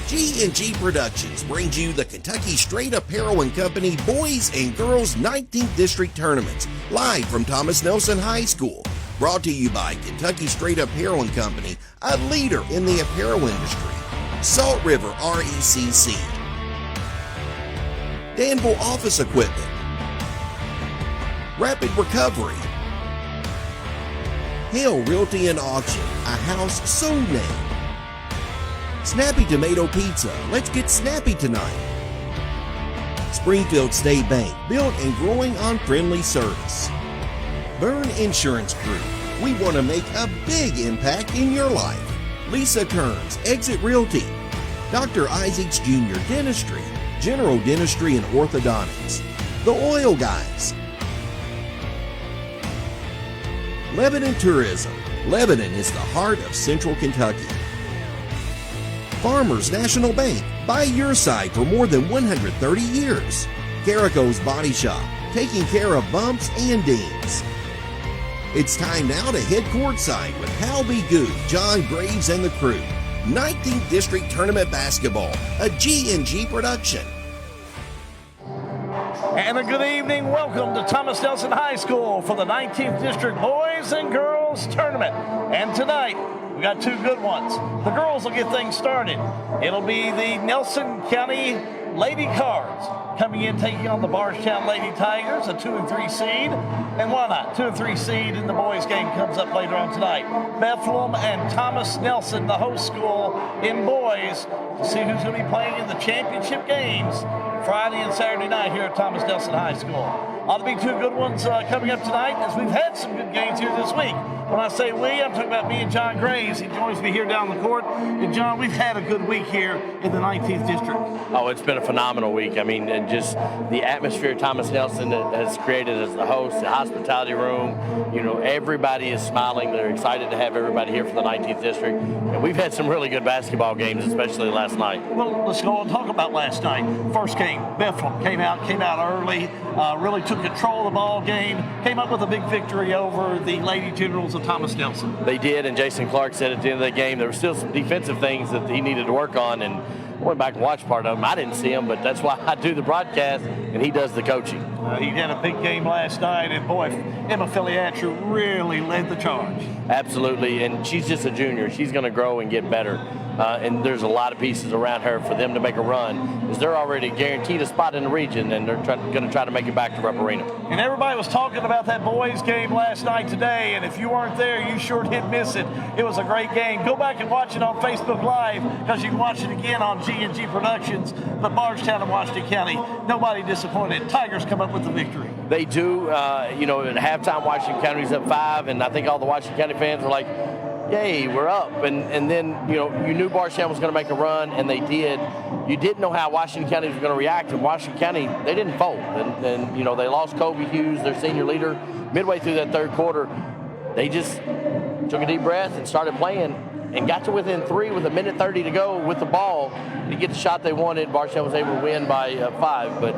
G&G Productions brings you the Kentucky Straight Up Heroin Company Boys and Girls 19th District Tournaments, live from Thomas Nelson High School. Brought to you by Kentucky Straight Up Heroin Company, a leader in the apparel industry. Salt River RECC. Danville Office Equipment. Rapid Recovery. Hale Realty and Auction, a house so named. Snappy Tomato Pizza, let's get snappy tonight. Springfield State Bank, built and growing on friendly service. Byrne Insurance Group, we want to make a big impact in your life. Lisa Kearns, Exit Realty. Dr. Isaacs Jr. Dentistry, General Dentistry and Orthodontics. The Oil Guys. Lebanon Tourism, Lebanon is the heart of Central Kentucky. Farmers National Bank, by your side for more than 130 years. Carico's Body Shop, taking care of bumps and dings. It's time now to head courtside with Hal B. Goo, John Graves, and the crew. 19th District Tournament Basketball, a G&G production. And a good evening. Welcome to Thomas Nelson High School for the 19th District Boys and Girls Tournament. And tonight, we got two good ones. The girls will get things started. It'll be the Nelson County Lady Cards coming in, taking on the Bardstown Lady Tigers, a 2 and 3 seed. And why not? 2 and 3 seed in the boys game comes up later on tonight. Bethlehem and Thomas Nelson, the host school in boys, to see who's going to be playing in the championship games Friday and Saturday night here at Thomas Nelson High School. Ought to be two good ones coming up tonight, as we've had some good games here this week. When I say we, I'm talking about me and John Graves. He joins me here down the court. And John, we've had a good week here in the 19th District. Oh, it's been a phenomenal week. I mean, and just the atmosphere Thomas Nelson has created as the host, the hospitality room, you know, everybody is smiling. They're excited to have everybody here for the 19th District. And we've had some really good basketball games, especially last night. Well, let's go and talk about last night. First game, Bethlehem came out early, really took control of the ball game, came up with a big victory over the Lady Generals of Thomas Nelson. They did, and Jason Clark said at the end of the game there were still some defensive things that he needed to work on, and I went back and watched part of them. I didn't see them, but that's why I do the broadcast, and he does the coaching. He had a big game last night, and boy, Emma Filiatru really led the charge. Absolutely, and she's just a junior. She's going to grow and get better. And there's a lot of pieces around her for them to make a run, because they're already guaranteed a spot in the region, and they're going to try to make it back to Rupp Arena. And everybody was talking about that boys game last night today, and if you weren't there, you sure did miss it. It was a great game. Go back and watch it on Facebook Live, because you can watch it again on G&G Productions. But Bardstown and Washington County, nobody disappointed. Tigers come up with the victory. They do. You know, at halftime, Washington County's up 5, and I think all the Washington County fans were like, yay, we're up. And then, you know, you knew Bardstown was going to make a run, and they did. You didn't know how Washington County was going to react, and Washington County, they didn't fold. And you know, they lost Kobe Hughes, their senior leader, midway through that third quarter. They just took a deep breath and started playing and got to within 3 with 1:30 to go with the ball to get the shot they wanted. Bardstown was able to win by 5. But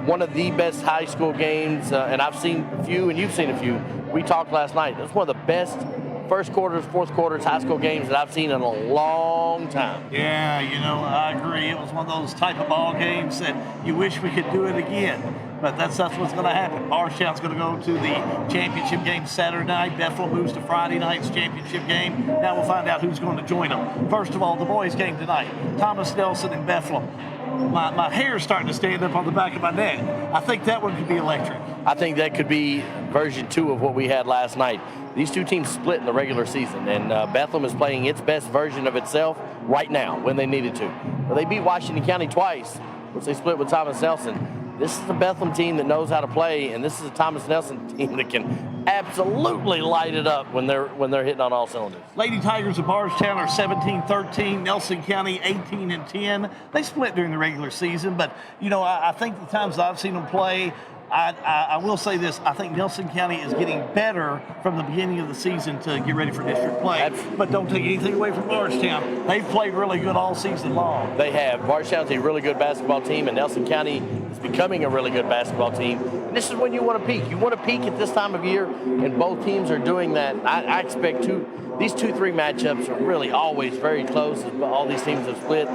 one of the best high school games, and I've seen a few, and you've seen a few. We talked last night. It was one of the best first quarters, fourth quarters, high school games that I've seen in a long time. Yeah, you know, I agree. It was one of those type of ball games that you wish we could do it again. But that's what's going to happen. Bardstown's going to go to the championship game Saturday night. Bethel moves to Friday night's championship game. Now we'll find out who's going to join them. First of all, the boys' game tonight. Thomas Nelson and Bethel. My hair's starting to stand up on the back of my neck. I think that one could be electric. I think that could be version 2 of what we had last night. These two teams split in the regular season, and Bethlehem is playing its best version of itself right now when they needed to. Well, they beat Washington County twice, which they split with Thomas Nelson. This is a Bethlehem team that knows how to play, and this is a Thomas Nelson team that can absolutely light it up when they're hitting on all cylinders. Lady Tigers of Bardstown are 17-13. Nelson County 18-10. They split during the regular season, but you know, I think the times that I've seen them play, I will say this. I think Nelson County is getting better from the beginning of the season to get ready for district play. But don't take anything away from Bardstown. They've played really good all season long. They have. Bardstown's a really good basketball team, and Nelson County is becoming a really good basketball team. And this is when you want to peak. You want to peak at this time of year, and both teams are doing that. I expect these 2-3 matchups are really always very close. All these teams have split.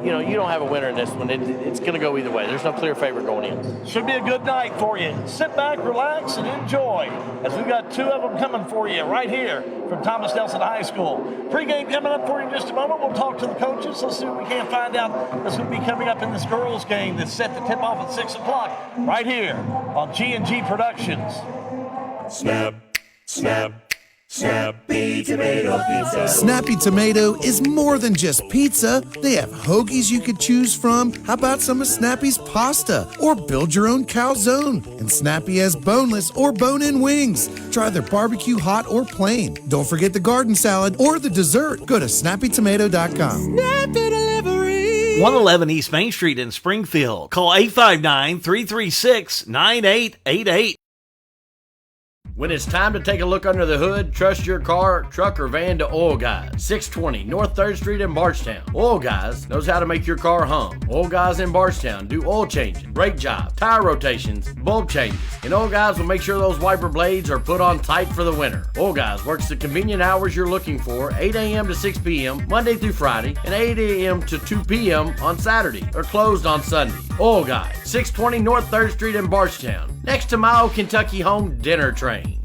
You know, you don't have a winner in this one. It's going to go either way. There's no clear favorite going in. Should be a good night for you. Sit back, relax, and enjoy, as we've got 2 of them coming for you right here from Thomas Nelson High School. Pre-game coming up for you in just a moment. We'll talk to the coaches. Let's see what we can find out that's going to be coming up in this girls' game that's set to tip off at 6 o'clock right here on G&G Productions. Snap, snap. Snappy Tomato Pizza. Snappy Tomato is more than just pizza. They have hoagies you could choose from. How about some of Snappy's pasta? Or build your own calzone. And Snappy has boneless or bone-in wings. Try their barbecue hot or plain. Don't forget the garden salad or the dessert. Go to snappytomato.com. Snappy Delivery. 111 East Main Street in Springfield. Call 859-336-9888. When it's time to take a look under the hood, trust your car, truck, or van to Oil Guys. 620 North 3rd Street in Bardstown. Oil Guys knows how to make your car hum. Oil Guys in Bardstown do oil changing, brake jobs, tire rotations, bulb changes. And Oil Guys will make sure those wiper blades are put on tight for the winter. Oil Guys works the convenient hours you're looking for, 8 a.m. to 6 p.m., Monday through Friday, and 8 a.m. to 2 p.m. on Saturday. They're closed on Sunday. Oil Guys, 620 North 3rd Street in Bardstown, next to my old Kentucky Home Dinner Train.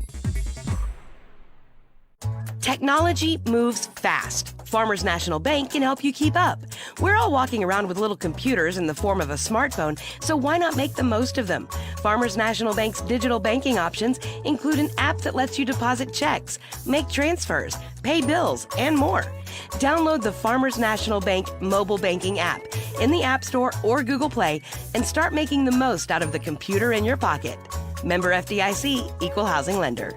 Technology moves fast. Farmers National Bank can help you keep up. We're all walking around with little computers in the form of a smartphone, so why not make the most of them? Farmers National Bank's digital banking options include an app that lets you deposit checks, make transfers, pay bills, and more. Download the Farmers National Bank mobile banking app in the App Store or Google Play and start making the most out of the computer in your pocket. Member FDIC, Equal Housing Lender.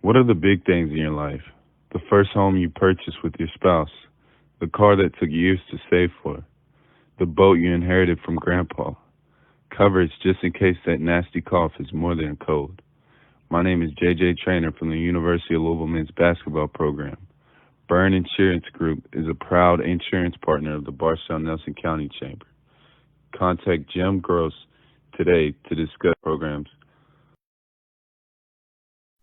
What are the big things in your life? The first home you purchased with your spouse, the car that took years to save for, the boat you inherited from Grandpa, coverage just in case that nasty cough is more than a cold. My name is JJ Trainer from the University of Louisville men's basketball program. Byrne Insurance Group is a proud insurance partner of the Bardstown-Nelson County Chamber. Contact Jim Gross today to discuss programs.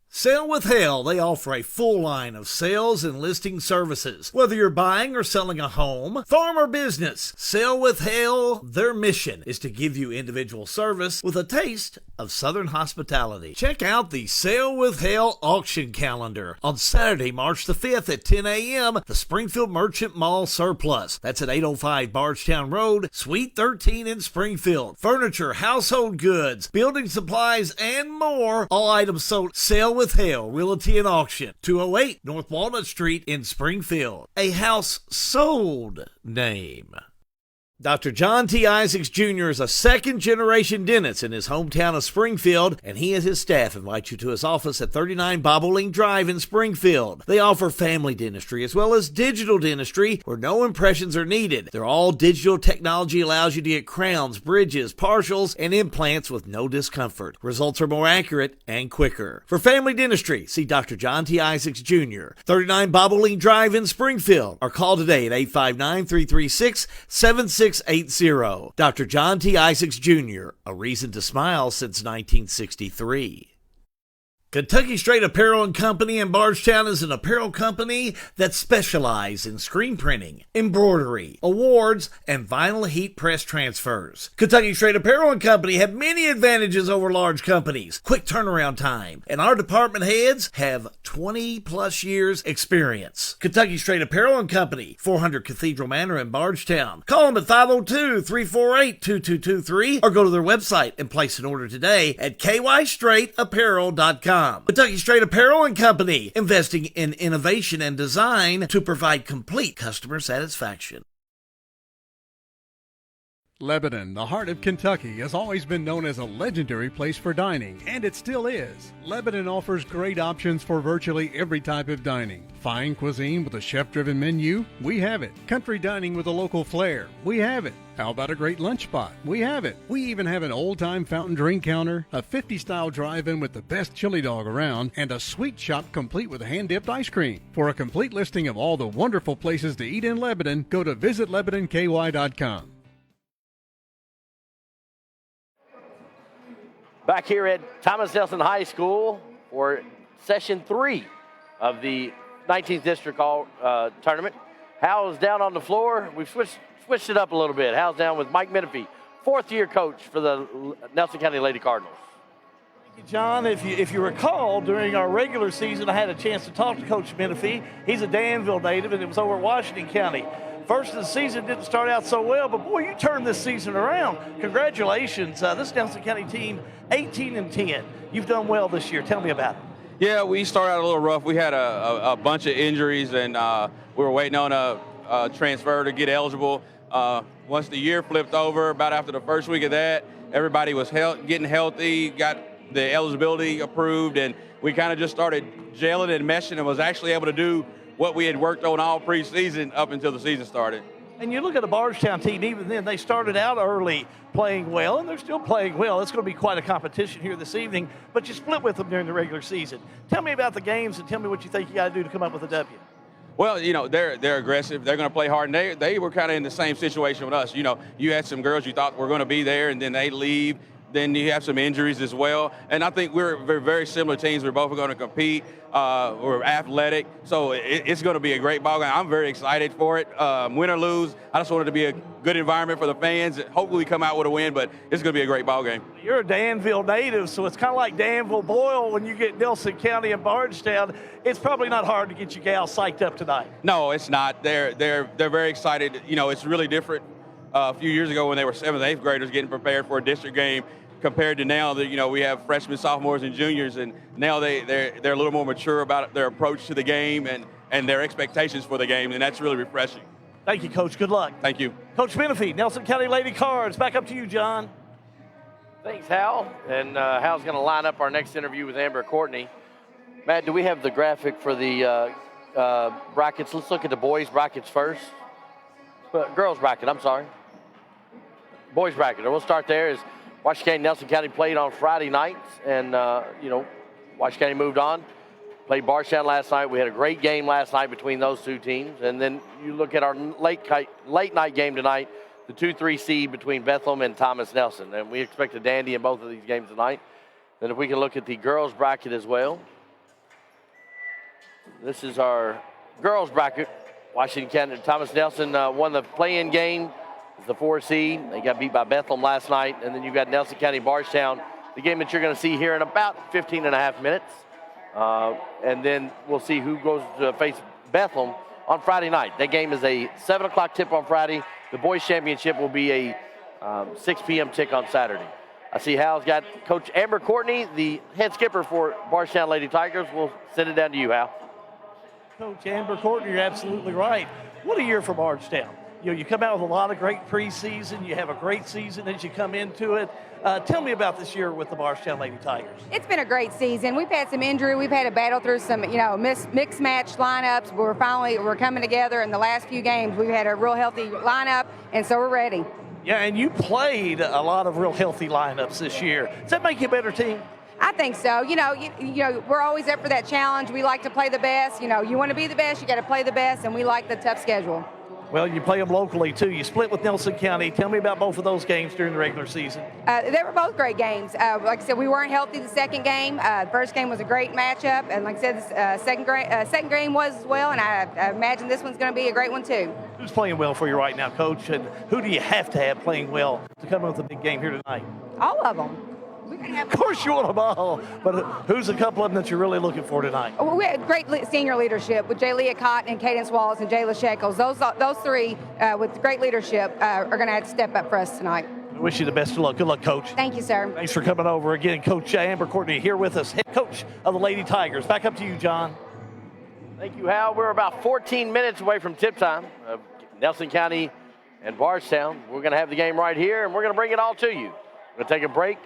Sale with Hale. They offer a full line of sales and listing services. Whether you're buying or selling a home, farm or business, Sale with Hale, their mission is to give you individual service with a taste of Southern hospitality. Check out the Sale with Hale auction calendar. On Saturday, March the 5th at 10 a.m., the Springfield Merchant Mall Surplus. That's at 805 Bardstown Road, Suite 13 in Springfield. Furniture, household goods, building supplies, and more. All items sold. Sale with Hale Realty and Auction, 208 North Walnut Street in Springfield. A house sold name. Dr. John T. Isaacs Jr. is a second-generation dentist in his hometown of Springfield, and he and his staff invite you to his office at 39 Bobolink Drive in Springfield. They offer family dentistry as well as digital dentistry where no impressions are needed. Their all-digital technology allows you to get crowns, bridges, partials, and implants with no discomfort. Results are more accurate and quicker. For family dentistry, see Dr. John T. Isaacs Jr., 39 Bobolink Drive in Springfield, or call today at 859-336-7680. Dr. John T. Isaacs Jr., a reason to smile since 1963. Kentucky Straight Apparel and Company in Bardstown is an apparel company that specializes in screen printing, embroidery, awards, and vinyl heat press transfers. Kentucky Straight Apparel and Company have many advantages over large companies, quick turnaround time, and our department heads have 20 plus years experience. Kentucky Straight Apparel and Company, 400 Cathedral Manor in Bardstown. Call them at 502-348-2223 or go to their website and place an order today at kystraightapparel.com. Kentucky Straight Apparel and Company, investing in innovation and design to provide complete customer satisfaction. Lebanon, the heart of Kentucky, has always been known as a legendary place for dining, and it still is. Lebanon offers great options for virtually every type of dining. Fine cuisine with a chef-driven menu? We have it. Country dining with a local flair? We have it. How about a great lunch spot? We have it. We even have an old-time fountain drink counter, a 50-style drive-in with the best chili dog around, and a sweet shop complete with hand-dipped ice cream. For a complete listing of all the wonderful places to eat in Lebanon, go to visitlebanonky.com. Back here at Thomas Nelson High School for session 3 of the 19th District Tournament. Hal's down on the floor. We've switched it up a little bit. Hal's down with Mike Menifee, fourth-year coach for the Nelson County Lady Cardinals. Thank you, John. If you recall, during our regular season, I had a chance to talk to Coach Menifee. He's a Danville native, and it was over at Washington County. First of the season didn't start out so well, but boy, you turned this season around. Congratulations. This Nelson County team, 18-10. You've done well this year. Tell me about it. Yeah, we started out a little rough. We had a bunch of injuries, and we were waiting on a transfer to get eligible. Once the year flipped over, about after the first week of that, everybody was getting healthy, got the eligibility approved, and we kind of just started gelling and meshing and was actually able to do what we had worked on all preseason up until the season started. And you look at the Bardstown team, even then, they started out early playing well, and they're still playing well. It's going to be quite a competition here this evening, but you split with them during the regular season. Tell me about the games and tell me what you think you got to do to come up with a W. Well, you know, they're aggressive. They're going to play hard, and they were kind of in the same situation with us. You know, you had some girls you thought were going to be there, and then they leave. Then you have some injuries as well. And I think we're very similar teams. We're both going to compete. We're athletic. So it's going to be a great ball game. I'm very excited for it. Win or lose, I just want it to be a good environment for the fans. Hopefully we come out with a win, but it's going to be a great ball game. You're a Danville native, so it's kind of like Danville Boyle when you get Nelson County and Bardstown. It's probably not hard to get you gals psyched up tonight. No, it's not. They're very excited. You know, it's really different. A few years ago when they were 7th and 8th graders getting prepared for a district game compared to now that, you know, we have freshmen, sophomores, and juniors, and now they're a little more mature about their approach to the game and their expectations for the game, and that's really refreshing. Thank you, Coach. Good luck. Thank you. Coach Menifee, Nelson County Lady Cards. Back up to you, John. Thanks, Hal. And Hal's going to line up our next interview with Amber Courtney. Matt, do we have the graphic for the brackets? Let's look at the boys' brackets first. Girls' bracket, I'm sorry. Boys' bracket. We'll start there. As Washington County, Nelson County played on Friday nights, and, Washington County moved on. Played Bardstown last night. We had a great game last night between those two teams. And then you look at our late night game tonight, the 2-3 seed between Bethlehem and Thomas Nelson. And we expect a dandy in both of these games tonight. Then if we can look at the girls' bracket as well. This is our girls' bracket. Washington County, Thomas Nelson won the play-in game. It's the 4 seed. They got beat by Bethlehem last night. And then you've got Nelson County, Bardstown, the game that you're going to see here in about 15 and a half minutes. And then we'll see who goes to face Bethlehem on Friday night. That game is a 7 o'clock tip on Friday. The boys' championship will be a 6 p.m. tick on Saturday. I see Hal's got Coach Amber Courtney, the head skipper for Bardstown Lady Tigers. We'll send it down to you, Hal. Coach Amber Courtney, you're absolutely right. What a year for Bardstown. You know, you come out with a lot of great preseason. You have a great season as you come into it. Tell me about this year with the Bardstown Lady Tigers. It's been a great season. We've had some injury. We've had to battle through some, mixed match lineups. We're coming together in the last few games. We've had a real healthy lineup, and so we're ready. Yeah, and you played a lot of real healthy lineups this year. Does that make you a better team? I think so. You know, we're always up for that challenge. We like to play the best. You know, you want to be the best, you got to play the best, and we like the tough schedule. Well, you play them locally, too. You split with Nelson County. Tell me about both of those games during the regular season. They were both great games. Like I said, we weren't healthy the second game. The first game was a great matchup, and like I said, the second game was as well, and I imagine this one's going to be a great one, too. Who's playing well for you right now, Coach, and who do you have to have playing well to come up with a big game here tonight? All of them. Of course you want them all, but who's a couple of them that you're really looking for tonight? We had great senior leadership with Jayleah Cotton and Cadence Wallace and Jayla Shekels. Those three with great leadership are going to have to step up for us tonight. I wish you the best of luck. Good luck, Coach. Thank you, sir. Thanks for coming over again. Coach Amber Courtney here with us, head coach of the Lady Tigers. Back up to you, John. Thank you, Hal. We're about 14 minutes away from tip time. Nelson County and Bardstown. We're going to have the game right here, and we're going to bring it all to you. We're going to take a break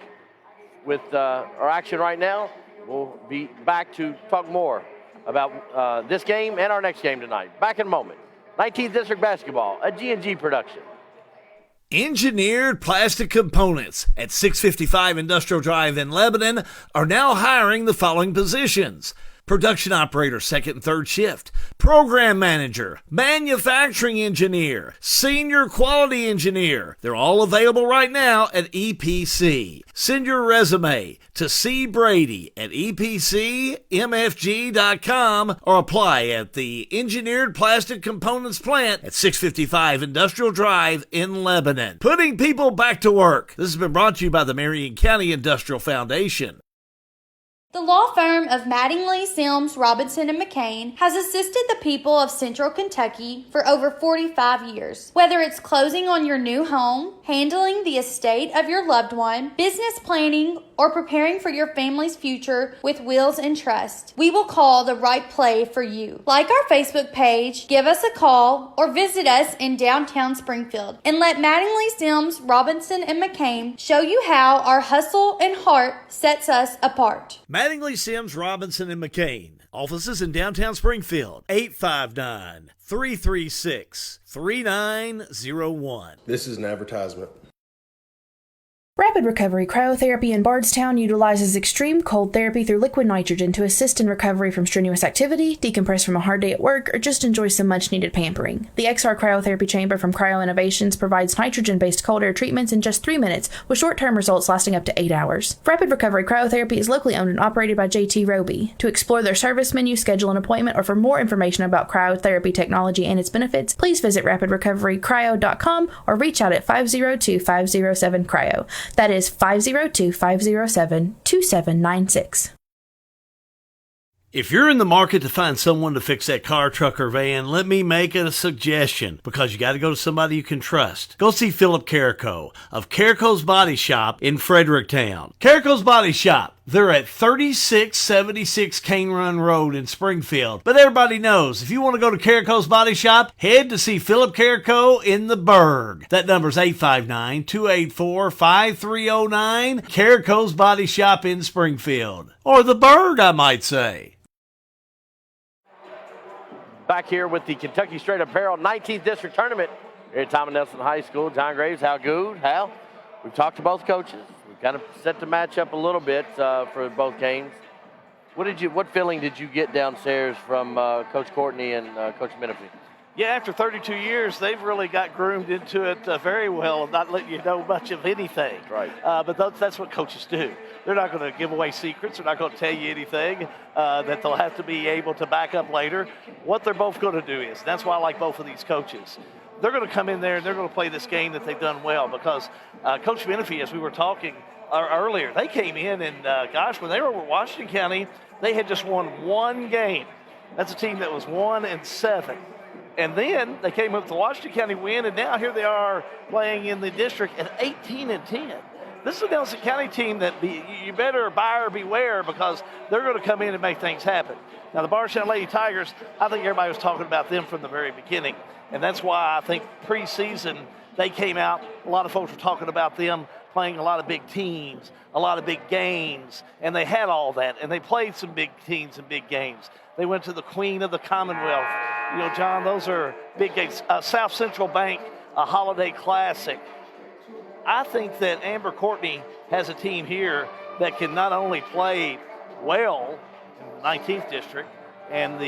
with our action right now. We'll be back to talk more about this game and our next game tonight. Back in a moment. 19th District Basketball, a G&G production. Engineered Plastic Components at 655 Industrial Drive in Lebanon are now hiring the following positions: production operator, second and third shift, program manager, manufacturing engineer, senior quality engineer. They're all available right now at EPC. Send your resume to cbrady@epcmfg.com or apply at the Engineered Plastic Components plant at 655 Industrial Drive in Lebanon. Putting people back to work. This has been brought to you by the Marion County Industrial Foundation. The law firm of Mattingly, Sims, Robinson, and McCain has assisted the people of Central Kentucky for over 45 years. Whether it's closing on your new home, handling the estate of your loved one, business planning, or preparing for your family's future with wills and trust, we will call the right play for you. Like our Facebook page, give us a call, or visit us in downtown Springfield, and let Mattingly, Sims, Robinson, and McCain show you how our hustle and heart sets us apart. Mattingly, Sims, Robinson, and McCain. Offices in downtown Springfield. 859-336-3901. This is an advertisement. Rapid Recovery Cryotherapy in Bardstown utilizes extreme cold therapy through liquid nitrogen to assist in recovery from strenuous activity, decompress from a hard day at work, or just enjoy some much-needed pampering. The XR Cryotherapy Chamber from Cryo Innovations provides nitrogen-based cold air treatments in just 3 minutes, with short-term results lasting up to 8 hours. Rapid Recovery Cryotherapy is locally owned and operated by JT Roby. To explore their service menu, schedule an appointment, or for more information about cryotherapy technology and its benefits, please visit rapidrecoverycryo.com or reach out at 502-507-CRYO. That is 502-507-2796. If you're in the market to find someone to fix that car, truck, or van, let me make a suggestion, because you got to go to somebody you can trust. Go see Philip Carrico of Carrico's Body Shop in Fredericktown. Carrico's Body Shop. They're at 3676 Cane Run Road in Springfield. But everybody knows, if you want to go to Carrico's Body Shop, head to see Philip Carrico in the Burg. That number's 859-284-5309. Carrico's Body Shop in Springfield. Or the Burg, I might say. Back here with the Kentucky Straight Apparel 19th District Tournament here at Thomas Nelson High School. John Graves, Hal Good. Hal, we've talked to both coaches. We've kind of set the match up a little bit for both games. What feeling did you get downstairs from Coach Courtney and Coach Menifee? Yeah, after 32 years, they've really got groomed into it very well, not letting you know much of anything. Right. But that's what coaches do. They're not going to give away secrets. They're not going to tell you anything that they'll have to be able to back up later. What they're both going to do is, that's why I like both of these coaches. They're going to come in there and they're going to play this game that they've done well, because Coach Menifee, as we were talking earlier, they came in and, when they were with Washington County, they had just won one game. That's a team that was 1-7. And then they came up with the Washington County win, and now here they are playing in the district at 18-10. This is a Nelson County team that you better buyer beware, because they're going to come in and make things happen. Now, the Bardstown Lady Tigers, I think everybody was talking about them from the very beginning, and that's why I think preseason they came out. A lot of folks were talking about them playing a lot of big teams, a lot of big games, and they had all that, and they played some big teams and big games. They went to the Queen of the Commonwealth. You know, John, those are big games. South Central Bank, a Holiday Classic. I think that Amber Courtney has a team here that can not only play well in the 19th District and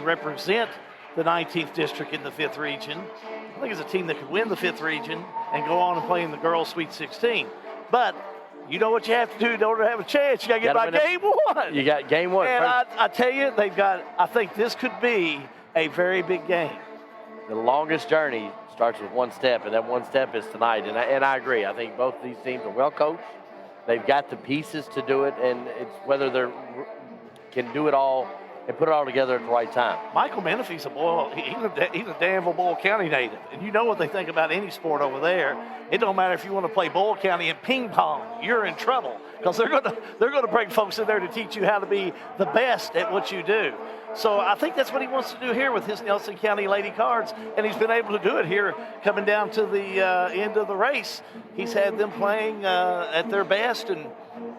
represent the 19th District in the 5th Region. I think it's a team that could win the 5th Region and go on and play in the Girls Sweet 16. But you know what you have to do in order to have a chance. You got to get by game one. You got game one. And I tell you, I think this could be a very big game. The longest journey starts with one step, and that one step is tonight. And I agree. I think both these teams are well coached. They've got the pieces to do it, and it's whether they can do it all and put it all together at the right time. Michael Menifee's he's a Danville Boyle County native, and you know what they think about any sport over there. It don't matter if you want to play Boyle County in ping pong, you're in trouble, because they're going to bring folks in there to teach you how to be the best at what you do. So I think that's what he wants to do here with his Nelson County Lady Cards, and he's been able to do it here coming down to the end of the race. He's had them playing at their best, and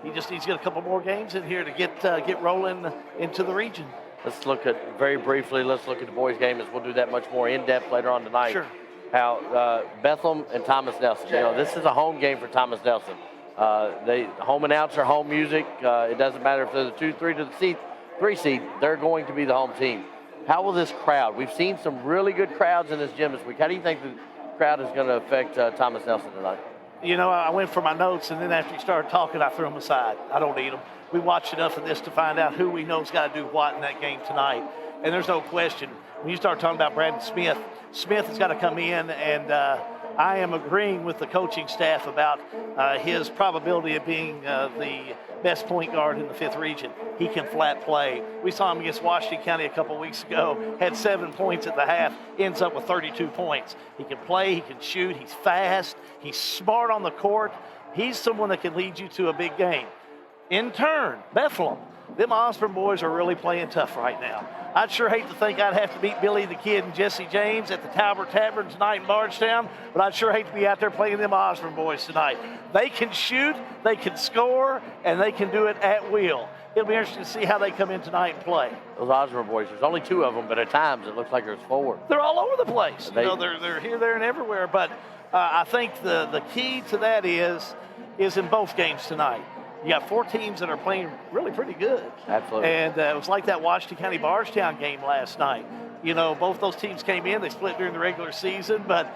he just needs to get a couple more games in here to get rolling into the region. Let's look at, very briefly, the boys' game, as we'll do that much more in-depth later on tonight. Sure. How Bethlehem and Thomas Nelson, this is a home game for Thomas Nelson. Home and outs are home music. It doesn't matter if they're the 2-3 to the 3 seed, they're going to be the home team. How will this crowd? We've seen some really good crowds in this gym this week. How do you think the crowd is going to affect Thomas Nelson tonight? I went for my notes, and then after you started talking, I threw them aside. I don't need them. We watched enough of this to find out who we know's got to do what in that game tonight. And there's no question. When you start talking about Brandon Smith, Smith has got to come in, and I am agreeing with the coaching staff about his probability of being the best point guard in the 5th region. He can flat play. We saw him against Washington County a couple weeks ago, had 7 points at the half, ends up with 32 points. He can play, he can shoot, he's fast, he's smart on the court. He's someone that can lead you to a big game. In turn, Bethlehem, them Osborne boys are really playing tough right now. I'd sure hate to think I'd have to beat Billy the Kid and Jesse James at the Talbert Tavern tonight in Bardstown, but I'd sure hate to be out there playing them Osborne boys tonight. They can shoot, they can score, and they can do it at will. It'll be interesting to see how they come in tonight and play. Those Osborne boys, there's only 2 of them, but at times it looks like there's 4. They're all over the place. They're here, there, and everywhere. But I think the key to that is in both games tonight. You got 4 teams that are playing really pretty good. Absolutely. And it was like that Washington County Bardstown game last night. Both those teams came in. They split during the regular season, but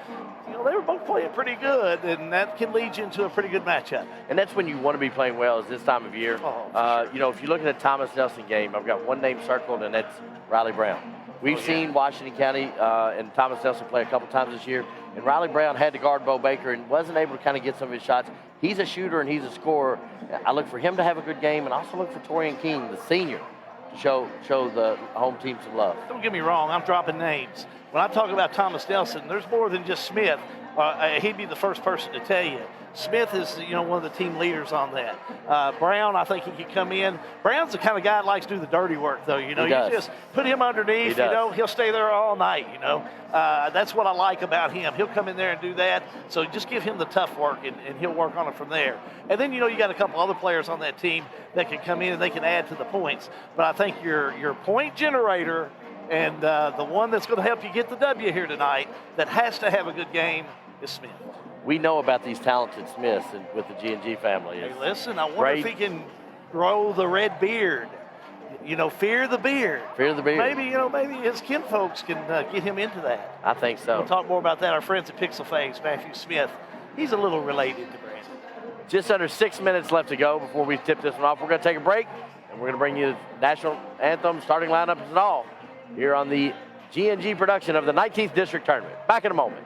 they were both playing pretty good, and that can lead you into a pretty good matchup. And that's when you want to be playing well, is this time of year. Sure. If you look at the Thomas Nelson game, I've got one name circled, and that's Riley Brown. We've seen Washington County and Thomas Nelson play a couple times this year, and Riley Brown had to guard Bo Baker and wasn't able to kind of get some of his shots. He's a shooter and he's a scorer. I look for him to have a good game, and also look for Torian King, the senior, to show the home team some love. Don't get me wrong, I'm dropping names. When I talk about Thomas Nelson, there's more than just Smith. He'd be the first person to tell you. Smith is, one of the team leaders on that. Brown, I think he could come in. Brown's the kind of guy that likes to do the dirty work, though. You just put him underneath. He'll stay there all night. That's what I like about him. He'll come in there and do that. So just give him the tough work, and he'll work on it from there. And then you got a couple other players on that team that can come in and they can add to the points. But I think your point generator and the one that's going to help you get the W here tonight that has to have a good game is Smith. We know about these talented Smiths with the G&G family. Hey, listen, I wonder if he can grow the red beard. Fear the beard. Fear the beard. Maybe his kinfolks can get him into that. I think so. We'll talk more about that. Our friends at Pixel Phase, Matthew Smith, he's a little related to Brandon. Just under 6 minutes left to go before we tip this one off. We're going to take a break, and we're going to bring you the national anthem, starting lineups and all, here on the G&G production of the 19th District Tournament. Back in a moment.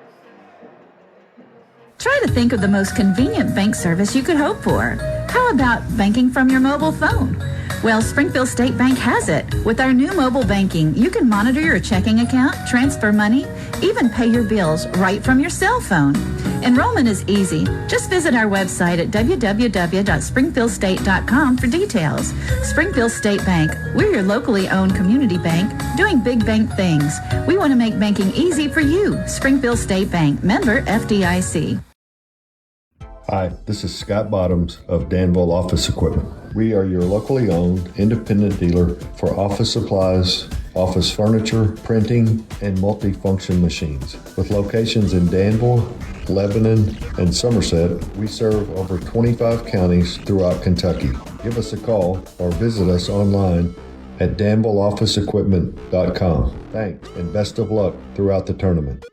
Try to think of the most convenient bank service you could hope for. How about banking from your mobile phone? Well, Springfield State Bank has it. With our new mobile banking, you can monitor your checking account, transfer money, even pay your bills right from your cell phone. Enrollment is easy. Just visit our website at www.springfieldstate.com for details. Springfield State Bank, we're your locally owned community bank doing big bank things. We want to make banking easy for you. Springfield State Bank, member FDIC. Hi, this is Scott Bottoms of Danville Office Equipment. We are your locally owned independent dealer for office supplies, office furniture, printing, and multifunction machines. With locations in Danville, Lebanon, and Somerset, we serve over 25 counties throughout Kentucky. Give us a call or visit us online at danvilleofficeequipment.com. Thanks and best of luck throughout the tournament.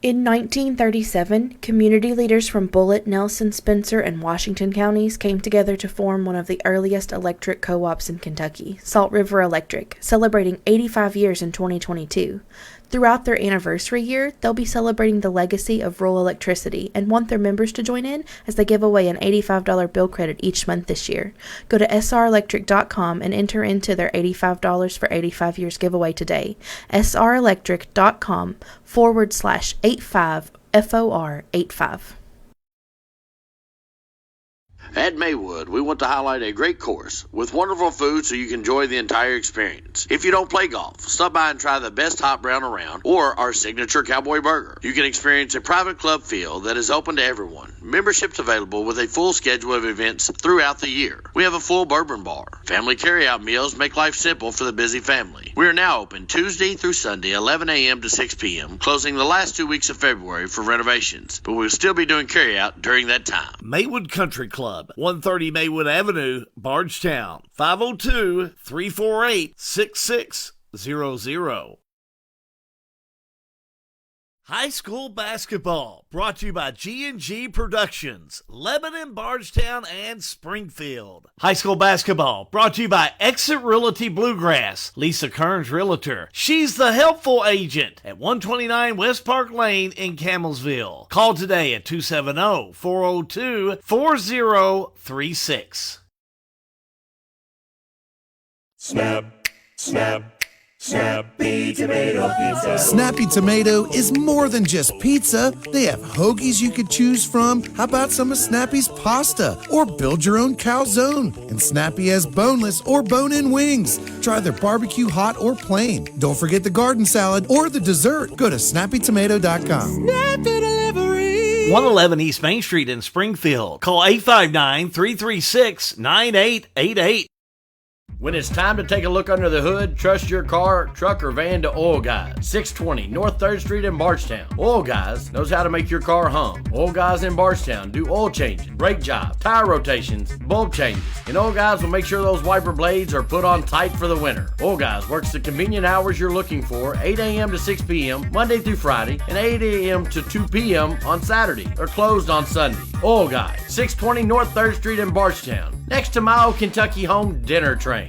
In 1937, community leaders from Bullitt, Nelson, Spencer, and Washington counties came together to form one of the earliest electric co-ops in Kentucky, Salt River Electric, celebrating 85 years in 2022. Throughout their anniversary year, they'll be celebrating the legacy of rural electricity and want their members to join in as they give away an $85 bill credit each month this year. Go to srelectric.com and enter into their $85 for 85 years giveaway today. srelectric.com/85FOR85. At Maywood, we want to highlight a great course with wonderful food so you can enjoy the entire experience. If you don't play golf, stop by and try the best hot brown around or our signature cowboy burger. You can experience a private club feel that is open to everyone. Memberships available with a full schedule of events throughout the year. We have a full bourbon bar. Family carryout meals make life simple for the busy family. We are now open Tuesday through Sunday, 11 a.m. to 6 p.m., closing the last 2 weeks of February for renovations, but we'll still be doing carryout during that time. Maywood Country Club, 130 Maywood Avenue, Bardstown, 502-348-6600. High school basketball brought to you by G&G Productions, Lebanon, Bardstown, and Springfield. High school basketball brought to you by Exit Realty Bluegrass, Lisa Kearns Realtor. She's the helpful agent at 129 West Park Lane in Camelsville. Call today at 270-402-4036. Snap, snap, Snappy Tomato Pizza. Snappy Tomato is more than just pizza. They have hoagies you could choose from. How about some of Snappy's pasta? Or build your own calzone. And Snappy has boneless or bone-in wings. Try their barbecue hot or plain. Don't forget the garden salad or the dessert. Go to snappytomato.com. Snappy Delivery. 111 East Main Street in Springfield. Call 859-336-9888. When it's time to take a look under the hood, trust your car, truck, or van to Oil Guys, 620 North 3rd Street in Bardstown. Oil Guys knows how to make your car hum. Oil Guys in Bardstown do oil changing, brake jobs, tire rotations, bulb changes, and Oil Guys will make sure those wiper blades are put on tight for the winter. Oil Guys works the convenient hours you're looking for, 8 a.m. to 6 p.m. Monday through Friday, and 8 a.m. to 2 p.m. on Saturday. They're closed on Sunday. Oil Guys, 620 North 3rd Street in Bardstown, next to my old Kentucky Home Dinner Train.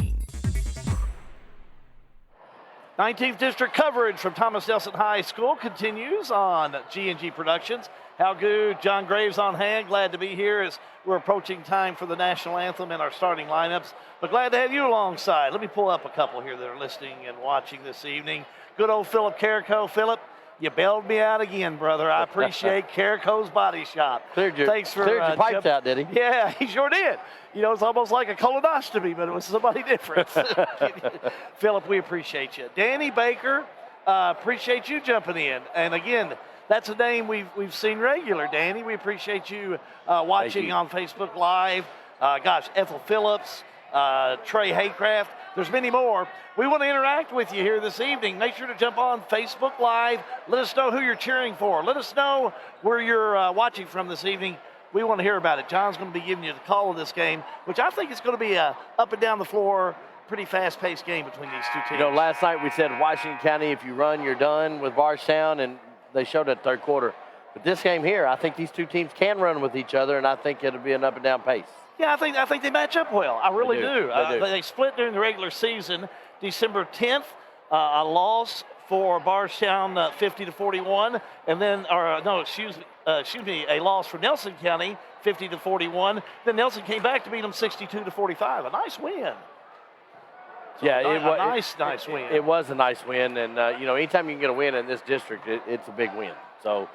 19th District coverage from Thomas Nelson High School continues on G&G Productions. Hal Good, John Graves on hand. Glad to be here as we're approaching time for the national anthem and our starting lineups. But glad to have you alongside. Let me pull up a couple here that are listening and watching this evening. Good old Philip Carrico. Philip, you bailed me out again, brother. I appreciate Carrico's Body Shop. Cleared your pipes out, did he? Yeah, he sure did. You know, it's almost like a colonoscopy, but it was somebody different. Philip, we appreciate you. Danny Baker, appreciate you jumping in. And again, that's a name we've seen regular, Danny. We appreciate you watching on Facebook Live. Ethel Phillips, Trey Haycraft. There's many more. We want to interact with you here this evening. Make sure to jump on Facebook Live. Let us know who you're cheering for. Let us know where you're watching from this evening. We want to hear about it. John's going to be giving you the call of this game, which I think is going to be a up and down the floor, pretty fast-paced game between these two teams. You know, last night we said Washington County, if you run, you're done with Bardstown, and they showed that third quarter. But this game here, I think these two teams can run with each other, and I think it'll be an up and down pace. Yeah, I think they match up well. I really do. They do. They split during the regular season. December 10th, a loss for Bardstown, 50-41, and then, a loss for Nelson County, 50-41. Then Nelson came back to beat them 62-45. A nice win. So yeah, nice win. It was a nice win, and anytime you can get a win in this district, it's a big win. So,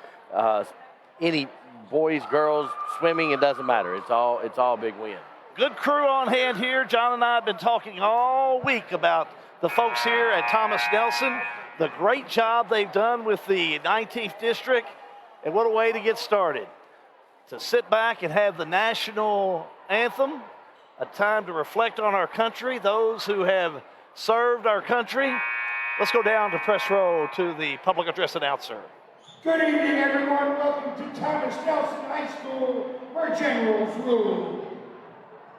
any boys, girls, swimming, it doesn't matter. It's all a big win. Good crew on hand here. John and I have been talking all week about the folks here at Thomas Nelson, the great job they've done with the 19th District, and what a way to get started. To sit back and have the national anthem, a time to reflect on our country, those who have served our country. Let's go down to press row to the public address announcer. Good evening, everyone. Welcome to Thomas Nelson High School, where generals rule.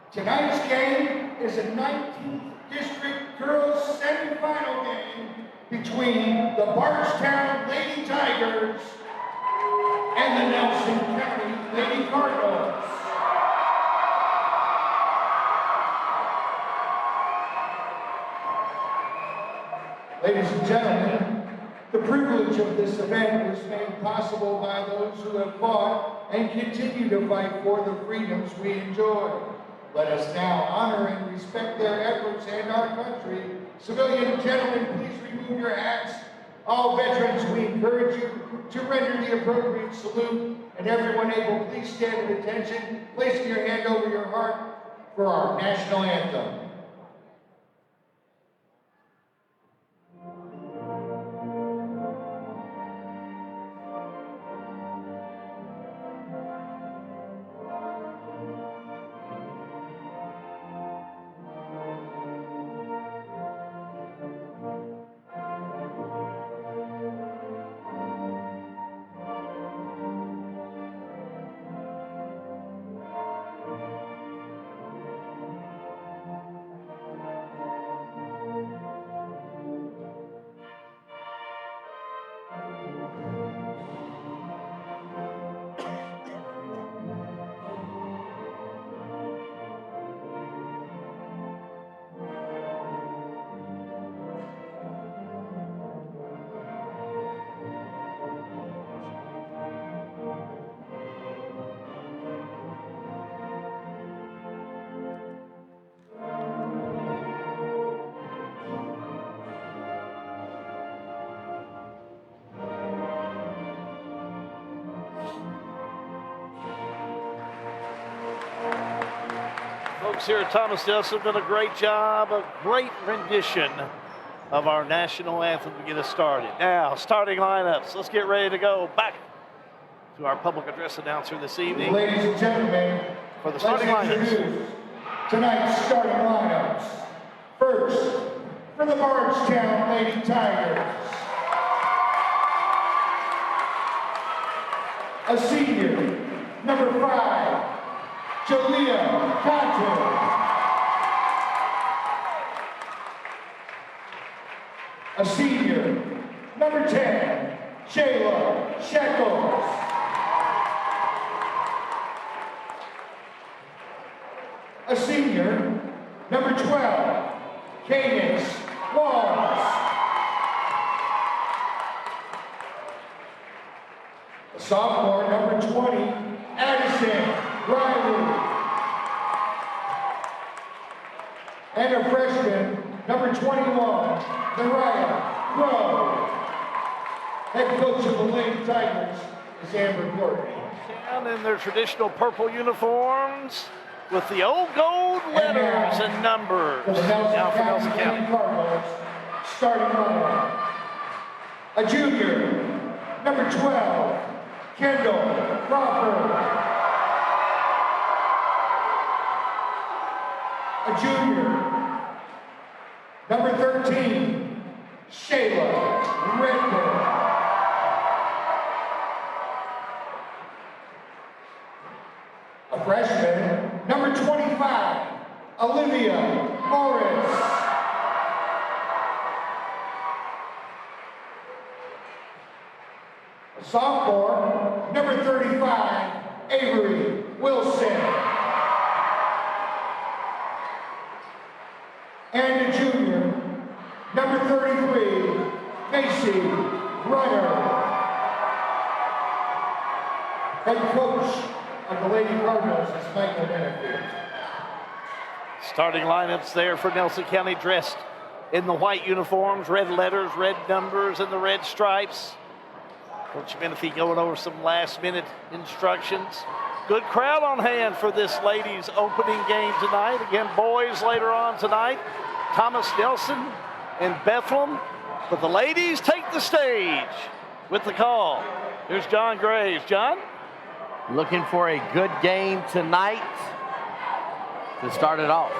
Tonight's game is a 19th District girls semifinal game between the Bardstown Lady Tigers and the Nelson County Lady Cardinals. Ladies and gentlemen, the privilege of this event was made possible by those who have fought and continue to fight for the freedoms we enjoy. Let us now honor and respect their efforts and our country. Civilian gentlemen, please remove your hats All veterans, we encourage you to render the appropriate salute, and everyone able, please stand at attention, placing your hand over your heart for our national anthem. Folks here at Thomas Nelson have done a great job, a great rendition of our national anthem to get us started. Now, starting lineups. Let's get ready to go back to our public address announcer this evening. Ladies and gentlemen, for the starting lineups. Tonight's starting lineups. First, for the Bardstown Lady Tigers, a senior, number 5, Jalea Cotton. A senior, number 10, Shayla Shekels. A senior, number 12, Cadence Walls. A sophomore, number 20, Addison Riley. And a freshman, number 21, Mariah Crow. Head coach of the Lady Tigers is Amber Courtney. Down in their traditional purple uniforms with the old gold letters and numbers. Now for Nelson County. Cardinals, starting lineup. A junior, number 12, Kendall Crawford. A junior, number 13, Shayla Redmond. A freshman, number 25, Olivia Morris. A sophomore, number 35, Avery Wilson. And a junior, number 33, Macy Runner. Head coach of the Lady Cardinals is Michael Benefield. Starting lineups there for Nelson County, dressed in the white uniforms, red letters, red numbers, and the red stripes. Coach Menifee going over some last-minute instructions. Good crowd on hand for this ladies' opening game tonight. Again, boys later on tonight. Thomas Nelson and Bethlehem. But the ladies take the stage with the call. Here's John Graves. John? Looking for a good game tonight to start it off.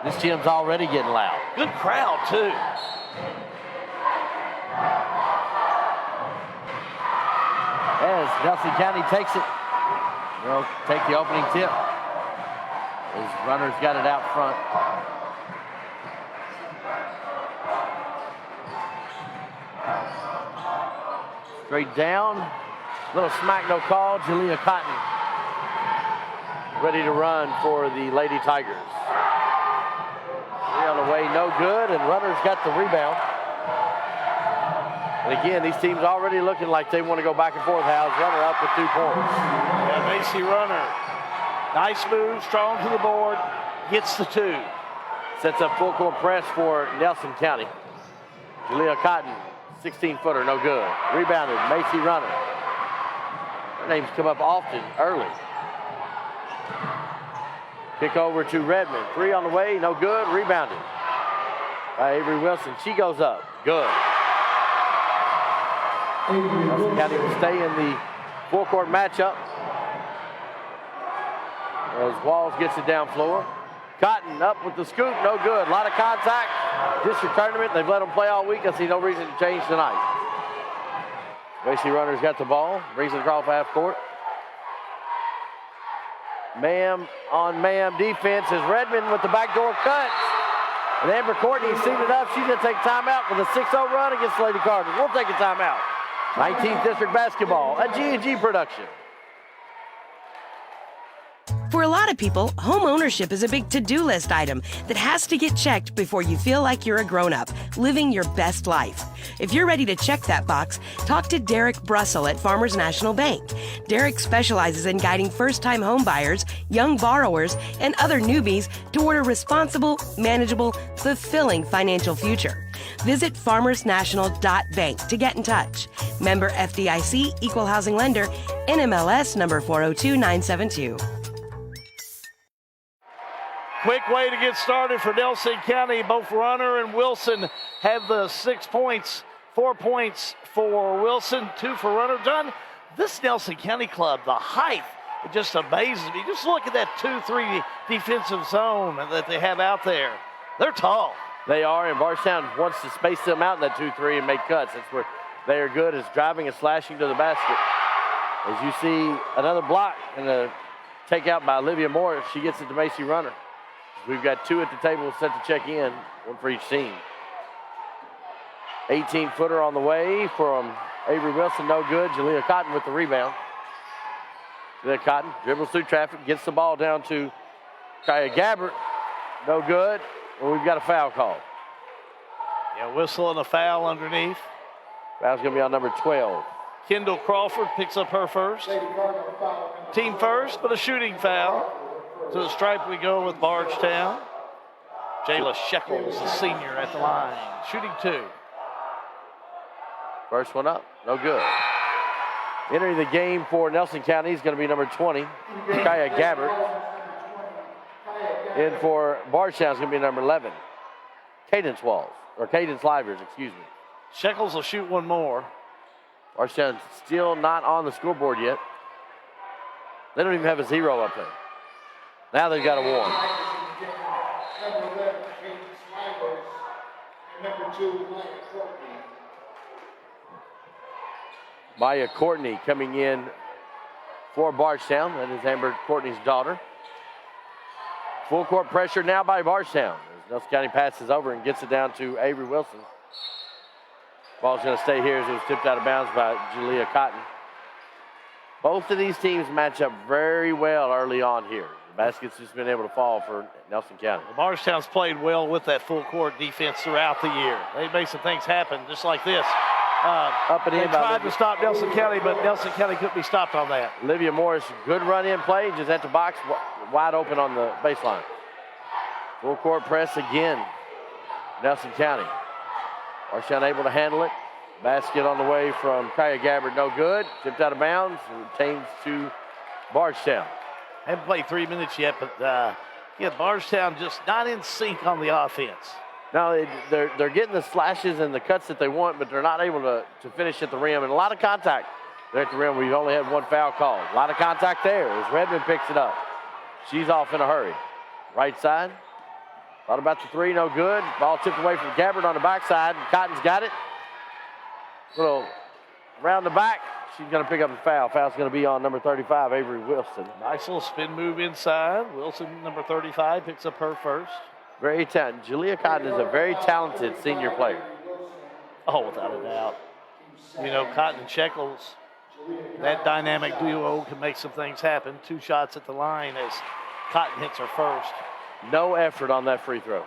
This gym's already getting loud. Good crowd, too. As Nelson County takes it, they'll take the opening tip. His runners got it out front. Straight down. Little smack, no call. Jalea Cotton ready to run for the Lady Tigers. Three on the way, no good, and runners got the rebound. And again, these teams already looking like they want to go back and forth. Howes runner up with 2 points. Yeah, Macy Runner. Nice move, strong to the board, gets the 2. Sets up full court press for Nelson County. Jalea Cotton, 16-footer, no good. Rebounded, Macy Runner. Her name's come up often, early. Kick over to Redmond. 3 on the way, no good. Rebounded by Avery Wilson. She goes up, good. Nelson County will stay in the full-court matchup as Walls gets it down floor. Cotton up with the scoop, no good. A lot of contact. District tournament, they've let them play all week. I see no reason to change tonight. Macy Runner's got the ball, brings it across half court. Man on man defense is Redmond with the backdoor cut. And Amber Courtney seated up. She's going to take timeout with a 6-0 run against Lady Cardinals. We'll take a timeout. 19th District Basketball, a G&G production. For a lot of people, home ownership is a big to-do list item that has to get checked before you feel like you're a grown-up, living your best life. If you're ready to check that box, talk to Derek Brussel at Farmers National Bank. Derek specializes in guiding first-time home buyers, young borrowers, and other newbies toward a responsible, manageable, fulfilling financial future. Visit farmersnational.bank to get in touch. Member FDIC, Equal Housing Lender, NMLS number 402972. Quick way to get started for Nelson County. Both Runner and Wilson have the 6 points. 4 points for Wilson, 2 for Runner. John, this Nelson County club, the height, it just amazes me. Just look at that 2-3 defensive zone that they have out there. They're tall. They are, and Bardstown wants to space them out in that 2-3 and make cuts. That's where they are good, is driving and slashing to the basket. As you see, another block and a takeout by Olivia Morris. She gets it to Macy Runner. We've got 2 at the table set to check in, 1 for each team. 18-footer on the way from Avery Wilson, no good. Jalea Cotton with the rebound. Jalea Cotton dribbles through traffic, gets the ball down to Kaya Gabbert, no good. And we've got a foul call. Yeah, whistle and a foul underneath. Foul's going to be on number 12. Kendall Crawford picks up her first. Team first, but a shooting foul. To the stripe we go with Bardstown. Jayla Shekels, the senior, at the line. Shooting 2. First one up, no good. Entering the game for Nelson County is going to be number 20, Kaya Gabbert. In for Bardstown is going to be number 11, Cadence Livers, excuse me. Shekels will shoot one more. Bardstown still not on the scoreboard yet. They don't even have a 0 up there. Now they've got a 1. Number 11, Cadence Livers, and number 2, Maya Courtney. Maya Courtney coming in for Bardstown. That is Amber Courtney's daughter. Full court pressure now by Bardstown. As Nelson County passes over and gets it down to Avery Wilson. Ball's going to stay here as it was tipped out of bounds by Jalea Cotton. Both of these teams match up very well early on here. The basket's just been able to fall for Nelson County. Well, Bardstown's played well with that full court defense throughout the year. They made some things happen just like this. Up and in. They tried to stop Nelson County, but Nelson County couldn't be stopped on that. Olivia Morris, good run-in play, just at the box, wide open on the baseline. Full court press again, Nelson County. Bardstown able to handle it. Basket on the way from Kaya Gabbert, no good. Tipped out of bounds, and retains to Bardstown. Haven't played 3 minutes yet, but Bardstown just not in sync on the offense. No, they're getting the slashes and the cuts that they want, but they're not able to finish at the rim. And a lot of contact there at the rim. We've only had 1 foul called. A lot of contact there as Redmond picks it up. She's off in a hurry. Right side. Thought about the 3, no good. Ball tipped away from Gabbert on the backside, and Cotton's got it. Little around the back. She's going to pick up the foul. Foul's going to be on number 35, Avery Wilson. Nice little spin move inside. Wilson, number 35, picks up her first. Very talented. Jalea Cotton is a very talented senior player. Oh, without a doubt. You know, Cotton and Shekels, that dynamic duo can make some things happen. 2 shots at the line as Cotton hits her first. No effort on that free throw.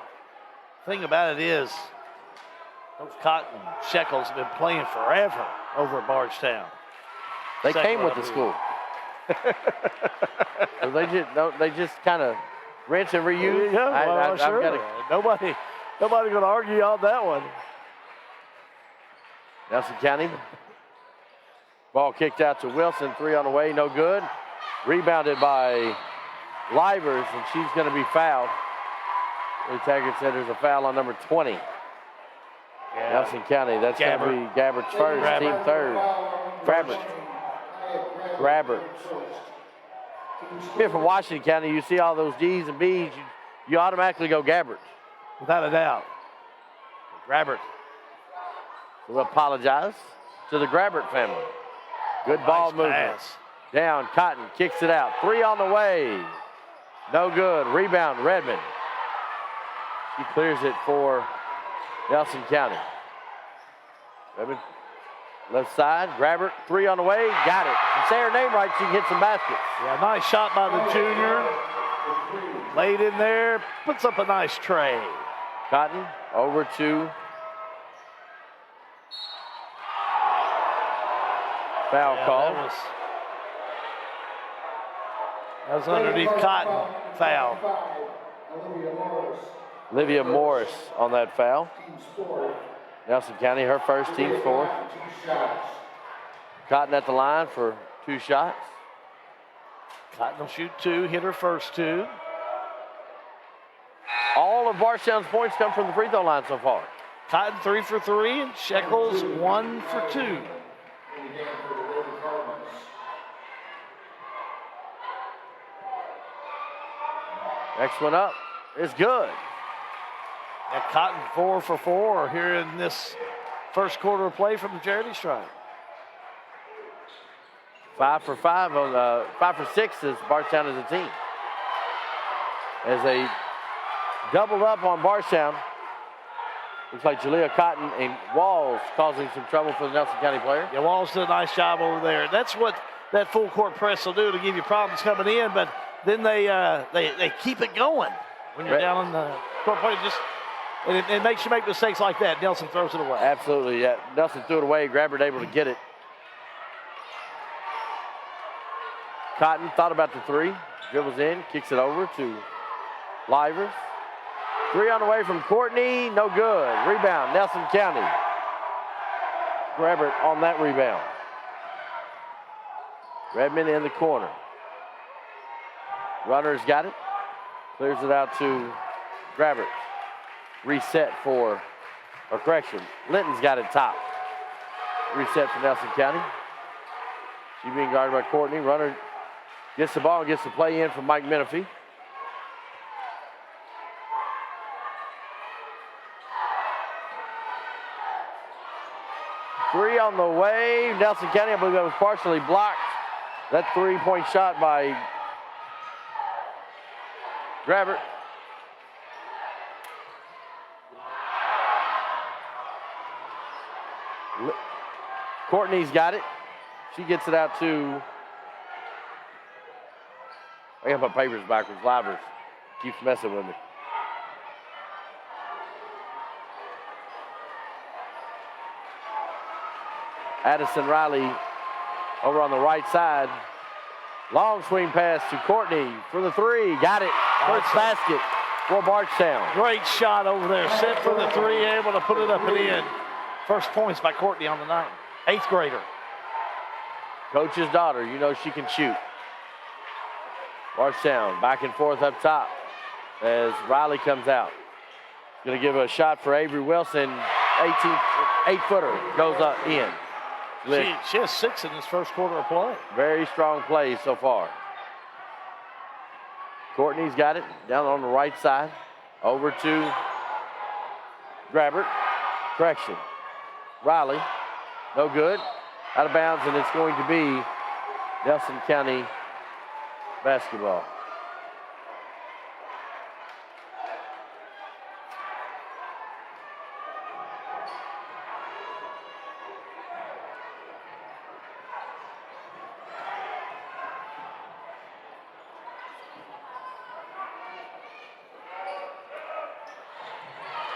Thing about it is, those Cotton Shekels have been playing forever over at Bardstown. They came with the school. So they just kind of rinse and reuse. Yeah, well, sure. Nobody going to argue on that one. Nelson County. Ball kicked out to Wilson. 3 on the way. No good. Rebounded by Livers, and she's going to be fouled. Lee Taggart said there's a foul on number 20. Yeah. Nelson County. That's going to be Gabbert's first, team third. Grabbert. Here from Washington County, you see all those D's and B's, you automatically go Gabbert. Without a doubt. Grabbert. We'll apologize to the Grabbert family. Good ball movement. Pass. Down, Cotton kicks it out. 3 on the way. No good. Rebound, Redmond. He clears it for Nelson County. Redmond, left side. Grabbert, 3 on the way. Got it. And say her name right, she can hit some baskets. Yeah, nice shot by the junior. Laid in there, puts up a nice tray. Cotton over to foul call. That was underneath Cotton. Foul. Olivia Morris on that foul. Nelson County, her first, team fourth. Cotton at the line for 2 shots. Cotton will shoot 2, hit her first 2. All of Bardstown's points come from the free throw line so far. Cotton 3 for 3, and Shekels 1 for 2. Next one up is good. And Cotton 4 for 4 here in this first quarter of play from the charity stripe. 5 for 5 on 5 for 6 is Bardstown as a team. As they doubled up on Bardstown. Looks like Jalea Cotton and Walls causing some trouble for the Nelson County player. Yeah, Walls did a nice job over there. That's what that full court press will do to give you problems coming in, but then they keep it going when you're down in the court play. It makes you make mistakes like that. Nelson throws it away. Absolutely, yeah. Nelson threw it away. Grabbert able to get it. Cotton thought about the 3. Dribbles in, kicks it over to Livers. 3 on the way from Courtney. No good. Rebound, Nelson County. Grabbert on that rebound. Redmond in the corner. Runner's got it. Clears it out to Grabbert. Reset for, or correction, Linton's got it top. Reset for Nelson County. She being guarded by Courtney. Runner gets the ball and gets the play in from Mike Menifee. Three on the way. Nelson County, I believe that was partially blocked. That 3-point shot by Grabbert. Courtney's got it. She gets it out to, I got my papers backwards. Livers keeps messing with me. Addison Riley over on the right side. Long swing pass to Courtney for the 3. Got it. First basket for Bardstown. Great shot over there. Set for the 3, able to put it up and in. First points by Courtney on the night. 8th grader. Coach's daughter, you know she can shoot. Bardstown back and forth up top as Riley comes out. Going to give a shot for Avery Wilson. 8-footer goes up in. She has 6 in this first quarter of play. Very strong play so far. Courtney's got it down on the right side. Over to Grabbert. Correction. Riley. No good. Out of bounds, and it's going to be Nelson County basketball.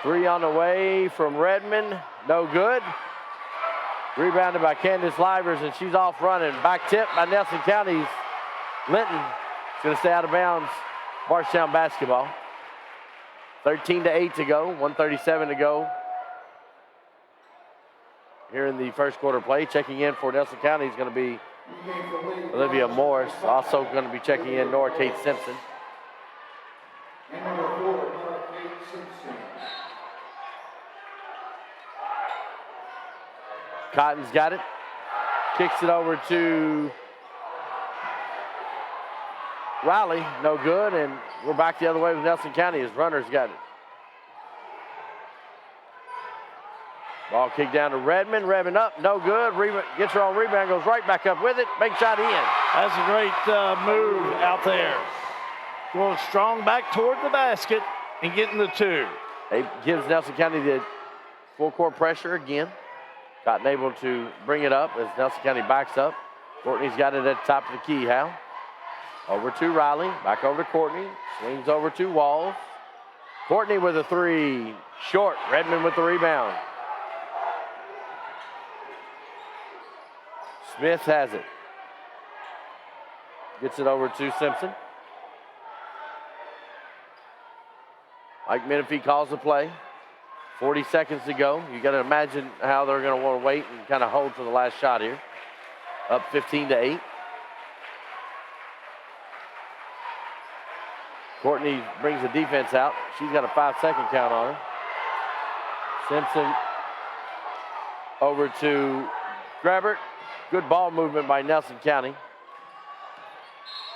Three on the way from Redmond. No good. Rebounded by Candace Livers, and she's off running. Back tip by Nelson County's Linton. It's going to stay out of bounds. Bardstown basketball. 13-8 to go. 1:37 to go here in the first quarter play. Checking in for Nelson County is going to be Olivia Morris. Also going to be checking in Nora Kate Simpson. And number 4, Nora Kate Simpson. Cotton's got it. Kicks it over to Riley. No good. And we're back the other way with Nelson County as runners got it. Ball kicked down to Redmond. Redmond up. No good. Gets her own rebound. Goes right back up with it. Big shot in. That's a great move out there. Going strong back toward the basket and getting the 2. It gives Nelson County the full court pressure again. Cotton able to bring it up as Nelson County backs up. Courtney's got it at the top of the key, Hal. Over to Riley. Back over to Courtney. Swings over to Walls. Courtney with a 3. Short. Redmond with the rebound. Smith has it. Gets it over to Simpson. Mike Menifee calls the play. 40 seconds to go. You got to imagine how they're going to want to wait and kind of hold for the last shot here. Up 15-8. Courtney brings the defense out. She's got a 5-second count on her. Simpson over to Grabbert. Good ball movement by Nelson County.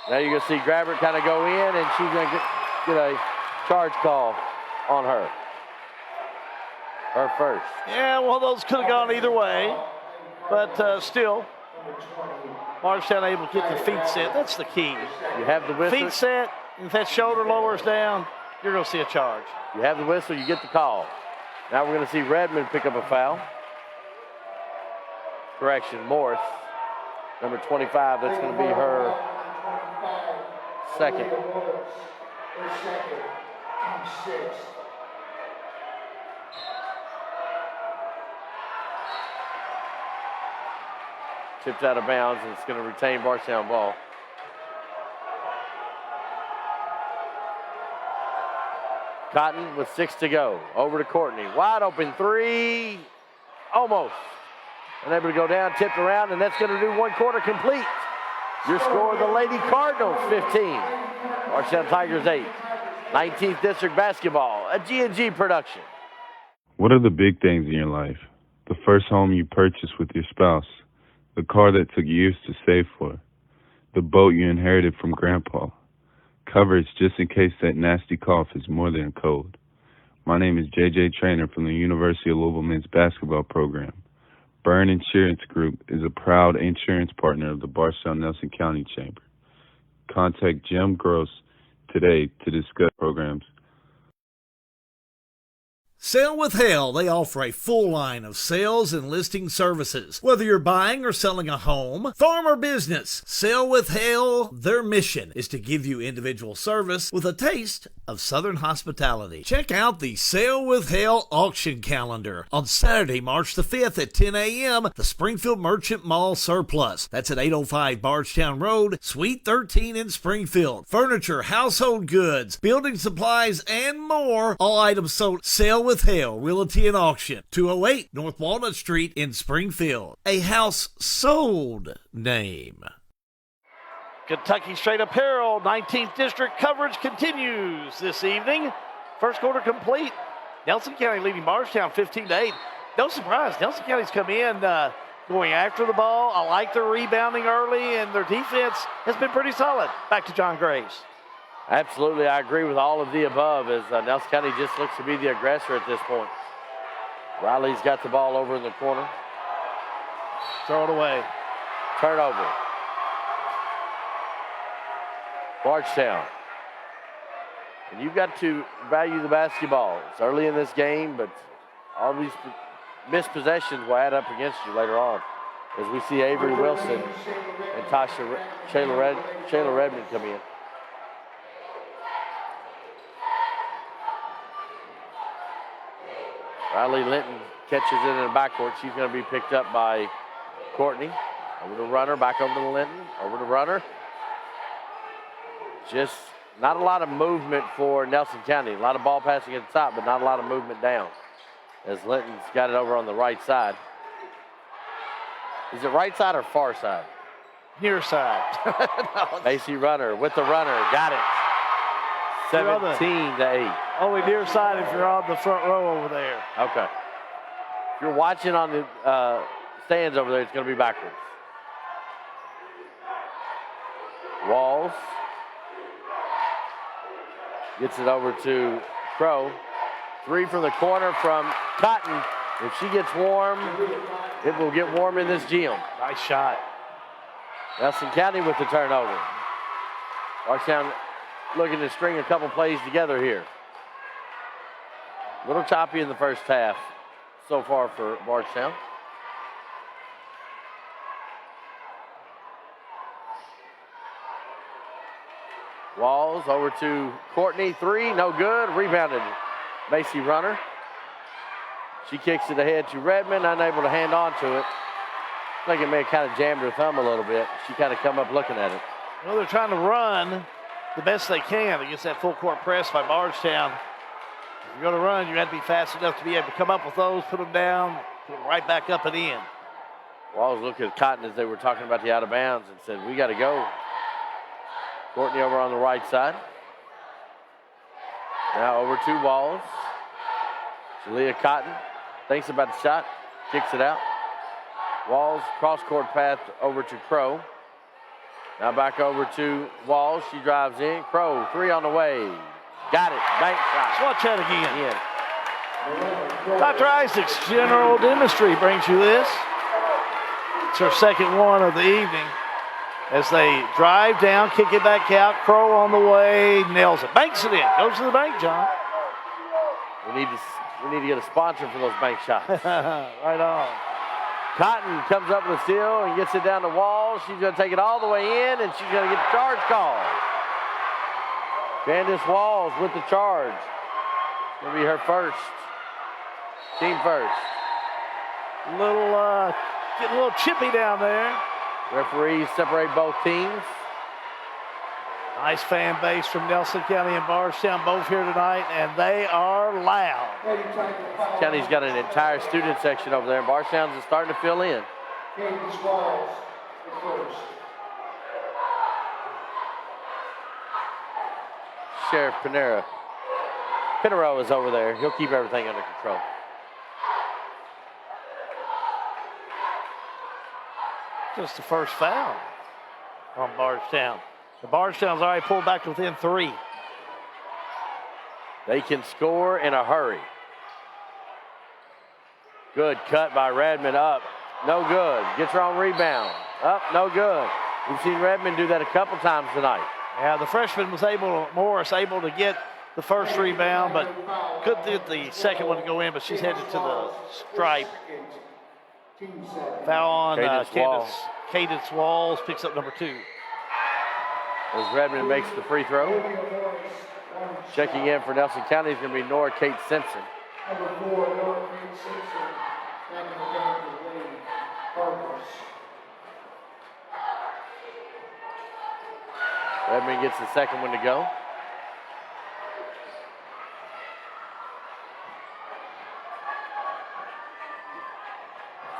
Now you're going to see Grabbert kind of go in, and she's going to get a charge call on her. Her first. Yeah, well, those could have gone either way, but still, Bardstown able to get the feet set. That's the key. You have the whistle. Feet set. If that shoulder lowers down, you're going to see a charge. You have the whistle, you get the call. Now we're going to see Redmond pick up a foul. Correction, Morris, number 25. That's going to be her second. Tipped out of bounds, and it's going to retain Bardstown ball. Cotton with 6 to go. Over to Courtney. Wide open 3. Almost. Unable to go down, tipped around, and that's going to do 1 quarter complete. Your score, the Lady Cardinals 15. Bardstown Tigers 8. 19th District Basketball, a G&G production. What are the big things in your life? The first home you purchased with your spouse. The car that took years to save for. The boat you inherited from Grandpa. Coverage just in case that nasty cough is more than a cold. My name is JJ Trainer from the University of Louisville men's basketball program. Byrne Insurance Group is a proud insurance partner of the Bardstown-Nelson County Chamber. Contact Jim Gross today to discuss programs. Sale with Hale, they offer a full line of sales and listing services. Whether you're buying or selling a home, farm or business, Sale with Hale, their mission is to give you individual service with a taste of Southern hospitality. Check out the Sale with Hale auction calendar. On Saturday, March the 5th at 10 a.m., the Springfield Merchant Mall Surplus. That's at 805 Bardstown Road, Suite 13 in Springfield. Furniture, household goods, building supplies, and more. All items sold. Sale with Hale, Realty and Auction, 208 North Walnut Street in Springfield. A house sold name. Kentucky Straight Up Herald, 19th District coverage continues this evening. First quarter complete. Nelson County leading Bardstown 15-8. No surprise, Nelson County's come in going after the ball. I like their rebounding early, and their defense has been pretty solid. Back to John Graves. Absolutely, I agree with all of the above as Nelson County just looks to be the aggressor at this point. Riley's got the ball over in the corner. Throw it away. Turnover. Bardstown. And you've got to value the basketball. It's early in this game, but all these missed possessions will add up against you later on. As we see Avery Wilson and Shayla Redmond come in. Riley Linton catches it in the backcourt. She's going to be picked up by Courtney. Over to Runner, back over to Linton, over to Runner. Just not a lot of movement for Nelson County. A lot of ball passing at the top, but not a lot of movement down. As Linton's got it over on the right side. Is it right side or far side? Near side. Macy Runner with the runner. Got it. 17-8. Only near side if you're on the front row over there. Okay. If you're watching on the stands over there, it's going to be backwards. Walls gets it over to Crow. 3 from the corner from Cotton. If she gets warm, it will get warm in this gym. Nice shot. Nelson County with the turnover. Bardstown looking to string a couple plays together here. A little choppy in the first half so far for Bardstown. Walls over to Courtney. 3, no good. Rebounded. Macy Runner. She kicks it ahead to Redmond, unable to hand on to it. I think it may have kind of jammed her thumb a little bit. She kind of come up looking at it. Well, they're trying to run the best they can against that full court press by Bardstown. If you're going to run, you have to be fast enough to be able to come up with those, put them down, put them right back up and in. Walls looked at Cotton as they were talking about the out of bounds and said, we got to go. Courtney over on the right side. Now over to Walls. Jalea Cotton thinks about the shot, kicks it out. Walls, cross-court path over to Crow. Now back over to Walls. She drives in. Crow, 3 on the way. Got it. Bank shot. Watch that again. Dr. Isaacs General Dentistry brings you this. It's her second one of the evening. As they drive down, kick it back out. Crow on the way, nails it. Banks it in. Goes to the bank, John. We need to get a sponsor for those bank shots. Right on. Cotton comes up with a steal and gets it down the wall. She's going to take it all the way in, and she's going to get the charge call. Candace Walls with the charge. It's going to be her first. Team first. Getting a little chippy down there. Referees separate both teams. Nice fan base from Nelson County and Bardstown, both here tonight, and they are loud. County's got an entire student section over there, and Bardstown's is starting to fill in. Sheriff Pinero is over there. He'll keep everything under control. Just the first foul on Bardstown. The Bardstown's already pulled back to within 3. They can score in a hurry. Good cut by Redmond up. No good. Gets her on rebound. Up, no good. We've seen Redmond do that a couple times tonight. Yeah, the freshman Morris able to get the first rebound, but couldn't get the second one to go in, but she's headed to the stripe. Foul on Cadence Walls, picks up number 2. As Redmond makes the free throw. Checking in for Nelson County is going to be Nora Kate Simpson. Number 4, Nora Kate Simpson, back in the game for the Lady Cardinals. Redmond gets the second one to go.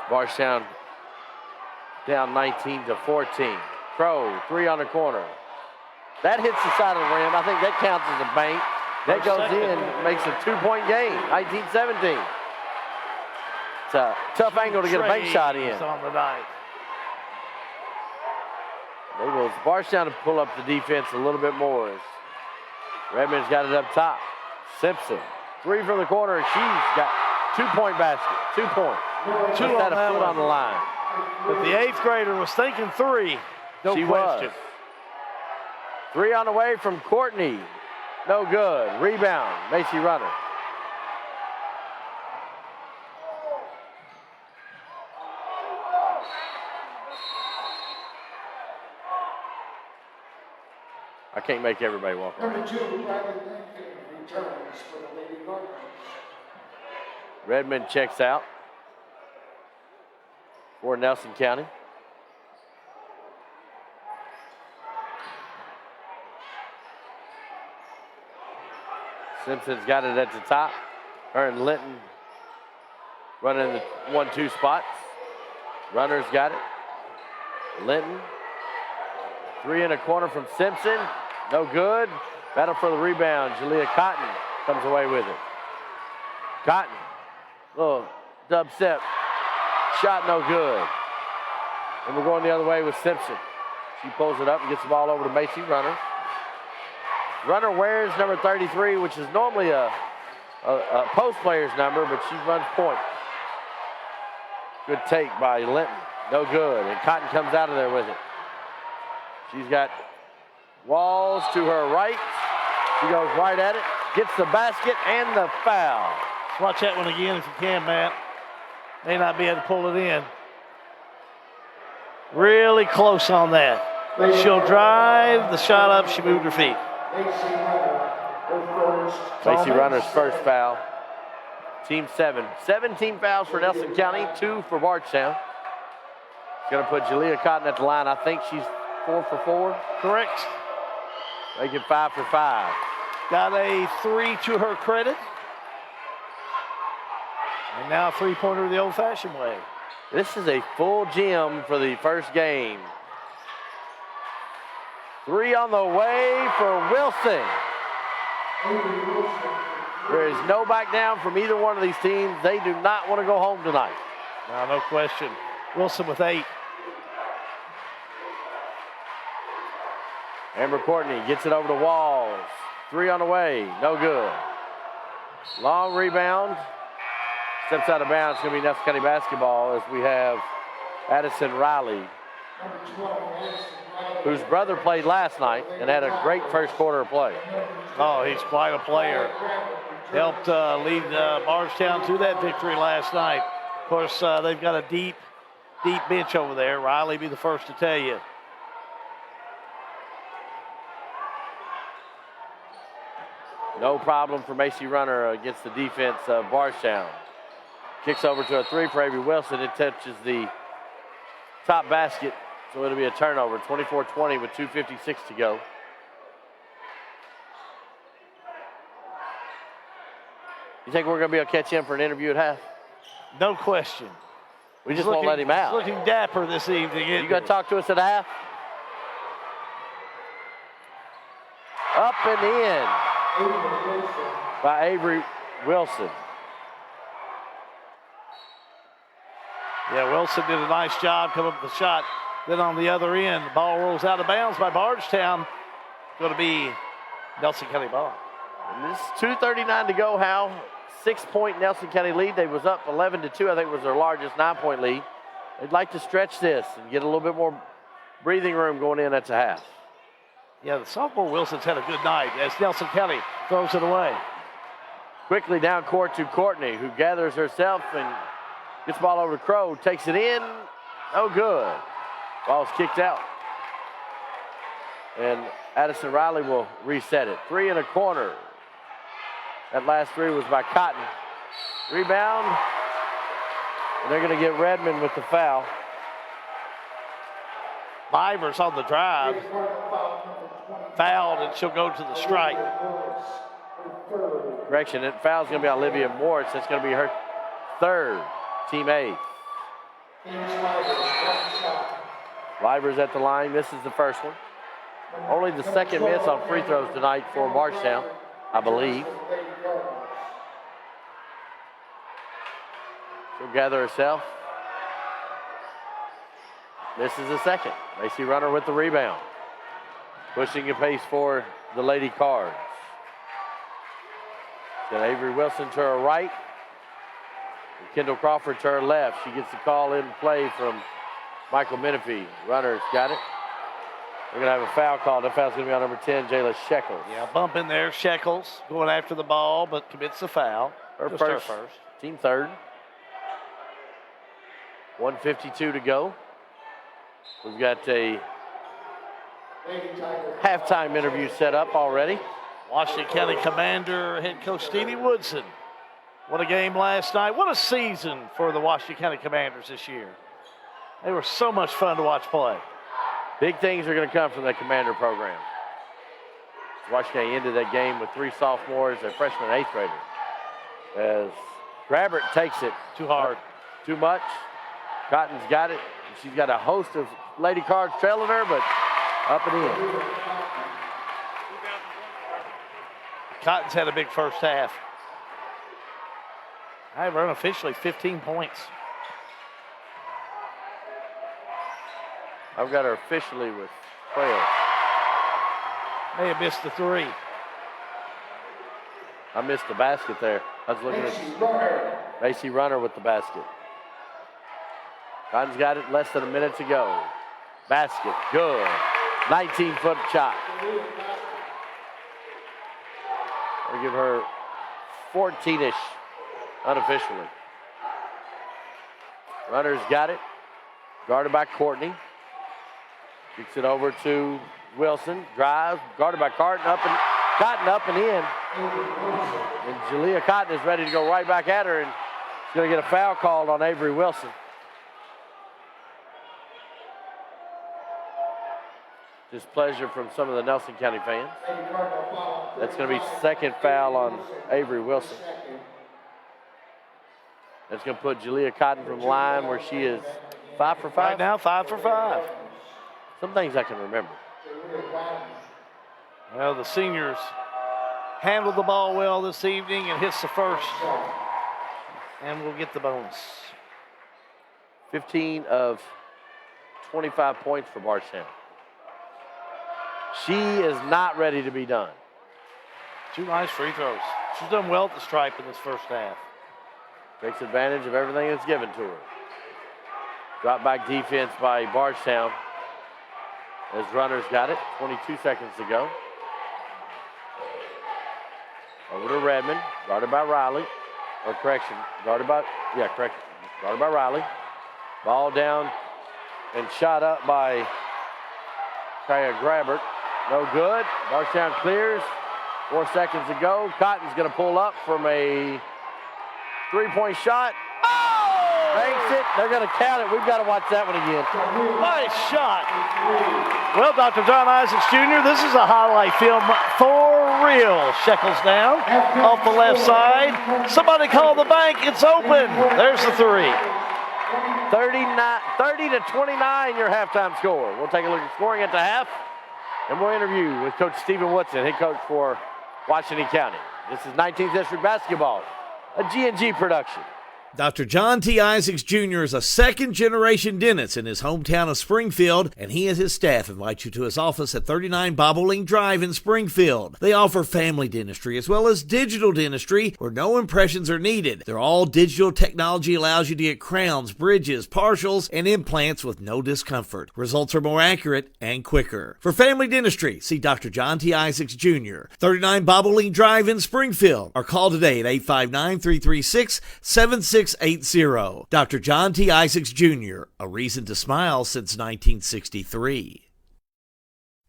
Bardstown down 19-14. Crow, 3 on the corner. That hits the side of the rim. I think that counts as a bank. That goes in, makes a 2-point game, 19-17. It's a tough angle to get a bank shot in. On the night. They will Bardstown to pull up the defense a little bit more. Redmond's got it up top. Simpson, 3 from the corner. She's got 2-point basket, 2 points. 2 on a foot on the line. But the 8th grader was thinking 3. No she question. Was. 3 on the way from Courtney. No good. Rebound, Macy Runner. I can't make everybody walk around. Number 2, Riley Lincoln returns for the Lady Cardinals. Redmond checks out for Nelson County. Simpson's got it at the top. Her and Linton running the 1-2 spots. Runner's got it. Linton. 3 in a corner from Simpson. No good. Battle for the rebound. Jalea Cotton comes away with it. Cotton. Little dub step. Shot no good. And we're going the other way with Simpson. She pulls it up and gets the ball over to Macy Runner. Runner wears number 33, which is normally a post player's number, but she runs point. Good take by Linton. No good. And Cotton comes out of there with it. She's got Walls to her right. She goes right at it. Gets the basket and the foul. Watch that one again if you can, Matt. May not be able to pull it in. Really close on that. She'll drive the shot up. She moved her feet. Macy Runner's first foul. Team 7. 17 fouls for Nelson County, 2 for Bardstown. It's going to put Jalea Cotton at the line. I think she's 4 for 4. Correct. Make it 5 for 5. Got a 3 to her credit. And now a three-pointer the old-fashioned way. This is a full gym for the first game. 3 on the way for Wilson. There is no back down from either one of these teams. They do not want to go home tonight. No question. Wilson with 8. Amber Courtney gets it over to Walls. 3 on the way, no good. Long rebound. Steps out of bounds. It's going to be Nelson County basketball as we have Addison Riley, whose brother played last night and had a great first quarter of play. Oh, he's quite a player. Helped lead Bardstown to that victory last night. Of course, they've got a deep bench over there. Riley be the first to tell you. No problem for Macy Runner against the defense of Bardstown. Kicks over to a 3 for Avery Wilson. It touches the top basket, so it'll be a turnover. 24-20 with 2:56 to go. You think we're going to be able to catch him for an interview at half? No question. We just won't let him out. He's looking dapper this evening. You going to talk to us at half? Up and in by Avery Wilson. Yeah, Wilson did a nice job coming up with the shot. Then on the other end, the ball rolls out of bounds by Bardstown. Going to be Nelson County ball. And this is 2:39 to go, Hal. 6-point Nelson County lead. They was up 11-2. I think was their largest 9-point lead. They'd like to stretch this and get a little bit more breathing room going in at the half. Yeah, the sophomore Wilson's had a good night as Nelson County throws it away. Quickly down court to Courtney, who gathers herself and gets the ball over to Crow, takes it in, no good. Ball's kicked out. And Addison Riley will reset it. 3 in a corner. That last 3 was by Cotton. Rebound. And they're going to get Redmond with the foul. Livers on the drive. Fouled, and she'll go to the strike. Correction, that foul's going to be Olivia Morris. That's going to be her 3rd, team 8. Livers at the line, misses the first one. Only the 2nd miss on free throws tonight for Bardstown, I believe. She'll gather herself. Misses the 2nd. Macy Runner with the rebound. Pushing the pace for the Lady Cards. Got Avery Wilson to her right. And Kendall Crawford to her left. She gets the call in play from Michael Menifee. Runner's got it. We're going to have a foul call. That foul's going to be on number 10, Jayla Shekels. Yeah, bump in there. Shekels going after the ball, but commits the foul. Her first. Team 3rd. 1:52 to go. We've got a halftime interview set up already. Washington County Commander head coach Stevie Woodson. What a game last night. What a season for the Washington County Commanders this year. They were so much fun to watch play. Big things are going to come from that Commander program. Washington County ended that game with 3 sophomores, a freshman and 8th grader. As Grabbert takes it. Too hard. Too much. Cotton's got it. She's got a host of Lady Cards trailing her, but up and in. Cotton's had a big first half. I have unofficially 15 points. I've got her officially with 12. May have missed the 3. I missed the basket there. I was looking at Macy Runner with the basket. Cotton's got it, less than a minute to go. Basket, good. 19-foot shot. I'll give her 14-ish unofficially. Runner's got it. Guarded by Courtney. Kicks it over to Wilson. Drives, guarded by Cotton up and in. And Jalea Cotton is ready to go right back at her, and she's going to get a foul called on Avery Wilson. Displeasure from some of the Nelson County fans. That's going to be second foul on Avery Wilson. That's going to put Jalea Cotton from line where she is 5 for 5. Right now, 5 for 5. Some things I can remember. Well, the seniors handled the ball well this evening and hits the first. And we'll get the bonus. 15 of 25 points for Bardstown. She is not ready to be done. 2 nice free throws. She's done well at the stripe in this first half. Takes advantage of everything that's given to her. Drop back defense by Bardstown. As Runner's got it, 22 seconds to go. Over to Redmond, guarded by Riley. Guarded by Riley. Ball down and shot up by Kaya Grabbert. No good. Bardstown clears. 4 seconds to go. Cotton's going to pull up from a 3-point shot. Banks it. They're going to count it. We've got to watch that one again. Nice shot. Well, Dr. John Isaacs Jr., this is a highlight film for real. Shekels down off the left side. Somebody call the bank. It's open. There's the 3. 30 to 29, your halftime score. We'll take a look at scoring at the half, and we'll interview with Coach Stephen Woodson, head coach for Washington County. This is 19th District Basketball, a G&G production. Dr. John T. Isaacs Jr. is a second-generation dentist in his hometown of Springfield, and he and his staff invite you to his office at 39 Bobolink Drive in Springfield. They offer family dentistry as well as digital dentistry where no impressions are needed. Their all-digital technology allows you to get crowns, bridges, partials, and implants with no discomfort. Results are more accurate and quicker. For family dentistry, see Dr. John T. Isaacs Jr., 39 Bobolink Drive in Springfield, or call today at 859-336-7680. Dr. John T. Isaacs Jr., a reason to smile since 1963.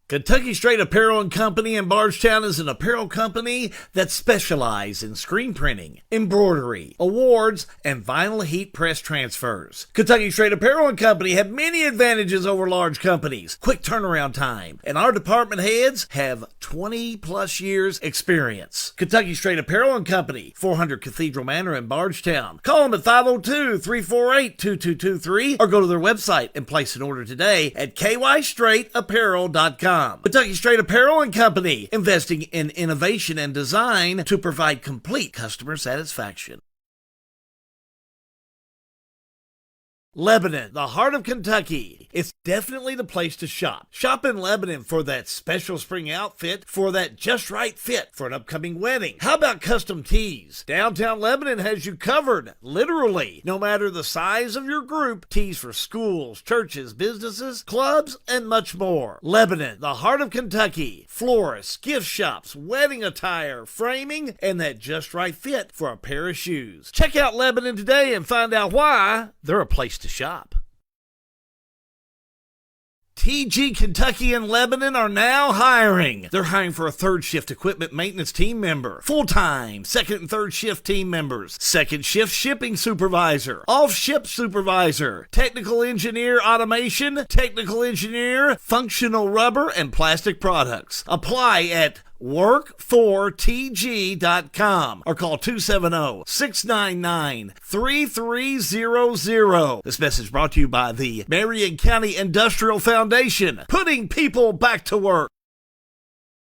Kentucky Straight Apparel and Company in Bardstown is an apparel company that specializes in screen printing, embroidery, awards, and vinyl heat press transfers. Kentucky Straight Apparel and Company have many advantages over large companies, quick turnaround time, and our department heads have 20-plus years experience. Kentucky Straight Apparel and Company, 400 Cathedral Manor in Bardstown. Call them at 502-348-2223 or go to their website and place an order today at kystraightapparel.com. Kentucky Straight Apparel and Company, investing in innovation and design to provide complete customer satisfaction. Lebanon, the heart of Kentucky. It's definitely the place to shop. Shop in Lebanon for that special spring outfit, for that just right fit for an upcoming wedding. How about custom tees? Downtown Lebanon has you covered, literally. No matter the size of your group, tees for schools, churches, businesses, clubs, and much more. Lebanon, the heart of Kentucky. Florists, gift shops, wedding attire, framing, and that just right fit for a pair of shoes. Check out Lebanon today and find out why they're a place to shop. TG Kentucky and Lebanon are now hiring. They're hiring for a third shift equipment maintenance team member, full-time, second and third shift team members, second shift shipping supervisor, off-ship supervisor, technical engineer automation, technical engineer, functional rubber and plastic products. Apply at work4tg.com or call 270-699-3300. This message brought to you by the Marion County Industrial Foundation, putting people back to work.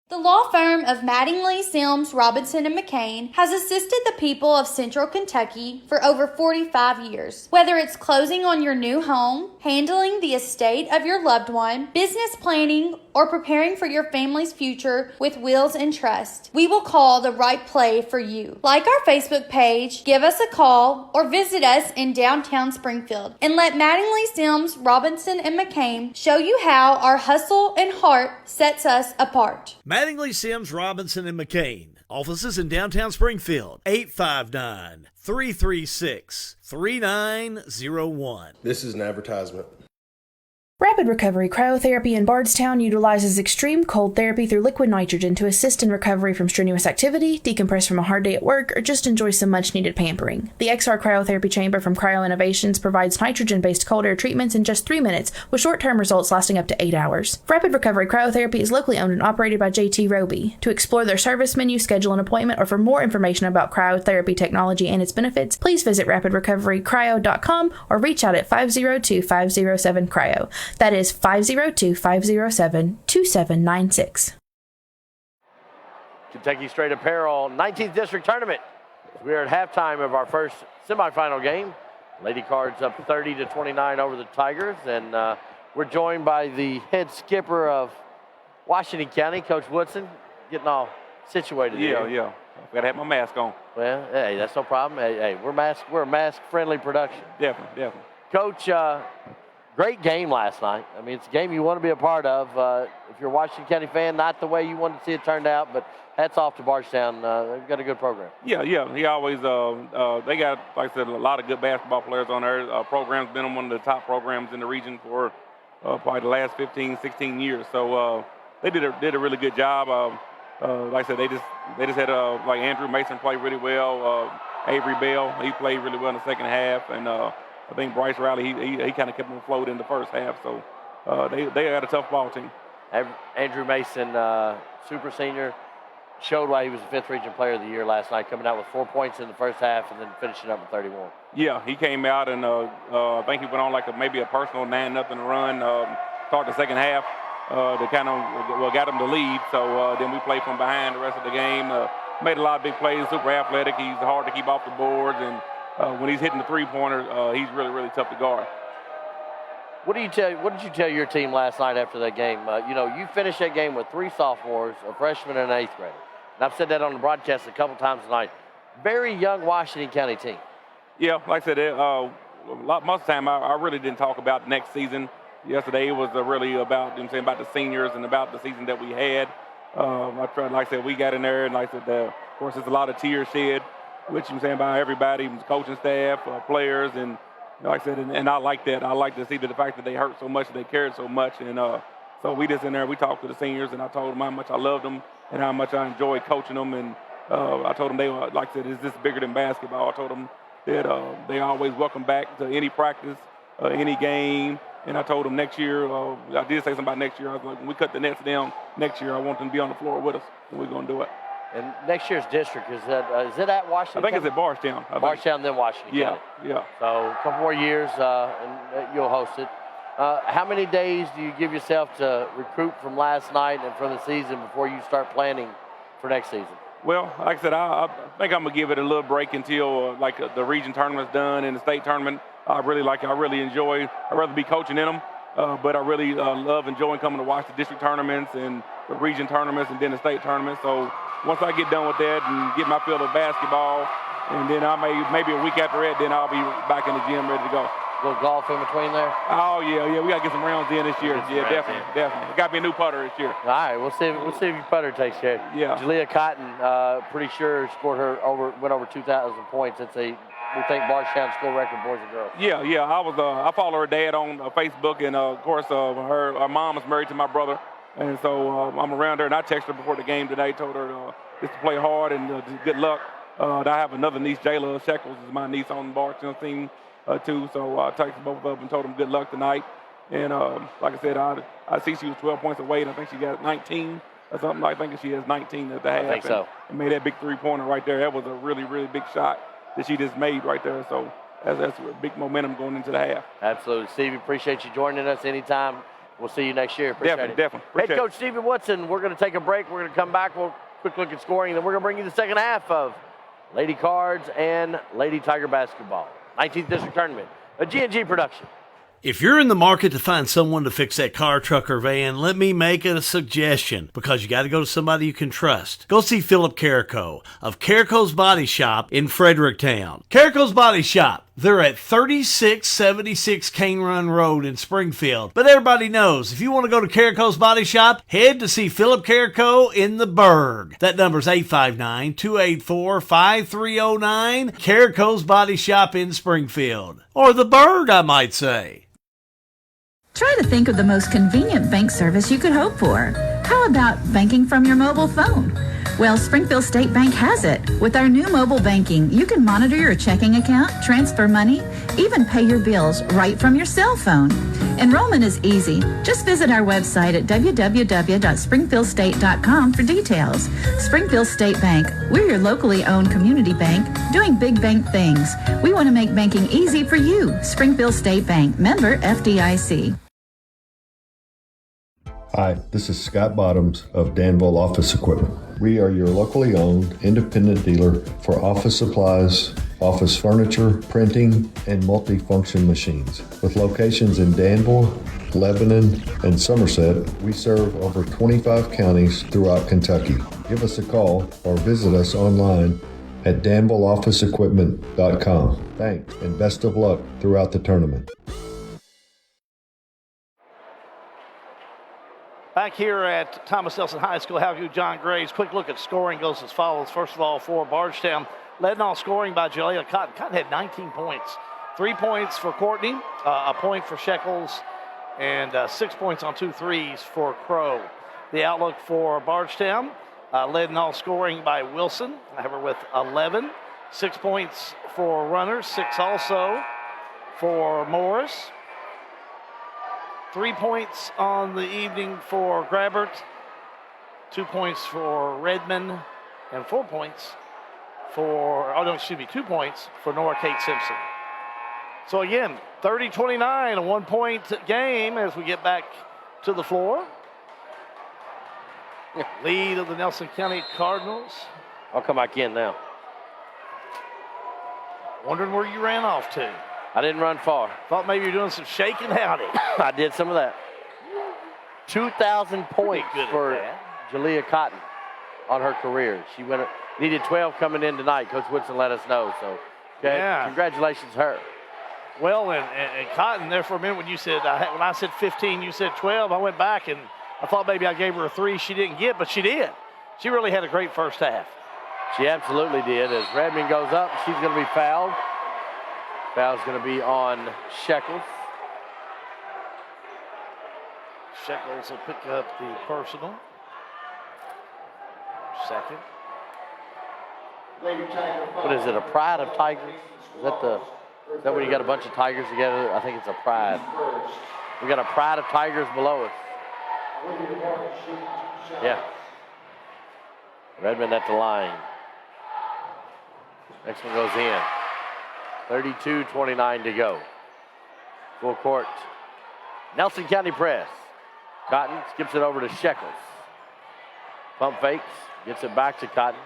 The law firm of Mattingly, Sims, Robinson, and McCain has assisted the people of Central Kentucky for over 45 years. Whether it's closing on your new home, handling the estate of your loved one, business planning, or preparing for your family's future with wills and trust, we will call the right play for you. Like our Facebook page, give us a call, or visit us in downtown Springfield, and let Mattingly, Sims, Robinson, and McCain show you how our hustle and heart sets us apart. Mattingly, Sims, Robinson, and McCain. Offices in downtown Springfield. 859-336-3901. This is an advertisement. Rapid Recovery Cryotherapy in Bardstown utilizes extreme cold therapy through liquid nitrogen to assist in recovery from strenuous activity, decompress from a hard day at work, or just enjoy some much-needed pampering. The XR Cryotherapy Chamber from Cryo Innovations provides nitrogen-based cold air treatments in just 3 minutes, with short-term results lasting up to 8 hours. Rapid Recovery Cryotherapy is locally owned and operated by JT Roby. To explore their service menu, schedule an appointment, or for more information about cryotherapy technology and its benefits, please visit rapidrecoverycryo.com or reach out at 502-507-CRYO. That is 502-507-2796. Kentucky Straight Apparel 19th District Tournament. We are at halftime of our first semifinal game. Lady Cards up 30-29 over the Tigers, and we're joined by the head skipper of Washington County, Coach Woodson, getting all situated here. Yeah. I gotta have my mask on. Well, hey, that's no problem. Hey, we're a mask-friendly production. Definitely. Coach, great game last night. I mean, it's a game you want to be a part of. If you're a Washington County fan, not the way you wanted to see it turned out, but hats off to Bardstown. They've got a good program. Yeah. He always, they got, like I said, a lot of good basketball players on there. Program's been one of the top programs in the region for probably the last 15, 16 years. So they did a really good job. Like I said, they just had like Andrew Mason play really well. Avery Bell, he played really well in the second half, and I think Bryce Riley, he kind of kept them afloat in the first half. So they had a tough ball team. Andrew Mason, super senior, showed why he was the 5th region player of the year last night, coming out with 4 points in the first half and then finishing up with 31. Yeah, he came out and I think he went on like maybe a personal 9-0 run, start the second half to kind of got him to lead. So then we played from behind the rest of the game. Made a lot of big plays, super athletic. He's hard to keep off the boards, and when he's hitting the three-pointer, he's really, really tough to guard. What did you tell your team last night after that game? You finished that game with 3 sophomores, a freshman, and an 8th grader. And I've said that on the broadcast a couple times tonight. Very young Washington County team. Yeah, like I said, most of the time I really didn't talk about next season. Yesterday it was really about about the seniors and about the season that we had. I tried, like I said, we got in there, and like I said, of course, there's a lot of tears shed, which by everybody, coaching staff, players, and like I said, and I like that. I like to see the fact that they hurt so much, they cared so much, and so we just in there, we talked to the seniors, and I told them how much I loved them and how much I enjoyed coaching them, and I told them they were, like I said, is this bigger than basketball? I told them that they always welcome back to any practice, any game, and I told them next year, I did say something about next year. I was like, when we cut the nets down next year, I want them to be on the floor with us, and we're going to do it. And next year's district, is it at Washington? I think it's at Bardstown. Bardstown, then Washington County. Yeah. So a couple more years, and you'll host it. How many days do you give yourself to recruit from last night and from the season before you start planning for next season? Well, like I said, I think I'm gonna give it a little break until the region tournament's done and the state tournament. I really enjoy. I'd rather be coaching in them, but I really love enjoying coming to watch the district tournaments and the region tournaments and then the state tournament. So once I get done with that and get my field of basketball, and then maybe a week after that, then I'll be back in the gym ready to go. A little golf in between there? Oh, yeah. We got to get some rounds in this year. Yeah, definitely. It got to be a new putter this year. All right, we'll see if your putter takes care. Yeah. Jalea Cotton, pretty sure went over 2,000 points. We think Bardstown school record, boys and girls. Yeah. I follow her dad on Facebook, and of course, her mom is married to my brother, and so I'm around her, and I texted her before the game today, told her just to play hard and good luck. I have another niece, Jayla Shekels, is my niece on the Bardstown team. Too, so I texted both of them and told them good luck tonight. And like I said, I see she was 12 points away, and I think she got 19 or something. I think she has 19 at the half. I think so. And made that big three-pointer right there. That was a really, really big shot that she just made right there. So that's a big momentum going into the half. Absolutely. Stevie, appreciate you joining us anytime. We'll see you next year. Appreciate it. Definitely. Head coach Stephen Woodson, we're going to take a break. We're going to come back. We'll quick look at scoring, and then we're going to bring you the second half of Lady Cards and Lady Tiger Basketball. 19th District Tournament, a G&G production. If you're in the market to find someone to fix that car, truck, or van, let me make a suggestion, because you got to go to somebody you can trust. Go see Philip Carrico of Carrico's Body Shop in Fredericktown. Carrico's Body Shop, they're at 3676 Cane Run Road in Springfield. But everybody knows, if you want to go to Carrico's Body Shop, head to see Philip Carrico in the Burg. That number's 859-284-5309. Carrico's Body Shop in Springfield. Or the Burg, I might say. Try to think of the most convenient bank service you could hope for. How about banking from your mobile phone? Well, Springfield State Bank has it. With our new mobile banking, you can monitor your checking account, transfer money, even pay your bills right from your cell phone. Enrollment is easy. Just visit our website at www.springfieldstate.com for details. Springfield State Bank, we're your locally owned community bank doing big bank things. We want to make banking easy for you. Springfield State Bank, member FDIC. Hi, this is Scott Bottoms of Danville Office Equipment. We are your locally owned independent dealer for office supplies, office furniture, printing, and multifunction machines. With locations in Danville, Lebanon, and Somerset, we serve over 25 counties throughout Kentucky. Give us a call or visit us online at danvilleofficeequipment.com. Thanks, and best of luck throughout the tournament. Back here at Thomas Nelson High School, Howview John Graves. Quick look at scoring goes as follows. First of all, for Bardstown, led in all scoring by Jalea Cotton. Cotton had 19 points. 3 points for Courtney, a point for Shekels, and 6 points on 2 threes for Crow. The outlook for Bardstown, led in all scoring by Wilson. I have her with 11. 6 points for Runners, 6 also for Morris. 3 points on the evening for Grabbert, 2 points for Redmond, and 4 points for, 2 points for Nora Kate Simpson. So again, 30-29, a 1 point game as we get back to the floor. Lead of the Nelson County Cardinals. I'll come back in now. Wondering where you ran off to. I didn't run far. Thought maybe you were doing some shaking howdy. I did some of that. 2,000 points for Jalea Cotton on her career. She needed 12 coming in tonight. Coach Woodson let us know. So, okay, yeah. Congratulations to her. Well, and Cotton there for a minute when you said, when I said 15, you said 12. I went back and I thought maybe I gave her a 3 she didn't get, but she did. She really had a great first half. She absolutely did. As Redmond goes up, she's going to be fouled. Foul's going to be on Shekels. Shekels will pick up the personal. Second. What is it, a pride of tigers? Is that when you got a bunch of tigers together? I think it's a pride. We got a pride of tigers below us. Yeah. Redmond at the line. Next one goes in. 32-29 to go. Full court. Nelson County press. Cotton skips it over to Shekels. Pump fakes. Gets it back to Cotton.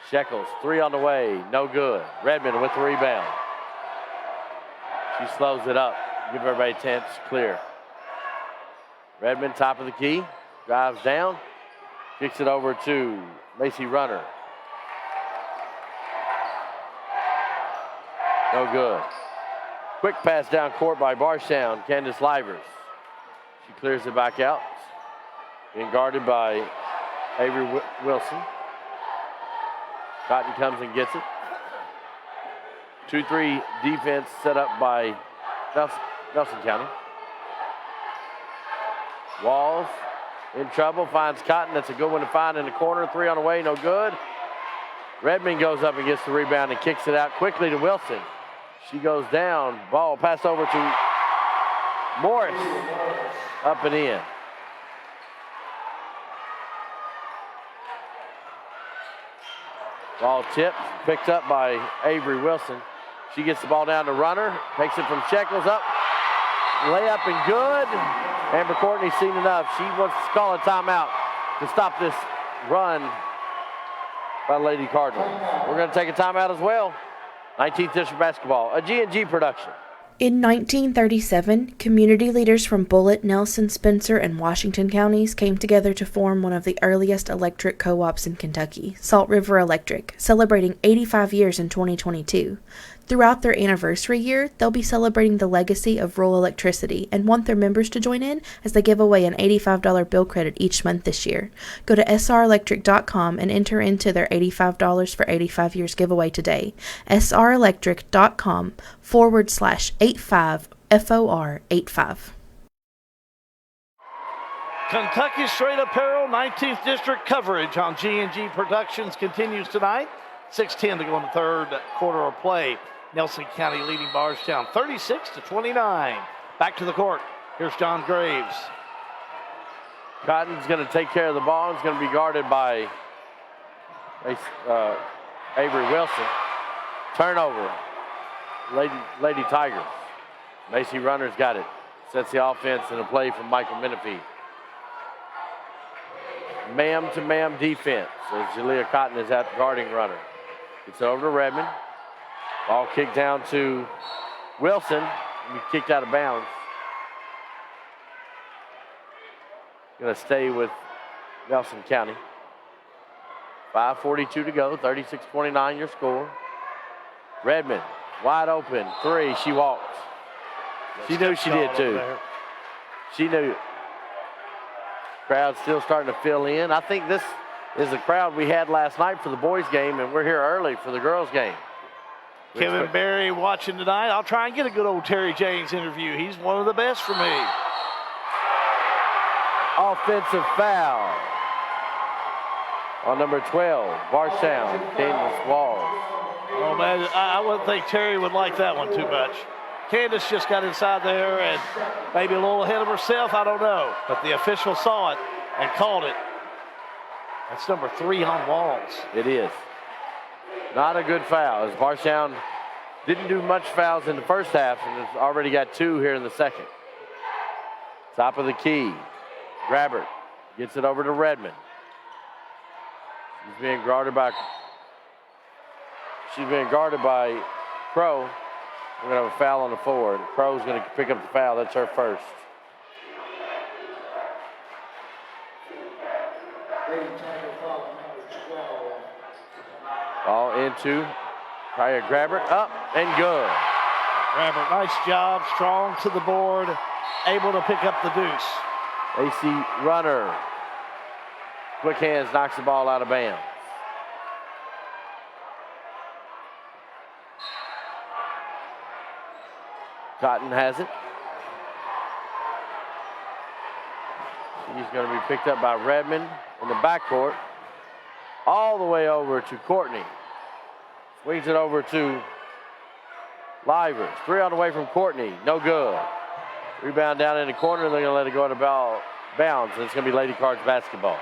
Shekels, 3 on the way. No good. Redmond with the rebound. She slows it up. Give everybody a chance. Clear. Redmond, top of the key. Drives down. Kicks it over to Lacey Runner. No good. Quick pass down court by Bardstown. Candace Livers. She clears it back out. Being guarded by Avery Wilson. Cotton comes and gets it. 2-3 defense set up by Nelson County. Walls in trouble, finds Cotton. That's a good one to find in the corner. 3 on the way, no good. Redmond goes up and gets the rebound and kicks it out quickly to Wilson. She goes down. Ball passed over to Morris. Up and in. Ball tipped, picked up by Avery Wilson. She gets the ball down to Runner, takes it from Shekels up, layup and good. Amber Courtney's seen enough. She wants to call a timeout to stop this run by Lady Cardinals. We're going to take a timeout as well. 19th District Basketball, a G&G production. In 1937, community leaders from Bullitt, Nelson, Spencer, and Washington counties came together to form one of the earliest electric co-ops in Kentucky, Salt River Electric, celebrating 85 years in 2022. Throughout their anniversary year, they'll be celebrating the legacy of rural electricity and want their members to join in as they give away an $85 bill credit each month this year. Go to srelectric.com and enter into their $85 for 85 years giveaway today. srelectric.com/85FOR85. Kentucky Straight Apparel 19th District coverage on G&G Productions continues tonight. 6:10 to go in the third quarter of play. Nelson County leading Bardstown 36-29. Back to the court. Here's John Graves. Cotton's going to take care of the ball. It's going to be guarded by Avery Wilson. Turnover. Lady Tigers. Macy Runner's got it. Sets the offense in a play from Michael Menifee. Man-to-man defense as Jalea Cotton is out guarding Runner. It's over to Redmond. Ball kicked down to Wilson. He kicked out of bounds. Going to stay with Nelson County. 5:42 to go, 36-29 your score. Redmond, wide open, three, she walked. She knew she did too. She knew. Crowd still starting to fill in. I think this is the crowd we had last night for the boys game, and we're here early for the girls game. Kevin Berry watching tonight. I'll try and get a good old Terry James interview. He's one of the best for me. Offensive foul on number 12, Bardstown, Candace Walls. Oh, man, I wouldn't think Terry would like that one too much. Candace just got inside there and maybe a little ahead of herself, I don't know. But the official saw it and called it. That's number 3 on Walls. It is. Not a good foul, as Bardstown didn't do much fouls in the first half and has already got 2 here in the second. Top of the key. Grabbert gets it over to Redmond. She's being guarded by Crow. We're going to have a foul on the forward. Crow's going to pick up the foul. That's her first. Ball into Kaya Grabbert. Up and good. Grabbert, nice job. Strong to the board. Able to pick up the deuce. AC Runner. Quick hands, knocks the ball out of bounds. Cotton has it. He's going to be picked up by Redmond in the backcourt. All the way over to Courtney. Swings it over to Livers. 3 on the way from Courtney. No good. Rebound down in the corner. They're going to let it go out of bounds. And it's going to be Lady Cards basketball.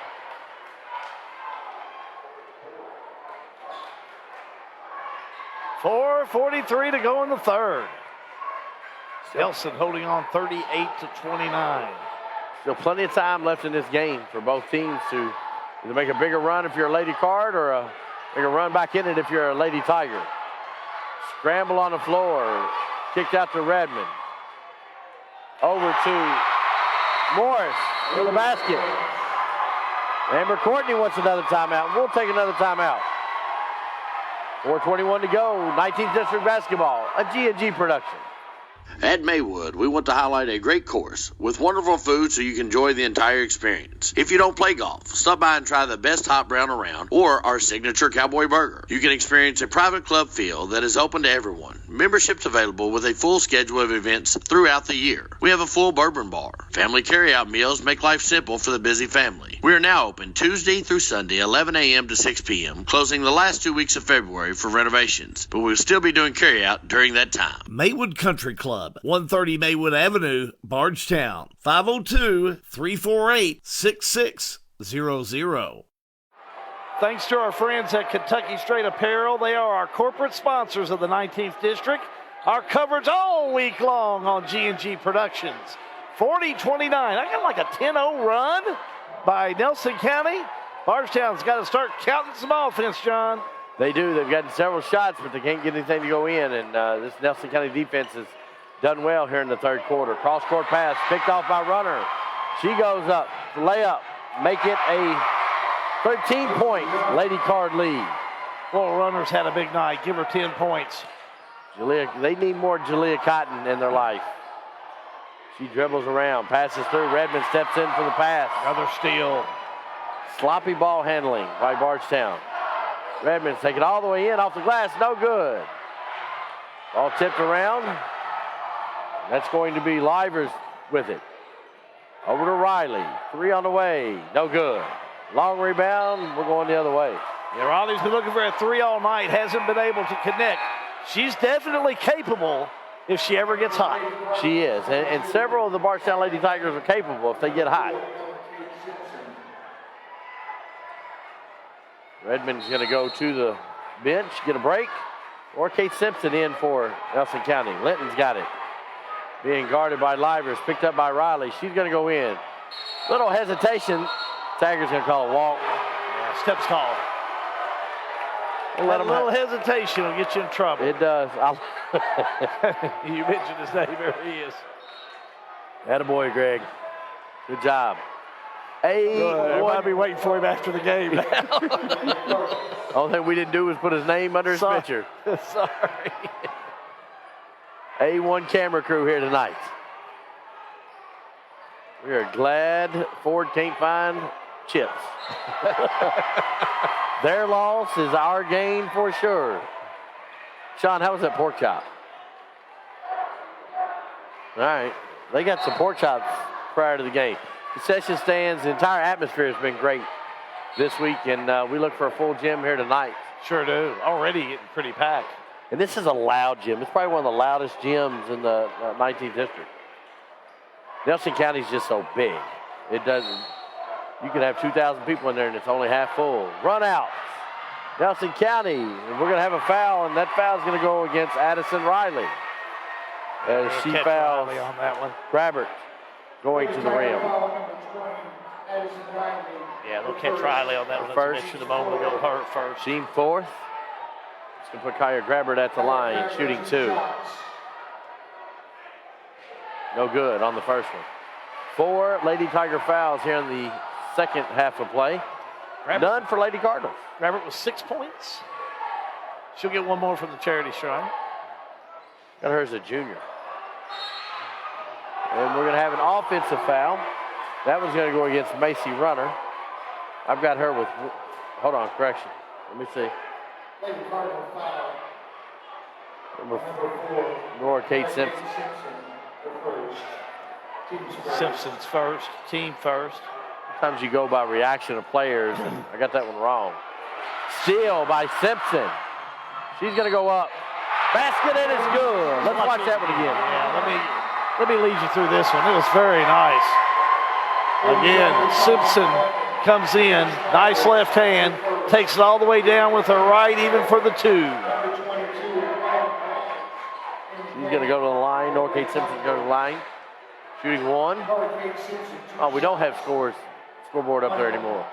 .4:43 to go in the third. Nelson holding on 38-29. Still plenty of time left in this game for both teams to either make a bigger run if you're a Lady Card or make a run back in it if you're a Lady Tiger. Scramble on the floor. Kicked out to Redmond. Over to Morris for the basket. Amber Courtney wants another timeout. We'll take another timeout. 4:21 to go. 19th District Basketball, a G&G production. At Maywood, we want to highlight a great course with wonderful food so you can enjoy the entire experience. If you don't play golf, stop by and try the best hot brown around or our signature cowboy burger. You can experience a private club feel that is open to everyone. Memberships available with a full schedule of events throughout the year. We have a full bourbon bar. Family carryout meals make life simple for the busy family. We are now open Tuesday through Sunday, 11 a.m. to 6 p.m., closing the last 2 weeks of February for renovations, but we'll still be doing carryout during that time. Maywood Country Club, 130 Maywood Avenue, Bardstown, 502-348-6600. Thanks to our friends at Kentucky Straight Apparel. They are our corporate sponsors of the 19th District. Our coverage all week long on G&G Productions. 40-29. I got like a 10-0 run by Nelson County. Bardstown's got to start counting some offense, John. They do. They've gotten several shots, but they can't get anything to go in. And this Nelson County defense has done well here in the third quarter. Cross-court pass picked off by Runner. She goes up, layup, make it a 13-point Lady Card lead. Well, Runner's had a big night. Give her 10 points. They need more Jalea Cotton in their life. She dribbles around, passes through. Redmond steps in for the pass. Another steal. Sloppy ball handling by Bardstown. Redmond's taking all the way in off the glass. No good. Ball tipped around. That's going to be Livers with it. Over to Riley. 3 on the way. No good. Long rebound. We're going the other way. Yeah, Riley's been looking for a 3 all night. Hasn't been able to connect. She's definitely capable if she ever gets hot. She is. And several of the Bardstown Lady Tigers are capable if they get hot. Redmond's going to go to the bench, get a break. Or Kate Simpson in for Nelson County. Linton's got it. Being guarded by Livers, picked up by Riley. She's going to go in. Little hesitation. Tagger's going to call a walk. Yeah, steps call. A little hesitation will get you in trouble. It does. You mentioned his name. There he is. Attaboy, Greg. Good job. I'll be waiting for him after the game. Only thing we didn't do was put his name under his picture. Sorry. A1 camera crew here tonight. We are glad Ford can't find chips. Their loss is our gain for sure. Sean, how was that pork chop? All right. They got some pork chops prior to the game. Concession stands, the entire atmosphere has been great this week, and we look for a full gym here tonight. Sure do. Already getting pretty packed. And this is a loud gym. It's probably one of the loudest gyms in the 19th District. Nelson County's just so big. It doesn't, you could have 2,000 people in there and it's only half full. Run out. Nelson County, and we're going to have a foul, and that foul is going to go against Addison Riley. As she fouls Riley on that one. Grabbert going to the rim. Yeah, they'll catch Riley on that one. First. Mentioned a moment ago, her first. Team fourth. It's going to put Kaya Grabbert at the line, shooting 2. No good on the first one. 4 Lady Tiger fouls here in the second half of play. None for Lady Cardinals. Grabbert with 6 points. She'll get one more from the charity shrine. Got her as a junior. And we're going to have an offensive foul. That one's going to go against Macy Runner. I've got her with, hold on, correction. Let me see. Number 4, Nora Kate Simpson. Simpson's first, team first. Sometimes you go by reaction of players, and I got that one wrong. Steal by Simpson. She's going to go up. Basket, and it's good. Let's watch that one again. Yeah, let me lead you through this one. It was very nice. Again, Simpson comes in, nice left hand, takes it all the way down with her right, even for the 2. She's going to go to the line. Nora Kate Simpson's going to the line. Shooting 1. Oh, we don't have scoreboard up there anymore.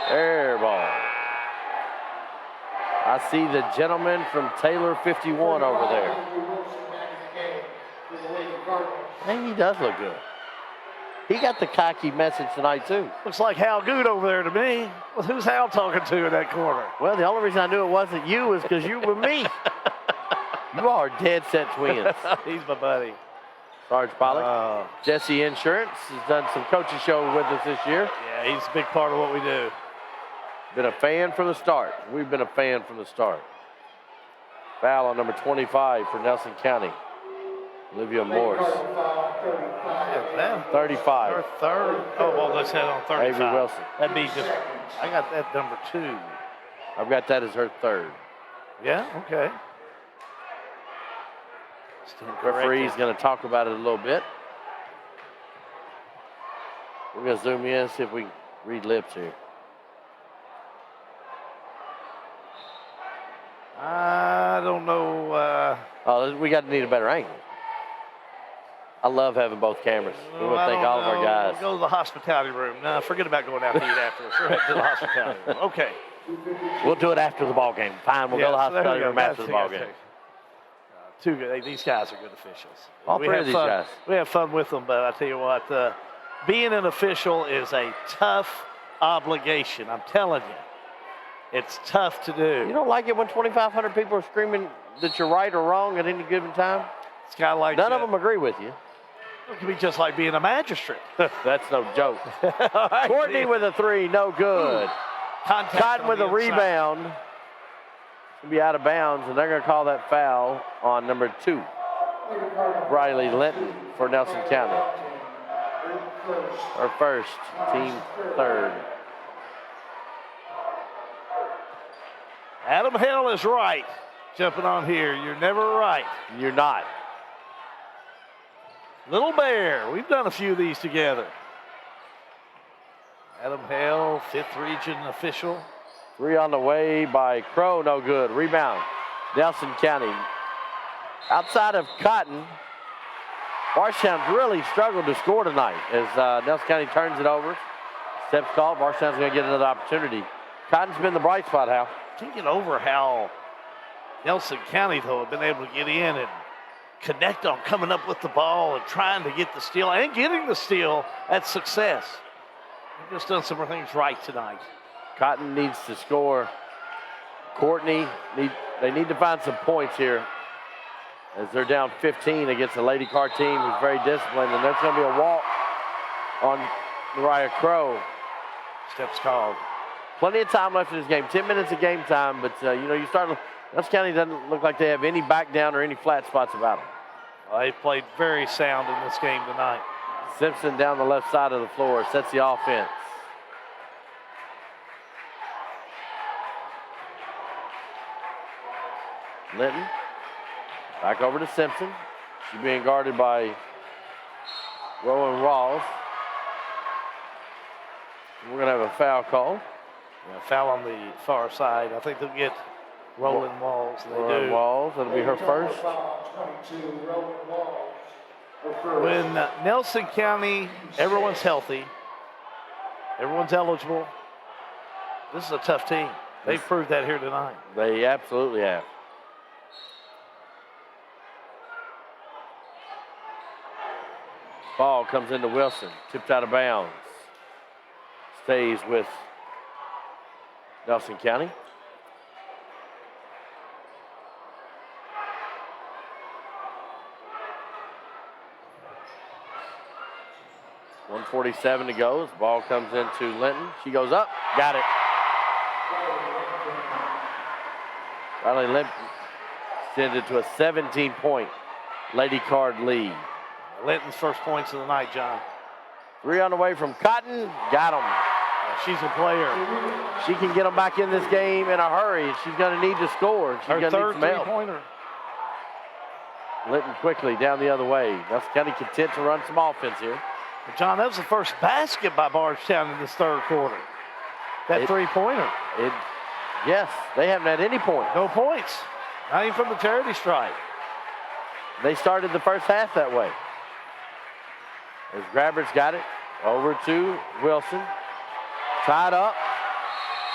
Air ball. I see the gentleman from Taylor 51 over there. And he does look good. He got the cocky message tonight, too. Looks like Hal Good over there to me. Well, who's Hal talking to in that corner? Well, the only reason I knew it wasn't you is because you were me. You are dead set twins. He's my buddy. Sarge Pollock. Jesse Insurance has done some coaching show with us this year. Yeah, he's a big part of what we do. Been a fan from the start. We've been a fan from the start. Foul on number 25 for Nelson County. Olivia Morris. 35. Her third. Oh, well, let's head on 35. Avery Wilson. That'd be just, I got that number 2. I've got that as her 3rd. Yeah, okay. Referee's going to talk about it a little bit. We're going to zoom in, see if we can read lips here. I don't know. We need a better angle. I love having both cameras. We want to thank all of our guys. Go to the hospitality room. No, forget about going out to eat after. We're heading to the hospitality room. Okay. We'll do it after the ball game. Fine, we'll go to the hospitality room after the ball game. Too good. These guys are good officials. All three of these guys. We have fun with them, but I tell you what, being an official is a tough obligation. I'm telling you, it's tough to do. You don't like it when 2,500 people are screaming that you're right or wrong at any given time? It's kind of like none of them agree with you. It can be just like being a magistrate. That's no joke. Right, Courtney with a three, no good. Cotton with a rebound. He'll be out of bounds, and they're going to call that foul on number 2, Riley Linton for Nelson County. Our first, team third. Adam Hill is right. Jumping on here. You're never right. You're not. Little Bear. We've done a few of these together. Adam Hale, 5th region official. 3 on the way by Crow, no good. Rebound, Nelson County. Outside of Cotton, Bardstown's really struggled to score tonight as Nelson County turns it over. Steps called, Bardstown's going to get another opportunity. Cotton's been the bright spot, Hal. Can't get over how Nelson County, though, have been able to get in and connect on coming up with the ball and trying to get the steal and getting the steal at success. They've just done some things right tonight. Cotton needs to score. Courtney, they need to find some points here as they're down 15 against the Lady Car team who's very disciplined, and there's going to be a walk on Mariah Crow. Steps called. Plenty of time left in this game, 10 minutes of game time, but you start, Nelson County doesn't look like they have any back down or any flat spots about them. Well, they played very sound in this game tonight. Simpson down the left side of the floor sets the offense. Linton, back over to Simpson. She's being guarded by Rowan Rawls. We're going to have a foul call. Yeah, foul on the far side. I think they'll get Roland Walls. Roland Walls, that'll be her first. When Nelson County, everyone's healthy, everyone's eligible, this is a tough team. They've proved that here tonight. They absolutely have. Ball comes into Wilson, tipped out of bounds. Stays with Nelson County. .147 to go. The ball comes into Linton. She goes up, got it. Riley Linton extended to a 17-point Lady Card lead. Linton's first points of the night, John. 3 on the way from Cotton. Got them. Yeah, she's a player. She can get them back in this game in a hurry. She's going to need to score. She's Her third need some help. three-pointer. Linton quickly down the other way. Nelson County content to run some offense here. But John, that was the first basket by Bardstown in this third quarter. That three-pointer. Yes, they haven't had any points. No points. Not even from the charity stripe. They started the first half that way. As Grabber's got it over to Wilson. Tied up.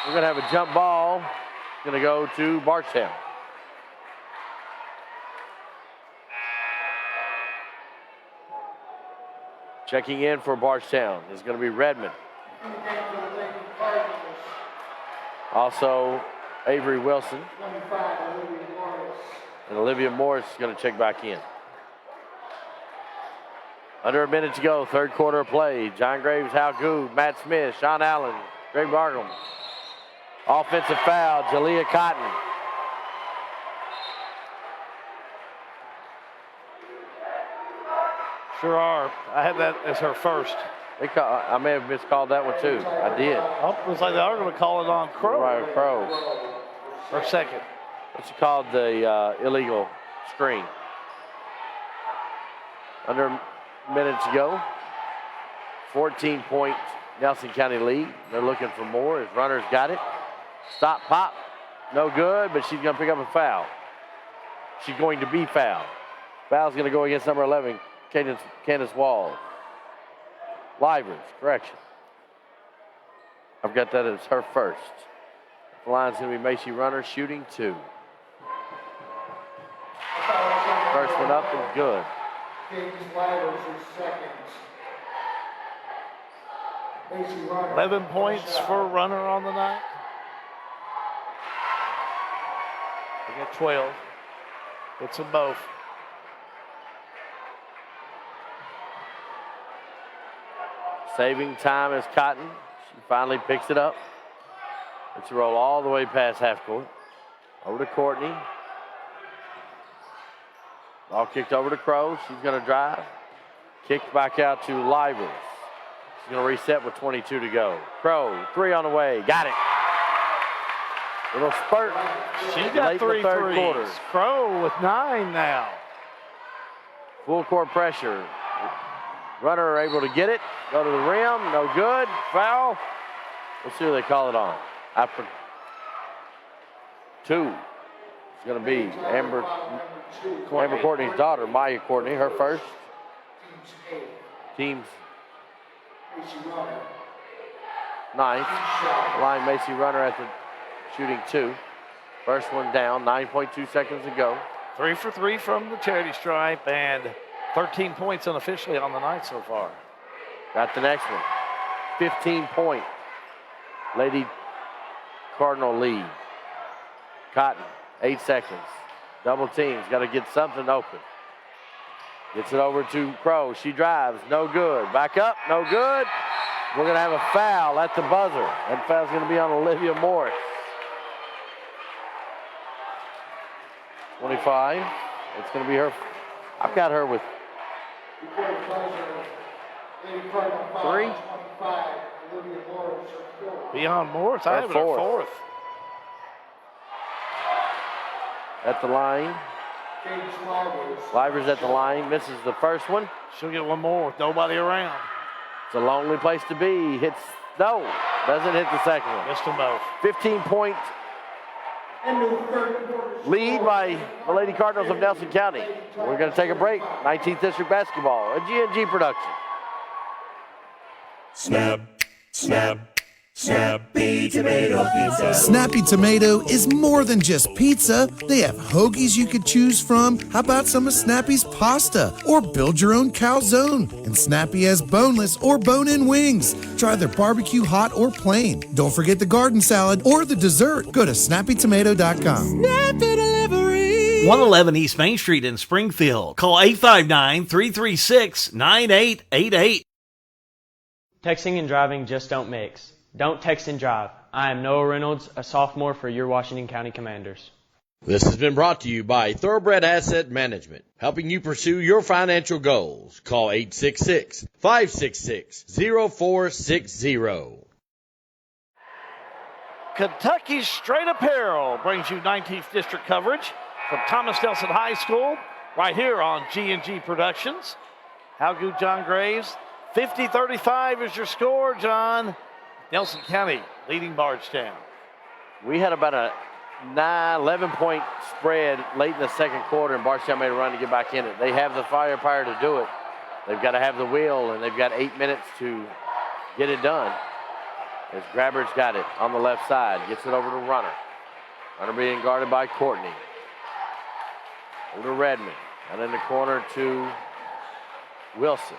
We're going to have a jump ball. Going to go to Bardstown. Checking in for Bardstown is going to be Redmond. Also, Avery Wilson. And Olivia Morris is going to check back in. Under a minute to go, third quarter of play. John Graves, Hal Goode, Matt Smith, Sean Allen, Greg Bargum. Offensive foul, Jalea Cotton. Sure are. I had that as her first. I may have miscalled that one too. I did. Oh, it looks like they are going to call it on Crow. Right, Crow. Her second. What's called the illegal screen. Under a minute to go. 14-point Nelson County lead. They're looking for more as runners got it. Stop, pop, no good, but she's going to pick up a foul. She's going to be fouled. Foul's going to go against number 11, Candace Walls. Livers, correction. I've got that as her first. The line's going to be Macy Runner shooting 2. First one up is good. 11 points for Runner on the night. They got 12. Hits them both. Saving time is Cotton. She finally picks it up. It's a roll all the way past half court. Over to Courtney. Ball kicked over to Crow. She's going to drive. Kicked back out to Livers. She's going to reset with 22 to go. Crow, 3 on the way. Got it. Little spurt. She's got 3 third threes. quarter. Crow with 9 now. Full court pressure. Runner able to get it. Go to the rim. No good. Foul. We'll see who they call it on. After 2. It's going to be Amber Courtney's daughter, Maya Courtney, her first. Team's 9th. Line Macy Runner at the shooting 2. First one down, 9.2 seconds to go. 3 for 3 from the charity stripe and 13 points unofficially on the night so far. Got the next one. 15-point Lady Cardinal lead. Cotton, 8 seconds. Double teams, got to get something open. Gets it over to Crow. She drives, no good. Back up, no good. We're going to have a foul at the buzzer. That foul's going to be on Olivia Morris. 25. It's going to be her. I've got her with 3. Beyond Morris, I have her 4th. At the line. Livers at the line, misses the first one. She'll get one more with nobody around. It's a lonely place to be. Hits, no, doesn't hit the second one. Missed them both. 15-point lead by the Lady Cardinals of Nelson County. We're going to take a break. 19th District Basketball, a G&G production. Snap, snap, Snappy Tomato Pizza. Snappy Tomato is more than just pizza. They have hoagies you could choose from. How about some of Snappy's pasta? Or build your own calzone. And Snappy has boneless or bone-in wings. Try their barbecue hot or plain. Don't forget the garden salad or the dessert. Go to snappytomato.com. Snappy Delivery. 111 East Main Street in Springfield. Call 859-336-9888. Texting and driving just don't mix. Don't text and drive. I am Noah Reynolds, a sophomore for your Washington County Commanders. This has been brought to you by Thoroughbred Asset Management, helping you pursue your financial goals. Call 866-566-0460. Kentucky Straight Apparel brings you 19th District coverage from Thomas Nelson High School right here on G&G Productions. How good, John Graves? 50-35 is your score, John. Nelson County leading Bardstown. We had about a 11-point spread late in the second quarter, and Bardstown made a run to get back in it. They have the firepower to do it. They've got to have the will, and they've got 8 minutes to get it done. As Grabber's got it on the left side, gets it over to Runner. Runner being guarded by Courtney. Over to Redmond, and in the corner to Wilson.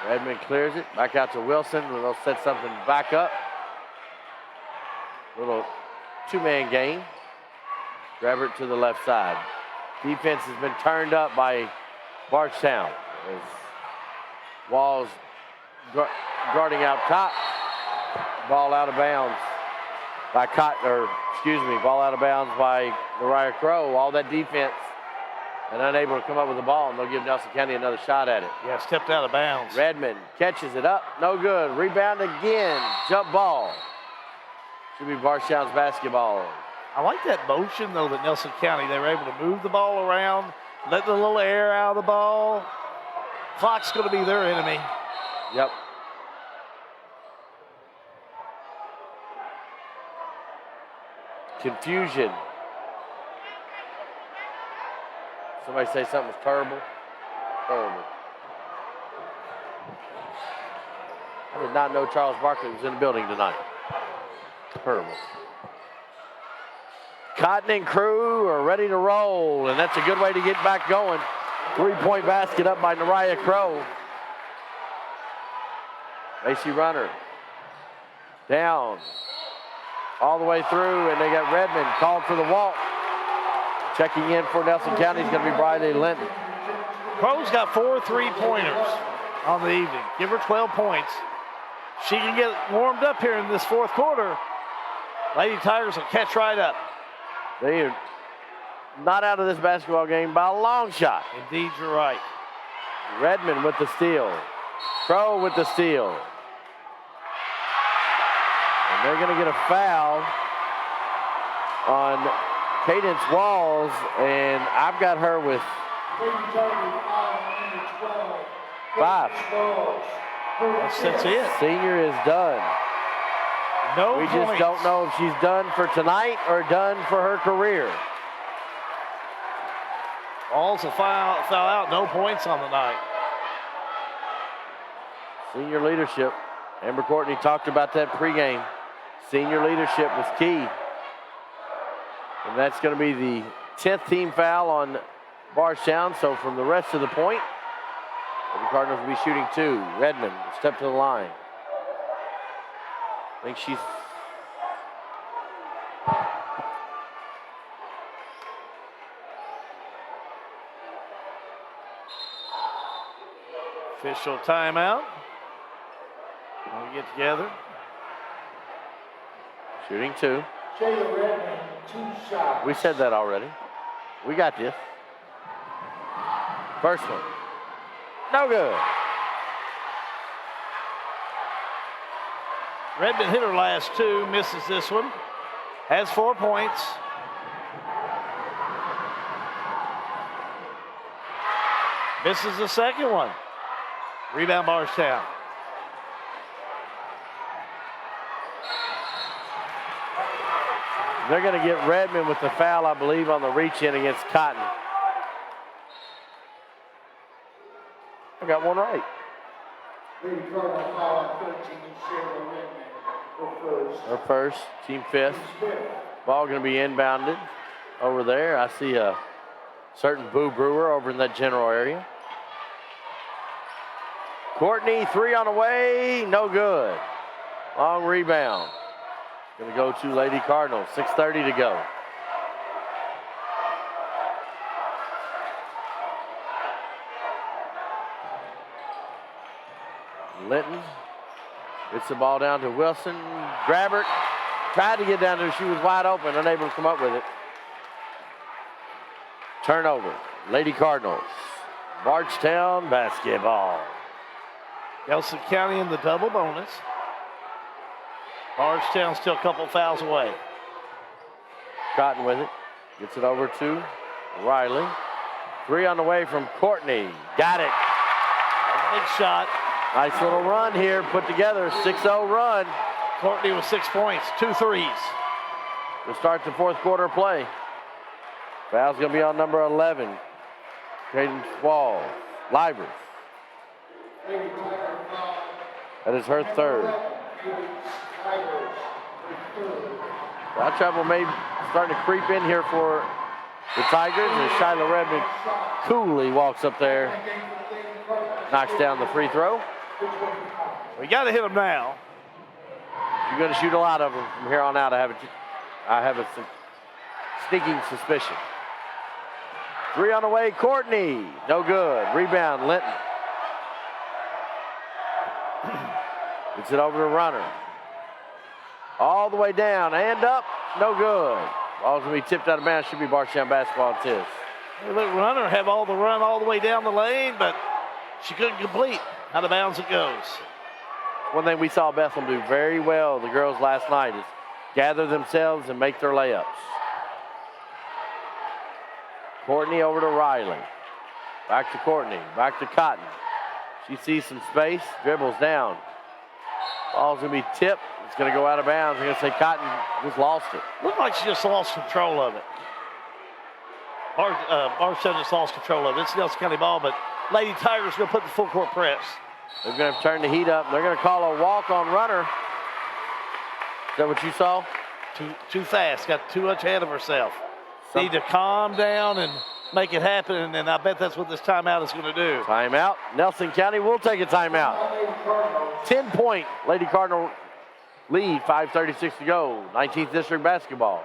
Redmond clears it, back out to Wilson. They'll set something back up. Little two-man game. Grab it to the left side. Defense has been turned up by Bardstown. As Walls guarding out top. Ball out of bounds by ball out of bounds by Mariah Crow. All that defense and unable to come up with the ball, and they'll give Nelson County another shot at it. Yeah, stepped out of bounds. Redmond catches it up, no good. Rebound again, jump ball. Should be Bardstown's basketball. I like that motion, though, that Nelson County, they were able to move the ball around, let the little air out of the ball. Clock's going to be their enemy. Yep. Confusion. Somebody say something was terrible. Terrible. I did not know Charles Barkley was in the building tonight. Terrible. Cotton and crew are ready to roll, and that's a good way to get back going. 3-point basket up by Nariah Crow. Macy Runner down all the way through, and they got Redmond called for the walk. Checking in for Nelson County is going to be Briley Linton. Crow's got 4 3-pointers on the evening. Give her 12 points. She can get warmed up here in this fourth quarter. Lady Tigers will catch right up. They are not out of this basketball game by a long shot. Indeed, you're right. Redmond with the steal. Crow with the steal. And they're going to get a foul on Cadence Walls, and I've got her with 5. That's it. Senior is done. No We points. just don't know if she's done for tonight or done for her career. Walls will foul out. No points on the night. Senior leadership. Amber Courtney talked about that pregame. Senior leadership was key. And that's going to be the 10th team foul on Bardstown. So from the rest of the point, the Cardinals will be shooting 2. Redmond, step to the line. I think she's... Official timeout. We get together. Shooting 2. Jayla Redmond, 2 shots. We said that already. We got this. First one. No good. Redmond hit her last 2, misses this one. Has 4 points. Misses the second one. Rebound Bardstown. They're going to get Redmond with the foul, I believe, on the reach-in against Cotton. I got one right. Lady Cardinal foul on 13 is Shayla Redmond, her first. Team 5th. Ball going to be inbounded over there. I see a certain Boo Brewer over in that general area. Courtney, 3 on the way, no good. Long rebound. Going to go to Lady Cardinals, 6:30 to go. Linton gets the ball down to Wilson. Grabbert tried to get down there. She was wide open, unable to come up with it. Turnover. Lady Cardinals. Bardstown basketball. Nelson County in the double bonus. Bardstown still a couple fouls away. Cotton with it. Gets it over to Riley. 3 on the way from Courtney. Got it. A big shot. Nice little run here put together. 6-0 run. Courtney with 6 points, 2 threes. To start the fourth quarter play. Foul's going to be on number 11. Cadence Wall. Livers. That is her 3rd. Foul trouble may starting to creep in here for the Tigers as Shyla Redmond coolly walks up there, knocks down the free throw. We got to hit them now. You're going to shoot a lot of them from here on out. I have a sneaking suspicion. 3 on the way, Courtney. No good. Rebound, Linton. Gets it over to Runner. All the way down and up. No good. Ball's going to be tipped out of bounds. Should be Bardstown basketball. It is. They let Runner have all the run all the way down the lane, but she couldn't complete. Out of bounds it goes. One thing we saw Bethlehem do very well, the girls last night, is gather themselves and make their layups. Courtney over to Riley. Back to Courtney. Back to Cotton. She sees some space, dribbles down. Ball's going to be tipped. It's going to go out of bounds. I'm going to say Cotton just lost it. Looked like she just lost control of it. Bardstown just lost control of it. It's Nelson County ball, but Lady Tigers going to put the full court press. They're going to turn the heat up. They're going to call a walk-on runner. Is that what you saw? Too fast. Got too much ahead of herself. Need to calm down and make it happen, and I bet that's what this timeout is going to do. Timeout. Nelson County will take a timeout. 10-point Lady Cardinal lead, 5:36 to go. 19th District basketball.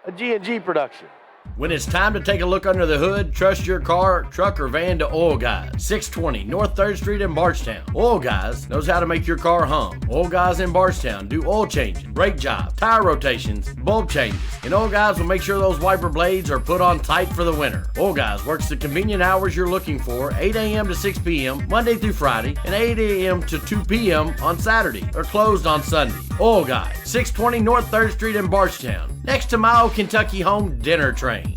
A G&G production. When it's time to take a look under the hood, trust your car, truck, or van to Oil Guys. 620 North 3rd Street in Bardstown. Oil Guys knows how to make your car hum. Oil Guys in Bardstown do oil changing, brake jobs, tire rotations, bulb changes. And Oil Guys will make sure those wiper blades are put on tight for the winter. Oil Guys works the convenient hours you're looking for, 8 a.m. to 6 p.m. Monday through Friday, and 8 a.m. to 2 p.m. on Saturday. They're closed on Sunday. Oil Guys, 620 North 3rd Street in Bardstown, next to my old Kentucky home dinner train.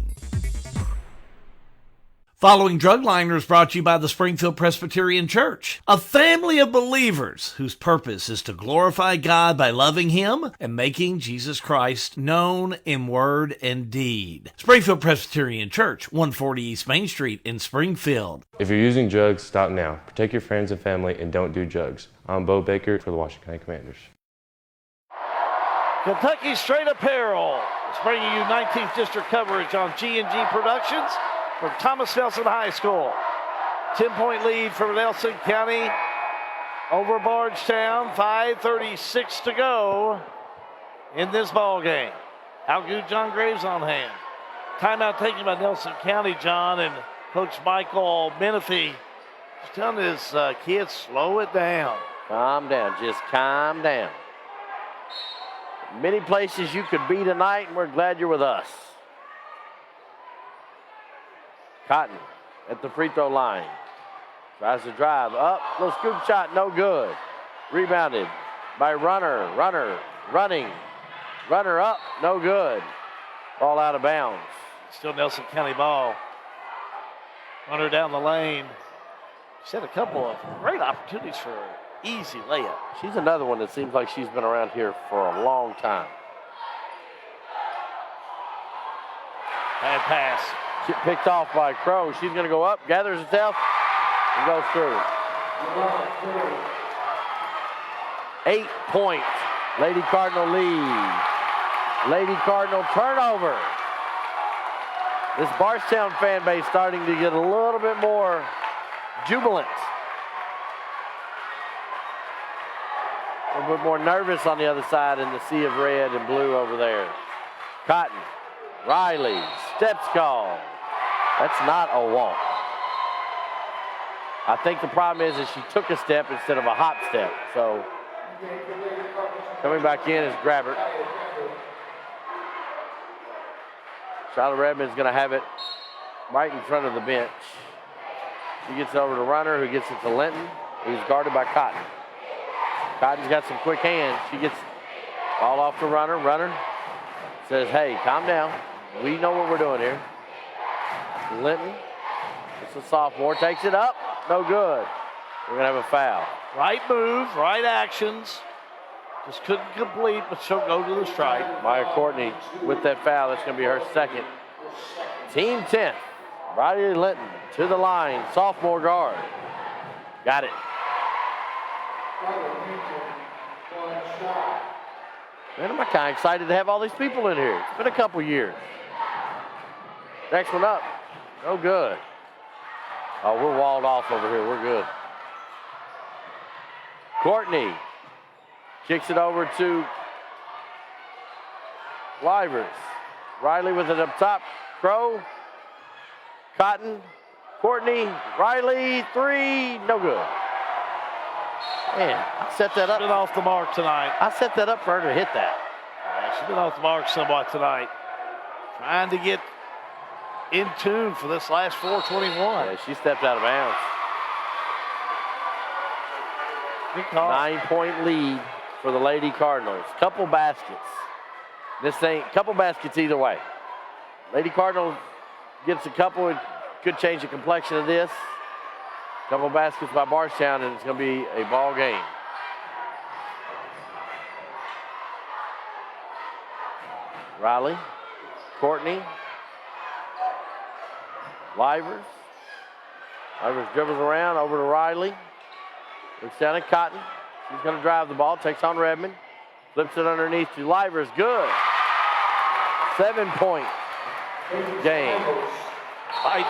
Following Drugline is brought to you by the Springfield Presbyterian Church, a family of believers whose purpose is to glorify God by loving Him and making Jesus Christ known in word and deed. Springfield Presbyterian Church, 140 East Main Street in Springfield. If you're using drugs, stop now. Protect your friends and family and don't do drugs. I'm Bo Baker for the Washington County Commanders. Kentucky Straight Apparel is bringing you 19th District coverage on G&G Productions from Thomas Nelson High School. 10-point lead for Nelson County over Bardstown. 5:36 to go in this ball game. How good John Graves on hand. Timeout taken by Nelson County, John, and Coach Michael Menifee just telling his kids, slow it down. Calm down, just calm down. Many places you could be tonight, and we're glad you're with us. Cotton at the free throw line. Tries to drive up. Little scoop shot, no good. Rebounded by Runner. Running. Runner up, no good. Ball out of bounds. Still Nelson County ball. Runner down the lane. She's had a couple of great opportunities for her. Easy layup. She's another one that seems like she's been around here for a long time. Bad pass. She picked off by Crow. She's going to go up, gathers herself, and goes through. 8 points. Lady Cardinal lead. Lady Cardinal turnover. This Bardstown fan base starting to get a little bit more jubilant. A little bit more nervous on the other side in the sea of red and blue over there. Cotton, Riley, steps call. That's not a walk. I think the problem is she took a step instead of a hop step. So coming back in is Grabbert. Charlotte Redmond's going to have it right in front of the bench. She gets over to Runner, who gets it to Linton, who's guarded by Cotton. Cotton's got some quick hands. She gets ball off to Runner. Runner says, hey, calm down. We know what we're doing here. Linton, it's a sophomore, takes it up. No good. We're going to have a foul. Right move, right actions. Just couldn't complete, but she'll go to the strike. Maya Courtney with that foul. That's going to be her second. Team 10. Riley Linton to the line. Sophomore guard. Got it. Man, I'm kind of excited to have all these people in here. It's been a couple years. Next one up. No good. Oh, we're walled off over here. We're good. Courtney kicks it over to Livers. Riley with it up top. Crow. Cotton. Courtney. Riley. Three. No good. Man, I set that up. She's been off the mark tonight. I set that up for her to hit that. Yeah, she's been off the mark somewhat tonight. Trying to get in tune for this last 4:21. Yeah, she stepped out of bounds. 9-point lead for the Lady Cardinals. Couple baskets. This ain't couple baskets either way. Lady Cardinals gets a couple. It could change the complexion of this. Couple baskets by Bardstown, and it's going to be a ball game. Riley, Courtney, Livers. Livers dribbles around over to Riley. Looks down at Cotton. She's going to drive the ball, takes on Redmond. Flips it underneath to Livers. Good. 7-point game.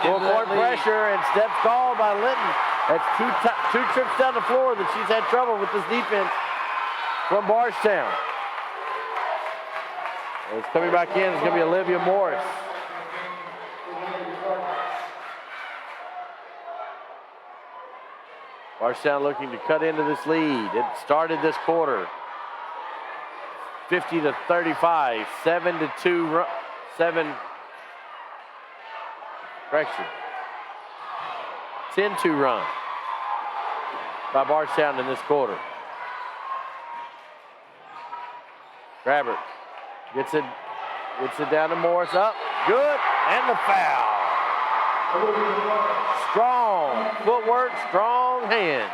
Full court pressure and steps called by Linton. That's two trips down the floor that she's had trouble with this defense from Bardstown. It's coming back in. It's going to be Olivia Morris. Bardstown looking to cut into this lead. It started this quarter 50-35, 7-2, 10-2 run by Bardstown in this quarter. Grabbert gets it down to Morris. Up, good, and the foul. Strong footwork, strong hands.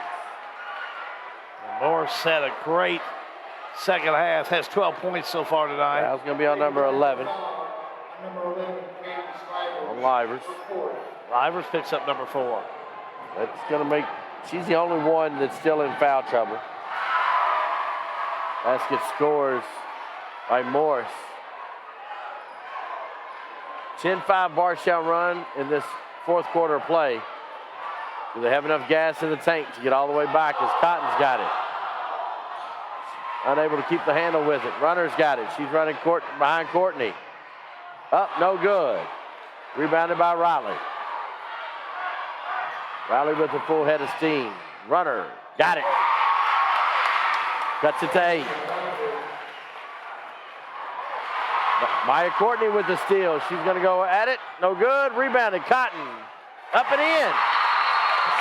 And Morris had a great second half, has 12 points so far tonight. That's going to be on number 11. On Livers. Livers picks up number 4. That's going to make, she's the only one that's still in foul trouble. Basket scores by Morris. 10-5 Bardstown run in this fourth quarter of play. Do they have enough gas in the tank to get all the way back as Cotton's got it? Unable to keep the handle with it. Runner's got it. She's running behind Courtney. Up, no good. Rebounded by Riley. Riley with a full head of steam. Runner, got it. Cuts it to 8. Maya Courtney with the steal. She's going to go at it. No good. Rebounded. Cotton. Up and in.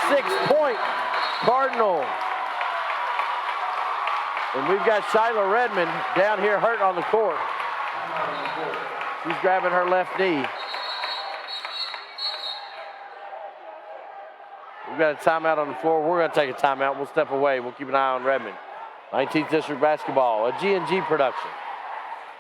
6-point Cardinal. And we've got Shyla Redmond down here hurt on the court. She's grabbing her left knee. We've got a timeout on the floor. We're going to take a timeout. We'll step away. We'll keep an eye on Redmond. 19th District Basketball, a G&G production.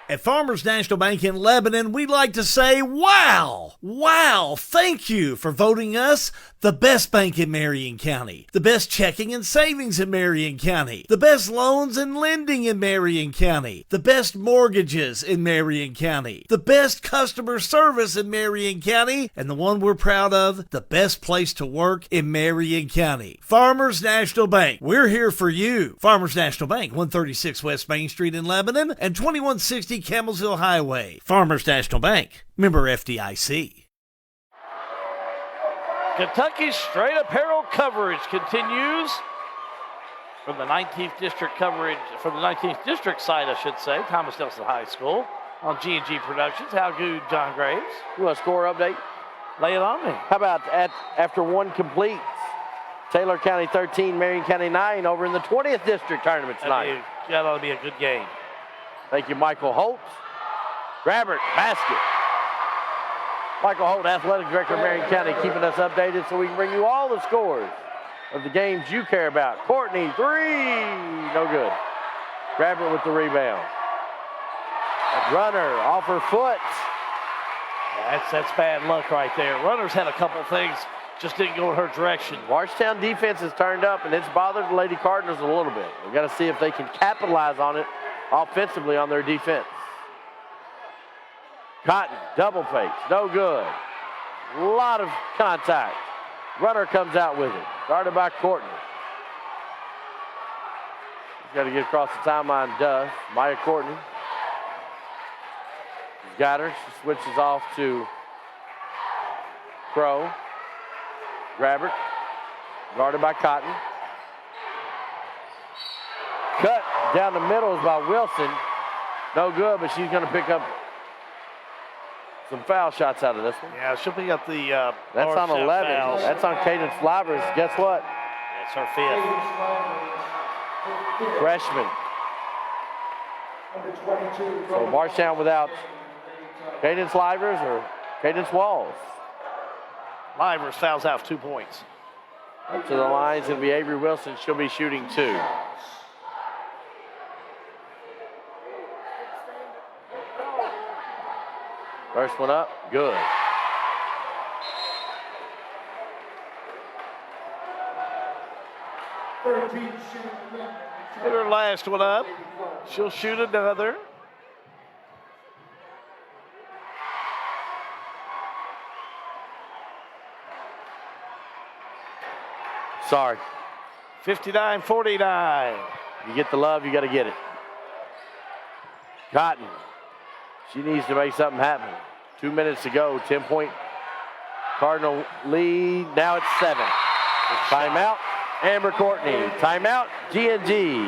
At Farmers National Bank in Lebanon, we'd like to say, wow! Wow! Thank you for voting us the best bank in Marion County, the best checking and savings in Marion County, the best loans and lending in Marion County, the best mortgages in Marion County, the best customer service in Marion County, and the one we're proud of, the best place to work in Marion County. Farmers National Bank, we're here for you. Farmers National Bank, 136 West Main Street in Lebanon and 2160 Campbellsville Highway. Farmers National Bank, member FDIC. Kentucky's straight apparel coverage continues from the 19th District side, I should say, Thomas Nelson High School on G&G Productions. How good, John Graves? You want a score update? Lay it on me. How about after one completes, Taylor County 13, Marion County 9 over in the 20th District tournament tonight. That ought to be a good game. Thank you, Michael Holtz. Grabbert, basket. Michael Holt, Athletic Director of Marion County, keeping us updated so we can bring you all the scores of the games you care about. Courtney, 3, no good. Grabbert with the rebound. Runner off her foot. That's bad luck right there. Runner's had a couple things, just didn't go in her direction. Bardstown defense has turned up, and it's bothered the Lady Cardinals a little bit. We've got to see if they can capitalize on it offensively on their defense. Cotton, double face, no good. A lot of contact. Runner comes out with it. Guarded by Courtney. He's got to get across the timeline, does. Maya Courtney. She's got her. She switches off to Crow. Grabbert. Guarded by Cotton. Cut down the middle is by Wilson. No good, but she's going to pick up some foul shots out of this one. Yeah, she'll pick up the that's on 11. Fouls. That's on Cadence Livers. Guess what? That's her 5th. Freshman. So Bardstown without Cadence Livers or Cadence Walls. Livers fouls out 2 points. Up to the line is going to be Avery Wilson. She'll be shooting 2. First one up, good. Hit her last one up. She'll shoot another. Sorry. 59-49. You get the love, you got to get it. Cotton. She needs to make something happen. 2 minutes to go. 10-point Cardinal lead. Now it's 7. Timeout. Amber Courtney. Timeout. G&G.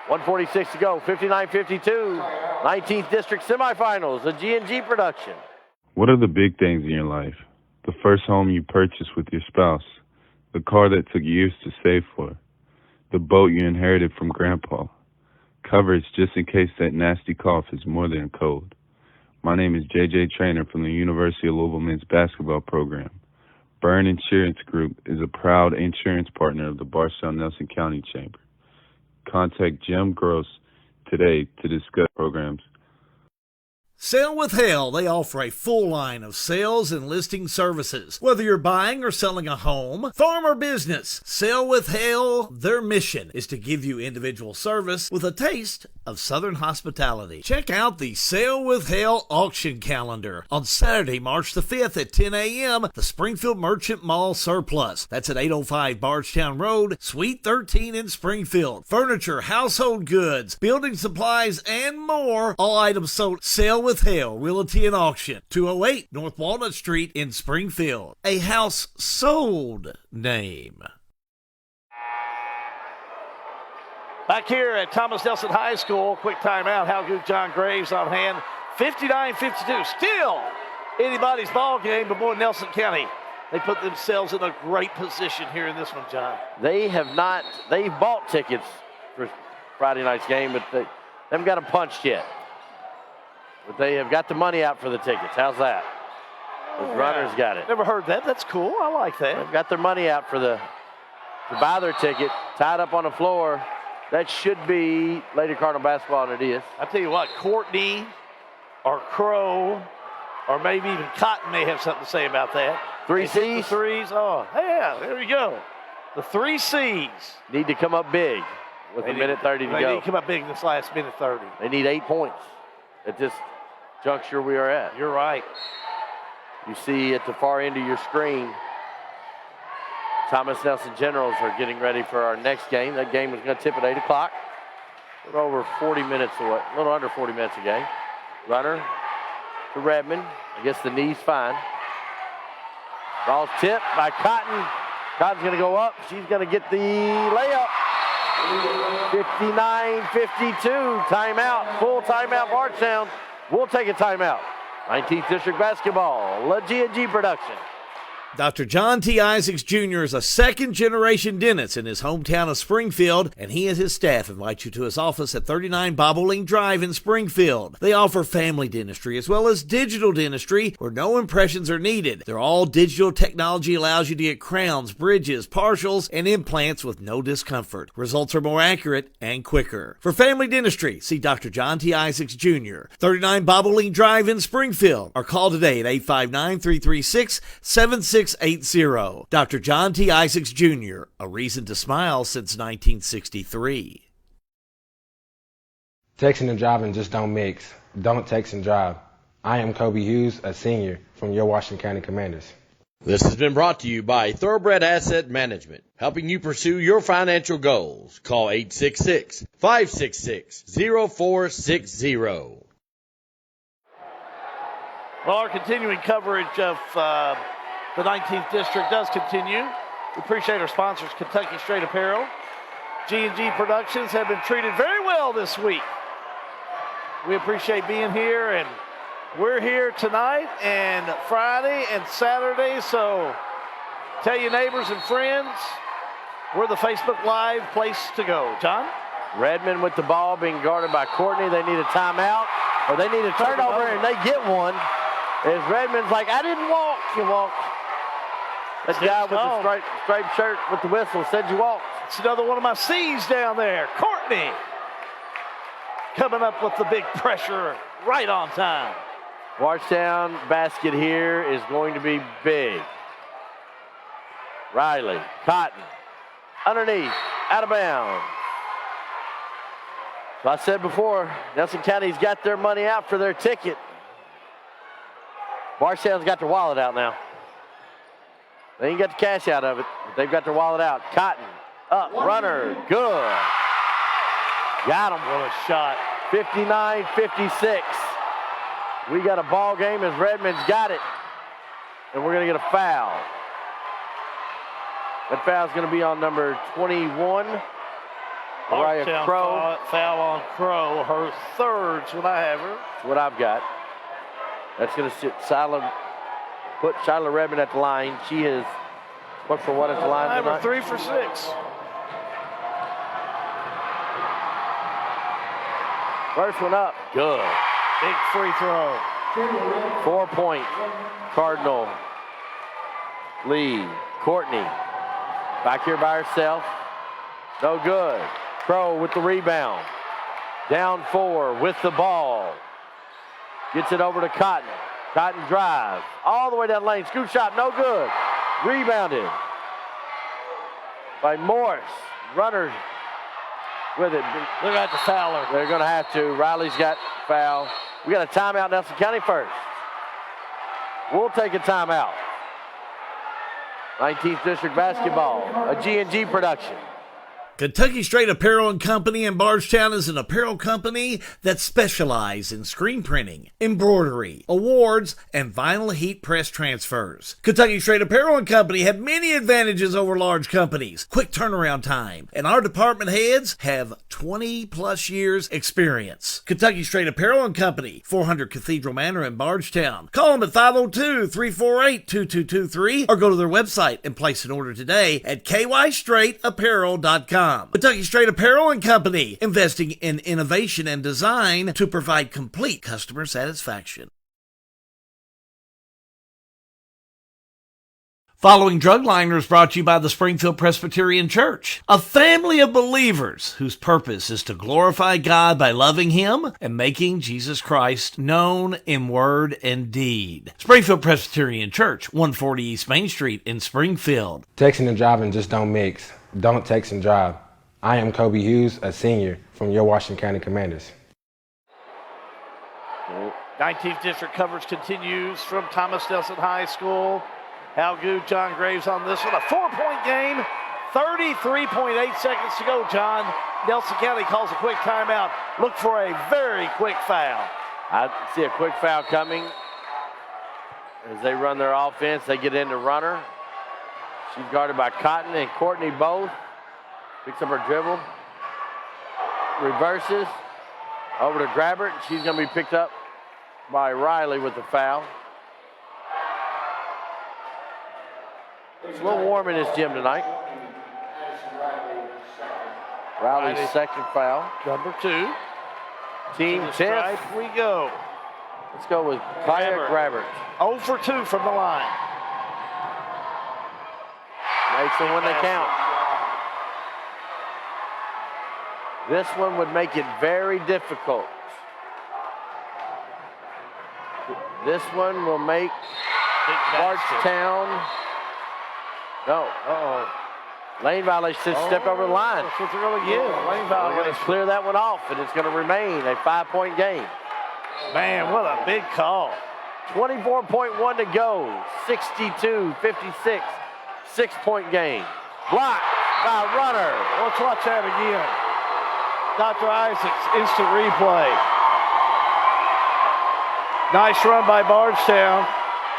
146 to go. 59-52. 19th District semifinals. A G&G production. What are the big things in your life? The first home you purchased with your spouse. The car that took years to save for. The boat you inherited from Grandpa. Coverage just in case that nasty cough is more than a cold. My name is JJ Trainer from the University of Louisville men's basketball program. Byrne Insurance Group is a proud insurance partner of the Bardstown-Nelson County Chamber. Contact Jim Gross today to discuss programs. Sale with Hale. They offer a full line of sales and listing services. Whether you're buying or selling a home, farm or business, Sale with Hale, their mission is to give you individual service with a taste of Southern hospitality. Check out the Sale with Hale auction calendar. On Saturday, March the 5th at 10 a.m., the Springfield Merchant Mall Surplus. That's at 805 Bardstown Road, Suite 13 in Springfield. Furniture, household goods, building supplies, and more. All items sold. Sale with Hale Realty and Auction, 208 North Walnut Street in Springfield. A house sold name. Back here at Thomas Nelson High School, quick timeout. How good John Graves on hand. 59-52. Still anybody's ball game, but more Nelson County. They put themselves in a great position here in this one, John. They've bought tickets for Friday night's game, but they haven't got them punched yet. But they have got the money out for the tickets. How's that? The runners got it. Never heard that. That's cool. I like that. They've got their money out to buy their ticket, tied up on the floor. That should be Lady Cardinal basketball, and it is. I tell you what, Courtney or Crow or maybe even Cotton may have something to say about that. 3 C's? Threes. Oh, yeah, there you go. The 3 C's. Need to come up big with a minute 30 to go. They need to come up big in this last minute 30. They need 8 points at this juncture we are at. You're right. You see at the far end of your screen, Thomas Nelson Generals are getting ready for our next game. That game is going to tip at 8 o'clock. A little over 40 minutes away, a little under 40 minutes a game. Runner to Redmond. I guess the knee's fine. Ball's tipped by Cotton. Cotton's going to go up. She's going to get the layup. 59-52. Timeout. Full timeout, Bardstown. We'll take a timeout. 19th District Basketball, La G&G production. Dr. John T. Isaacs Jr. is a second-generation dentist in his hometown of Springfield, and he and his staff invite you to his office at 39 Bobolink Drive in Springfield. They offer family dentistry as well as digital dentistry where no impressions are needed. Their all-digital technology allows you to get crowns, bridges, partials, and implants with no discomfort. Results are more accurate and quicker. For family dentistry, see Dr. John T. Isaacs Jr., 39 Bobolink Drive in Springfield, or call today at 859-336-7680. Dr. John T. Isaacs Jr., a reason to smile since 1963. Texting and driving just don't mix. Don't text and drive. I am Kobe Hughes, a senior from your Washington County Commanders. This has been brought to you by Thoroughbred Asset Management, helping you pursue your financial goals. Call 866-566-0460. Well, our continuing coverage of the 19th District does continue. We appreciate our sponsors, Kentucky Straight Apparel. G&G Productions have been treated very well this week. We appreciate being here, and we're here tonight and Friday and Saturday, so tell your neighbors and friends we're the Facebook Live place to go. John? Redmond with the ball being guarded by Courtney. They need a timeout, or they need a turnover, and they get one. As Redmond's like, I didn't walk. You walked. That guy with the striped shirt with the whistle said you walked. It's another one of my C's down there. Courtney coming up with the big pressure right on time. Bardstown basket here is going to be big. Riley, Cotton, underneath, out of bounds. So I said before, Nelson County's got their money out for their ticket. Bardstown's got their wallet out now. They ain't got the cash out of it, but they've got their wallet out. Cotton, up, runner, good. Got him. What a shot. 59-56. We got a ball game as Redmond's got it. And we're going to get a foul. That foul's going to be on number 21. Mariah Crow. Foul on Crow. Her third's what I have her. That's what I've got. That's going to sit put Shyla Redmond at the line. She is, what for what at the line tonight? 3 for 6. First one up. Good. Big free throw. 4-point Cardinal lead. Courtney back here by herself. No good. Crow with the rebound. Down 4 with the ball. Gets it over to Cotton. Cotton drives all the way down the lane. Scoop shot, no good. Rebounded by Morris. Runner with it. Look at the fouler. They're going to have to. Riley's got foul. We got a timeout, Nelson County first. We'll take a timeout. 19th District Basketball, a G&G production. Kentucky Straight Apparel and Company in Bardstown is an apparel company that specializes in screen printing, embroidery, awards, and vinyl heat press transfers. Kentucky Straight Apparel and Company have many advantages over large companies, quick turnaround time, and our department heads have 20 plus years experience. Kentucky Straight Apparel and Company, 400 Cathedral Manor in Bardstown. Call them at 502-348-2223 or go to their website and place an order today at kystraightapparel.com. Kentucky Straight Apparel and Company, investing in innovation and design to provide complete customer satisfaction. Following Drugliner is brought to you by the Springfield Presbyterian Church, a family of believers whose purpose is to glorify God by loving Him and making Jesus Christ known in word and deed. Springfield Presbyterian Church, 140 East Main Street in Springfield. Texting and driving just don't mix. Don't text and drive. I am Kobe Hughes, a senior from your Washington County Commanders. 19th District coverage continues from Thomas Nelson High School. Hal Good, John Graves on this one. A 4-point game, 33.8 seconds to go, John. Nelson County calls a quick timeout. Look for a very quick foul. I see a quick foul coming. As they run their offense, they get into runner. She's guarded by Cotton and Courtney both. Picks up her dribble. Reverses. Over to Grabbert. She's going to be picked up by Riley with the foul. It's a little warm in this gym tonight. Riley's second foul. Number 2. Team 10th. We go. Let's go with Kaya Grabbert. 0 for 2 from the line. Makes them when they count. This one would make it very difficult. This one will make Bardstown. No. Uh-oh. Lane violation. Step over the line. That's what they're going to give. Lane They're violation. going to clear that one off, and it's going to remain a 5-point game. Man, what a big call. 24.1 to go. 62-56. 6-point game. Blocked by Runner. Let's watch that again. Dr. Isaacs, instant replay. Nice run by Bardstown.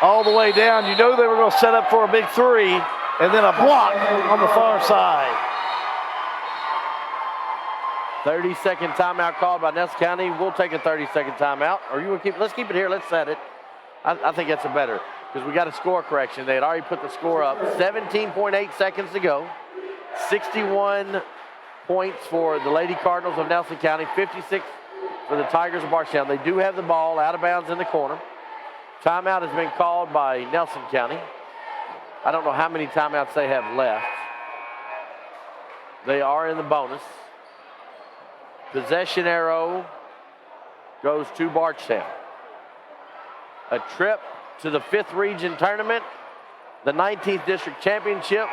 All the way down. You know they were going to set up for a big 3, and then a block on the far side. 30-second timeout called by Nelson County. We'll take a 30-second timeout. Or you want to keep? Let's keep it here. Let's set it. I think that's a better, because we got a score correction. They had already put the score up. 17.8 seconds to go. 61 points for the Lady Cardinals of Nelson County. 56 for the Tigers of Bardstown. They do have the ball out of bounds in the corner. Timeout has been called by Nelson County. I don't know how many timeouts they have left. They are in the bonus. Possession arrow goes to Bardstown. A trip to the 5th region tournament, the 19th district championship,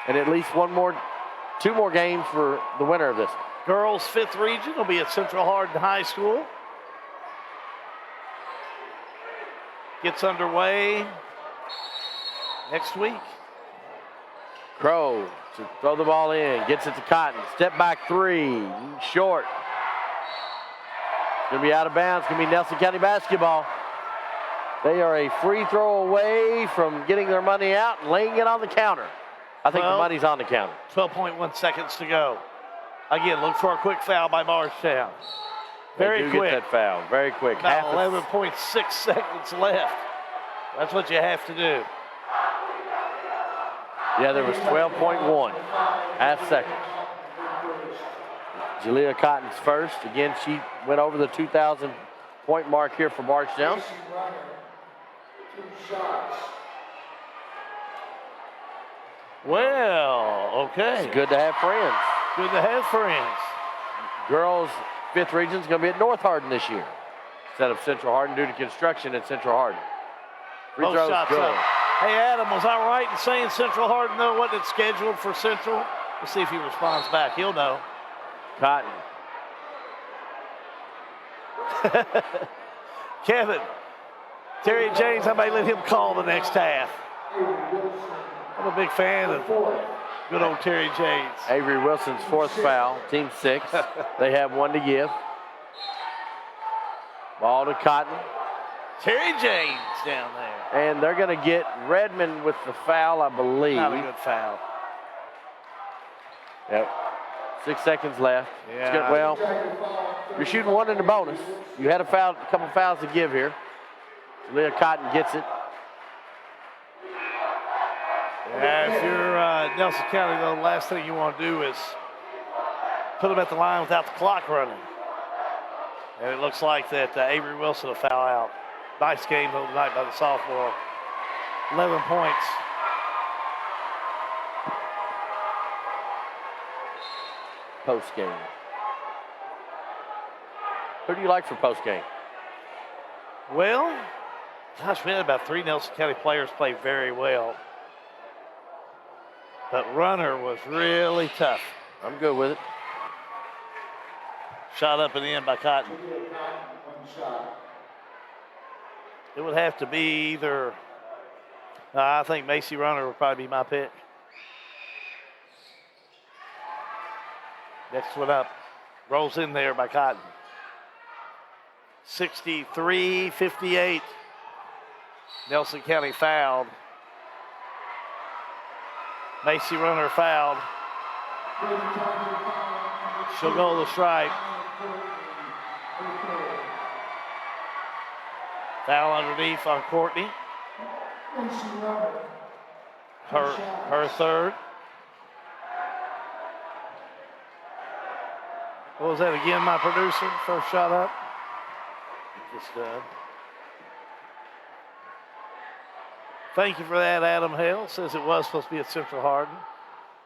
and at least 2 more games for the winner of this. Girls 5th region will be at Central Hardin High School. Gets underway next week. Crow to throw the ball in, gets it to Cotton. Step back 3, short. Gonna be out of bounds, gonna be Nelson County basketball. They are a free throw away from getting their money out and laying it on the counter. I think the money's on the counter. 12.1 seconds to go. Again, look for a quick foul by Bardstown. Very quick. quick. Get that foul, very quick. About 11.6 seconds left. That's what you have to do. Yeah, there was 12.1, half second. Jalea Cotton's first. Again, she went over the 2,000 point mark here for Bardstown. Well, okay. It's good to have friends. Good to have friends. Girls 5th region is going to be at North Hardin this year instead of Central Hardin due to construction at Central Hardin. Free Both throws shots good. up. Hey, Adam, was I right in saying Central Hardin, though, wasn't it scheduled for Central? Let's see if he responds back. He'll know. Cotton. Kevin, Terry James, I may let him call the next half. I'm a big fan of good old Terry James. Avery Wilson's 4th foul, team 6. They have 1 to give. Ball to Cotton. Terry James down there. And they're going to get Redmond with the foul, I believe. Not a good foul. Yep. 6 seconds left. Yeah. It's good. Well, you're shooting 1 in the bonus. You had a couple fouls to give here. Leah Cotton gets it. Yeah, if you're Nelson County, though, the last thing you want to do is put them at the line without the clock running. And it looks like that Avery Wilson will foul out. Nice game, though, tonight by the sophomore. 11 points. Post game. Who do you like for post game? Well, gosh, we had about 3 Nelson County players play very well. But Runner was really tough. I'm good with it. Shot up and in by Cotton. It would have to be either, I think Macy Runner would probably be my pick. Next one up. Rolls in there by Cotton. 63-58. Nelson County fouled. Macy Runner fouled. She'll go to the stripe. Foul underneath on Courtney. Her third. What was that again, my producer? First shot up. Just done. Thank you for that, Adam Hale. Says it was supposed to be at Central Hardin.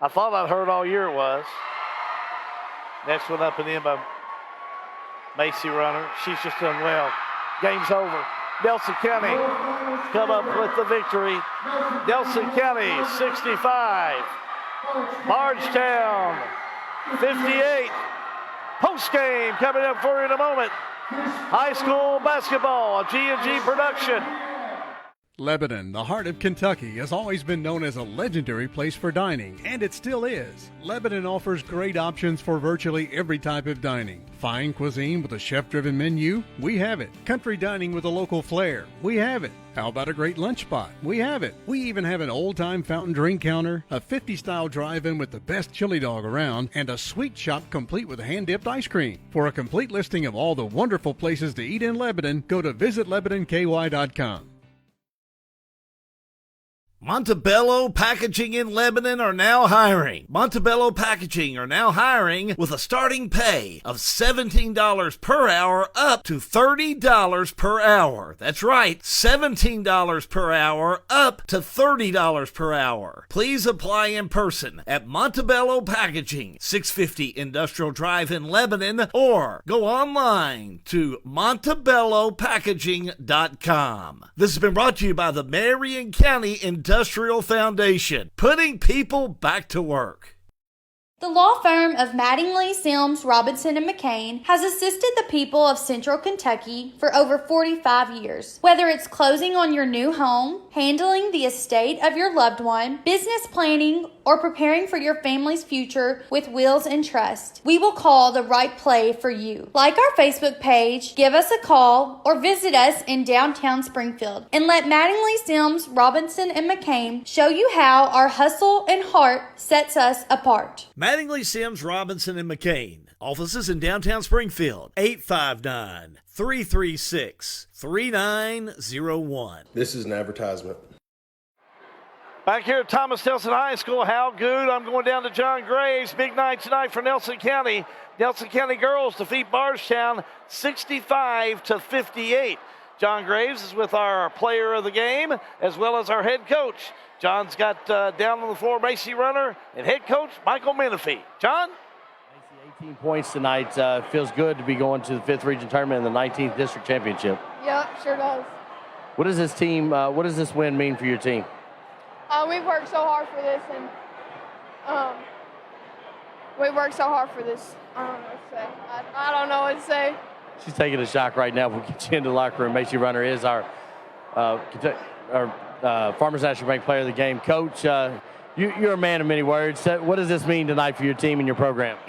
I thought I'd heard all year it was. Next one up and in by Macy Runner. She's just done well. Game's over. Nelson County come up with the victory. Nelson County 65. Bardstown 58. Post game coming up for you in a moment. High school basketball, a G&G production. Lebanon, the heart of Kentucky, has always been known as a legendary place for dining, and it still is. Lebanon offers great options for virtually every type of dining. Fine cuisine with a chef-driven menu? We have it. Country dining with a local flair? We have it. How about a great lunch spot? We have it. We even have an old-time fountain drink counter, a 50-style drive-in with the best chili dog around, and a sweet shop complete with hand-dipped ice cream. For a complete listing of all the wonderful places to eat in Lebanon, go to visitlebanonky.com. Montebello Packaging in Lebanon are now hiring. Montebello Packaging are now hiring with a starting pay of $17 per hour up to $30 per hour. That's right, $17 per hour up to $30 per hour. Please apply in person at Montebello Packaging, 650 Industrial Drive in Lebanon, or go online to montebellopackaging.com. This has been brought to you by the Marion County Industrial Foundation, putting people back to work. The law firm of Mattingly, Sims, Robinson, and McCain has assisted the people of Central Kentucky for over 45 years. Whether it's closing on your new home, handling the estate of your loved one, business planning, or preparing for your family's future with wills and trust, we will call the right play for you. Like our Facebook page, give us a call, or visit us in downtown Springfield, and let Mattingly, Sims, Robinson, and McCain show you how our hustle and heart sets us apart. Mattingly, Sims, Robinson, and McCain. Offices in downtown Springfield. 859-336-3901. This is an advertisement. Back here at Thomas Nelson High School, how good. I'm going down to John Graves. Big night tonight for Nelson County. Nelson County girls defeat Bardstown 65-58. John Graves is with our player of the game as well as our head coach. John's got down on the floor Macy Runner and head coach Michael Menifee. John? 18 points tonight. Feels good to be going to the 5th Region Tournament in the 19th District Championship. Yep, sure does. What does this team, what does this win mean for your team? We've worked so hard for this, and we've worked so hard for this. I don't know what to say. I don't know what to say. She's taking a shock right now. We'll get you into the locker room. Macy Runner is our Farmers National Bank player of the game. Coach, you're a man of many words. What does this mean tonight for your team and your program?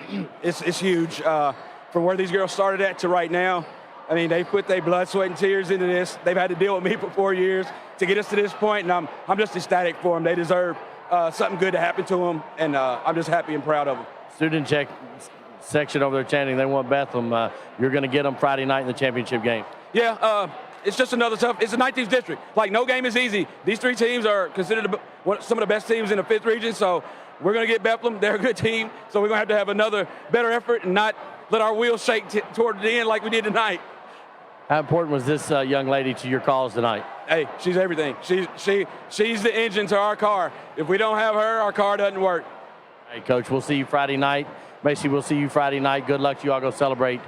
It's huge. From where these girls started at to right now, I mean, they put their blood, sweat, and tears into this. They've had to deal with me for 4 years to get us to this point, and I'm just ecstatic for them. They deserve something good to happen to them, and I'm just happy and proud of them. Student check section over there chanting they want Bethlehem. You're going to get them Friday night in the championship game. Yeah, it's just another tough. It's the 19th district. Like, no game is easy. These 3 teams are considered some of the best teams in the 5th region, so we're going to get Bethlehem. They're a good team, so we're going to have another better effort and not let our wheels shake toward the end like we did tonight. How important was this young lady to your cause tonight? Hey, she's everything. She's the engine to our car. If we don't have her, our car doesn't work. Hey, Coach, we'll see you Friday night. Macy, we'll see you Friday night. Good luck to you all. Go celebrate.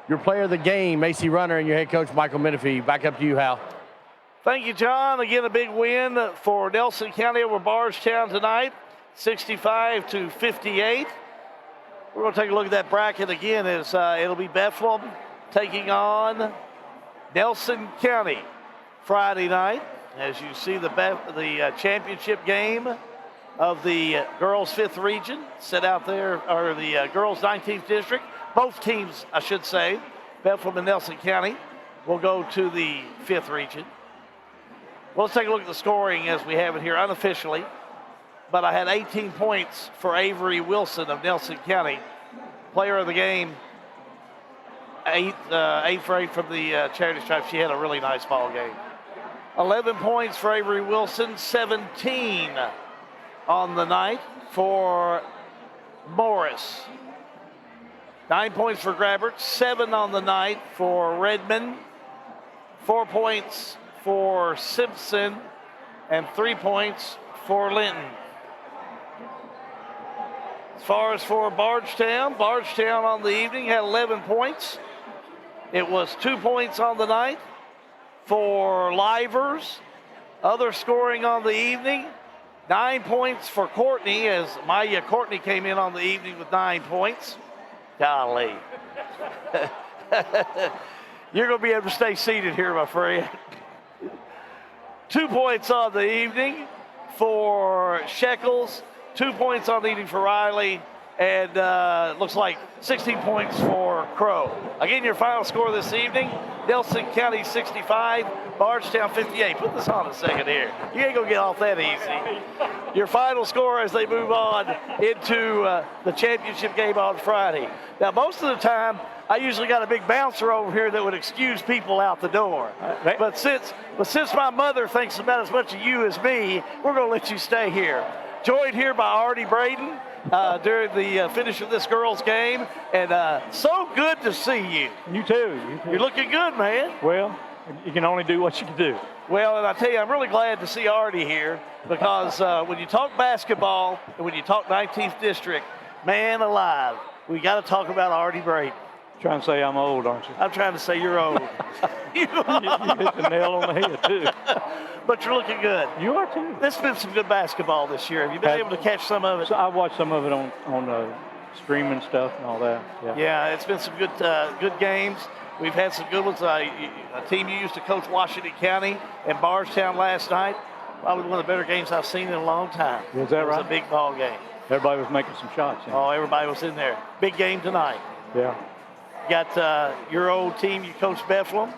Your player of the game, Macy Runner, and your head coach, Michael Menifee. Back up to you, Hal. Thank you, John. Again, a big win for Nelson County over Bardstown tonight, 65-58. We're going to take a look at that bracket again. It'll be Bethlehem taking on Nelson County Friday night. As you see the championship game of the girls 5th region set out there, or the girls 19th district. Both teams, I should say, Bethlehem and Nelson County, will go to the 5th region. Well, let's take a look at the scoring as we have it here unofficially. But I had 18 points for Avery Wilson of Nelson County. Player of the game, 8 for 8 from the charity stripe. She had a really nice ball game. 11 points for Avery Wilson, 17 on the night for Morris. 9 points for Grabbert, 7 on the night for Redmond, 4 points for Simpson, and 3 points for Linton. As far as for Bardstown on the evening had 11 points. It was 2 points on the night for Livers. Other scoring on the evening, 9 points for Courtney, as Maya Courtney came in on the evening with 9 points. Golly. You're going to be able to stay seated here, my friend. 2 points on the evening for Shekels, 2 points on the evening for Riley, and looks like 16 points for Crow. Again, your final score this evening, Nelson County 65, Bardstown 58. Put this on a second here. You ain't going to get off that easy. Your final score as they move on into the championship game on Friday. Now, most of the time, I usually got a big bouncer over here that would excuse people out the door. But since my mother thinks about as much of you as me, we're going to let you stay here. Joined here by Artie Braden during the finish of this girls' game, and so good to see you. You too. You're looking good, man. Well, you can only do what you can do. Well, and I tell you, I'm really glad to see Artie here because when you talk basketball and when you talk 19th District, man alive, we got to talk about Artie Braden. Trying to say I'm old, aren't you? I'm trying to say you're old. you hit the nail on the head, too. But you're looking good. You are, too. There's been some good basketball this year. Have you been able to catch some of it? So I watched some of it on streaming stuff and all that. Yeah, it's been some good games. We've had some good ones. A team you used to coach, Washington County and Bardstown last night. Probably one of the better games I've seen in a long time. Is that right? It was a big ball game. Everybody was making some shots. Oh, everybody was in there. Big game tonight. Yeah. Got your old team, you coach Bethlehem,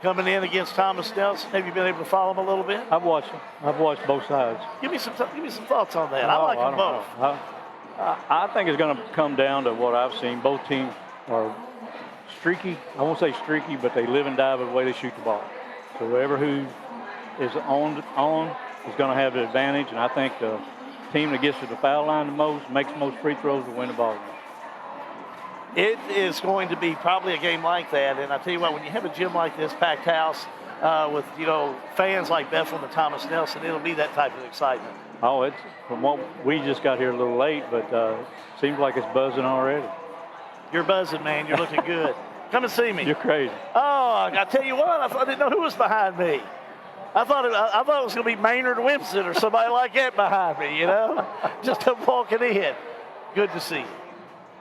coming in against Thomas Nelson. Have you been able to follow them a little bit? I've watched them. I've watched both sides. Give me some thoughts on that. I like them both. I think it's going to come down to what I've seen. Both teams are streaky. I won't say streaky, but they live and die by the way they shoot the ball. So whoever who is on is going to have the advantage, and I think the team that gets to the foul line the most, makes the most free throws, will win the ball game. It is going to be probably a game like that, and I tell you what, when you have a gym like this, packed house, with fans like Bethlehem and Thomas Nelson, it'll be that type of excitement. Oh, it's from what we just got here a little late, but seems like it's buzzing already. You're buzzing, man. You're looking good. Come and see me. You're crazy. Oh, I tell you what, I didn't know who was behind me. I thought it was going to be Maynard Wimpson or somebody like that behind me. Just come walking in. Good to see you.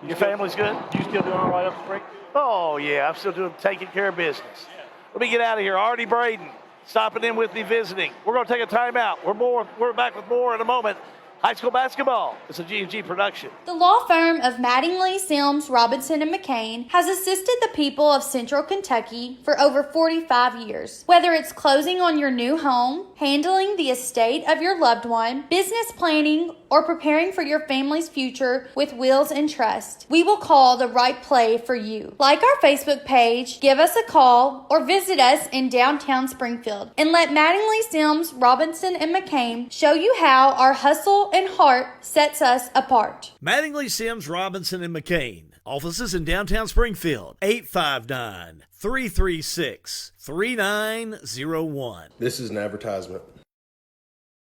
Your family's good? You still doing all right up spring? Oh, yeah. I'm still taking care of business. Let me get out of here. Artie Braden stopping in with me visiting. We're going to take a timeout. We're back with more in a moment. High school basketball. It's a G&G production. The law firm of Mattingly, Sims, Robinson, and McCain has assisted the people of Central Kentucky for over 45 years. Whether it's closing on your new home, handling the estate of your loved one, business planning, or preparing for your family's future with wills and trust, we will call the right play for you. Like our Facebook page, give us a call, or visit us in downtown Springfield, and let Mattingly, Sims, Robinson, and McCain show you how our hustle and heart sets us apart. Mattingly, Sims, Robinson, and McCain. Offices in downtown Springfield. 859-336-3901. This is an advertisement.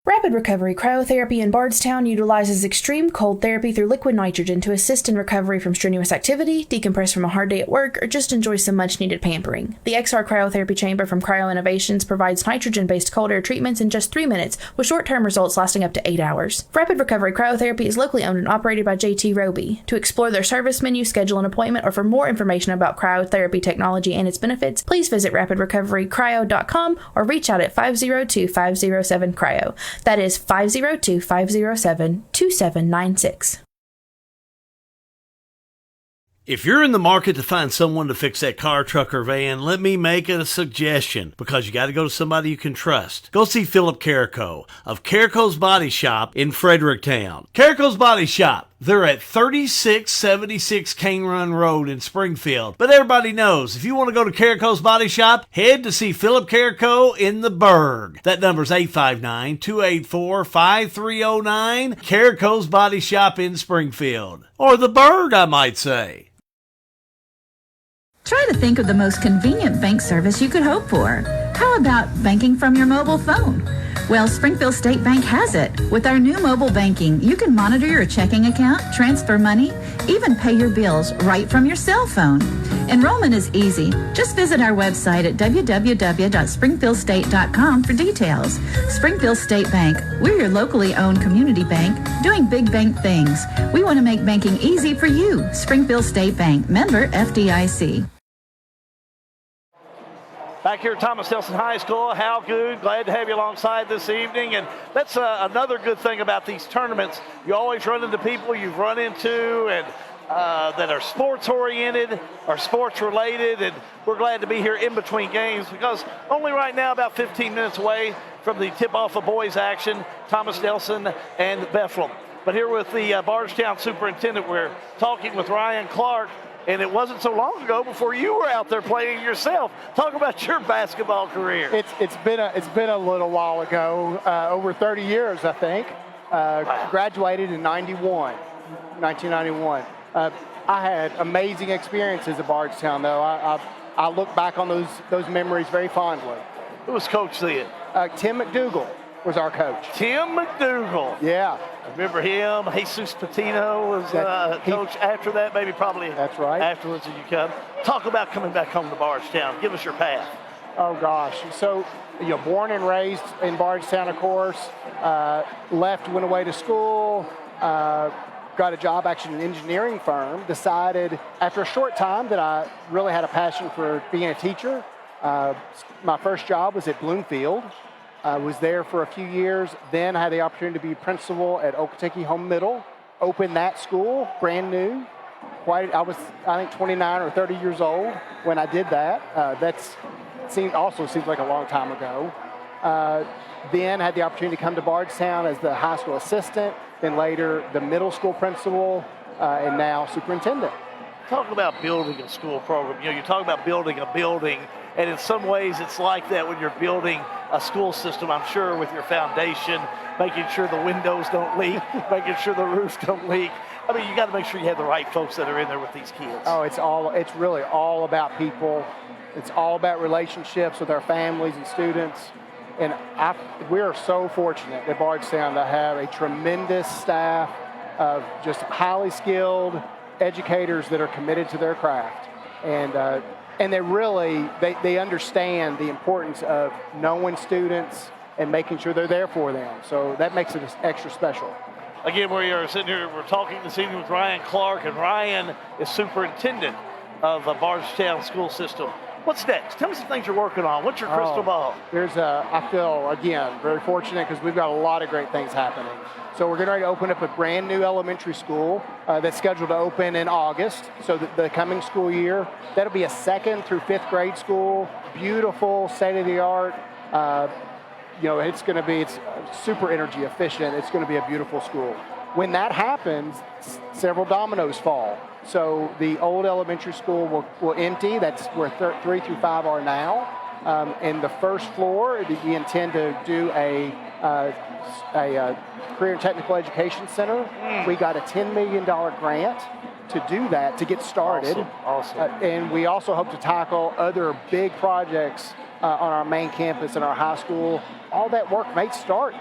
Rapid Recovery Cryotherapy in Bardstown utilizes extreme cold therapy through liquid nitrogen to assist in recovery from strenuous activity, decompress from a hard day at work, or just enjoy some much-needed pampering. The XR Cryotherapy Chamber from Cryo Innovations provides nitrogen-based cold air treatments in just 3 minutes, with short-term results lasting up to 8 hours. Rapid Recovery Cryotherapy is locally owned and operated by JT Roby. To explore their service menu, schedule an appointment, or for more information about cryotherapy technology and its benefits, please visit rapidrecoverycryo.com or reach out at 502-507-CRYO. That is 502-507-2796. If you're in the market to find someone to fix that car, truck, or van, let me make a suggestion, because you got to go to somebody you can trust. Go see Philip Carrico of Carrico's Body Shop in Fredericktown. Carrico's Body Shop. They're at 3676 Cane Run Road in Springfield. But everybody knows, if you want to go to Carrico's Body Shop, head to see Philip Carrico in the Burg. That number's 859-284-5309. Carrico's Body Shop in Springfield. Or the Burg, I might say. Try to think of the most convenient bank service you could hope for. How about banking from your mobile phone? Well, Springfield State Bank has it. With our new mobile banking, you can monitor your checking account, transfer money, even pay your bills right from your cell phone. Enrollment is easy. Just visit our website at www.springfieldstate.com for details. Springfield State Bank, we're your locally owned community bank doing big bank things. We want to make banking easy for you. Springfield State Bank, member FDIC. Back here at Thomas Nelson High School, Hal Good, glad to have you alongside this evening. And that's another good thing about these tournaments. You always run into people you've run into and that are sports-oriented or sports-related. And we're glad to be here in between games because only right now, about 15 minutes away from the tip-off of boys action, Thomas Nelson and Bethlehem. But here with the Bardstown superintendent, we're talking with Ryan Clark. and it wasn't so long ago before you were out there playing yourself. Talk about your basketball career. It's been a little while ago, over 30 years, I think. Graduated in 1991. I had amazing experiences at Bardstown, though. I look back on those memories very fondly. Who was coach then? Tim McDougal was our coach. Tim McDougal. Yeah. I remember him. Jesus Patino was coach after that, maybe probably that's right. Afterwards you come. Talk about coming back home to Bardstown. Give us your path. Oh, gosh. So, born and raised in Bardstown, of course. Left, went away to school. Got a job actually in an engineering firm. Decided after a short time that I really had a passion for being a teacher. My first job was at Bloomfield. I was there for a few years. Then I had the opportunity to be principal at Okeechobee Home Middle. Opened that school, brand new. I was 29 or 30 years old when I did that. Seems like a long time ago. Then had the opportunity to come to Bardstown as the high school assistant, then later the middle school principal, and now superintendent. Talk about building a school program. You talk about building a building, and in some ways it's like that when you're building a school system, I'm sure, with your foundation, making sure the windows don't leak, making sure the roofs don't leak. I mean, you got to make sure you have the right folks that are in there with these kids. Oh, it's really all about people. It's all about relationships with our families and students. And we are so fortunate at Bardstown to have a tremendous staff of just highly skilled educators that are committed to their craft. And they understand the importance of knowing students and making sure they're there for them. So that makes it extra special. Again, we are sitting here, we're talking this evening with Ryan Clark, and Ryan is superintendent of Bardstown school system. What's next? Tell me some things you're working on. What's your crystal ball? I feel, again, very fortunate because we've got a lot of great things happening. So we're getting ready to open up a brand new elementary school that's scheduled to open in August. So the coming school year, that'll be a 2nd through 5th grade school, beautiful, state-of-the-art. It's super energy efficient. It's going to be a beautiful school. When that happens, several dominoes fall. So the old elementary school will empty. That's where 3 through 5 are now. In the first floor, we intend to do a career and technical education center. We got a $10 million grant to do that, to get started. Awesome. And we also hope to tackle other big projects on our main campus and our high school. All that work may start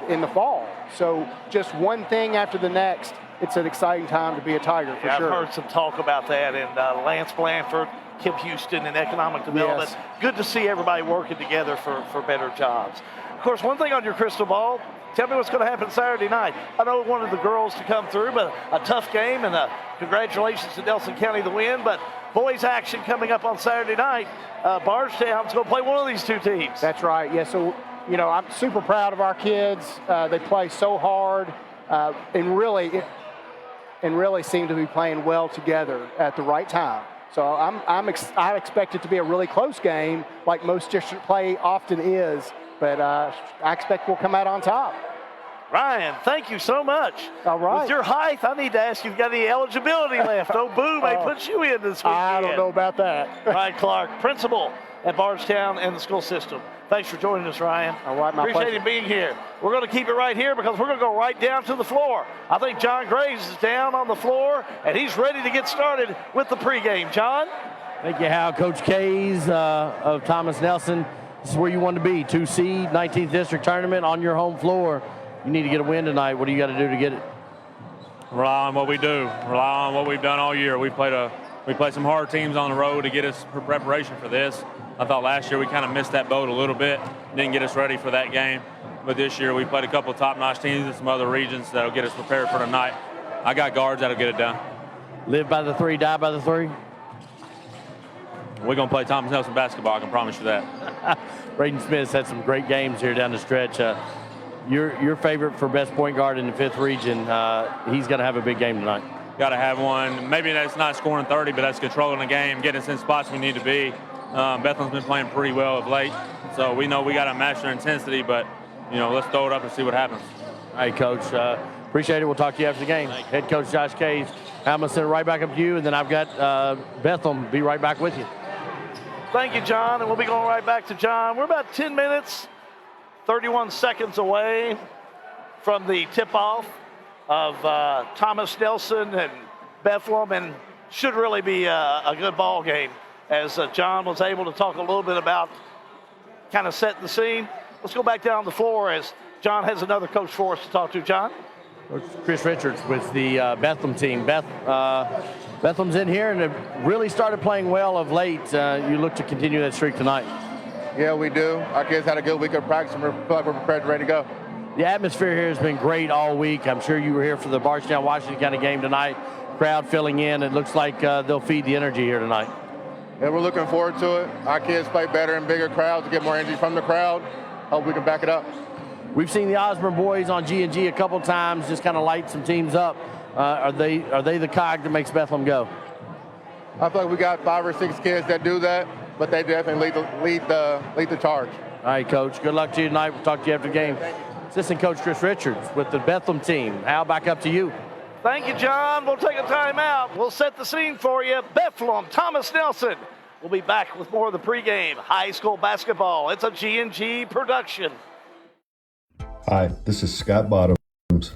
in the fall. So just one thing after the next. It's an exciting time to be a Tiger, for sure. I've heard some talk about that, and Lance Blanford, Kim Houston, and economic development. Yes. Good to see everybody working together for better jobs. Of course, one thing on your crystal ball, tell me what's going to happen Saturday night. I know we wanted the girls to come through, but a tough game, and congratulations to Nelson County the win. But boys action coming up on Saturday night. Bardstown's going to play one of these two teams. That's right. Yeah, so, I'm super proud of our kids. They play so hard, and really seem to be playing well together at the right time. So I expect it to be a really close game, like most district play often is, but I expect we'll come out on top. Ryan, thank you so much. All right. With your height, I need to ask you, if you got any eligibility left? Oh, boo, may put you in this weekend. I don't know about that. Ryan Clark, principal at Bardstown and the school system. Thanks for joining us, Ryan. All right, my Appreciate pleasure. you being here. We're going to keep it right here because we're going to go right down to the floor. I think John Graves is down on the floor, and he's ready to get started with the pregame. John? Thank you, Hal. Coach Kays of Thomas Nelson. This is where you want to be. 2 seed, 19th district tournament on your home floor. You need to get a win tonight. What do you got to do to get it? Rely on what we do. Rely on what we've done all year. We played some hard teams on the road to get us preparation for this. I thought last year we kind of missed that boat a little bit, didn't get us ready for that game. But this year we played a couple of top-notch teams in some other regions that'll get us prepared for tonight. I got guards that'll get it done. Live by the 3, die by the 3? We're going to play Thomas Nelson basketball, I can promise you that. Braden Smith's had some great games here down the stretch. Your favorite for best point guard in the 5th region, he's going to have a big game tonight. Got to have one. Maybe that's not scoring 30, but that's controlling the game, getting us in spots we need to be. Bethlehem's been playing pretty well of late, so we know we got to match their intensity, but, let's throw it up and see what happens. All right, Coach. Appreciate it. We'll talk to you after the game. Head Coach Josh Kays, I'm going to send it right back up to you, and then I've got Bethlehem be right back with you. Thank you, John, and we'll be going right back to John. We're about 10 minutes, 31 seconds away from the tip-off of Thomas Nelson and Bethlehem, and should really be a good ball game, as John was able to talk a little bit about kind of setting the scene. Let's go back down the floor as John has another coach for us to talk to. John? Chris Richards with the Bethlehem team. Bethlehem's in here and have really started playing well of late. You look to continue that streak tonight. Yeah, we do. Our kids had a good week of practice, and we feel like we're prepared and ready to go. The atmosphere here has been great all week. I'm sure you were here for the Bardstown Washington County game tonight. Crowd filling in. It looks like they'll feed the energy here tonight. Yeah, we're looking forward to it. Our kids play better in bigger crowds to get more energy from the crowd. Hope we can back it up. We've seen the Osborne boys on G&G a couple times just kind of light some teams up. Are they the cog that makes Bethlehem go? I feel like we got 5 or 6 kids that do that, but they definitely lead the charge. All right, Coach. Good luck to you tonight. We'll talk to you after the game. Assistant Coach Chris Richards with the Bethlehem team. Al, back up to you. Thank you, John. We'll take a timeout. We'll set the scene for you. Bethlehem, Thomas Nelson. We'll be back with more of the pregame high school basketball. It's a G&G production. Hi, this is Scott Bottoms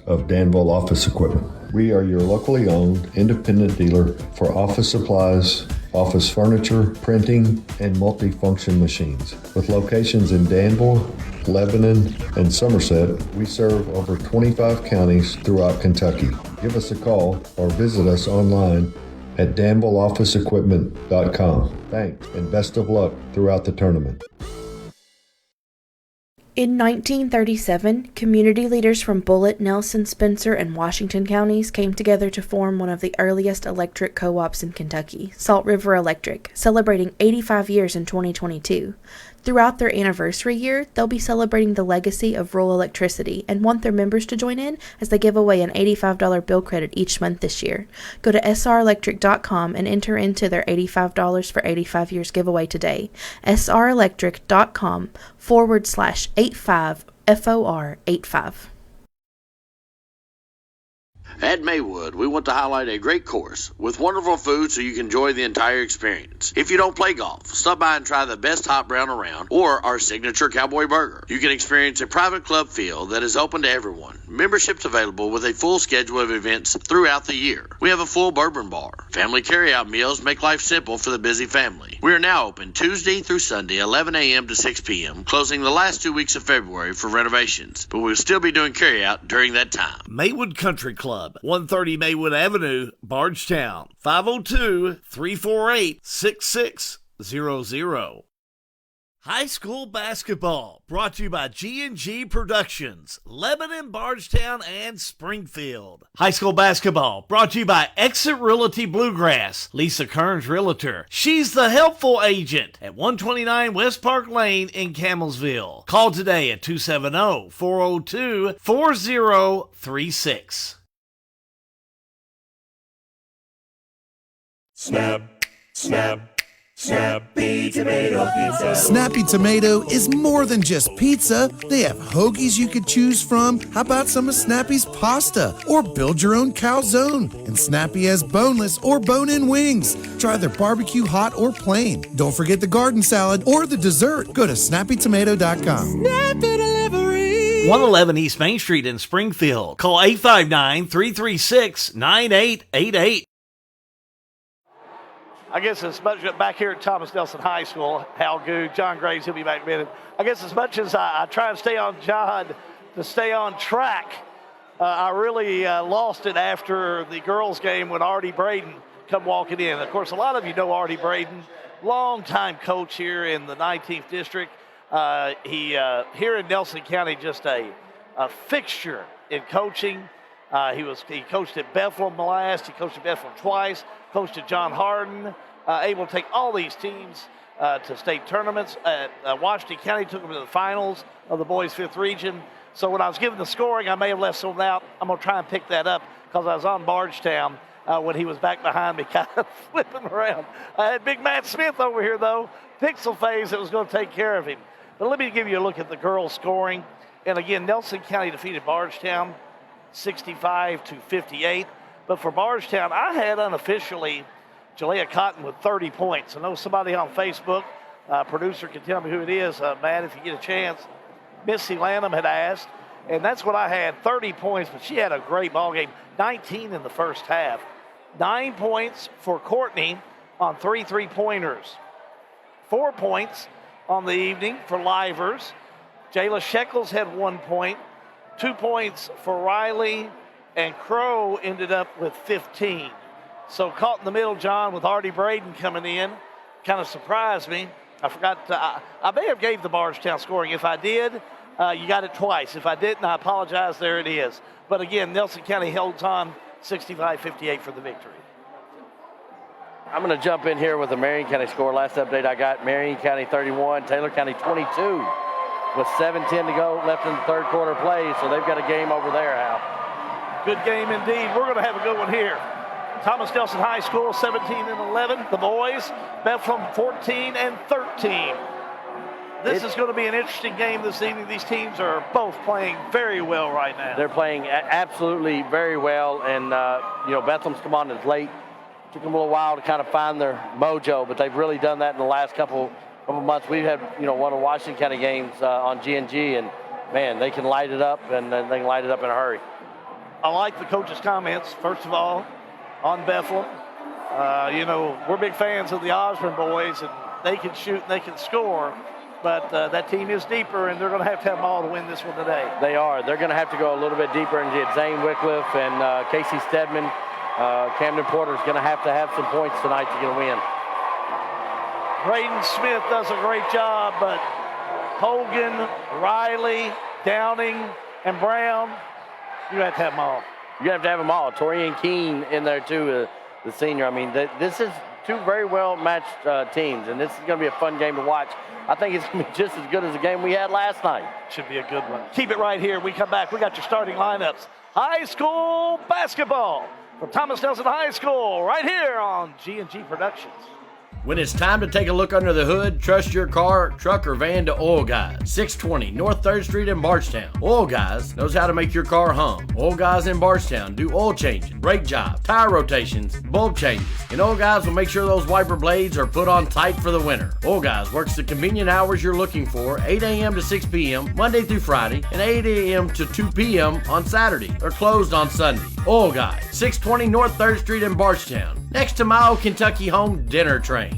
of Danville Office Equipment. We are your locally owned independent dealer for office supplies, office furniture, printing, and multifunction machines. With locations in Danville, Lebanon, and Somerset, we serve over 25 counties throughout Kentucky. Give us a call or visit us online at danvilleofficeequipment.com. Thanks and best of luck throughout the tournament. In 1937, community leaders from Bullitt, Nelson, Spencer, and Washington counties came together to form one of the earliest electric co-ops in Kentucky, Salt River Electric, celebrating 85 years in 2022. Throughout their anniversary year, they'll be celebrating the legacy of rural electricity and want their members to join in as they give away an $85 bill credit each month this year. Go to srelectric.com and enter into their $85 for 85 years giveaway today. srelectric.com/85FOR85. At Maywood, we want to highlight a great course with wonderful food so you can enjoy the entire experience. If you don't play golf, stop by and try the best hot brown around or our signature cowboy burger. You can experience a private club feel that is open to everyone. Memberships available with a full schedule of events throughout the year. We have a full bourbon bar. Family carryout meals make life simple for the busy family. We are now open Tuesday through Sunday, 11 a.m. to 6 p.m., closing the last 2 weeks of February for renovations, but we'll still be doing carryout during that time. Maywood Country Club, 130 Maywood Avenue, Bardstown, 502-348-6600. High school basketball brought to you by G&G Productions, Lebanon, Bardstown, and Springfield. High school basketball brought to you by Exit Realty Bluegrass, Lisa Kearns Realtor. She's the helpful agent at 129 West Park Lane in Camelsville. Call today at 270-402-4036. Snap, snap, Snappy Tomato Pizza. Snappy Tomato is more than just pizza. They have hoagies you could choose from. How about some of Snappy's pasta? Or build your own calzone. And Snappy has boneless or bone-in wings. Try their barbecue hot or plain. Don't forget the garden salad or the dessert. Go to snappytomato.com. Snappy Delivery. 111 East Main Street in Springfield. Call 859-336-9888. I guess as much back here at Thomas Nelson High School, Hal Goode, John Graves, he'll be back in a minute. I guess as much as I try and stay on John to stay on track, I really lost it after the girls' game when Artie Braden come walking in. Of course, a lot of you know Artie Braden, longtime coach here in the 19th District. He here in Nelson County, just a fixture in coaching. He coached at Bethlehem last. He coached at Bethlehem twice. Coached at John Hardin. Able to take all these teams to state tournaments. Washington County took them to the finals of the boys' 5th region. So when I was giving the scoring, I may have left some out. I'm going to try and pick that up because I was on Bardstown when he was back behind me, kind of flipping around. I had Big Matt Smith over here, though, Pixel Phase, that was going to take care of him. But let me give you a look at the girls' scoring. And again, Nelson County defeated Bardstown 65-58. But for Bardstown, I had unofficially Jalea Cotton with 30 points. I know somebody on Facebook, producer can tell me who it is, Matt, if you get a chance. Missy Lanham had asked, and that's what I had, 30 points, but she had a great ball game, 19 in the first half. 9 points for Courtney on 3 3-pointers. 4 points on the evening for Livers. Jayla Shekels had 1 point. 2 points for Riley, and Crow ended up with 15. So caught in the middle, John, with Artie Braden coming in. Kind of surprised me. I forgot I may have gave the Bardstown scoring. If I did, you got it twice. If I didn't, I apologize. There it is. But again, Nelson County holds on 65-58 for the victory. I'm going to jump in here with the Marion County score. Last update I got, Marion County 31, Taylor County 22 with 7:10 to go left in the third quarter play. So they've got a game over there, Hal. Good game indeed. We're going to have a good one here. Thomas Nelson High School 17-11. The boys, Bethlehem 14-13. This is going to be an interesting game this evening. These teams are both playing very well right now. They're playing absolutely very well, and Bethlehem's come on as late. Took them a little while to kind of find their mojo, but they've really done that in the last couple months. We've had one of the Washington County games on GNG, and man, they can light it up, and they can light it up in a hurry. I like the coach's comments. First of all, on Bethlehem, we're big fans of the Osborne boys, and they can shoot and they can score. But that team is deeper, and they're going to have them all to win this one today. They are. They're going to have to go a little bit deeper and get Zane Wycliffe and Casey Stedman. Camden Porter's going to have some points tonight to get a win. Braden Smith does a great job, but Hogan, Riley, Downing, and Brown, you have to have them all. You have to have them all. Torian Keene in there, too, the senior. I mean, this is two very well-matched teams, and this is going to be a fun game to watch. I think it's going to be just as good as the game we had last night. Should be a good one. Keep it right here. We come back. We got your starting lineups. High school basketball from Thomas Nelson High School right here on G&G Productions. When it's time to take a look under the hood, trust your car, truck, or van to Oil Guys, 620 North 3rd Street in Bardstown. Oil Guys knows how to make your car hum. Oil Guys in Bardstown do oil changing, brake jobs, tire rotations, bulb changes, and Oil Guys will make sure those wiper blades are put on tight for the winter. Oil Guys works the convenient hours you're looking for, 8 a.m. to 6 p.m. Monday through Friday, and 8 a.m. to 2 p.m. on Saturday. They're closed on Sunday. Oil Guys, 620 North 3rd Street in Bardstown, next to my old Kentucky Home Dinner Train.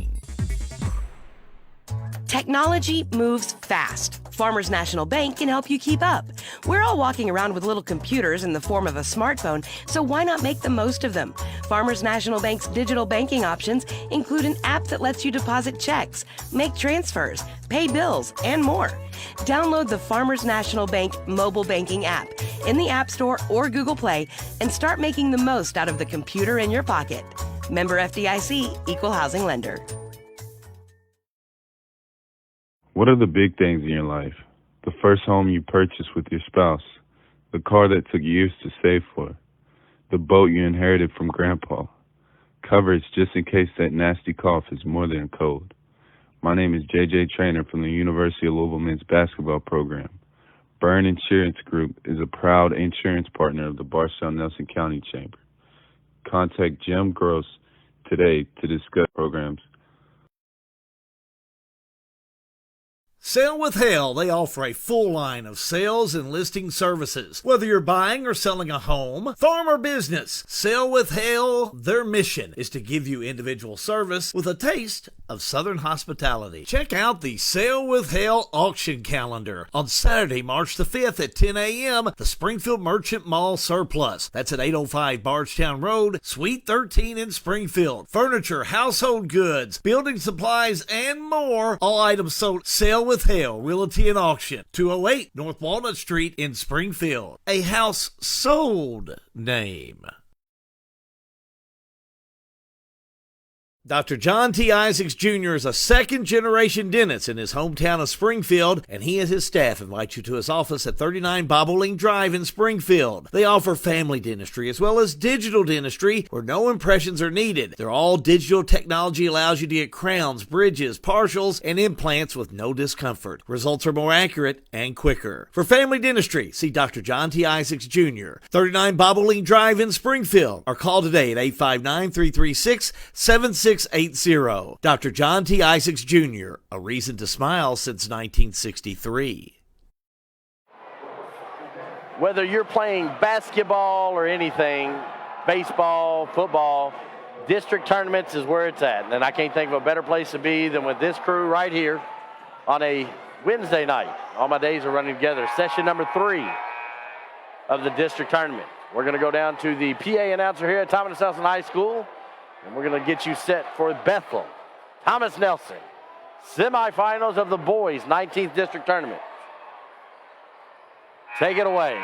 Technology moves fast. Farmers National Bank can help you keep up. We're all walking around with little computers in the form of a smartphone, so why not make the most of them? Farmers National Bank's digital banking options include an app that lets you deposit checks, make transfers, pay bills, and more. Download the Farmers National Bank mobile banking app in the App Store or Google Play and start making the most out of the computer in your pocket. Member FDIC, Equal Housing Lender. What are the big things in your life? The first home you purchased with your spouse, the car that took years to save for, the boat you inherited from Grandpa, coverage just in case that nasty cough is more than a cold. My name is JJ Trainer from the University of Louisville men's basketball program. Byrne Insurance Group is a proud insurance partner of the Bardstown-Nelson County Chamber. Contact Jim Gross today to discuss programs. Sale with Hale, they offer a full line of sales and listing services. Whether you're buying or selling a home, farm or business, Sale with Hale, their mission is to give you individual service with a taste of Southern hospitality. Check out the Sale with Hale auction calendar on Saturday, March the 5th at 10 a.m. The Springfield Merchant Mall Surplus. That's at 805 Bardstown Road, Suite 13 in Springfield. Furniture, household goods, building supplies, and more. All items sold. Sale with Hale Realty and Auction, 208 North Walnut Street in Springfield. A house sold name. Dr. John T. Isaacs Jr. is a second-generation dentist in his hometown of Springfield, and he and his staff invite you to his office at 39 Bobolink Drive in Springfield. They offer family dentistry as well as digital dentistry where no impressions are needed. Their all-digital technology allows you to get crowns, bridges, partials, and implants with no discomfort. Results are more accurate and quicker. For family dentistry, see Dr. John T. Isaacs Jr., 39 Bobolink Drive in Springfield, or call today at 859-336-7680. Dr. John T. Isaacs Jr., a reason to smile since 1963. Whether you're playing basketball or anything, baseball, football, district tournaments is where it's at. And I can't think of a better place to be than with this crew right here on a Wednesday night. All my days are running together. Session number 3 of the district tournament. We're going to go down to the PA announcer here at Thomas Nelson High School, and we're going to get you set for Bethel Thomas Nelson semifinals of the boys 19th district tournament. Take it away.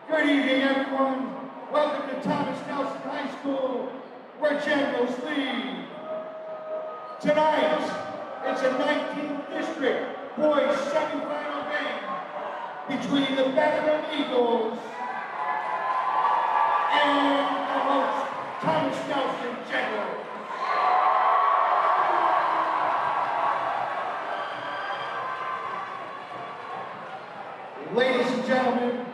Good evening, everyone. Welcome to Thomas Nelson High School, where Generals lead. Tonight, it's a 19th district boys semifinal game between the Bethel Eagles and the host Thomas Nelson Generals. Ladies and gentlemen,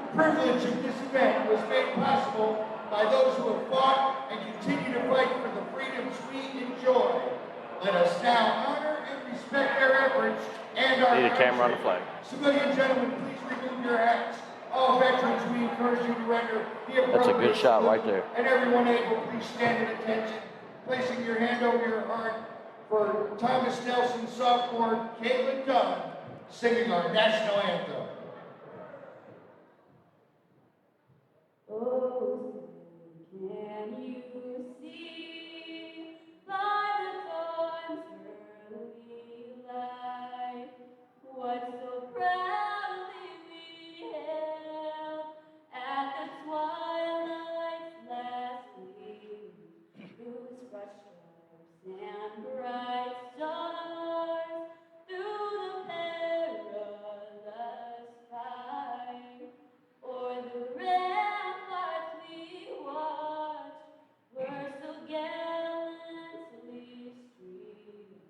the privilege of this event was made possible by those who have fought and continue to fight for the freedoms we enjoy. Let us now honor and respect their efforts and our Need a camera on the flag. Civilian gentlemen, please remove your hats. All veterans, we encourage you to render the appropriate That's a good shot right there. And everyone able, please stand at attention, placing your hand over your heart for Thomas Nelson sophomore Caitlin Dunn singing our national anthem. Oh, can you see by the dawn's early light what so proudly we hailed at the twilight's last gleam, whose bright stripes and bright stars through the perilous fight o'er the ramparts we watched were so gallantly streamed,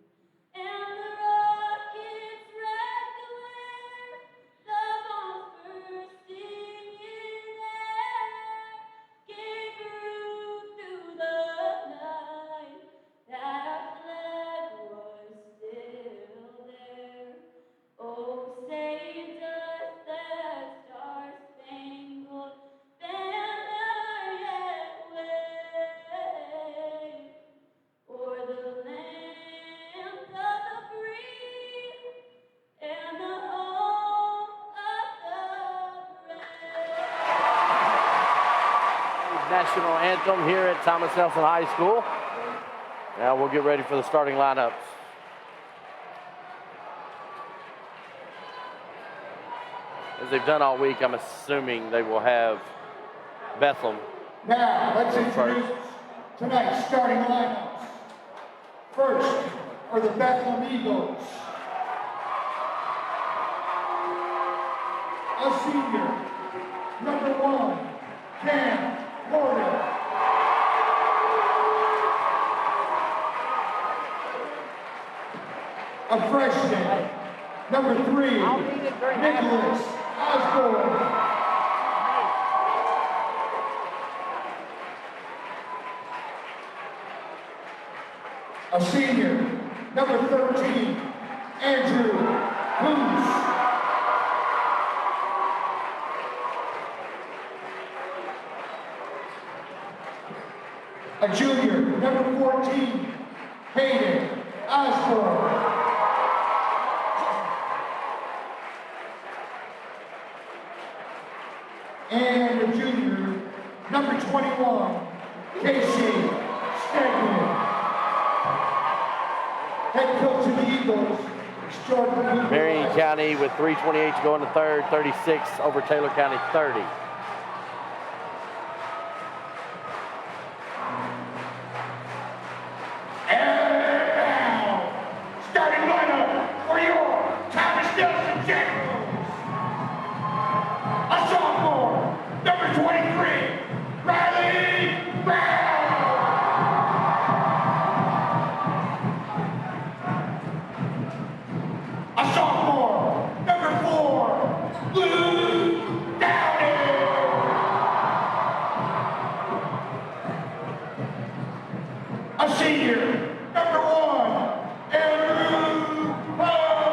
and the rocket's red glare, the bombs bursting in air, gave proof through the night that our flag was still there. Oh, say does that star-spangled banner yet wave o'er the land of the free and the home of the brave? National anthem here at Thomas Nelson High School. Now we'll get ready for the starting lineups. As they've done all week, I'm assuming they will have Bethlehem. Now, let's introduce tonight's starting lineups. First are the Bethlehem Eagles. A senior, number 1, Cam Porter. A freshman, number 3, Nicholas Osborne. A senior, number 13, Andrew Booth. A junior, number 14, Hayden Osborne. And a junior, number 21, Casey Stegman. Head coach of the Eagles, Marion County with 3:28 to go in the third, 36 over Taylor County 30. Starting lineup for your Thomas Nelson Generals. A sophomore, number 23, Riley Brown. A sophomore, number 4, Blue Downey. A senior, number 1, Andrew Poe.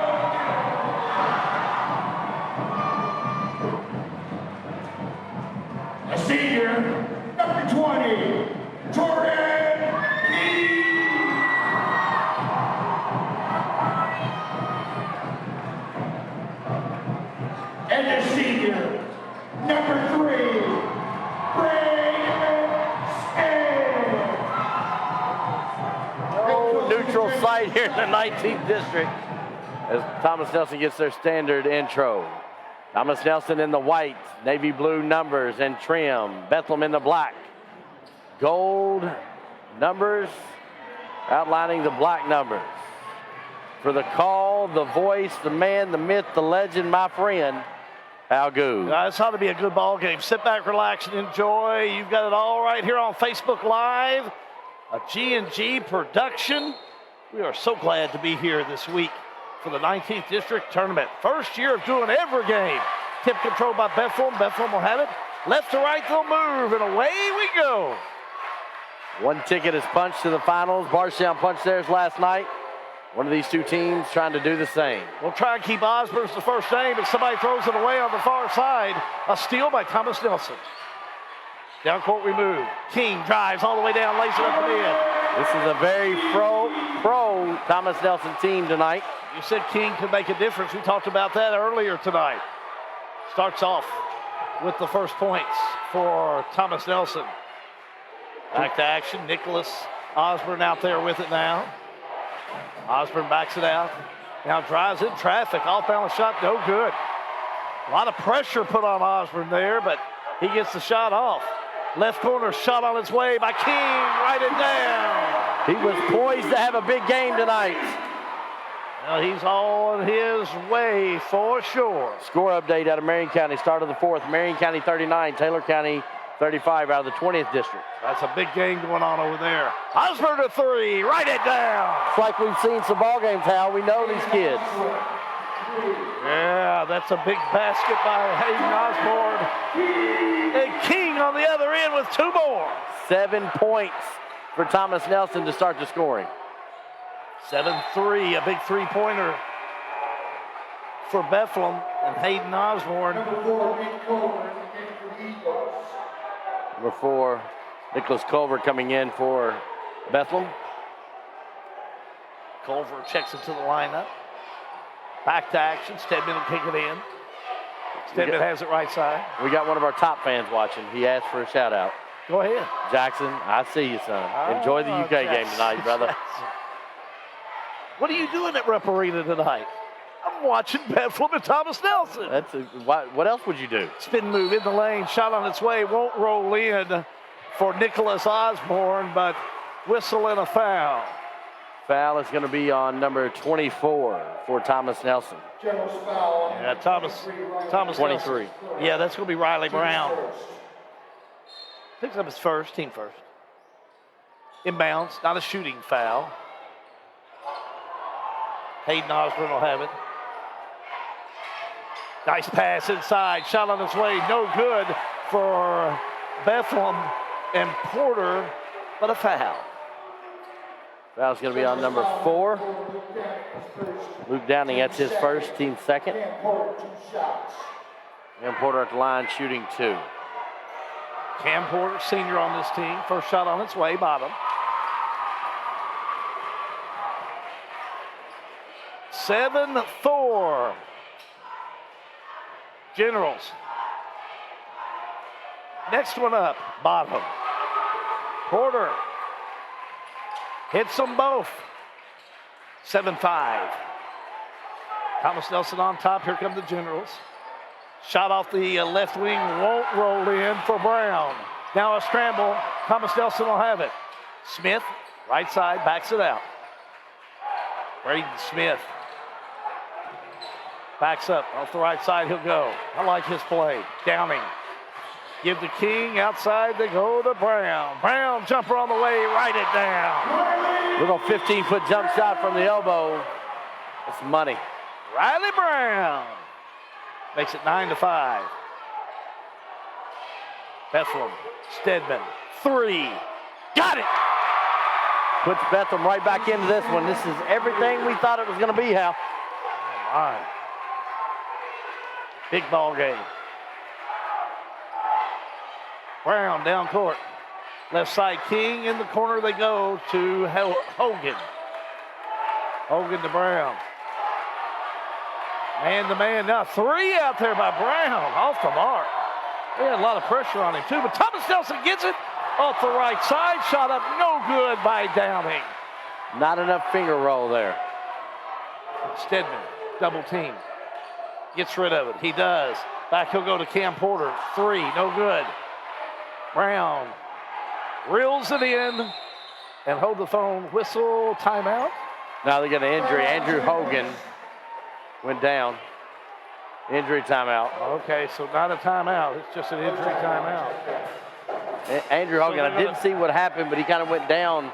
A senior, number 20, Jordan Key. And a senior, number 3, Brayden Smith. No neutral site here in the 19th district as Thomas Nelson gets their standard intro. Thomas Nelson in the white, navy blue numbers and trim. Bethlehem in the black. Gold numbers outlining the black numbers. For the call, the voice, the man, the myth, the legend, my friend, Al Goode. It's ought to be a good ball game. Sit back, relax, and enjoy. You've got it all right here on Facebook Live, a G&G production. We are so glad to be here this week for the 19th District Tournament. First year of doing every game. Tip controlled by Bethlehem. Bethlehem will have it. Left to right, they'll move, and away we go. One ticket is punched to the finals. Bardstown punched theirs last night. One of these two teams trying to do the same. We'll try and keep Osborne as the first name, but somebody throws it away on the far side. A steal by Thomas Nelson. Down court we move. King drives all the way down, lays it up and in. This is a very pro Thomas Nelson team tonight. You said King could make a difference. We talked about that earlier tonight. Starts off with the first points for Thomas Nelson. Back to action. Nicholas Osborne out there with it now. Osborne backs it out. Now drives in traffic. Off-balance shot, no good. A lot of pressure put on Osborne there, but he gets the shot off. Left corner shot on its way by King. Write it down. He was poised to have a big game tonight. Well, he's on his way for sure. Score update out of Marion County. Start of the fourth. Marion County 39, Taylor County 35 out of the 20th district. That's a big game going on over there. Osborne to 3. Write it down. It's like we've seen some ball games, Hal. We know these kids. Yeah, that's a big basket by Hayden Osborne. And King on the other end with 2 more. 7 points for Thomas Nelson to start the scoring. 7-3, a big three-pointer for Bethlehem and Hayden Osborne. Number 4, Nicholas Culver coming in for Bethlehem. Culver checks into the lineup. Back to action. Stedman will kick it in. Stedman has it right side. We got one of our top fans watching. He asked for a shout out. Go ahead. Jackson, I see you, son. Enjoy the UK game tonight, brother. Jackson. What are you doing at Rupp Arena tonight? I'm watching Bethlehem and Thomas Nelson. What else would you do? Spin move in the lane. Shot on its way. Won't roll in for Nicholas Osborne, but whistle and a foul. Foul is going to be on number 24 for Thomas Nelson. Yeah, Thomas 23. Nelson. Yeah, that's going to be Riley Brown. Picks up his first, team first. Inbounds, not a shooting foul. Hayden Osborne will have it. Nice pass inside, shot on its way, no good for Bethlehem and Porter, but a foul. Foul's going to be on number 4. Luke Downing, that's his first, team second. And Porter at the line shooting 2. Cam Porter, senior on this team. First shot on its way, bottom. 7-4. Generals. Next one up, bottom. Porter hits them both. 7-5. Thomas Nelson on top. Here come the Generals. Shot off the left wing, won't roll in for Brown. Now a scramble. Thomas Nelson will have it. Smith, right side, backs it out. Braden Smith backs up off the right side. He'll go. I like his play. Downing. Give to King. Outside they go to Brown. Brown jumper on the way. Write it down. Little 15-foot jump shot from the elbow. It's money. Riley Brown makes it 9-5. Bethlehem. Stedman. 3. Got it. Puts Bethlehem right back into this one. This is everything we thought it was going to be, Hal. Oh, my. Big ball game. Brown down court. Left side King. In the corner they go to Hogan. Hogan to Brown. Man to man. Now 3 out there by Brown. Off the mark. They had a lot of pressure on him too. But Thomas Nelson gets it off the right side. Shot up no good by Downing. Not enough finger roll there. Stedman. Double team. Gets rid of it. He does. Back he'll go to Cam Porter. 3. No good. Brown reels it in and hold the phone. Whistle, timeout. Now they get an injury. Andrew Hogan went down. Injury timeout. Okay, so not a timeout. It's just an injury timeout. Andrew Hogan, I didn't see what happened, but he kind of went down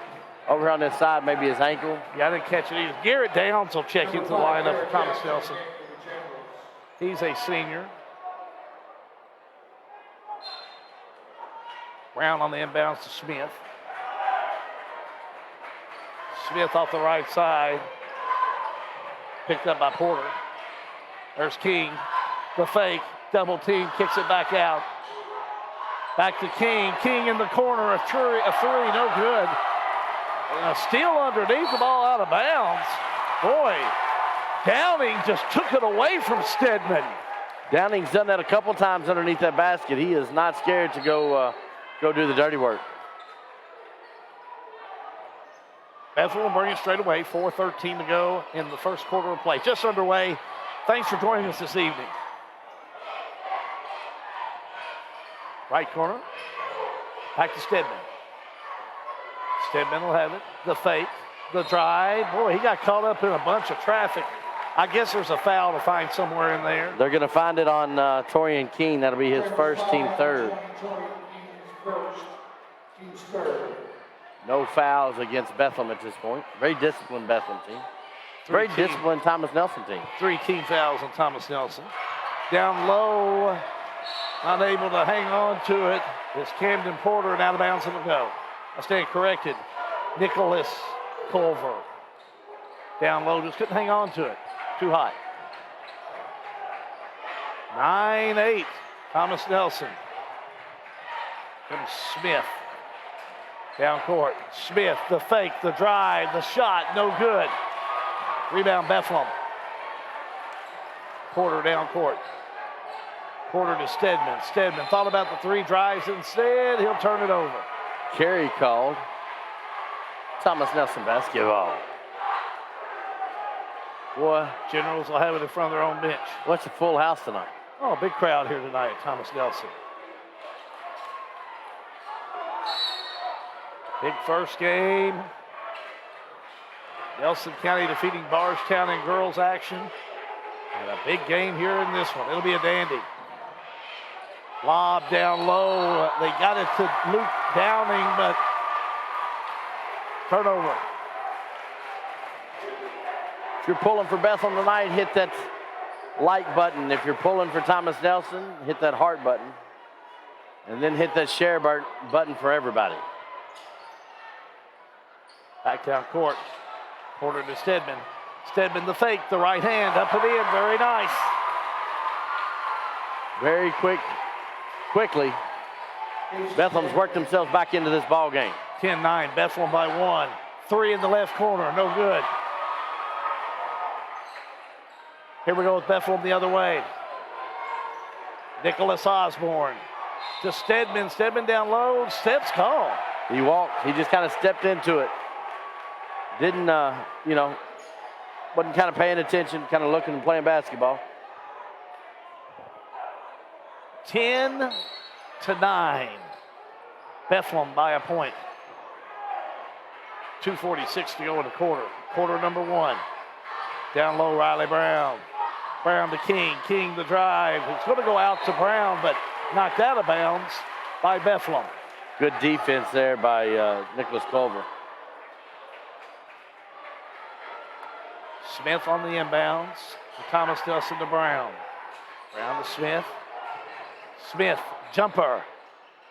over on this side, maybe his ankle. Yeah, I didn't catch it either. Garrett Downs will check into the lineup for Thomas Nelson. He's a senior. Brown on the inbounds to Smith. Smith off the right side. Picked up by Porter. There's King. The fake. Double team. Kicks it back out. Back to King. King in the corner. A three. No good. And a steal underneath. The ball out of bounds. Boy, Downing just took it away from Stedman. Downing's done that a couple times underneath that basket. He is not scared to go do the dirty work. Bethel will bring it straight away. 4:13 to go in the first quarter of play. Just underway. Thanks for joining us this evening. Right corner. Back to Stedman. Stedman will have it. The fake. The drive. Boy, he got caught up in a bunch of traffic. I guess there's a foul to find somewhere in there. They're going to find it on Torian Keene. That'll be his first, team third. No fouls against Bethlehem at this point. Very disciplined Bethlehem team. Very disciplined Thomas Nelson team. 3 team fouls on Thomas Nelson. Down low, not able to hang on to it. It's Camden Porter and out of bounds it'll go. I stand corrected. Nicholas Culver. Down low, just couldn't hang on to it. Too high. 9-8, Thomas Nelson. Comes Smith. Down court. Smith, the fake, the drive, the shot, no good. Rebound Bethlehem. Porter down court. Porter to Stedman. Stedman thought about the 3 drives instead. He'll turn it over. Carry called. Thomas Nelson basketball. Boy, Generals will have it in front of their own bench. What's a full house tonight? Oh, big crowd here tonight at Thomas Nelson. Big first game. Nelson County defeating Bardstown in girls action. And a big game here in this one. It'll be a dandy. Lob down low. They got it to Luke Downing, but turnover. If you're pulling for Bethlehem tonight, hit that like button. If you're pulling for Thomas Nelson, hit that heart button. And then hit that share button for everybody. Back down court. Porter to Stedman. Stedman the fake, the right hand, up and in, very nice. Very quickly, Bethlehem's worked themselves back into this ball game. 10-9, Bethlehem by 1. 3 in the left corner, no good. Here we go with Bethlehem the other way. Nicholas Osborne to Stedman. Stedman down low, steps called. He walked, he just kind of stepped into it. Didn't, wasn't kind of paying attention, kind of looking and playing basketball. 10-9. Bethlehem by a point. 2:46 to go in the quarter. Quarter number 1. Down low, Riley Brown. Brown to King. King the drive. It's going to go out to Brown, but knocked out of bounds by Bethlehem. Good defense there by Nicholas Culver. Smith on the inbounds. Thomas Nelson to Brown. Brown to Smith. Smith, jumper.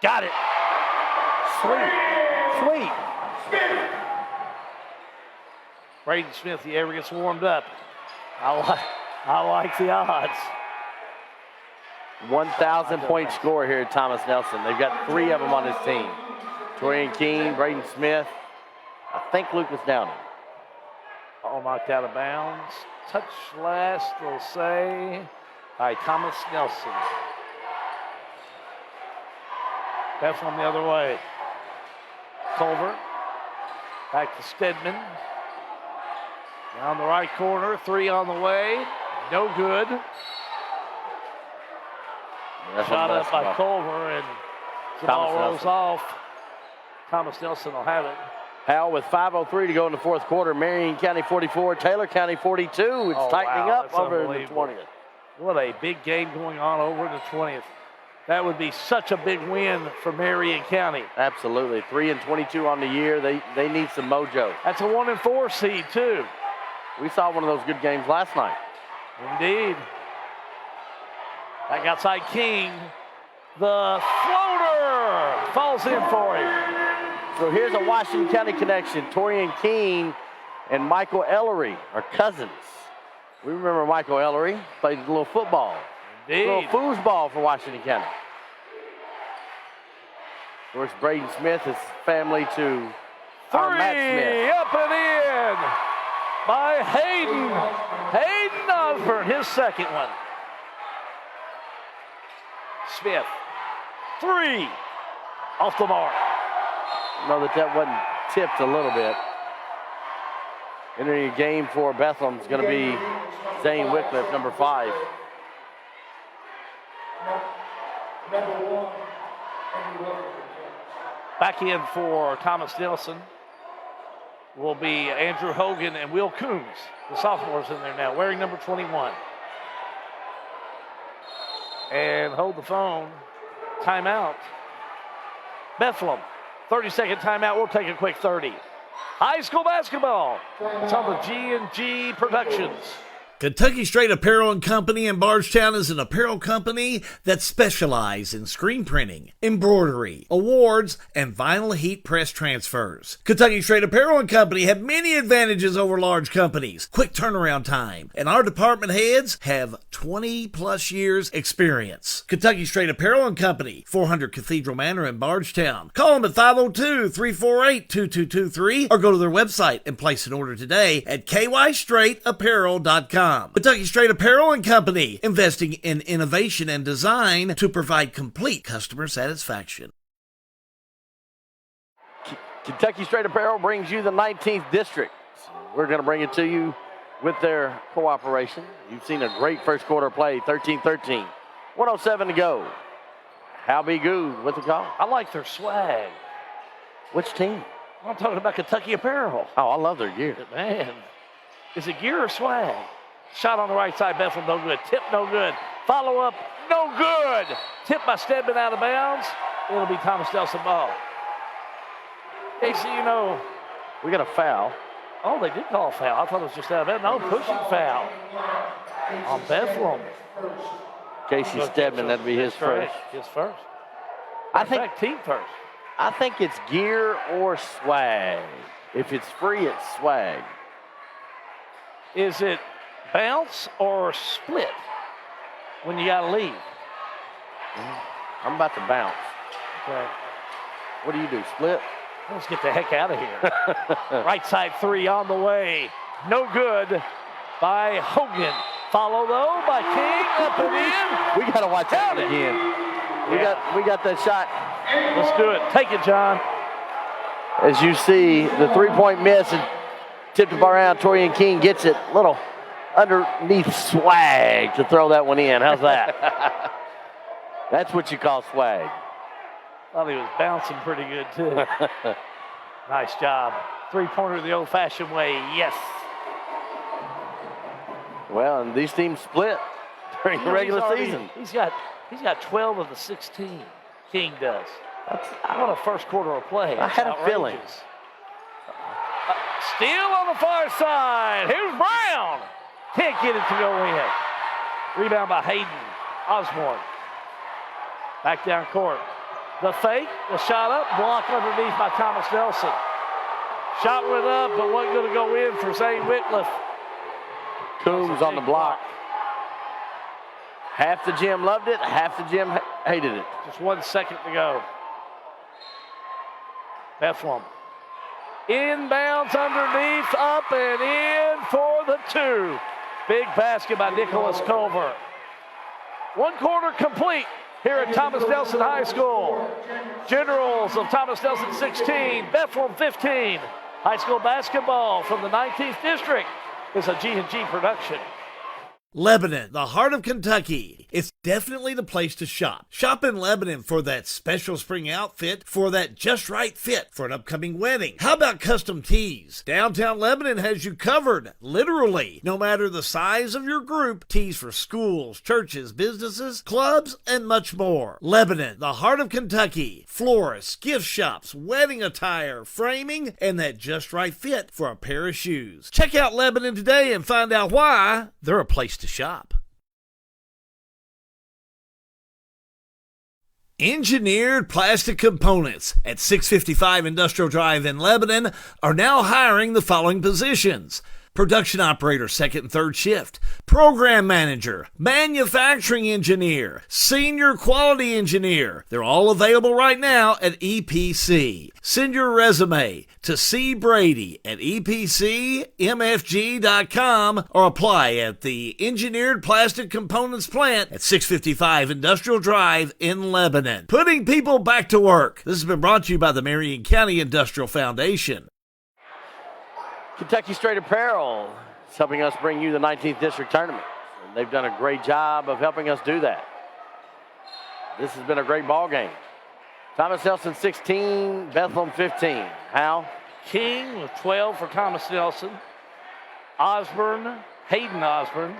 Got it. Sweet. Braden Smith, the area gets warmed up. I like the odds. 1,000-point score here at Thomas Nelson. They've got 3 of them on his team. Torian Keene, Braden Smith, I think Lucas Downing. All knocked out of bounds. Touch last, they'll say, by Thomas Nelson. Bethlehem the other way. Culver. Back to Stedman. Down the right corner. 3 on the way. No good. Shot up by Culver, and the ball rolls off. Thomas Nelson will have it. Howell with 5:03 to go in the fourth quarter. Marion County 44, Taylor County 42. It's tightening up over in the 20th. What a big game going on over in the 20th. That would be such a big win for Marion County. Absolutely. 3-22 on the year. They need some mojo. That's a 1-4 seed, too. We saw one of those good games last night. Indeed. Back outside King. The floater falls in for him. So here's a Washington County connection. Torian Keene and Michael Ellery are cousins. We remember Michael Ellery played a little football. Indeed. A little foosball for Washington County. Of course, Braden Smith is family to our Matt Smith. Up and in by Hayden. Hayden Osborne, his second one. Smith, 3 off the mark. Know that wasn't tipped a little bit. Entering a game for Bethlehem is going to be Zane Wycliffe, number 5. Back in for Thomas Nelson will be Andrew Hogan and Will Coombs. The sophomores in there now, wearing number 21. And hold the phone. Timeout. Bethlehem, 30-second timeout. We'll take a quick 30. High school basketball. It's on the G&G Productions. Kentucky Straight Apparel and Company in Bardstown is an apparel company that specializes in screen printing, embroidery, awards, and vinyl heat press transfers. Kentucky Straight Apparel and Company have many advantages over large companies, quick turnaround time, and our department heads have 20-plus years experience. Kentucky Straight Apparel and Company, 400 Cathedral Manor in Bardstown. Call them at 502-348-2223 or go to their website and place an order today at kystraightapparel.com. Kentucky Straight Apparel and Company, investing in innovation and design to provide complete customer satisfaction. Kentucky Straight Apparel brings you the 19th District. We're going to bring it to you with their cooperation. You've seen a great first quarter play, 13-13. 1:07 to go. Hal B. Good with the call. I like their swag. Which team? I'm talking about Kentucky Apparel. Oh, I love their gear. Man, is it gear or swag? Shot on the right side, Bethlehem, no good. Tip, no good. Follow up, no good. Tip by Stedman out of bounds. It'll be Thomas Nelson ball. Casey, you know. We got a foul. Oh, they did call a foul. I thought it was just out of bounds. No, pushing foul on Bethlehem. Casey Stedman, that'd be his first. His first. I think team first. I think it's gear or swag. If it's free, it's swag. Is it bounce or split when you got to leave? I'm about to bounce. Okay. What do you do, split? Let's get the heck out of here. Right side 3 on the way. No good by Hogan. Follow though by King, up and in. We got to watch that again. We got that shot. Let's do it. Take it, John. As you see, the 3-point miss, and Tipped it around. Torian King gets it. Little underneath swag to throw that one in. How's that? That's what you call swag. Thought he was bouncing pretty good, too. Nice job. Three-pointer the old-fashioned way, yes. Well, and these teams split during the regular season. He's got 12 of the 16. King does. What a first quarter of play. I had a feeling. Steal on the far side. Here's Brown. Can't get it to go in. Rebound by Hayden Osborne. Back down court. The fake, the shot up, block underneath by Thomas Nelson. Shot went up, but wasn't going to go in for Zane Whitliff. Coombs on the block. Half the gym loved it, half the gym hated it. Just 1 second to go. Bethlehem. Inbounds underneath, up and in for the 2. Big basket by Nicholas Culver. 1 quarter complete here at Thomas Nelson High School. Generals of Thomas Nelson 16, Bethlehem 15. High school basketball from the 19th District is a G&G production. Lebanon, the heart of Kentucky. It's definitely the place to shop. Shop in Lebanon for that special spring outfit, for that just right fit for an upcoming wedding. How about custom tees? Downtown Lebanon has you covered, literally. No matter the size of your group, tees for schools, churches, businesses, clubs, and much more. Lebanon, the heart of Kentucky. Florists, gift shops, wedding attire, framing, and that just right fit for a pair of shoes. Check out Lebanon today and find out why they're a place to shop. Engineered Plastic Components at 655 Industrial Drive in Lebanon are now hiring the following positions: production operator, second and third shift, program manager, manufacturing engineer, senior quality engineer. They're all available right now at EPC. Send your resume to cbrady@epcmfg.com or apply at the Engineered Plastic Components plant at 655 Industrial Drive in Lebanon. Putting people back to work. This has been brought to you by the Marion County Industrial Foundation. Kentucky Straight Apparel is helping us bring you the 19th District Tournament. And they've done a great job of helping us do that. This has been a great ball game. Thomas Nelson 16, Bethlehem 15. Hal? King with 12 for Thomas Nelson. Osborne, Hayden Osborne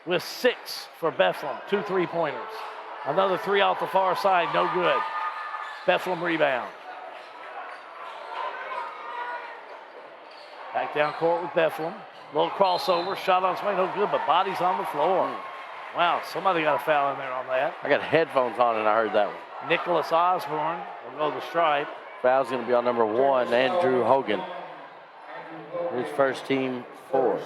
with 6 for Bethlehem. 2 3-pointers. Another 3 off the far side, no good. Bethlehem rebound. Back down court with Bethlehem. Little crossover, shot on its way, no good, but body's on the floor. Wow, somebody got a foul in there on that. I got headphones on and I heard that one. Nicholas Osborne will go the stripe. Foul's going to be on number 1, Andrew Hogan. His first team 4.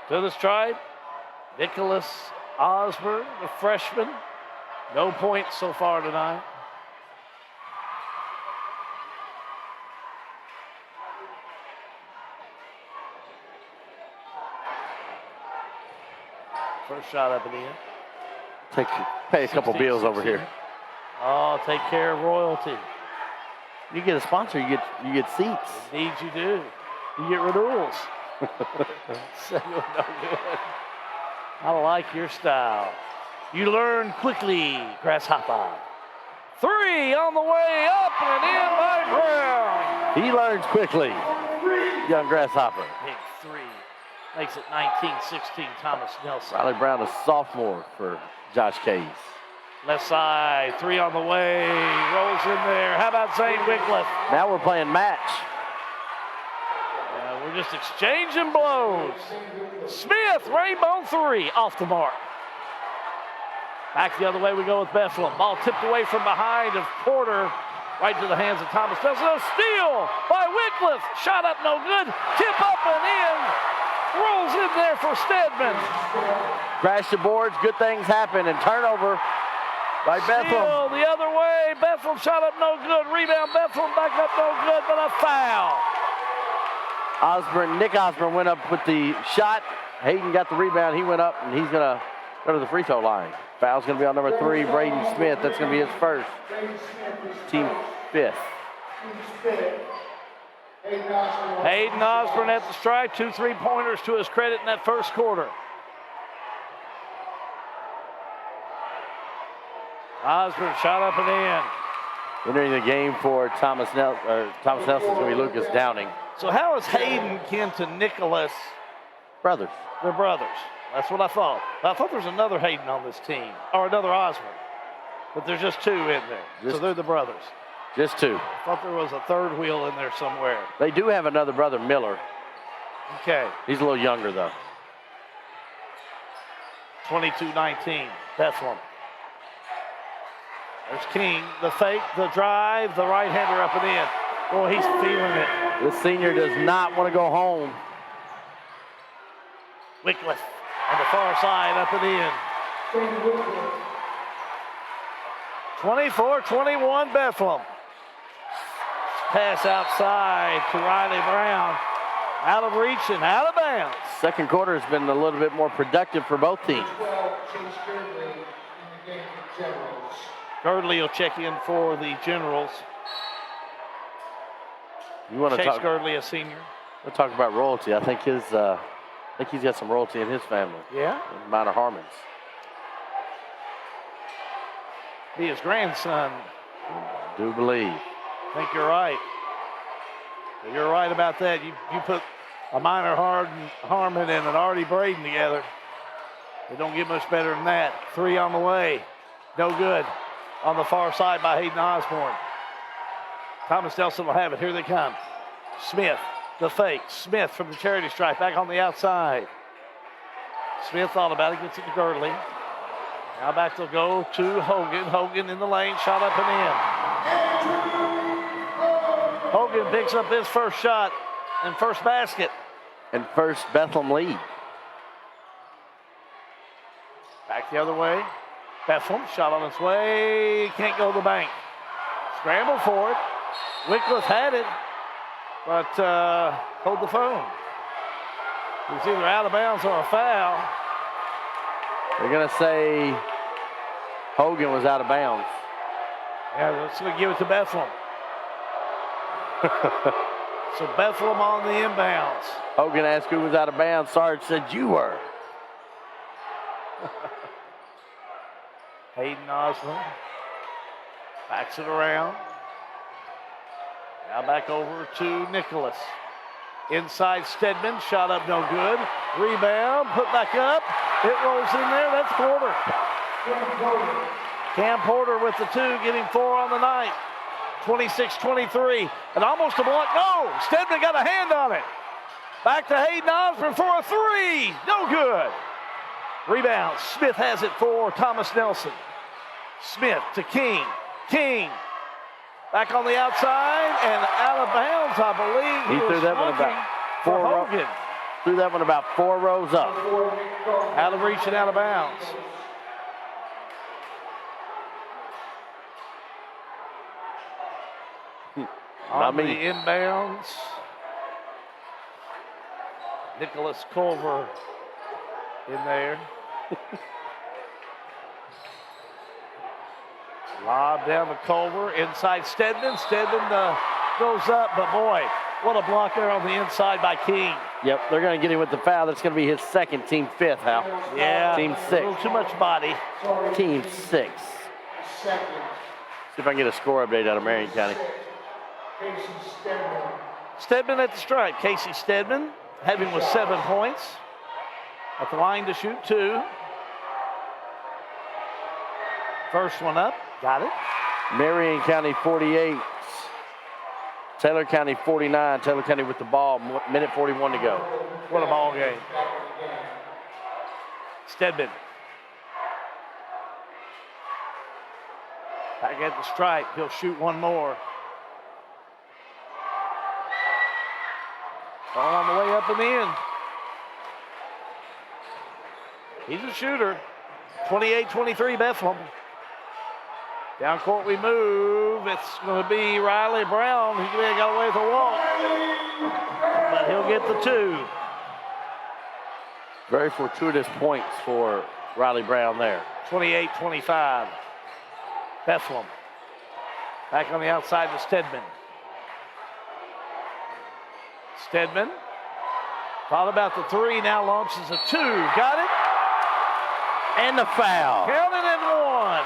To the stripe, Nicholas Osborne, the freshman. No points so far tonight. First shot up and in. Pay a couple bills over here. Oh, take care of royalty. You get a sponsor, you get seats. Indeed you do. You get renewals. So no good. I like your style. You learn quickly, Grasshopper. 3 on the way up and in by Brown. He learns quickly, young Grasshopper. Big 3. Makes it 19-16, Thomas Nelson. Riley Brown, a sophomore for Josh Case. Left side, 3 on the way, rolls in there. How about Zane Wycliffe? Now we're playing match. We're just exchanging blows. Smith, rainbow 3, off the mark. Back the other way we go with Bethlehem. Ball tipped away from behind of Porter, right to the hands of Thomas Nelson. A steal by Wycliffe. Shot up, no good. Tip up and in. Rolls in there for Stedman. Crash the boards, good things happen, and turnover by Bethlehem. Steal the other way. Bethlehem shot up, no good. Rebound, Bethlehem back up, no good, but a foul. Nick Osborne went up with the shot. Hayden got the rebound. He went up, and he's going to go to the free throw line. Foul's going to be on number 3, Braden Smith. That's going to be his first. Team 5th. Hayden Osborne at the stripe. 2 3-pointers to his credit in that first quarter. Osborne shot up and in. Entering the game for Thomas Nelson is going to be Lucas Downing. So how is Hayden kin to Nicholas? Brothers. They're brothers. That's what I thought. I thought there was another Hayden on this team, or another Osborne. But there's just 2 in there. So they're the brothers. Just 2. I thought there was a third wheel in there somewhere. They do have another brother, Miller. Okay. He's a little younger, though. 22-19, Bethlehem. There's King, the fake, the drive, the right-hander up and in. Boy, he's feeling it. This senior does not want to go home. Wycliffe on the far side, up and in. 24-21 Bethlehem. Pass outside to Riley Brown. Out of reach and out of bounds. Second quarter has been a little bit more productive for both teams. Girdley will check in for the Generals. You want to Chase talk? Girdley, a senior. We'll talk about royalty. I think he's got some royalty in his family. Yeah. Minor Harmons. Be his grandson. Do believe. I think you're right. You're right about that. You put a Minor Harmon and an Artie Braden together. They don't get much better than that. 3 on the way. No good. On the far side by Hayden Osborne. Thomas Nelson will have it. Here they come. Smith, the fake. Smith from the charity stripe back on the outside. Smith thought about it, gets it to Girdley. Now back to go to Hogan. Hogan in the lane, shot up and in. Hogan picks up his first shot and first basket. And first Bethlehem lead. Back the other way. Bethlehem shot on its way. Can't go to the bank. Scramble for it. Wycliffe had it, but hold the phone. It's either out of bounds or a foul. They're going to say Hogan was out of bounds. Yeah, let's give it to Bethlehem. So Bethlehem on the inbounds. Hogan asked who was out of bounds. Sarge said you were. Hayden Osborne backs it around. Now back over to Nicholas. Inside Stedman, shot up no good. Rebound, put back up. It rolls in there, that's Porter. Cam Porter with the 2, getting 4 on the night. 26-23, and almost a block. No, Stedman got a hand on it. Back to Hayden Osborne for a 3, no good. Rebound, Smith has it for Thomas Nelson. Smith to King. King back on the outside and out of bounds, I believe. He threw that one about 4 rows. Threw that one about 4 rows up. Out of reach and out of bounds. On the inbounds, Nicholas Culver in there. Lob down to Culver, inside Stedman. Stedman goes up, but boy, what a block there on the inside by King. Yep, they're going to get him with the foul. That's going to be his second, team 5th, Hal. Yeah, team 6. A little too much body. Team 6. See if I can get a score update out of Marion County. Stedman at the stripe. Casey Stedman having with 7 points. At the line to shoot 2. First one up. Got it. Marion County 48. Taylor County 49. Taylor County with the ball. Minute 41 to go. What a ball game. Stedman. Back at the stripe. He'll shoot one more. Ball on the way up and in. He's a shooter. 28-23 Bethlehem. Down court we move. It's going to be Riley Brown. He got away with a walk. But he'll get the 2. Very fortuitous points for Riley Brown there. 28-25. Bethlehem. Back on the outside to Stedman. Stedman. Thought about the three, now launches a two. Got it? And the foul. Counted and one.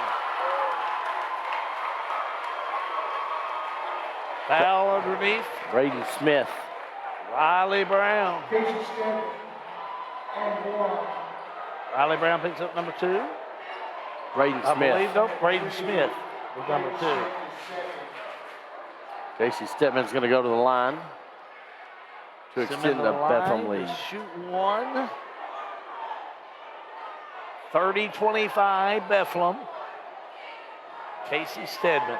Foul underneath. Braden Smith. Riley Brown. Casey Stedman and one. Riley Brown picks up number two. Braden I Smith. believe, no, Braden Smith with number two. Casey Stedman's going to go to the line to extend the Bethlehem lead. Shoot one. 30-25 Bethlehem. Casey Stedman.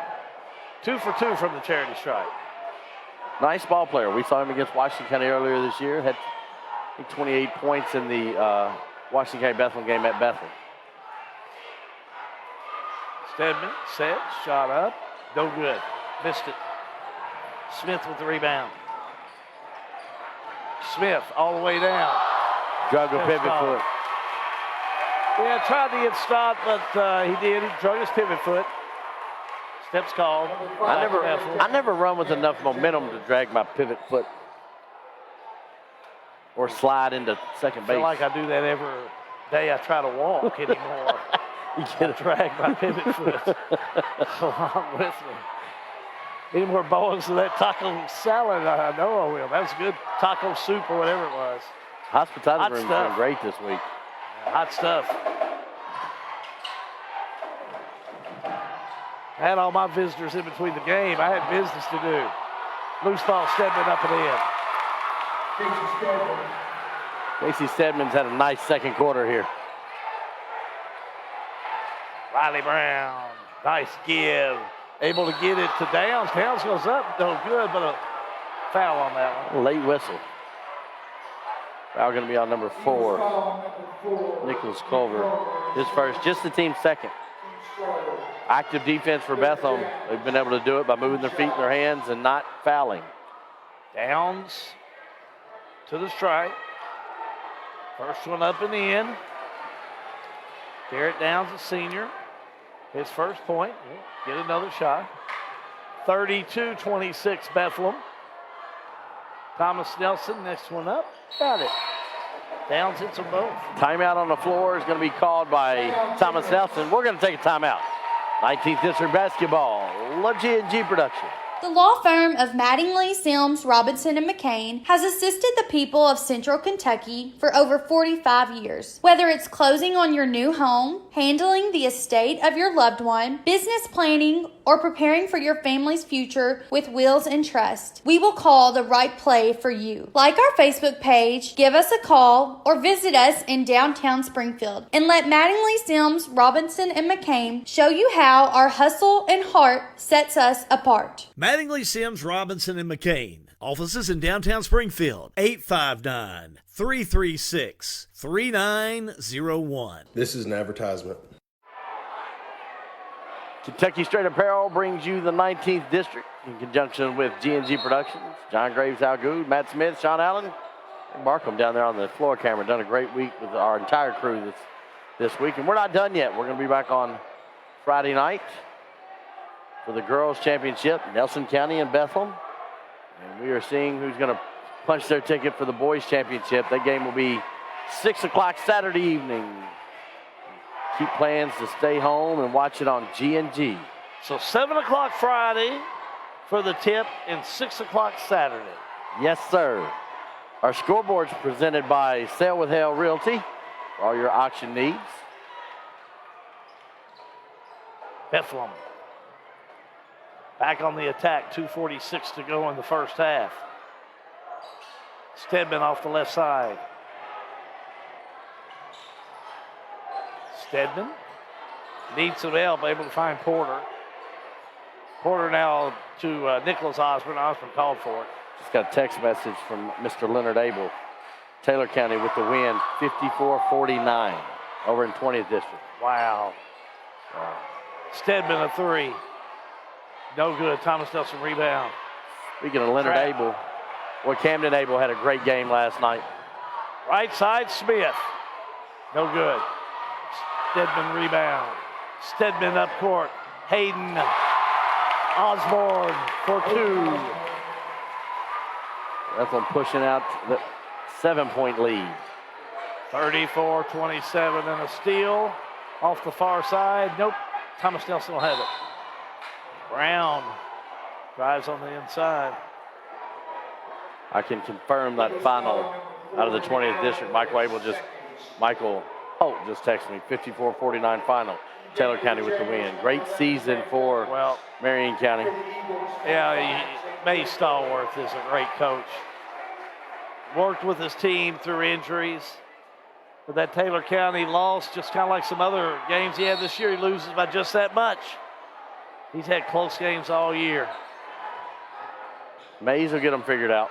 2 for 2 from the charity stripe. Nice ball player. We saw him against Washington County earlier this year. Had I think 28 points in the Washington County Bethlehem game at Bethlehem. Stedman set, shot up, no good. Missed it. Smith with the rebound. Smith all the way down. Drug a pivot foot. Yeah, tried to get stopped, but he did. He drug his pivot foot. Steps called. I never run with enough momentum to drag my pivot foot or slide into second I base. feel like I do that every day I try to walk anymore. You get to drag my pivot foot along with me. Any more bowls of that taco salad? I know I will. That was good. Taco soup or whatever it was. Hospitality room's been great this week. Hot stuff. I had all my visitors in between the game. I had business to do. Loose ball, Stedman up and in. Casey Stedman's had a nice second quarter here. Riley Brown, nice give. Able to get it to Downs. Downs goes up, no good, but a foul on that one. Late whistle. Foul going to be on number 4, Nicholas Culver. His first, just the team's second. Active defense for Bethlehem. They've been able to do it by moving their feet and their hands and not fouling. Downs to the strike. First one up and in. Garrett Downs, a senior. His first point. Get another shot. 32-26 Bethlehem. Thomas Nelson, next one up. Got it. Downs hits them both. Timeout on the floor is going to be called by Thomas Nelson. We're going to take a timeout. 19th District Basketball, G&G Production. The law firm of Mattingly, Sims, Robinson, and McCain has assisted the people of Central Kentucky for over 45 years. Whether it's closing on your new home, handling the estate of your loved one, business planning, or preparing for your family's future with wills and trust, we will call the right play for you. Like our Facebook page, give us a call, or visit us in downtown Springfield, and let Mattingly, Sims, Robinson, and McCain show you how our hustle and heart sets us apart. Mattingly, Sims, Robinson, and McCain. Offices in downtown Springfield. 859-336-3901. This is an advertisement. Kentucky Straight Apparel brings you the 19th District in conjunction with G&G Productions. John Graves, Al Good, Matt Smith, Sean Allen, and Markham down there on the floor camera. Done a great week with our entire crew this week. And we're not done yet. We're going to be back on Friday night for the girls' championship, Nelson County and Bethlehem. And we are seeing who's going to punch their ticket for the boys' championship. That game will be 6 o'clock Saturday evening. Keep plans to stay home and watch it on G&G. So 7 o'clock Friday for the tip and 6 o'clock Saturday. Yes, sir. Our scoreboard's presented by Sale with Hale Realty for all your auction needs. Bethlehem back on the attack, 2:46 to go in the first half. Stedman off the left side. Stedman needs some help, able to find Porter. Porter now to Nicholas Osborne. Osborne called for it. Just got a text message from Mr. Leonard Abel. Taylor County with the win, 54-49 over in 20th District. Wow. Stedman a three. No good. Thomas Nelson rebound. Speaking of Leonard Abel, well, Camden Abel had a great game last night. Right side, Smith. No good. Stedman rebound. Stedman up court. Hayden Osborne for two. That's one pushing out the 7-point lead. 34-27 and a steal off the far side. Nope, Thomas Nelson will have it. Brown drives on the inside. I can confirm that final out of the 20th district. Michael Holt just texted me, 54-49 final. Taylor County with the win. Great season for Marion County. Yeah, May Stallworth is a great coach. Worked with his team through injuries. But that Taylor County loss, just kind of like some other games he had this year, he loses by just that much. He's had close games all year. Mays will get them figured out.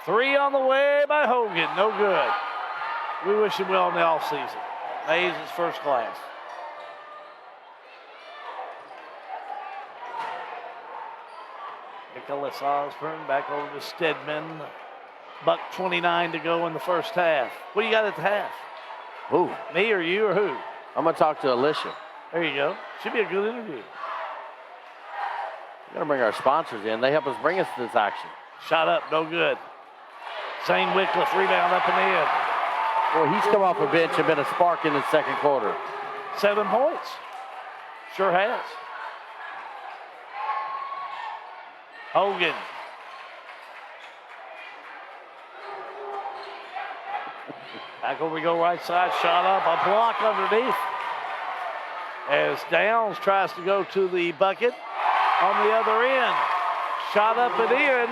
Three on the way by Hogan, no good. We wish him well in the offseason. Mays is first class. Nicholas Osborne back over to Stedman. $1:29 to go in the first half. What do you got at the half? Who? Me or you or who? I'm going to talk to Alicia. There you go. Should be a good interview. We're going to bring our sponsors in. They help us bring us to this action. Shot up, no good. Zane Wycliffe, rebound up and in. Well, he's come off a bench and been a spark in the second quarter. 7 points. Sure has. Hogan. Back over we go right side, shot up, a block underneath. As Downs tries to go to the bucket on the other end. Shot up and in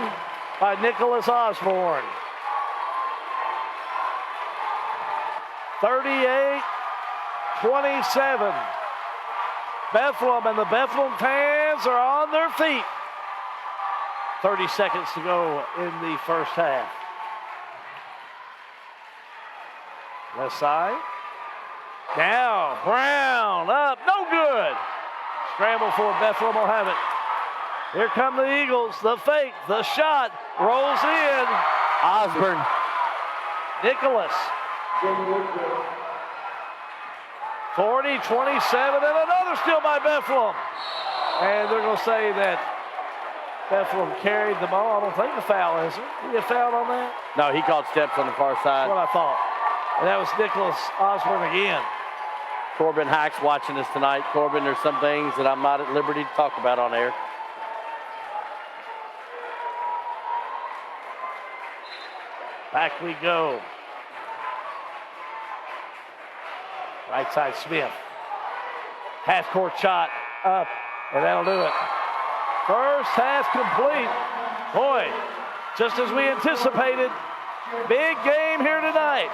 by Nicholas Osborne. 38-27. Bethlehem and the Bethlehem fans are on their feet. 30 seconds to go in the first half. Left side. Now Brown up, no good. Scramble for Bethlehem will have it. Here come the Eagles, the fake, the shot, rolls in. Osborne. Nicholas. 40-27 and another steal by Bethlehem. And they're going to say that Bethlehem carried the ball. I don't think the foul is there. Did he get fouled on that? No, he called steps on the far side. That's what I thought. And that was Nicholas Osborne again. Corbin Hacks watching us tonight. Corbin, there's some things that I'm not at liberty to talk about on air. Back we go. Right side Smith. Half court shot up, and that'll do it. First half complete. Boy, just as we anticipated, big game here tonight.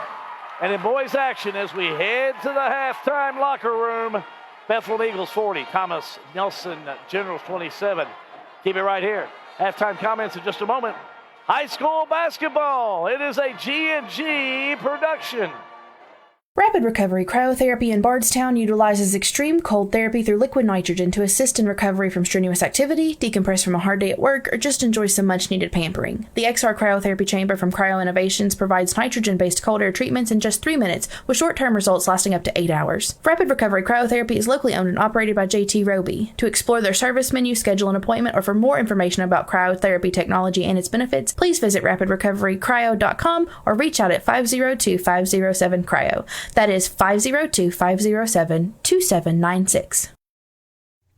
And in boys action as we head to the halftime locker room. Bethlehem Eagles 40, Thomas Nelson Generals 27. Keep it right here. Halftime comments in just a moment. High school basketball. It is a G&G production. Rapid Recovery Cryotherapy in Bardstown utilizes extreme cold therapy through liquid nitrogen to assist in recovery from strenuous activity, decompress from a hard day at work, or just enjoy some much-needed pampering. The XR Cryotherapy Chamber from Cryo Innovations provides nitrogen-based cold air treatments in just 3 minutes, with short-term results lasting up to 8 hours. Rapid Recovery Cryotherapy is locally owned and operated by JT Roby. To explore their service menu, schedule an appointment, or for more information about cryotherapy technology and its benefits, please visit rapidrecoverycryo.com or reach out at 502-507-CRYO. That is 502-507-2796.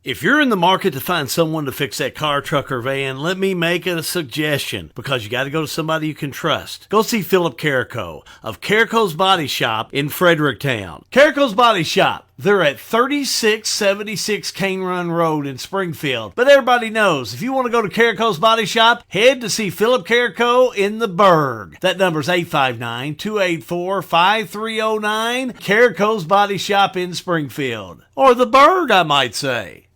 If you're in the market to find someone to fix that car, truck, or van, let me make a suggestion, because you got to go to somebody you can trust. Go see Philip Carrico of Carrico's Body Shop in Fredericktown. Carrico's Body Shop. They're at 3676 Cane Run Road in Springfield. But everybody knows, if you want to go to Carrico's Body Shop, head to see Philip Carrico in the Berg. That number's 859-284-5309. Carrico's Body Shop in Springfield. Or the Berg, I might say.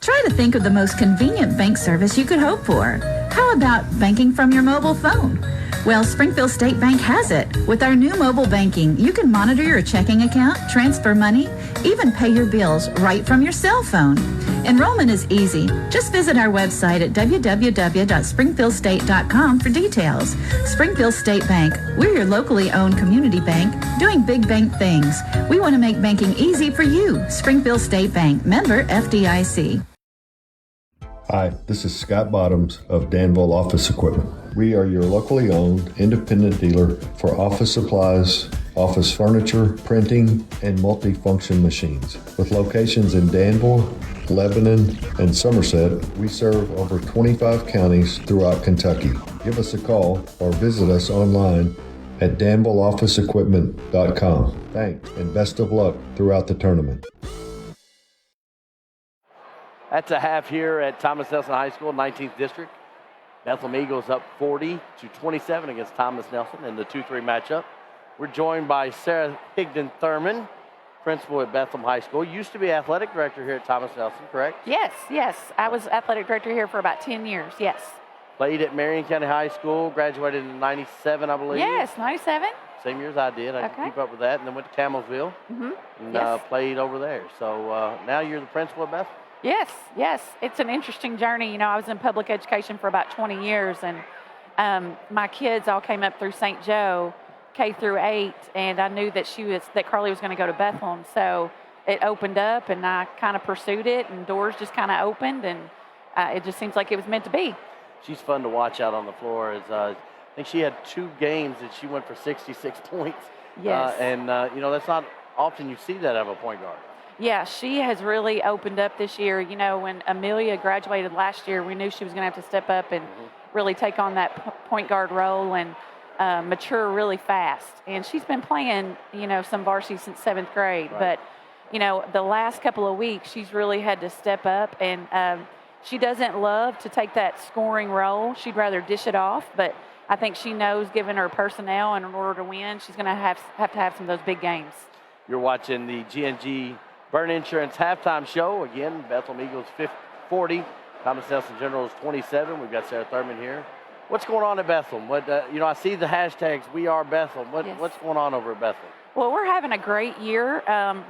Try to think of the most convenient bank service you could hope for. How about banking from your mobile phone? Well, Springfield State Bank has it. With our new mobile banking, you can monitor your checking account, transfer money, even pay your bills right from your cell phone. Enrollment is easy. Just visit our website at www.springfieldstate.com for details. Springfield State Bank, we're your locally owned community bank doing big bank things. We want to make banking easy for you. Springfield State Bank, member FDIC. Hi, this is Scott Bottoms of Danville Office Equipment. We are your locally owned independent dealer for office supplies, office furniture, printing, and multifunction machines. With locations in Danville, Lebanon, and Somerset, we serve over 25 counties throughout Kentucky. Give us a call or visit us online at danvilleofficeequipment.com. Thanks and best of luck throughout the tournament. That's a half here at Thomas Nelson High School, 19th District. Bethlehem Eagles up 40-27 against Thomas Nelson in the 2-3 matchup. We're joined by Sarah Higdon-Thurman, principal at Bethlehem High School. Used to be athletic director here at Thomas Nelson, correct? Yes. I was athletic director here for about 10 years, yes. Played at Marion County High School, graduated in 97, I believe. Yes, 97. Same year as I did. I could keep up with that. And then went to Camelsville and played over there. So now you're the principal at Bethlehem? Yes. It's an interesting journey. You know, I was in public education for about 20 years, and my kids all came up through St. Joe, K through 8, and I knew that Carly was going to go to Bethlehem. So it opened up, and I kind of pursued it, and doors just kind of opened, and it just seems like it was meant to be. She's fun to watch out on the floor. I think she had 2 games that she went for 66 points. Yes. You know, that's not often you see that out of a point guard. Yeah, she has really opened up this year. You know, when Amelia graduated last year, we knew she was going to have to step up and really take on that point guard role and mature really fast. And she's been playing, you know, some varsity since 7th grade. Right. But, you know, the last couple of weeks, she's really had to step up. And she doesn't love to take that scoring role. She'd rather dish it off. But I think she knows, given her personnel and in order to win, she's going to have to have some of those big games. You're watching the G&G Burn Insurance halftime show. Again, Bethlehem Eagles 40, Thomas Nelson Generals 27. We've got Sarah Thurman here. What's going on at Bethlehem? You know, I see the hashtags, We Are Bethlehem. What's going on over at Bethlehem? Well, we're having a great year.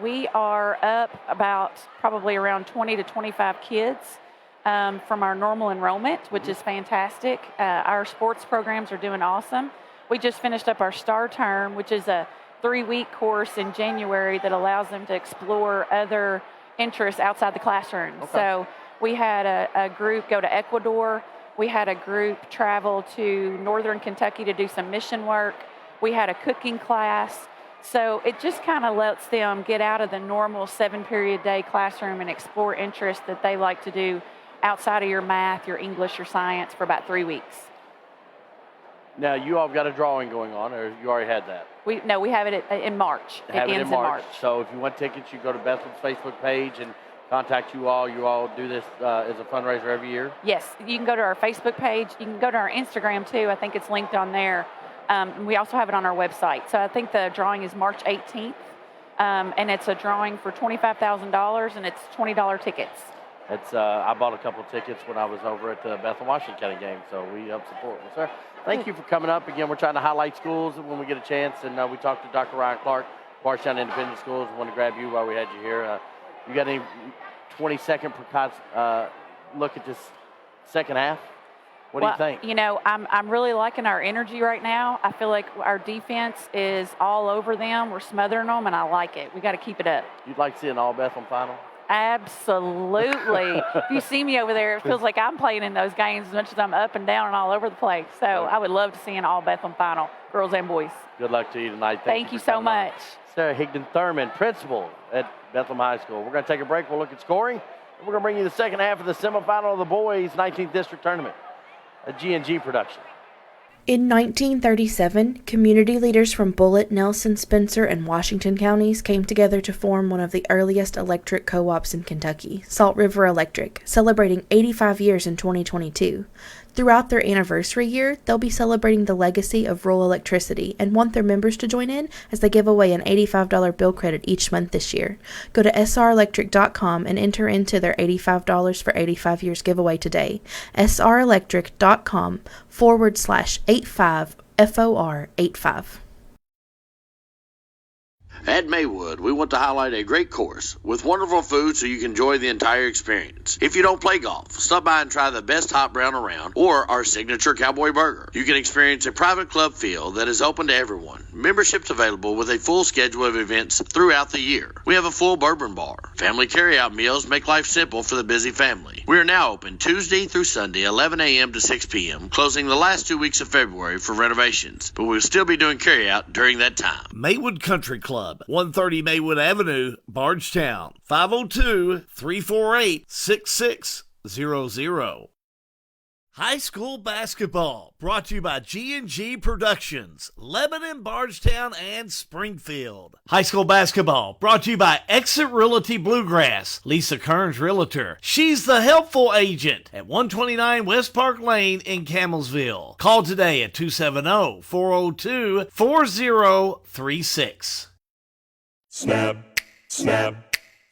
We are up about probably around 20 to 25 kids from our normal enrollment, which is fantastic. Our sports programs are doing awesome. We just finished up our STAR term, which is a 3-week course in January that allows them to explore other interests outside the classroom. Okay. So we had a group go to Ecuador. We had a group travel to northern Kentucky to do some mission work. We had a cooking class. So it just kind of lets them get out of the normal 7-period day classroom and explore interests that they like to do outside of your math, your English, your science for about 3 weeks. Now, you all have got a drawing going on, or you already had that? We have it in March. It ends in March. So if you want tickets, you go to Bethlehem's Facebook page and contact you all. You all do this as a fundraiser every year? Yes. You can go to our Facebook page. You can go to our Instagram, too. I think it's linked on there. We also have it on our website. So I think the drawing is March 18th, and it's a drawing for $25,000, and it's $20 tickets. I bought a couple of tickets when I was over at the Bethlehem Washington County game, so we help support. Well, sir, thank you for coming up. Again, we're trying to highlight schools when we get a chance, and we talked to Dr. Ryan Clark, Bardstown Independent Schools. I wanted to grab you while we had you here. You got any 20-second look at this second half? What do you think? You know, I'm really liking our energy right now. I feel like our defense is all over them. We're smothering them, and I like it. We got to keep it up. You'd like to see an all-Bethlehem final? Absolutely. If you see me over there, it feels like I'm playing in those games as much as I'm up and down and all over the place. So I would love to see an all-Bethlehem final, girls and boys. Good luck to you tonight. Thank you so much. Sarah Higdon-Thurman, principal at Bethlehem High School. We're going to take a break. We'll look at scoring. And we're going to bring you the second half of the semifinal of the boys' 19th District Tournament, a G&G production. In 1937, community leaders from Bullitt, Nelson, Spencer, and Washington counties came together to form one of the earliest electric co-ops in Kentucky, Salt River Electric, celebrating 85 years in 2022. Throughout their anniversary year, they'll be celebrating the legacy of rural electricity and want their members to join in as they give away an $85 bill credit each month this year. Go to srelectric.com and enter into their $85 for 85 years giveaway today. srelectric.com/85FOR85. At Maywood, we want to highlight a great course with wonderful food so you can enjoy the entire experience. If you don't play golf, stop by and try the best hot brown around or our signature cowboy burger. You can experience a private club feel that is open to everyone. Memberships available with a full schedule of events throughout the year. We have a full bourbon bar. Family carryout meals make life simple for the busy family. We are now open Tuesday through Sunday, 11 a.m. to 6 p.m., closing the last 2 weeks of February for renovations, but we'll still be doing carryout during that time. Maywood Country Club, 130 Maywood Avenue, Bardstown, 502-348-6600. High school basketball brought to you by G&G Productions, Lebanon, Bardstown, and Springfield. High school basketball brought to you by Exit Realty Bluegrass, Lisa Kearns Realtor. She's the helpful agent at 129 West Park Lane in Camelsville. Call today at 270-402-4036. Snap, snap,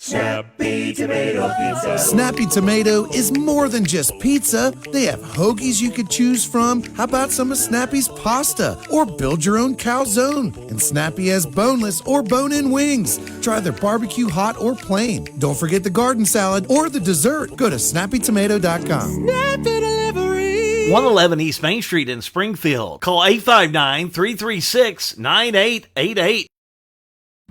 Snappy Tomato Pizza. Snappy Tomato is more than just pizza. They have hoagies you could choose from. How about some of Snappy's pasta? Or build your own calzone. And Snappy has boneless or bone-in wings. Try their barbecue hot or plain. Don't forget the garden salad or the dessert. Go to snappytomato.com. Snappy Delivery. 111 East Main Street in Springfield. Call 859-336-9888.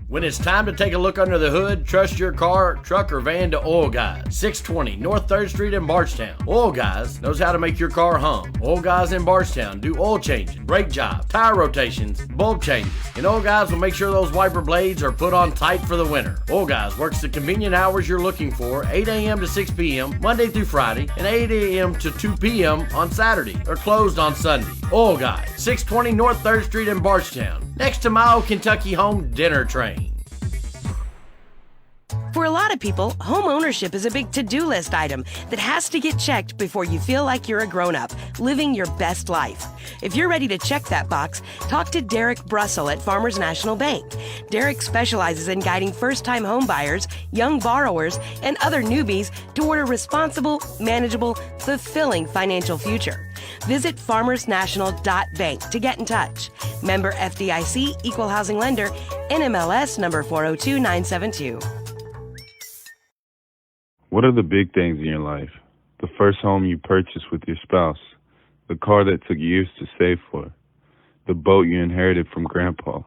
When it's time to take a look under the hood, trust your car, truck, or van to Oil Guys, 620 North 3rd Street in Bardstown. Oil Guys knows how to make your car hum. Oil Guys in Bardstown do oil changing, brake jobs, tire rotations, bulb changes, and Oil Guys will make sure those wiper blades are put on tight for the winter. Oil Guys works the convenient hours you're looking for, 8 a.m. to 6 p.m. Monday through Friday, and 8 a.m. to 2 p.m. on Saturday, or closed on Sunday. Oil Guys, 620 North 3rd Street in Bardstown, next to my old Kentucky Home Dinner Train. For a lot of people, home ownership is a big to-do list item that has to get checked before you feel like you're a grown-up, living your best life. If you're ready to check that box, talk to Derek Brussel at Farmers National Bank. Derek specializes in guiding first-time home buyers, young borrowers, and other newbies toward a responsible, manageable, fulfilling financial future. Visit farmersnational.bank to get in touch. Member FDIC, Equal Housing Lender, NMLS number 402972. What are the big things in your life? The first home you purchased with your spouse, the car that took years to save for, the boat you inherited from Grandpa,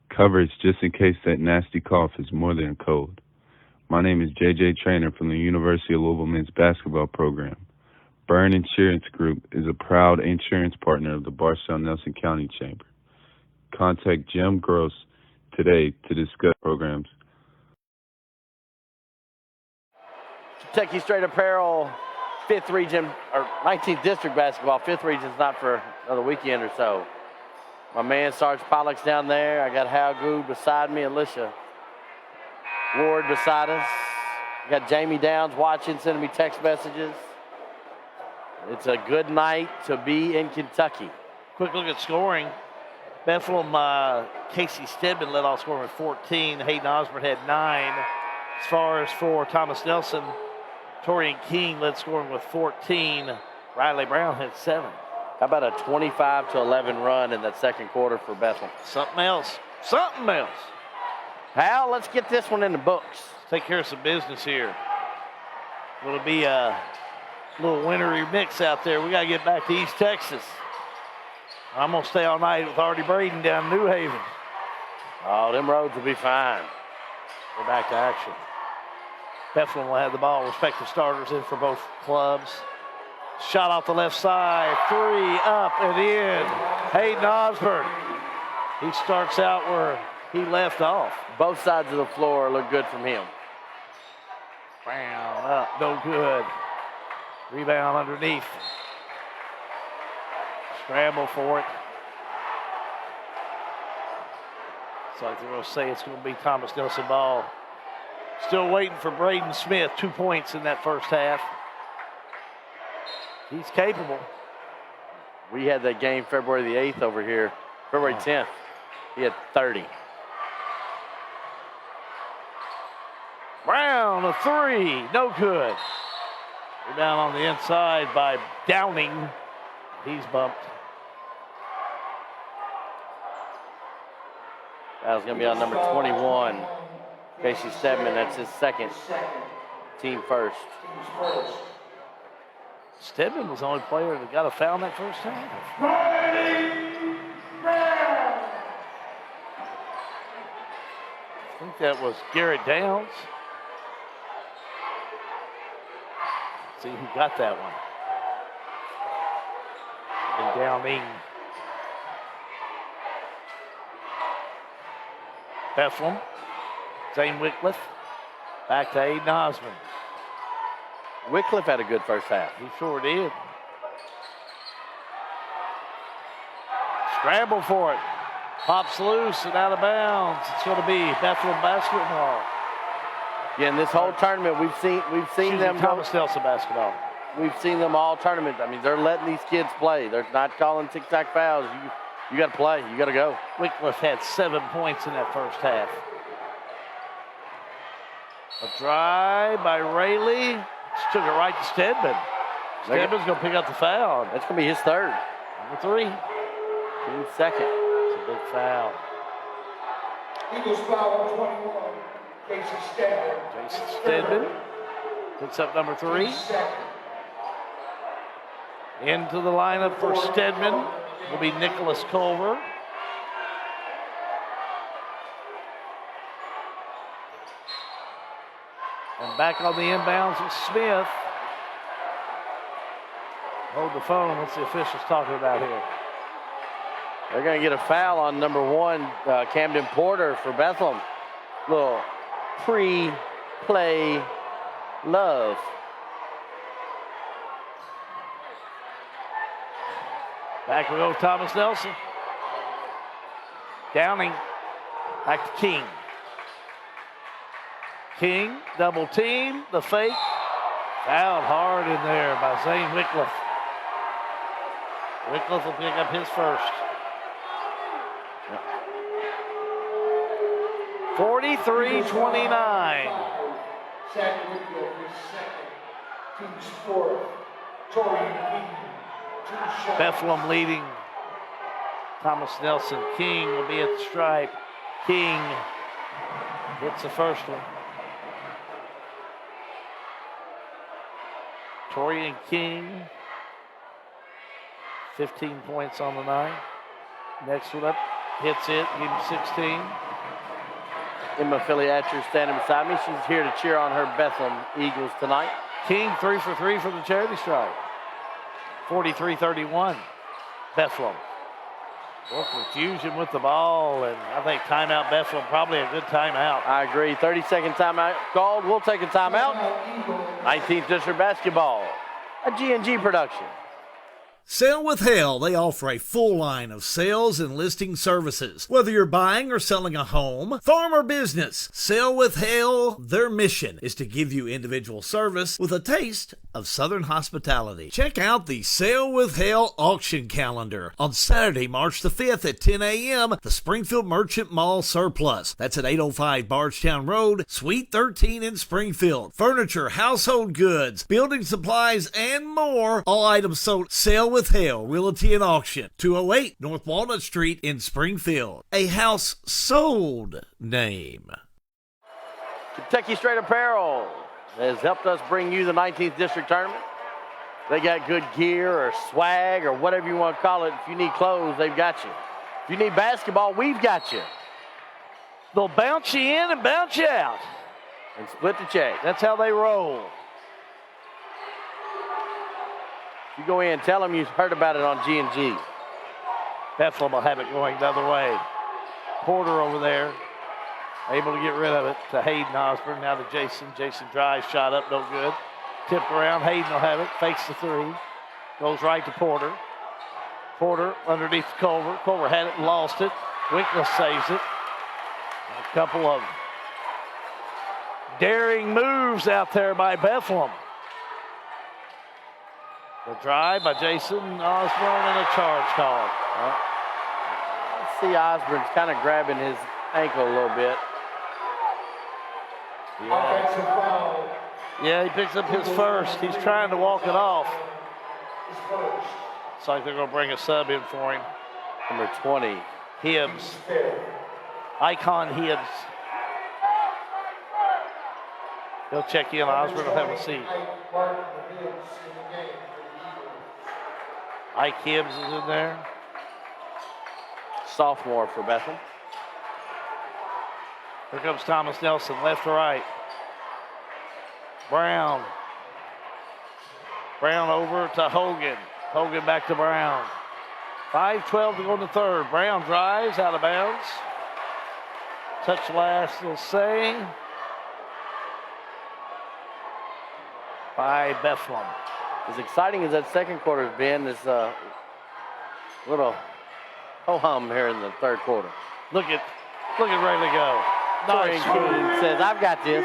coverage just in case that nasty cough is more than a cold. My name is JJ Trainer from the University of Louisville men's basketball program. Byrne Insurance Group is a proud insurance partner of the Bardstown-Nelson County Chamber. Contact Jim Gross today to discuss programs. Kentucky Straight Apparel, 5th Region, or 19th District basketball. 5th Region's not for another weekend or so. My man, Sarge Pollock's down there. I got Hal Gould beside me, Alicia Ward beside us. I got Jamie Downs watching, sending me text messages. It's a good night to be in Kentucky. Quick look at scoring. Bethlehem, Casey Stedman led off scoring with 14. Hayden Osborne had 9. As far as for Thomas Nelson, Torian King led scoring with 14. Riley Brown had 7. How about a 25-11 run in that second quarter for Bethlehem? Something else. Something else. Hal, let's get this one in the books. Take care of some business here. Will it be a little wintry mix out there? We got to get back to East Texas. I'm going to stay all night with Artie Braden down in New Haven. Oh, them roads will be fine. We're back to action. Bethlehem will have the ball. Respective starters in for both clubs. Shot off the left side. 3 up and in. Hayden Osborne. He starts out where he left off. Both sides of the floor look good from him. Brown up. No good. Rebound underneath. Scramble for it. So I think they're going to say it's going to be Thomas Nelson ball. Still waiting for Braden Smith. 2 points in that first half. He's capable. We had that game February the 8th over here, February 10th. He had 30. Brown, a three, no good. We're down on the inside by Downing. He's bumped. That was going to be on number 21. Casey Stedman, that's his second. Team first. Stedman was the only player that got a foul in that first half. I think that was Garrett Downs. See who got that one. And Downing. Bethlehem. Zane Wycliffe. Back to Aiden Osmond. Wycliffe had a good first half. He sure did. Scramble for it. Pops loose and out of bounds. It's going to be Bethlehem basketball. Yeah, in this whole tournament, we've seen them. Thomas Nelson basketball. We've seen them all tournament. I mean, they're letting these kids play. They're not calling tic-tac fouls. You got to play. You got to go. Wycliffe had 7 points in that first half. A drive by Rayleigh. Just took it right to Stedman. Stedman's going to pick up the foul. That's going to be his third. Number 3. Team second. It's a big foul. Eagles foul on 21. Jason Stedman. Jason Stedman picks up number 3. Into the lineup for Stedman will be Nicholas Culver. And back on the inbounds is Smith. Hold the phone. What's the officials talking about here? They're going to get a foul on number 1, Camden Porter for Bethlehem. Little pre-play love. Back we go, Thomas Nelson. Downing. Back to King. King, double team, the fake. Fouled hard in there by Zane Wycliffe. Wycliffe will pick up his first. 43-29. Zach Whitfield, his second. Team's fourth. Torian King, 2 shots. Bethlehem leading. Thomas Nelson. King will be at the stripe. King hits the first one. Torian King, 15 points on the night. Next one up, hits it, give him 16. Emma Philly-Atcher standing beside me. She's here to cheer on her Bethlehem Eagles tonight. King 3 for 3 from the charity stripe. 43-31, Bethlehem. Well, confusion with the ball, and I think timeout Bethlehem, probably a good timeout. I agree. 30-second timeout called. We'll take a timeout. 19th District Basketball, a G&G production. Sale with Hale, they offer a full line of sales and listing services. Whether you're buying or selling a home, farm or business, Sale with Hale, their mission is to give you individual service with a taste of Southern hospitality. Check out the Sale with Hale auction calendar. On Saturday, March the 5th at 10 a.m., the Springfield Merchant Mall Surplus. That's at 805 Bardstown Road, Suite 13 in Springfield. Furniture, household goods, building supplies, and more. All items sold. Sale with Hale, Realty and Auction, 208 North Walnut Street in Springfield. A house sold name. Kentucky Straight Apparel has helped us bring you the 19th District Tournament. They got good gear or swag or whatever you want to call it. If you need clothes, they've got you. If you need basketball, we've got you. They'll bounce you in and bounce you out. And split the check. That's how they roll. You go in, tell them you heard about it on G&G. Bethlehem will have it going the other way. Porter over there, able to get rid of it to Hayden Osborne. Now to Jason. Jason drives, shot up, no good. Tipped around, Hayden will have it, fakes the 3. Goes right to Porter. Porter underneath Culver. Culver had it and lost it. Wycliffe saves it. A couple of daring moves out there by Bethlehem. The drive by Jason Osborne and a charge call. Let's see, Osborne's kind of grabbing his ankle a little bit. Offensive foul. Yeah, he picks up his first. He's trying to walk it off. It's like they're going to bring a sub in for him. Number 20. Hibbs. Icon Hibbs. He'll check in. Osborne will have a seat. Ike Hibbs is in there. Sophomore for Bethel. Here comes Thomas Nelson, left to right. Brown. Brown over to Hogan. Hogan back to Brown. 5:12 to go in the third. Brown drives out of bounds. Touch last, they'll say. By Bethlehem. As exciting as that second quarter has been, there's a little ho-hum here in the third quarter. Look at Rayleigh go. Nice. King says, I've got this.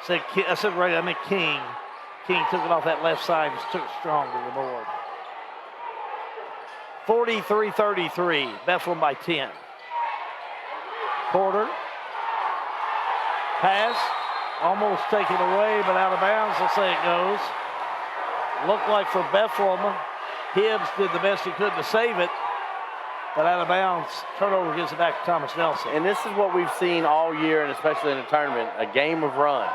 I said Rayleigh, I meant King. King took it off that left side and took it strong to the board. 43-33, Bethlehem by 10. Porter. Pass. Almost taken away, but out of bounds, they'll say it goes. Looked like for Bethlehem, Hibbs did the best he could to save it, but out of bounds, turnover gives it back to Thomas Nelson. And this is what we've seen all year, and especially in the tournament, a game of runs.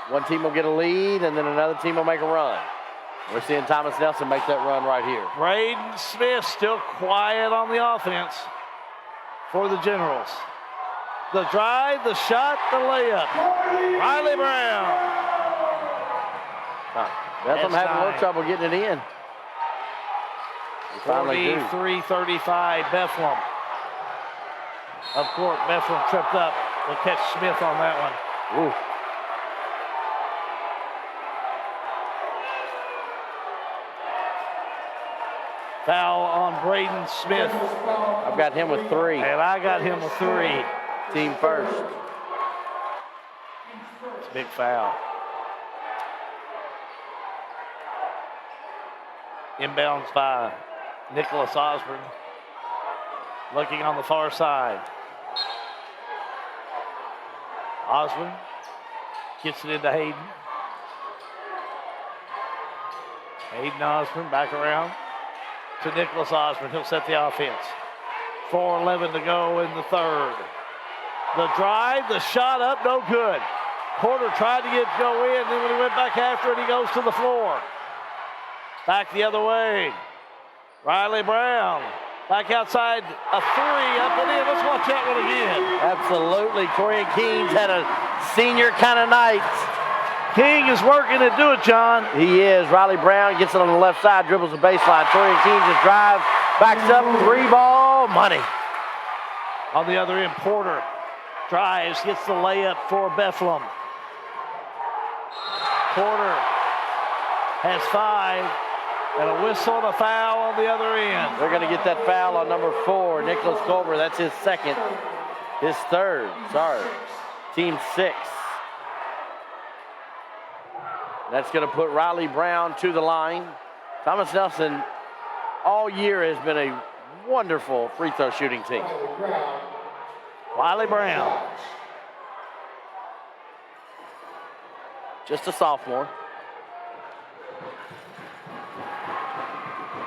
One team will get a lead, and then another team will make a run. We're seeing Thomas Nelson make that run right here. Braden Smith still quiet on the offense for the Generals. The drive, the shot, the layup. Riley Brown. Bethlehem having a little trouble getting it in. 43-35, Bethlehem. Of course, Bethlehem tripped up. They catch Smith on that one. Ooh. Foul on Braden Smith. I've got him with 3. And I got him with 3. Team first. It's a big foul. Inbounds by Nicholas Osborne. Looking on the far side. Osborne gets it into Hayden. Hayden Osborne back around to Nicholas Osborne. He'll set the offense. 4:11 to go in the third. The drive, the shot up, no good. Porter tried to go in, then when he went back after it, he goes to the floor. Back the other way. Riley Brown back outside, a 3 up and in. Let's watch that one again. Absolutely. Torian Keene's had a senior kind of night. King is working to do it, John. He is. Riley Brown gets it on the left side, dribbles the baseline. Torian Keene just drives, backs up, 3-ball, money. On the other end, Porter drives, gets the layup for Bethlehem. Porter has 5, and a whistle and a foul on the other end. They're going to get that foul on number 4, Nicholas Culver. That's his second, his third, team 6. That's going to put Riley Brown to the line. Thomas Nelson all year has been a wonderful free throw shooting team. Riley Brown. Just a sophomore.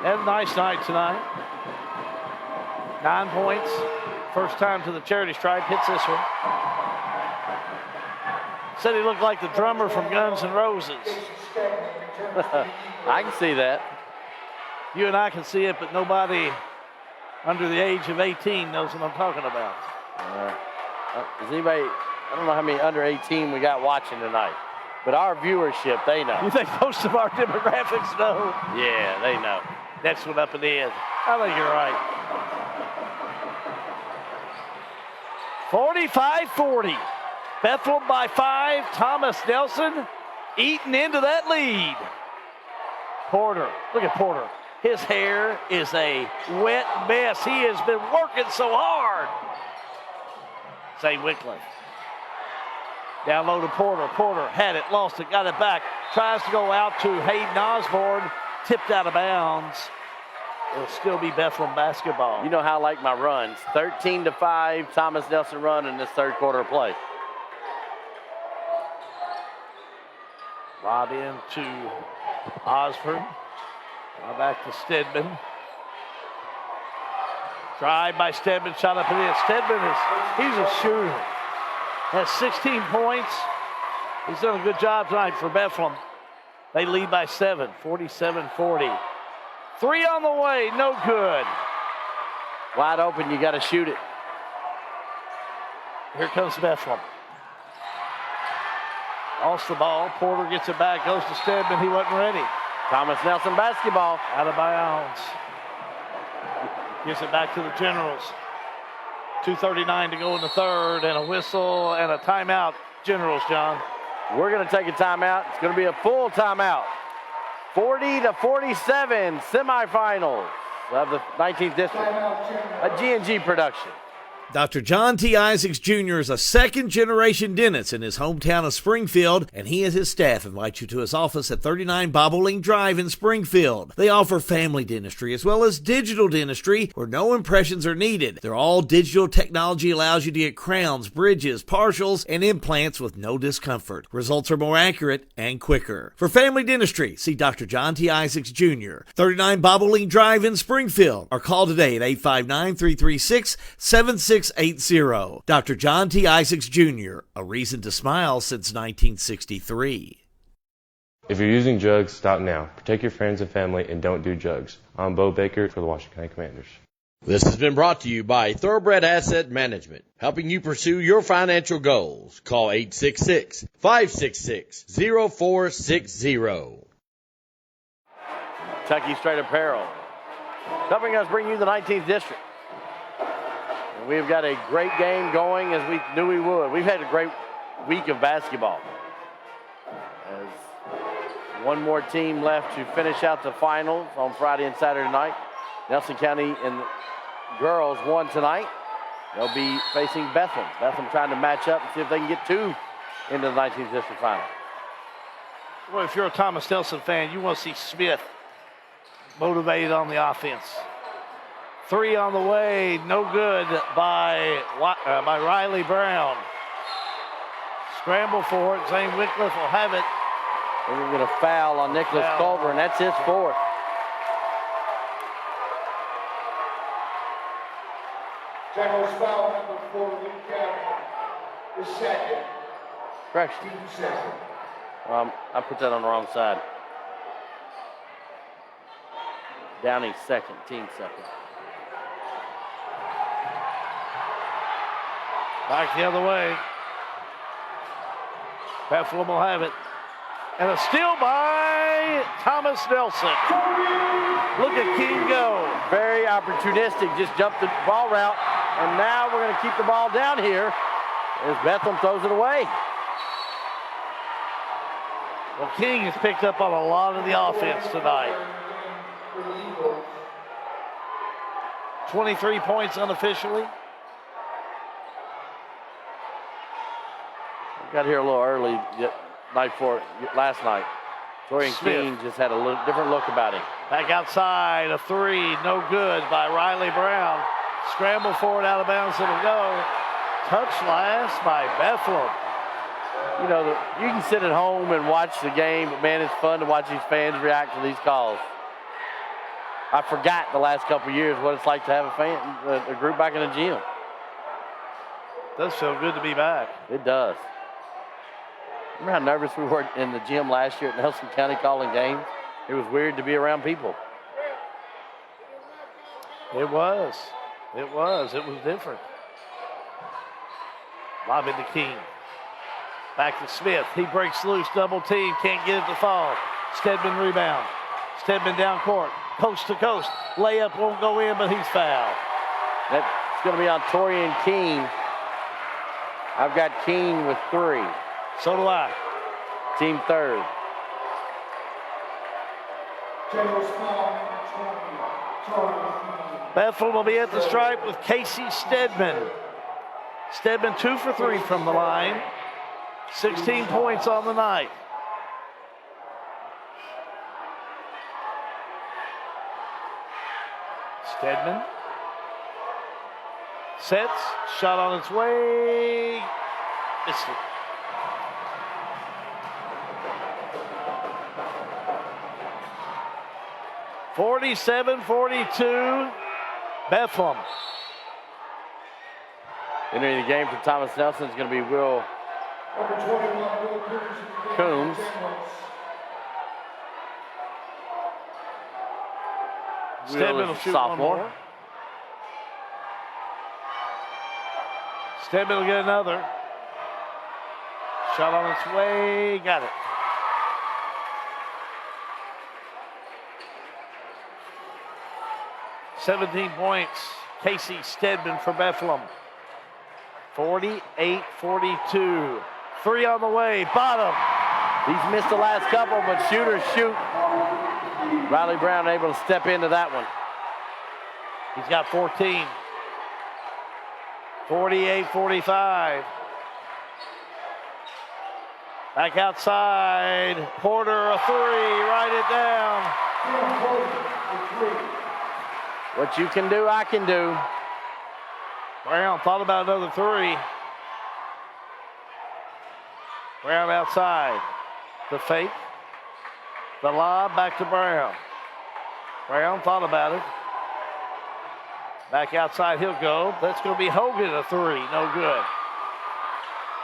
Had a nice night tonight. 9 points. First time to the charity stripe. Hits this one. Said he looked like the drummer from Guns N' Roses. I can see that. You and I can see it, but nobody under the age of 18 knows what I'm talking about. Is anybody, I don't know how many under 18 we got watching tonight, but our viewership, they know. You think most of our demographics know? Yeah, they know. Next one up and in. I think you're right. 45-40. Bethlehem by 5. Thomas Nelson eating into that lead. Porter, look at Porter. His hair is a wet mess. He has been working so hard. Zay Wycliffe. Down low to Porter. Porter had it, lost it, got it back. Tries to go out to Hayden Osborne. Tipped out of bounds. It'll still be Bethlehem basketball. You know how I like my runs. 13-5, Thomas Nelson run in this third quarter of play. Lob in to Osborne. Now back to Stedman. Drive by Stedman, shot up and in. Stedman he's a shooter. Has 16 points. He's done a good job tonight for Bethlehem. They lead by 7, 47-40. 3 on the way, no good. Wide open, you got to shoot it. Here comes Bethlehem. Lost the ball. Porter gets it back, goes to Stedman. He wasn't ready. Thomas Nelson basketball. Out of bounds. Gives it back to the Generals. 2:39 to go in the third, and a whistle and a timeout. Generals, John. We're going to take a timeout. It's going to be a full timeout. 40-47 semifinals of the 19th district. A G&G production. Dr. John T. Isaacs Jr. is a second-generation dentist in his hometown of Springfield, and he and his staff invite you to his office at 39 Bobolink Drive in Springfield. They offer family dentistry as well as digital dentistry where no impressions are needed. Their all-digital technology allows you to get crowns, bridges, partials, and implants with no discomfort. Results are more accurate and quicker. For family dentistry, see Dr. John T. Isaacs Jr., 39 Bobolink Drive in Springfield, or call today at 859-336-7680. Dr. John T. Isaacs Jr., a reason to smile since 1963. If you're using drugs, stop now. Protect your friends and family and don't do drugs. I'm Bo Baker for the Washington County Commanders. This has been brought to you by Thoroughbred Asset Management, helping you pursue your financial goals. Call 866-566-0460. Kentucky Straight Apparel, helping us bring you the 19th district. And we've got a great game going as we knew we would. We've had a great week of basketball. As one more team left to finish out the finals on Friday and Saturday night. Nelson County and the girls won tonight. They'll be facing Bethlehem. Bethlehem trying to match up and see if they can get 2 into the 19th district final. Well, if you're a Thomas Nelson fan, you want to see Smith motivated on the offense. 3 on the way, no good by Riley Brown. Scramble for it. Zane Wycliffe will have it. They're going to get a foul on Nicholas Culver, and that's his 4th. General's foul number 4, Luke Gavin, the second. Correction. Team second. I put that on the wrong side. Downey second, team second. Back the other way. Bethlehem will have it. And a steal by Thomas Nelson. Look at King go. Very opportunistic, just jumped the ball route. And now we're going to keep the ball down here as Bethlehem throws it away. Well, King has picked up on a lot of the offense tonight. 23 points unofficially. Got here a little early last night. Torian King just had a little different look about him. Back outside, a 3, no good by Riley Brown. Scramble for it, out of bounds, it'll go. Touch last by Bethlehem. You know, you can sit at home and watch the game, but man, it's fun to watch these fans react to these calls. I forgot the last couple of years what it's like to have a group back in the gym. It does feel good to be back. It does. Remember how nervous we were in the gym last year at Nelson County calling games? It was weird to be around people. It was. It was different. Lob it to King. Back to Smith. He breaks loose, double team, can't get it to fall. Stedman rebound. Stedman down court, coast to coast. Layup won't go in, but he's fouled. That's going to be on Torian King. I've got King with 3. So do I. Team 3rd. Bethlehem will be at the stripe with Casey Stedman. Stedman 2 for 3 from the line. 16 points on the night. Stedman sets, shot on its way, missed it. (47-42), Bethlehem. Entering the game for Thomas Nelson is going to be Will Coombs. Stedman will shoot one more. Stedman will get another. Shot on its way, got it. (17 points, Casey Stedman for Bethlehem. 48-42. 3 on the way, bottom. He's missed the last couple, but shooters shoot. Riley Brown able to step into that one. He's got 14. 48-45. Back outside. Porter, a 3. Write it down. What you can do, I can do. Brown thought about another 3. Brown outside. The fake. The lob back to Brown. Brown thought about it. Back outside he'll go. That's going to be Hogan, a 3. No good.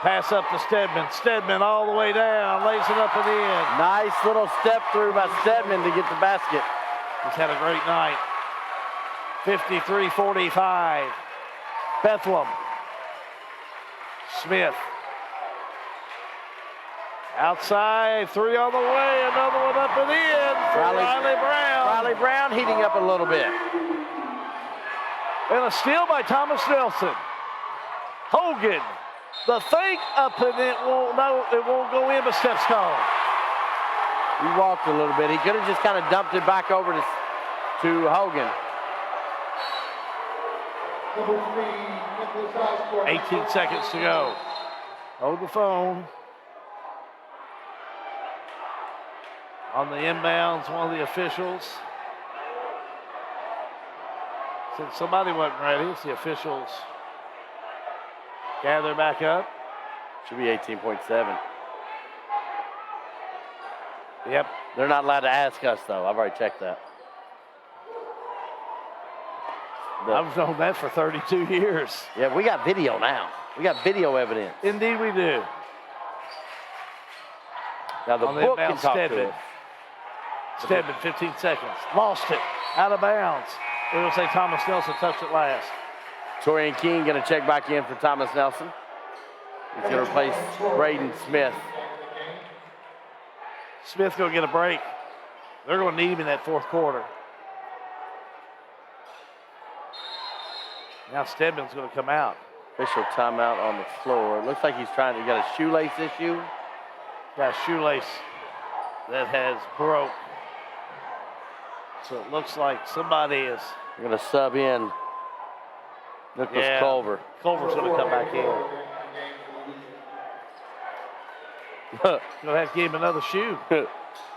Pass up to Stedman. Stedman all the way down. Lays it up and in. Nice little step through by Stedman to get the basket. He's had a great night. 53-45. Bethlehem. Smith. Outside, 3 on the way, another one up and in for Riley Brown. Riley Brown heating up a little bit. And a steal by Thomas Nelson. Hogan, the fake up and it won't go in, but steps gone. He walked a little bit. He could have just kind of dumped it back over to Hogan. 18 seconds to go. Hold the phone. On the inbounds, one of the officials. Since somebody wasn't ready, it's the officials gather back up. Should be 18.7. Yep. They're not allowed to ask us, though. I've already checked that. I've known that for 32 years. Yeah, we got video now. We got video evidence. Indeed we do. Now the book can talk to us. Stedman, 15 seconds. Lost it. Out of bounds. It'll say Thomas Nelson touched it last. Torian King going to check back in for Thomas Nelson. He's going to replace Braden Smith. Smith going to get a break. They're going to need him in that fourth quarter. Now Stedman's going to come out. Official timeout on the floor. It looks like he's trying to get a shoelace issue. Got a shoelace that has broke. So it looks like somebody is going to sub in Nicholas Culver. Culver's going to come back in. Going to have to give him another shoe.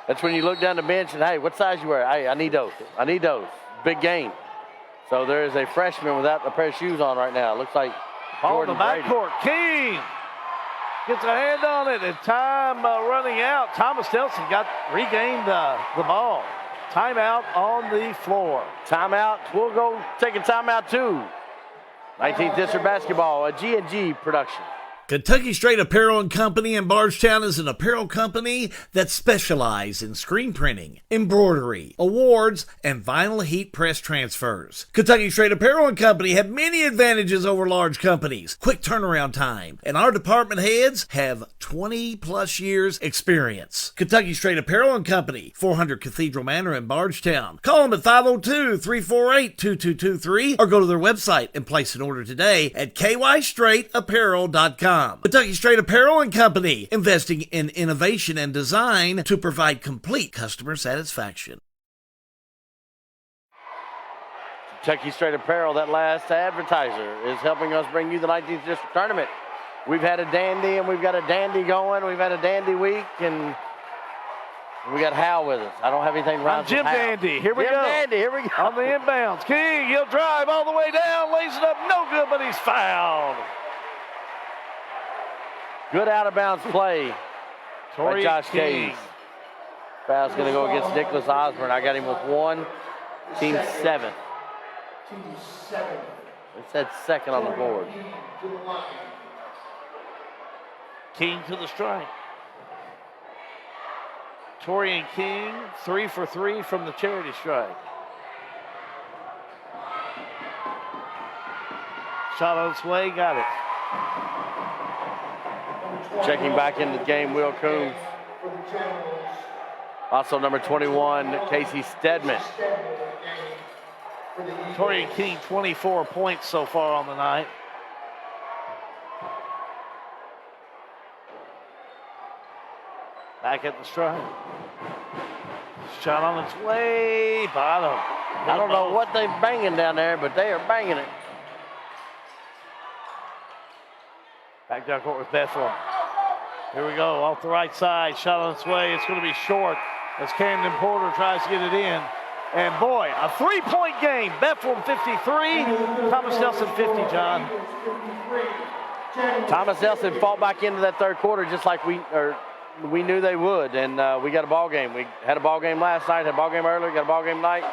That's when you look down the bench and, hey, what size you wear? Hey, I need those. I need those. Big game. So there is a freshman without a pair of shoes on right now. Looks like Jordan the backcourt. King gets a hand on it, and time running out. Thomas Nelson regained the ball. Timeout on the floor. Timeout. We'll go take a timeout too. 19th District Basketball, a G&G production. Kentucky Straight Apparel and Company in Bardstown is an apparel company that specializes in screen printing, embroidery, awards, and vinyl heat press transfers. Kentucky Straight Apparel and Company have many advantages over large companies, quick turnaround time, and our department heads have 20-plus years experience. Kentucky Straight Apparel and Company, 400 Cathedral Manor in Bardstown. Call them at 502-348-2223 or go to their website and place an order today at kystraightapparel.com. Kentucky Straight Apparel and Company, investing in innovation and design to provide complete customer satisfaction. Kentucky Straight Apparel, that last advertiser, is helping us bring you the 19th District Tournament. We've had a dandy, and we've got a dandy going. We've had a dandy week, and we got Hal with us. I don't have anything around Jim Dandy. Here we go. Jim Dandy, here we go. On the inbounds. King, he'll drive all the way down, lays it up, no good, but he's fouled. Good out-of-bounds play by Josh King. Case. Foul's going to go against Nicholas Osborne. I got him with 1, team 7. It said second on the board. King to the strike. Torian King, 3 for 3 from the charity strike. Shot on its way, got it. Checking back into the game, Will Coombs. Also number 21, Casey Stedman. Torian King, 24 points so far on the night. Back at the strike. Shot on its way, bottom. I don't know what they're banging down there, but they are banging it. Back down court with Bethel. Here we go, off the right side, shot on its way. It's going to be short as Camden Porter tries to get it in. And boy, a 3-point game. Bethlehem 53, Thomas Nelson 50, John. Thomas Nelson fought back into that third quarter just like we knew they would, and we got a ball game. We had a ball game last night, had a ball game earlier, got a ball game tonight.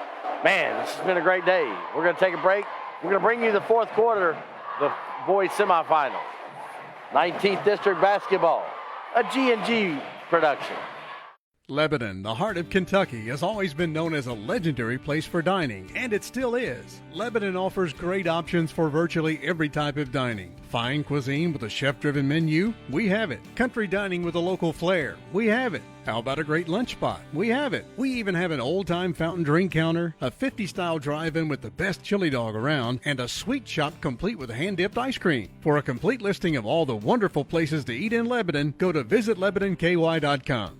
Man, this has been a great day. We're going to take a break. We're going to bring you the fourth quarter, the boys semifinal. 19th District Basketball, a G&G production. Lebanon, the heart of Kentucky, has always been known as a legendary place for dining, and it still is. Lebanon offers great options for virtually every type of dining. Fine cuisine with a chef-driven menu? We have it. Country dining with a local flair? We have it. How about a great lunch spot? We have it. We even have an old-time fountain drink counter, a 50-style drive-in with the best chili dog around, and a sweet shop complete with hand-dipped ice cream. For a complete listing of all the wonderful places to eat in Lebanon, go to visitlebanonky.com.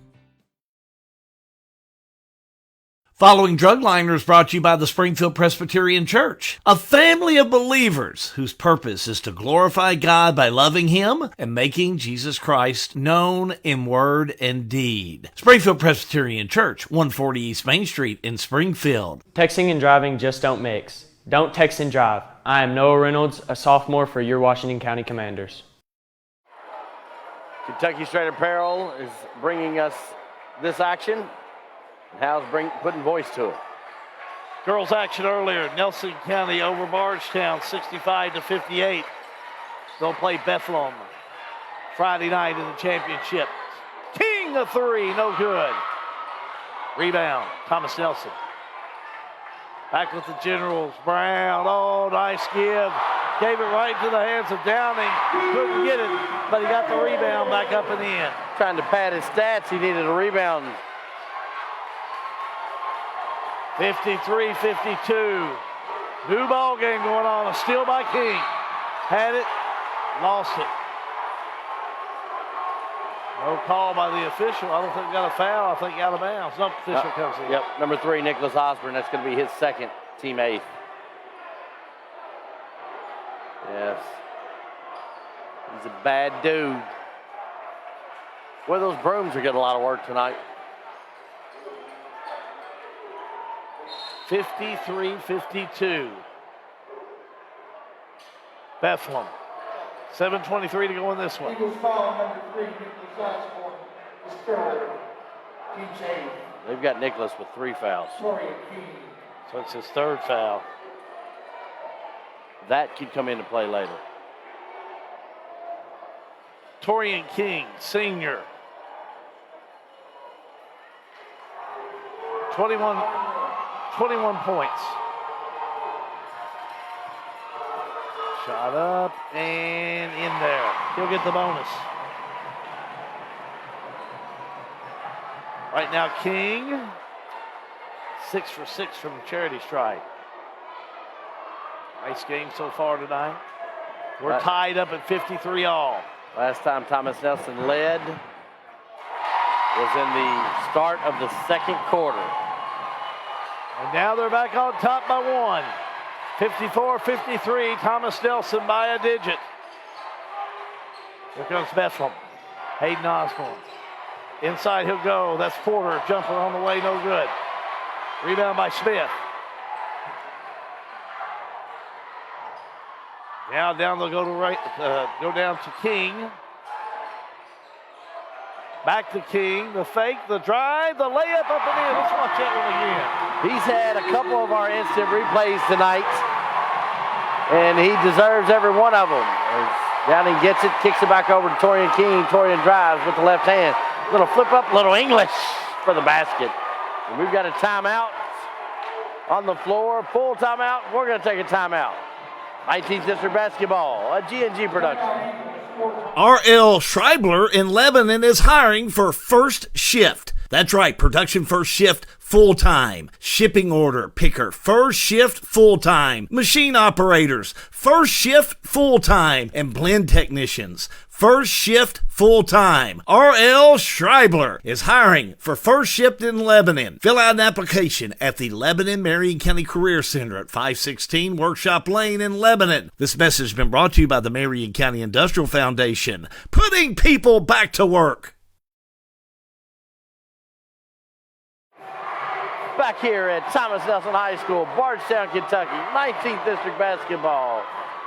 Following Drugliner is brought to you by the Springfield Presbyterian Church, a family of believers whose purpose is to glorify God by loving Him and making Jesus Christ known in word and deed. Springfield Presbyterian Church, 140 East Main Street in Springfield. Texting and driving just don't mix. Don't text and drive. I am Noah Reynolds, a sophomore for your Washington County Commanders. Kentucky Straight Apparel is bringing us this action. Hal's putting voice to it. Girls action earlier. Nelson County over Bardstown, 65-58. They'll play Bethlehem Friday night in the championship. King of 3, no good. Rebound, Thomas Nelson. Back with the Generals. Brown, oh, nice give. Gave it right to the hands of Downing. Couldn't get it, but he got the rebound back up and in. Trying to pad his stats, he needed a rebound. 53-52. New ball game going on. A steal by King. Had it, lost it. No call by the official. I don't think got a foul. I think out of bounds. No official comes in. Yep, number 3, Nicholas Osborne. That's going to be his second, team 8th. Yes. He's a bad dude. Well, those brooms are getting a lot of work tonight. 53-52. Bethlehem. 7:23 to go in this one. Eagles foul number 3, Nicholas Osborne, is third. Team's 8. They've got Nicholas with 3 fouls. So it's his third foul. That could come into play later. Torian King, senior. 21 points. Shot up and in there. He'll get the bonus. Right now, King, 6 for 6 from the charity strike. Nice game so far tonight. We're tied up at 53 all. Last time Thomas Nelson led was in the start of the second quarter. And now they're back on top by 1. 54-53, Thomas Nelson by a digit. Here comes Bethlehem. Hayden Osborne. Inside he'll go. That's Porter. Jumper on the way, no good. Rebound by Smith. Now down they'll go to right. Go down to King. Back to King. The fake, the drive, the layup up and in. Let's watch that one again. He's had a couple of our instant replays tonight, and he deserves every one of them. As Downing gets it, kicks it back over to Torian King. Torian drives with the left hand. Little flip up, little English for the basket. And we've got a timeout on the floor. Full timeout. We're going to take a timeout. 19th District Basketball, a G&G production. R.L. Schreibler in Lebanon is hiring for first shift. That's right, production first shift full-time. Shipping order picker, first shift full-time. Machine operators, first shift full-time. And blend technicians, first shift full-time. R.L. Schreibler is hiring for first shift in Lebanon. Fill out an application at the Lebanon Marion County Career Center at 516 Workshop Lane in Lebanon. This message has been brought to you by the Marion County Industrial Foundation, putting people back to work. Back here at Thomas Nelson High School, Bardstown, Kentucky, 19th District Basketball.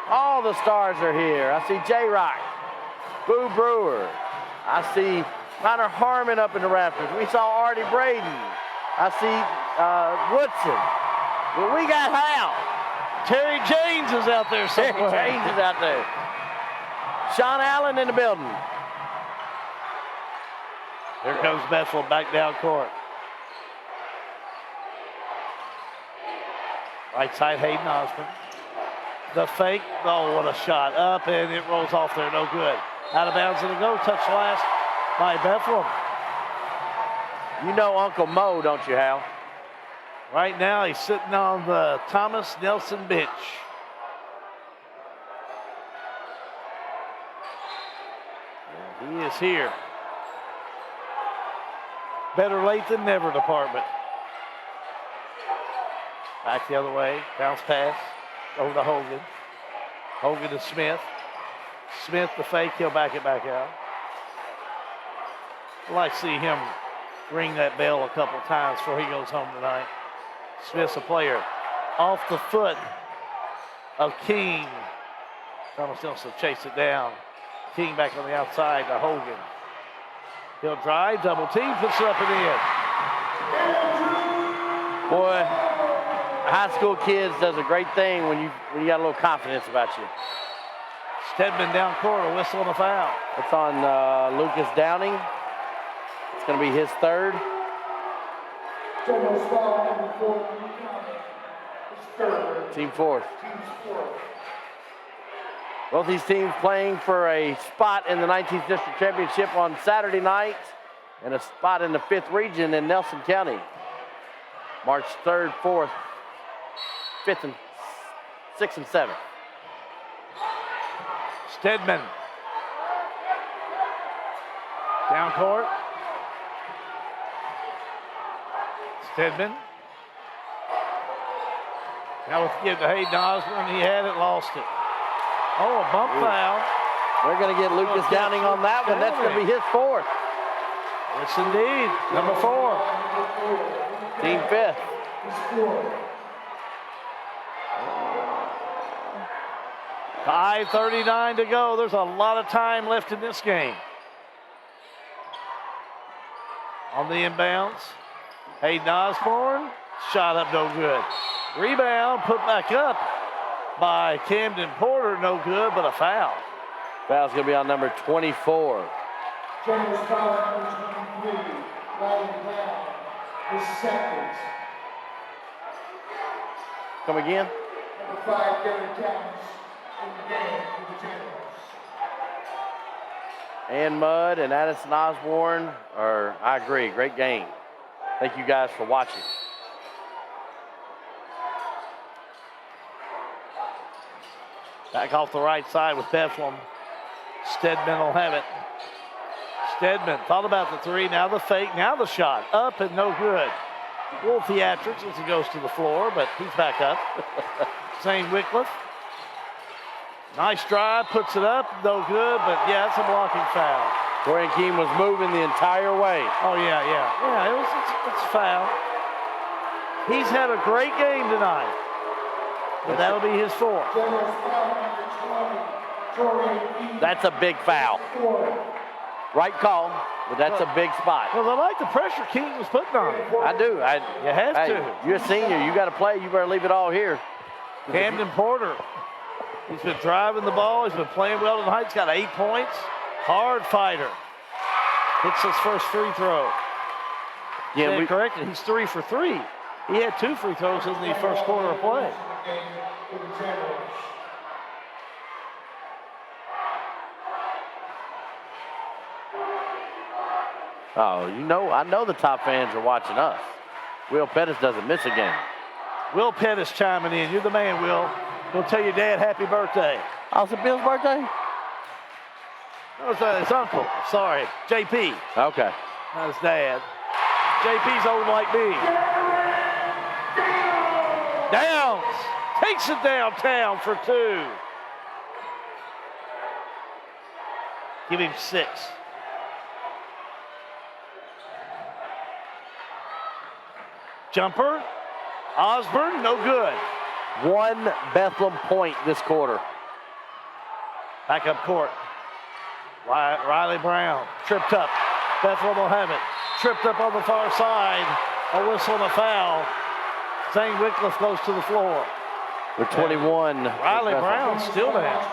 All the stars are here. I see J-Rock, Boo Brewer. I see Connor Harmon up in the rafters. We saw Artie Braden. I see Woodson. But we got Hal. Terry James is out there somewhere. Terry James is out there. Sean Allen in the building. Here comes Bethel back down court. Right side, Hayden Osborne. The fake, oh, what a shot. Up, and it rolls off there, no good. Out of bounds it'll go, touch last by Bethlehem. You know Uncle Mo, don't you, Hal? Right now, he's sitting on the Thomas Nelson bench. And he is here. Better late than never department. Back the other way, bounce pass over to Hogan. Hogan to Smith. Smith the fake, he'll back it back out. I'd like to see him ring that bell a couple times before he goes home tonight. Smith's a player. Off the foot of King. Thomas Nelson chase it down. King back on the outside to Hogan. He'll drive, double team, puts it up and in. Boy, high school kids does a great thing when you got a little confidence about you. Stedman down court, a whistle and a foul. It's on Lucas Downing. It's going to be his third. Team fourth. Both these teams playing for a spot in the 19th District Championship on Saturday night and a spot in the 5th region in Nelson County. March 3rd, 4th, 5th, and 6th and 7th. Stedman. Down court. Stedman. Now with the give to Hayden Osborne, he had it, lost it. Oh, a bump foul. We're going to get Lucas Downing on that one. That's going to be his fourth. Yes, indeed. Number 4. Team 5th. 5:39 to go. There's a lot of time left in this game. On the inbounds, Hayden Osborne, shot up, no good. Rebound, put back up by Camden Porter, no good, but a foul. Foul's going to be on number 24. General foul number 23, Ryan Brown, his second. Come again? Number 5, Derek Towns, in the game for the Generals. And Mudd and Addison Osborne I agree, great game. Thank you guys for watching. Back off the right side with Bethlehem. Stedman will have it. Stedman thought about the three, now the fake, now the shot. Up and no good. A little theatrics as he goes to the floor, but he's back up. Zane Wycliffe. Nice drive, puts it up, no good, but yeah, it's a blocking foul. Torian King was moving the entire way. Oh, yeah. It's a foul. He's had a great game tonight, but that'll be his fourth. That's a big foul. Right call, but that's a big spot. Well, I like the pressure King was putting on him. I do. You have to. You're a senior. You got to play. You better leave it all here. Camden Porter, he's been driving the ball. He's been playing well tonight. He's got 8 points. Hard fighter. Hits his first free throw. Yeah, we corrected. He's 3 for 3. He had 2 free throws in the first quarter of play. Oh, I know the top fans are watching us. Will Pettis doesn't miss a game. Will Pettis chiming in. You're the man, Will. Go tell your dad happy birthday. Oh, it's Bill's birthday? No, it's his uncle. Sorry, JP. Okay. Not his dad. JP's old like me. Downs takes it downtown for 2. Give him 6. Jumper. Osborne, no good. 1 Bethlehem point this quarter. Back up court. Riley Brown tripped up. Bethlehem will have it. Tripped up on the far side. A whistle and a foul. Zane Wycliffe goes to the floor. With 21. Riley Brown still down.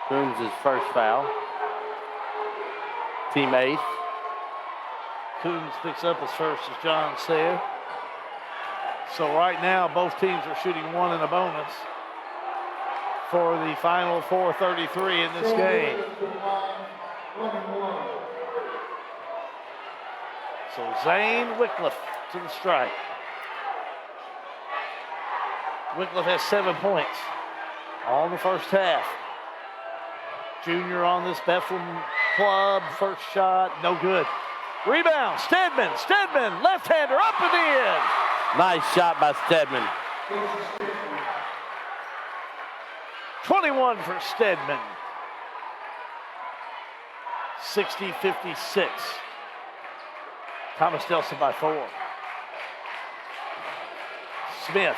Coombs' first foul. Team 8th. Coombs picks up his first, as John said. So right now, both teams are shooting 1 in a bonus for the final 4:33 in this game. So Zane Wycliffe to the strike. Wycliffe has 7 points all in the first half. Junior on this Bethlehem club. First shot, no good. Rebound, Stedman, left-hander up and in. Nice shot by Stedman. 21 for Stedman. 60-56. Thomas Nelson by 4. Smith.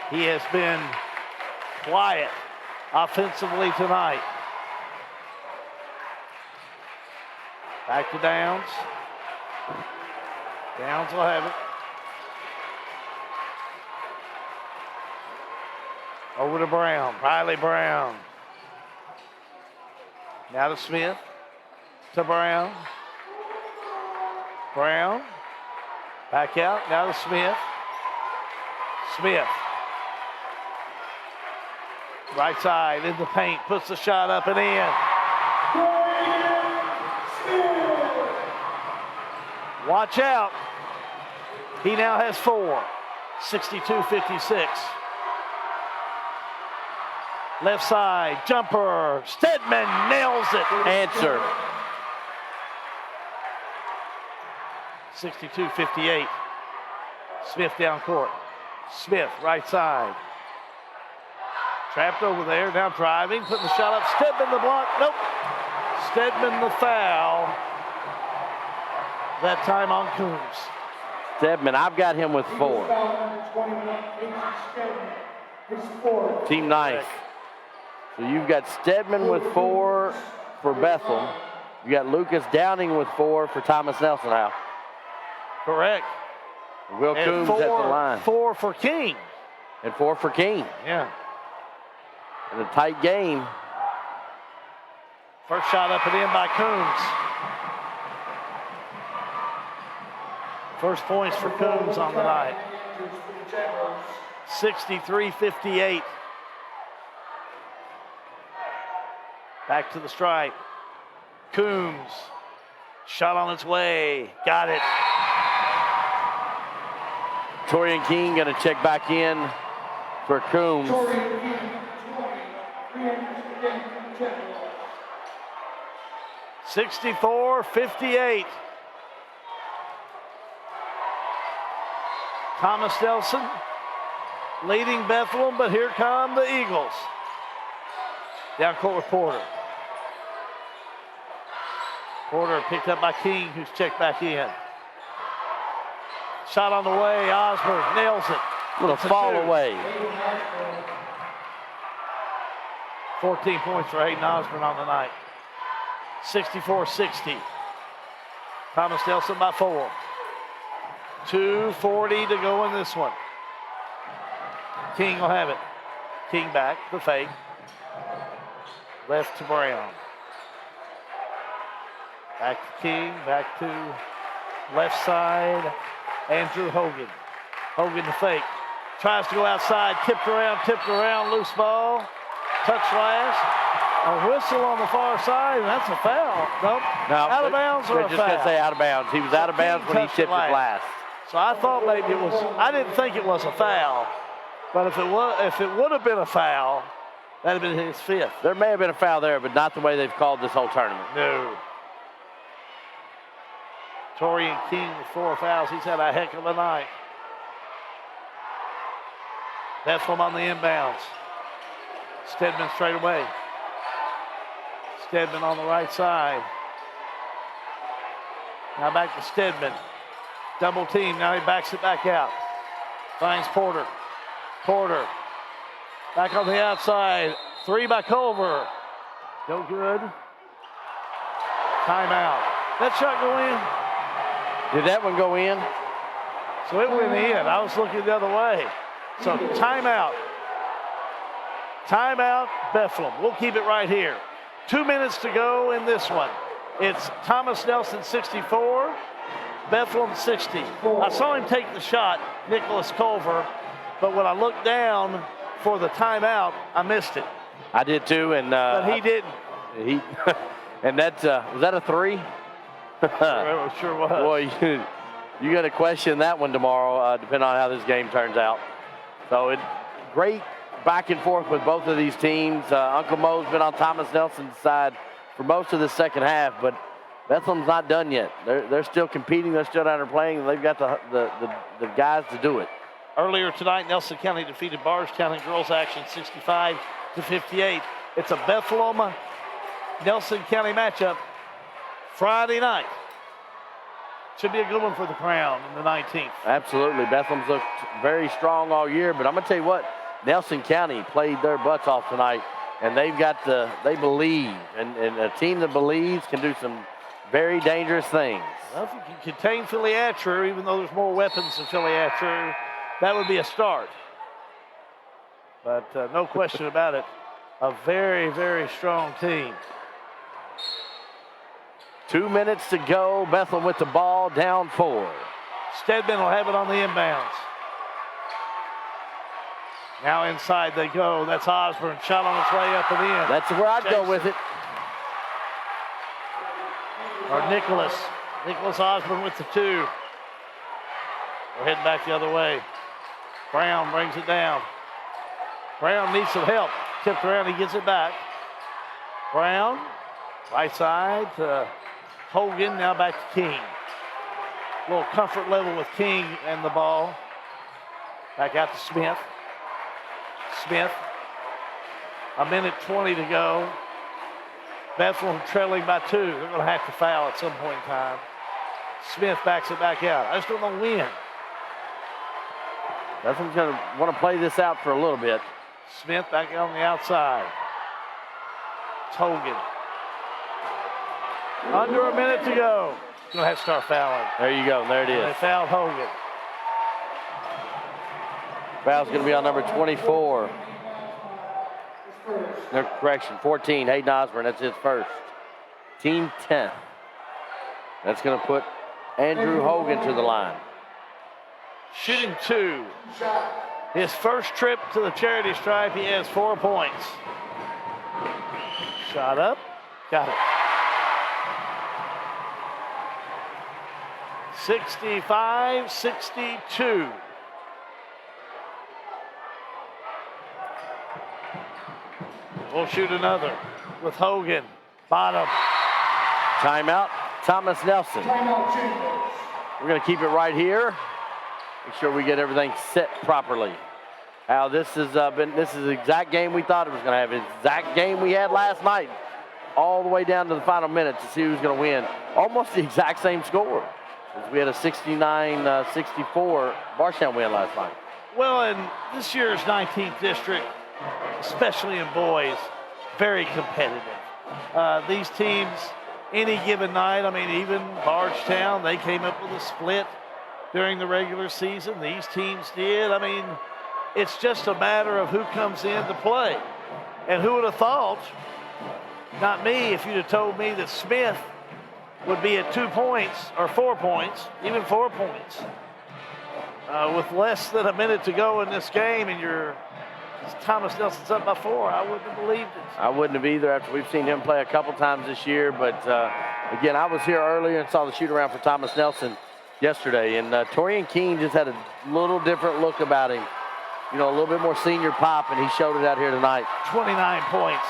He has been quiet offensively tonight. Back to Downs. Downs will have it. Over to Brown. Riley Brown. Now to Smith. To Brown. Brown. Back out. Now to Smith. Smith. Right side in the paint. Puts the shot up and in. Watch out. He now has 4. 62-56. Left side, jumper. Stedman nails it. Answer. 62-58. Smith down court. Smith, right side. Trapped over there, now driving, putting the shot up. Stedman the block. Nope. Stedman the foul. That time on Coombs. Stedman, I've got him with 4. Team 9th. So you've got Stedman with 4 for Bethlehem. You got Lucas Downing with 4 for Thomas Nelson now. Correct. Will Coombs at the line. 4 for King. And 4 for King. Yeah. In a tight game. First shot up and in by Coombs. First points for Coombs on the night. 63-58. Back to the stripe. Coombs. Shot on its way. Got it. Torian King going to check back in for Coombs. 64-58. Thomas Nelson leading Bethlehem, but here come the Eagles. Down court with Porter. Porter picked up by King, who's checked back in. Shot on the way, Osborne nails it. Little fall away. 14 points for Hayden Osborne on the night. 64-60. Thomas Nelson by 4. 2:40 to go in this one. King will have it. King back, the fake. Left to Brown. Back to King, back to left side. Andrew Hogan. Hogan the fake. Tries to go outside, tipped around, loose ball. Touch last. A whistle on the far side, and that's a foul. Nope. No, out of bounds or a just foul? gonna say out of bounds. He was out of bounds when he tipped it last. So I thought maybe it was. I didn't think it was a foul, but if it would have been a foul, that'd have been his 5th. There may have been a foul there, but not the way they've called this whole tournament. No. Torian King with 4 fouls. He's had a heck of a night. Bethlehem on the inbounds. Stedman straight away. Stedman on the right side. Now back to Stedman. Double team. Now he backs it back out. Finds Porter. Porter. Back on the outside. 3 by Culver. No good. Timeout. That shot go in? Did that one go in? So it went in. I was looking the other way. So timeout. Timeout, Bethlehem. We'll keep it right here. 2 minutes to go in this one. It's Thomas Nelson 64, Bethlehem 60. I saw him take the shot, Nicholas Culver, but when I looked down for the timeout, I missed it. I did too, and but he didn't. He and that was that a 3? Sure was. Boy, you got to question that one tomorrow, depending on how this game turns out. So great back and forth with both of these teams. Uncle Mo's been on Thomas Nelson's side for most of the second half, but Bethlehem's not done yet. They're still competing. They're still out there playing, and they've got the guys to do it. Earlier tonight, Nelson County defeated Bardstown in girls action 65-58. It's a Bethlehem-Nelson County matchup Friday night. Should be a good one for the Crown in the 19th. Absolutely. Bethlehem's looked very strong all year, but I'm going to tell you what, Nelson County played their butts off tonight, and they believe, and a team that believes can do some very dangerous things. Well, if you can contain Philly-Atcher, even though there's more weapons than Philly-Atcher, that would be a start. But no question about it, a very, very strong team. 2 minutes to go. Bethlehem with the ball, down 4. Stedman will have it on the inbounds. Now inside they go. That's Osborne. Shot on its way up and in. That's where I'd go with it. Or Nicholas. Nicholas Osborne with the 2. We're heading back the other way. Brown brings it down. Brown needs some help. Tipped around, he gets it back. Brown, right side to Hogan, now back to King. A little comfort level with King and the ball. Back out to Smith. Smith, 1:20 to go. Bethlehem trailing by 2. They're going to have to foul at some point in time. Smith backs it back out. I just don't know when. Bethlehem's going to want to play this out for a little bit. Smith back on the outside. It's Hogan. Under a minute to go. Going to have to start fouling. There you go. There it is. They fouled Hogan. Foul's going to be on number 24. No, correction, 14, Hayden Osborne. That's his first. Team 10. That's going to put Andrew Hogan to the line. Shooting 2. His first trip to the charity stripe, he has 4 points. Shot up. Got it. 65-62. We'll shoot another with Hogan. Bottom. Timeout, Thomas Nelson. We're going to keep it right here. make sure we get everything set properly. How this is the exact game we thought it was going to have. It's the exact game we had last night, all the way down to the final minutes to see who's going to win. Almost the exact same score. We had a 69-64 Bardstown win last night. Well, and this year's 19th district, especially in boys, very competitive. These teams, any given night, I mean, even Bardstown, they came up with a split during the regular season. These teams did. I mean, it's just a matter of who comes in to play. And who would have thought, not me, if you'd have told me that Smith would be at 2 points or 4 points, even 4 points, with less than a minute to go in this game, and Thomas Nelson's up by 4. I wouldn't have believed it. I wouldn't have either after we've seen him play a couple times this year. But, again, I was here earlier and saw the shoot-around for Thomas Nelson yesterday. And Torian King just had a little different look about him. You know, a little bit more senior pop, and he showed it out here tonight. 29 points.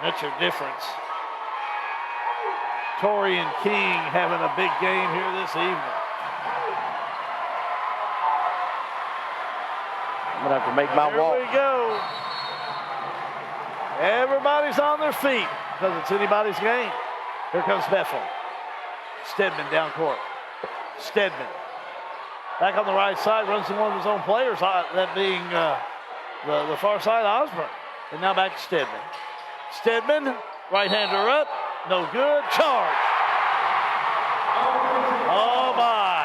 That's your difference. Torian King having a big game here this evening. I'm going to have to make my walk. Here we go. Everybody's on their feet because it's anybody's game. Here comes Bethel. Stedman down court. Stedman. Back on the right side, runs in one of his own players, that being the far side, Osborne. And now back to Stedman. Stedman, right-hander up, no good, charge. Oh, my.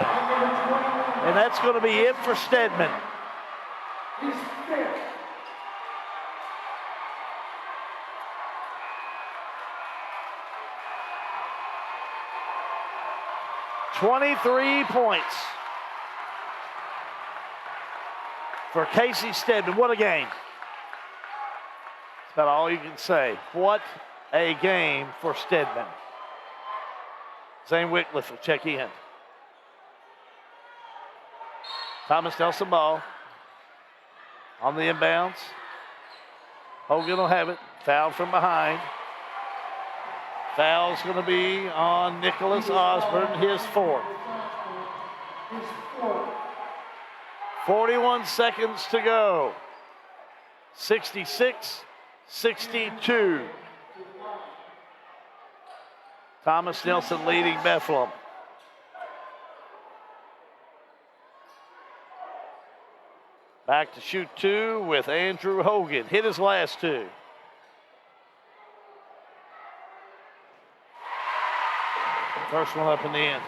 And that's going to be it for Stedman. He's fifth. $23 points for Casey Stedman. What a game. That's about all you can say. What a game for Stedman. Zane Whitcliffe will check in. Thomas Nelson ball on the inbounds. Hogan will have it. Foul from behind. Foul's going to be on Nicholas Osborne, his 4th. 41 seconds to go. 66-62. Thomas Nelson leading Bethlehem. Back to shoot 2 with Andrew Hogan. Hit his last 2. First one up in the end.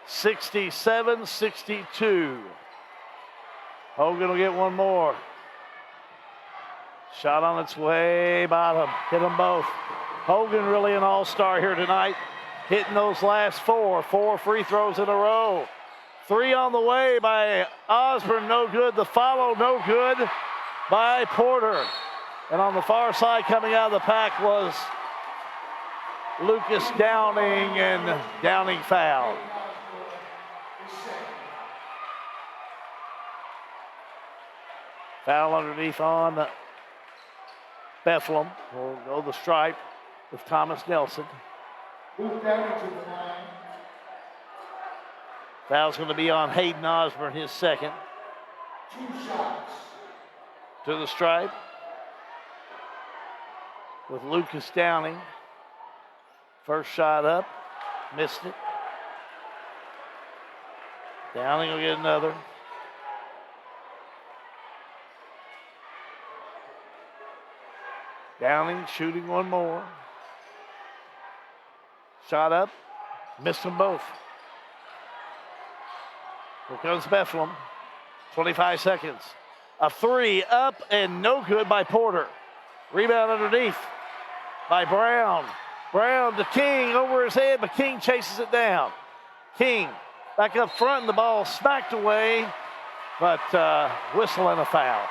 $67-62. Hogan will get one more. Shot on its way, bottom. Hit them both. Hogan really an all-star here tonight. Hitting those last 4 free throws in a row. 3 on the way by Osborne, no good. The follow, no good by Porter. And on the far side coming out of the pack was Lucas Downing, and Downing fouled. Foul underneath on Bethlehem. Will go the stripe with Thomas Nelson. Foul's going to be on Hayden Osborne, his 2nd. 2 shots. To the stripe with Lucas Downing. First shot up, missed it. Downing will get another. Downing shooting one more. Shot up, missed them both. Here comes Bethlehem. 25 seconds. A 3 up and no good by Porter. Rebound underneath by Brown. Brown to King over his head, but King chases it down. King back up front, and the ball smacked away, but whistle and a foul.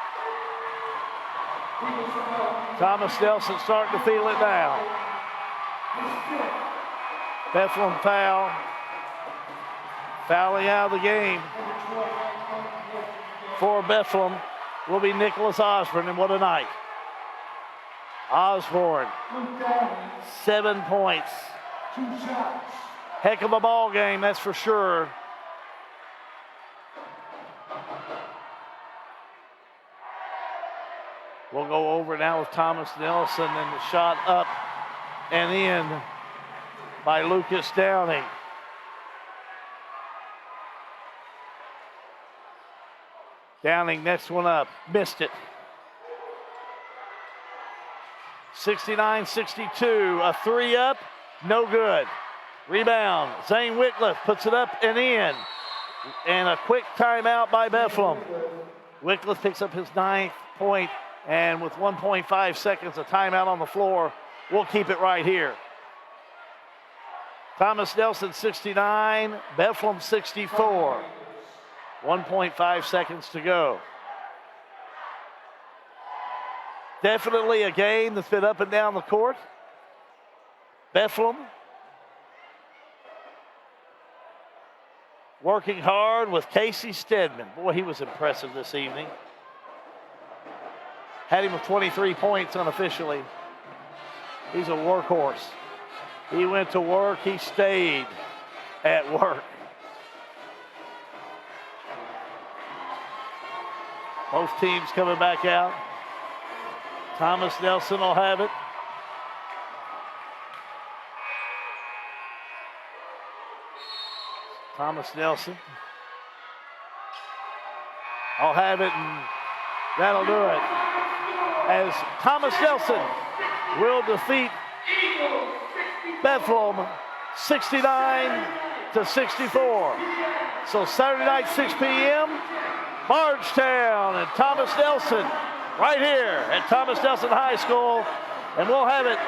Thomas Nelson starting to feel it now. Bethlehem foul. Fouling out of the game for Bethlehem will be Nicholas Osborne, and what a night. Osborne, 7 points. 2 shots. Heck of a ball game, that's for sure. We'll go over now with Thomas Nelson, and the shot up and in by Lucas Downing. Downing, next one up, missed it. 69-62, a 3 up, no good. Rebound, Zane Wycliffe puts it up and in. And a quick timeout by Bethlehem. Wycliffe picks up his 9th point, and with 1.5 seconds, a timeout on the floor. We'll keep it right here. Thomas Nelson 69, Bethlehem 64. 1.5 seconds to go. Definitely a game that's been up and down the court. Bethlehem working hard with Casey Stedman. Boy, he was impressive this evening. Had him with 23 points unofficially. He's a workhorse. He went to work, he stayed at work. Both teams coming back out. Thomas Nelson will have it. Thomas Nelson. I'll have it, and that'll do it. As Thomas Nelson will defeat Bethlehem 69-64. So Saturday night, 6 p.m., Bardstown and Thomas Nelson right here at Thomas Nelson High School. And we'll have it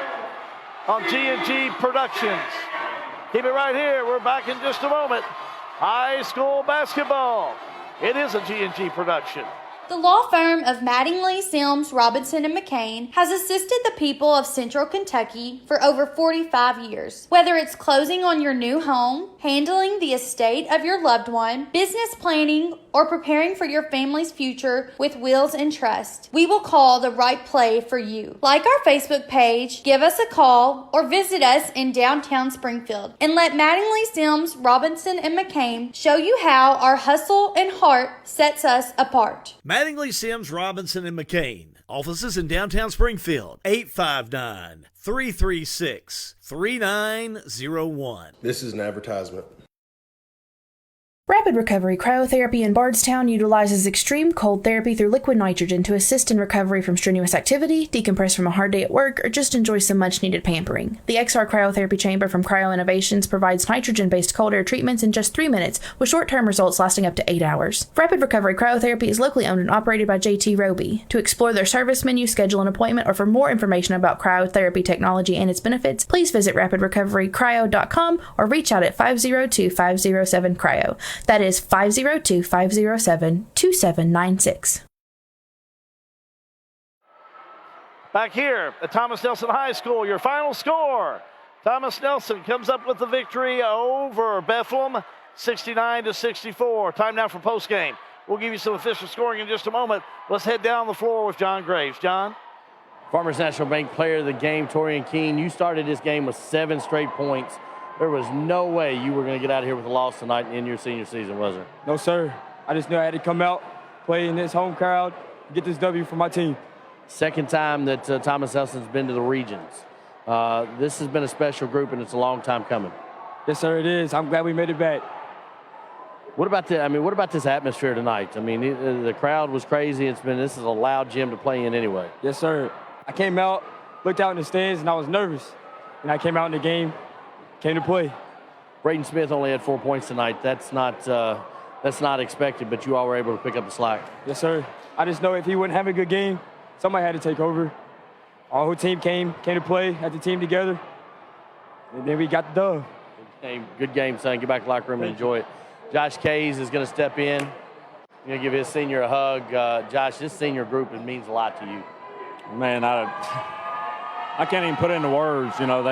on G&G Productions. Keep it right here. We're back in just a moment. High school basketball. It is a G&G production. The law firm of Mattingly, Sims, Robinson, and McCain has assisted the people of Central Kentucky for over 45 years. Whether it's closing on your new home, handling the estate of your loved one, business planning, or preparing for your family's future with wills and trust, we will call the right play for you. Like our Facebook page, give us a call, or visit us in downtown Springfield, and let Mattingly, Sims, Robinson, and McCain show you how our hustle and heart sets us apart. Mattingly, Sims, Robinson, and McCain. Offices in downtown Springfield. 859-336-3901. This is an advertisement. Rapid Recovery Cryotherapy in Bardstown utilizes extreme cold therapy through liquid nitrogen to assist in recovery from strenuous activity, decompress from a hard day at work, or just enjoy some much-needed pampering. The XR Cryotherapy Chamber from Cryo Innovations provides nitrogen-based cold air treatments in just 3 minutes, with short-term results lasting up to 8 hours. Rapid Recovery Cryotherapy is locally owned and operated by JT Roby. To explore their service menu, schedule an appointment, or for more information about cryotherapy technology and its benefits, please visit rapidrecoverycryo.com or reach out at 502-507-CRYO. That is 502-507-2796. Back here at Thomas Nelson High School, your final score. Thomas Nelson comes up with the victory over Bethlehem, 69-64. Time now for postgame. We'll give you some official scoring in just a moment. Let's head down the floor with John Graves. John? Farmers National Bank player of the game, Torian Keene. You started this game with 7 straight points. There was no way you were going to get out of here with a loss tonight and end your senior season, was there? No, sir. I just knew I had to come out, play in this home crowd, get this W for my team. Second time that Thomas Nelson's been to the regions. This has been a special group, and it's a long time coming. Yes, sir, it is. I'm glad we made it back. What about this atmosphere tonight? I mean, the crowd was crazy. This is a loud gym to play in anyway. Yes, sir. I came out, looked out in the stands, and I was nervous. And I came out in the game. Came to play. Braden Smith only had 4 points tonight. That's not expected, but you all were able to pick up the slack. Yes, sir. I just know if he wouldn't have a good game, somebody had to take over. Our whole team came to play, had the team together, and then we got the dub. Good game, son. Get back to the locker room and enjoy it. Josh Kays is going to step in. You're going to give his senior a hug. Josh, this senior group, it means a lot to you. Man, I can't even put it into words. You know,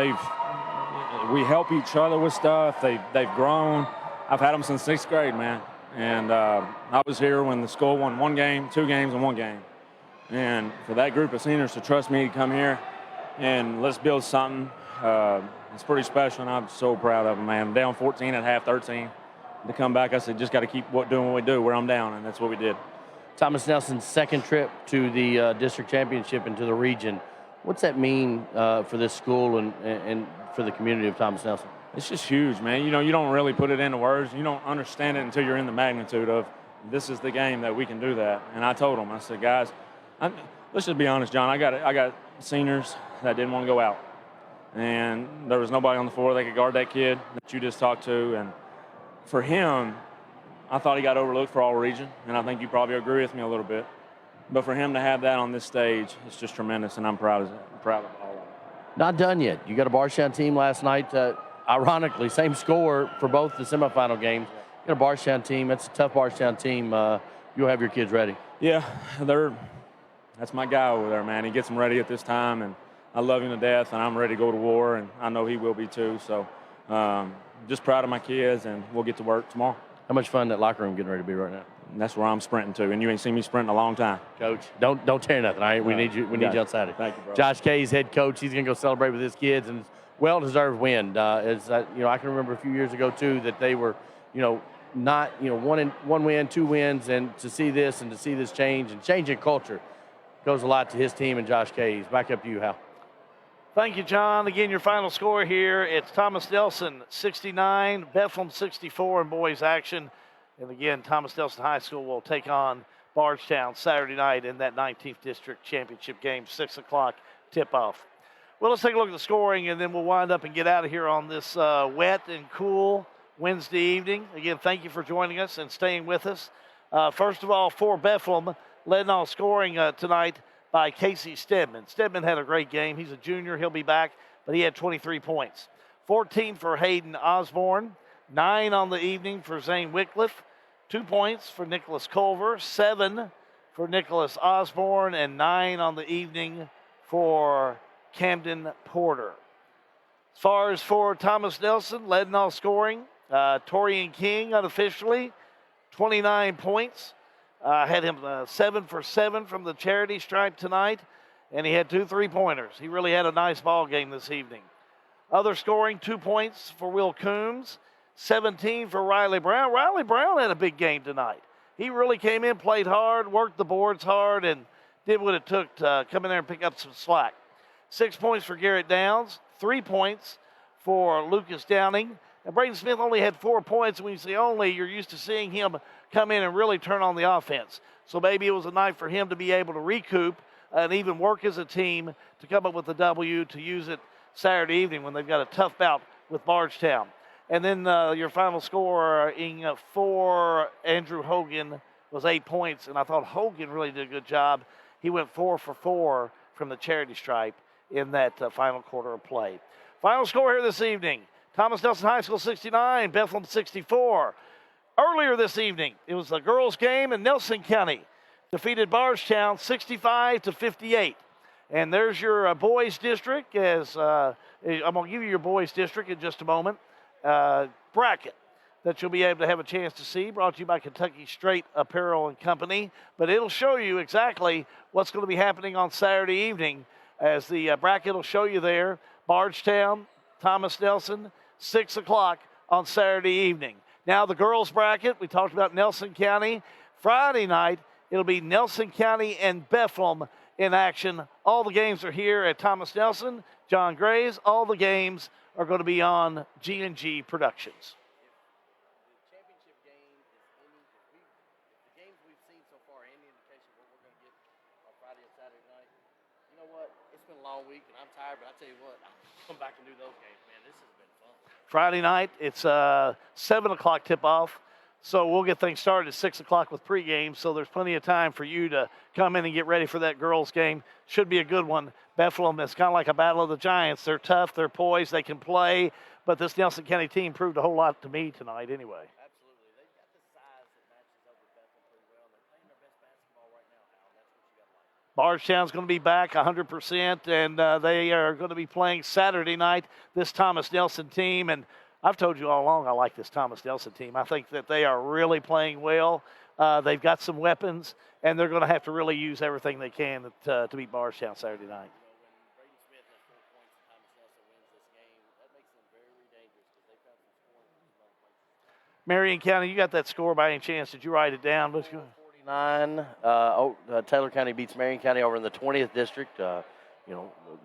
we help each other with stuff. They've grown. I've had them since 6th grade, man. And I was here when the school won 1 game, 2 games, and 1 game. And for that group of seniors to trust me to come here and let's build something. It's pretty special, and I'm so proud of them, man. Down 14 at half, 13. To come back, I said, just got to keep doing what we do where I'm down, and that's what we did. Thomas Nelson's second trip to the district championship and to the region. What's that mean for this school and for the community of Thomas Nelson? It's just huge, man. You know, you don't really put it into words. You don't understand it until you're in the magnitude of this is the game that we can do that. And I told them, I said, guys, let's just be honest, John. I got seniors that didn't want to go out. And there was nobody on the floor that could guard that kid that you just talked to. And for him, I thought he got overlooked for all region. And I think you probably agree with me a little bit. But for him to have that on this stage, it's just tremendous, and I'm proud of all of it. Not done yet. You got a Bardstown team last night. Ironically, same score for both the semifinal games. You got a Bardstown team. It's a tough Bardstown team. You'll have your kids ready. Yeah, that's my guy over there, man. He gets them ready at this time, and I love him to death, and I'm ready to go to war, and I know he will be too. So just proud of my kids, and we'll get to work tomorrow. How much fun that locker room getting ready to be right now? And that's where I'm sprinting to, and you ain't seen me sprint in a long time. Coach, don't tear nothing, all right? We need you on Saturday. Thank you, bro. Josh Kay's head coach. He's going to go celebrate with his kids, and it's well-deserved win. I can remember a few years ago, too, that they were, not, one win, 2 wins, and to see this and to see this change and changing culture goes a lot to his team and Josh Kay's. Back up to you, Hal. Thank you, John. Again, your final score here, it's Thomas Nelson 69, Bethlehem 64 in boys action. And again, Thomas Nelson High School will take on Bardstown Saturday night in that 19th District Championship game, 6 o'clock tip-off. Well, let's take a look at the scoring, and then we'll wind up and get out of here on this wet and cool Wednesday evening. Again, thank you for joining us and staying with us. First of all, for Bethlehem, led in all scoring tonight by Casey Stedman. Stedman had a great game. He's a junior. He'll be back, but he had 23 points. 14 for Hayden Osborne. 9 on the evening for Zane Wycliffe. 2 points for Nicholas Culver, 7 for Nicholas Osborne, and 9 on the evening for Camden Porter. As far as for Thomas Nelson, led in all scoring, Torian King unofficially, 29 points. Had him 7 for 7 from the charity stripe tonight, and he had 2 3-pointers. He really had a nice ball game this evening. Other scoring, 2 points for Will Coombs, 17 for Riley Brown. Riley Brown had a big game tonight. He really came in, played hard, worked the boards hard, and did what it took to come in there and pick up some slack. 6 points for Garrett Downs, 3 points for Lucas Downing. And Braden Smith only had 4 points. When you say only, you're used to seeing him come in and really turn on the offense. So maybe it was a night for him to be able to recoup and even work as a team to come up with a W to use it Saturday evening when they've got a tough bout with Bardstown. And then your final score for Andrew Hogan was 8 points, and I thought Hogan really did a good job. He went 4 for 4 from the charity stripe in that final quarter of play. Final score here this evening, Thomas Nelson High School 69, Bethlehem 64. Earlier this evening, it was the girls' game, and Nelson County defeated Bardstown 65-58. And there's your boys' district. I'm going to give you your boys' district in just a moment. Bracket that you'll be able to have a chance to see, brought to you by Kentucky Straight Apparel and Company. But it'll show you exactly what's going to be happening on Saturday evening, as the bracket will show you there. Bardstown, Thomas Nelson, 6 o'clock on Saturday evening. Now the girls' bracket, we talked about Nelson County. Friday night, it'll be Nelson County and Bethlehem in action. All the games are here at Thomas Nelson, John Gray's. All the games are going to be on G&G Productions. Long week, and I'm tired, but I tell you what, I'll come back and do those games, man. This has been fun. Friday night, it's 7 o'clock tip-off, so we'll get things started at 6 o'clock with pregame, so there's plenty of time for you to come in and get ready for that girls' game. Should be a good one. Bethlehem is kind of like a battle of the giants. They're tough, they're poised, they can play, but this Nelson County team proved a whole lot to me tonight anyway. Absolutely. They've got the size that matches up with Bethlehem pretty well. They're playing their best basketball right now, Hal. That's what you got to like. Bardstown's going to be back 100%, and they are going to be playing Saturday night, this Thomas Nelson team. And I've told you all along I like this Thomas Nelson team. I think that they are really playing well. They've got some weapons, and they're going to have to really use everything they can to beat Bardstown Saturday night. Marion County, you got that score by any chance? Did you write it down? 49. Taylor County beats Marion County over in the 20th district.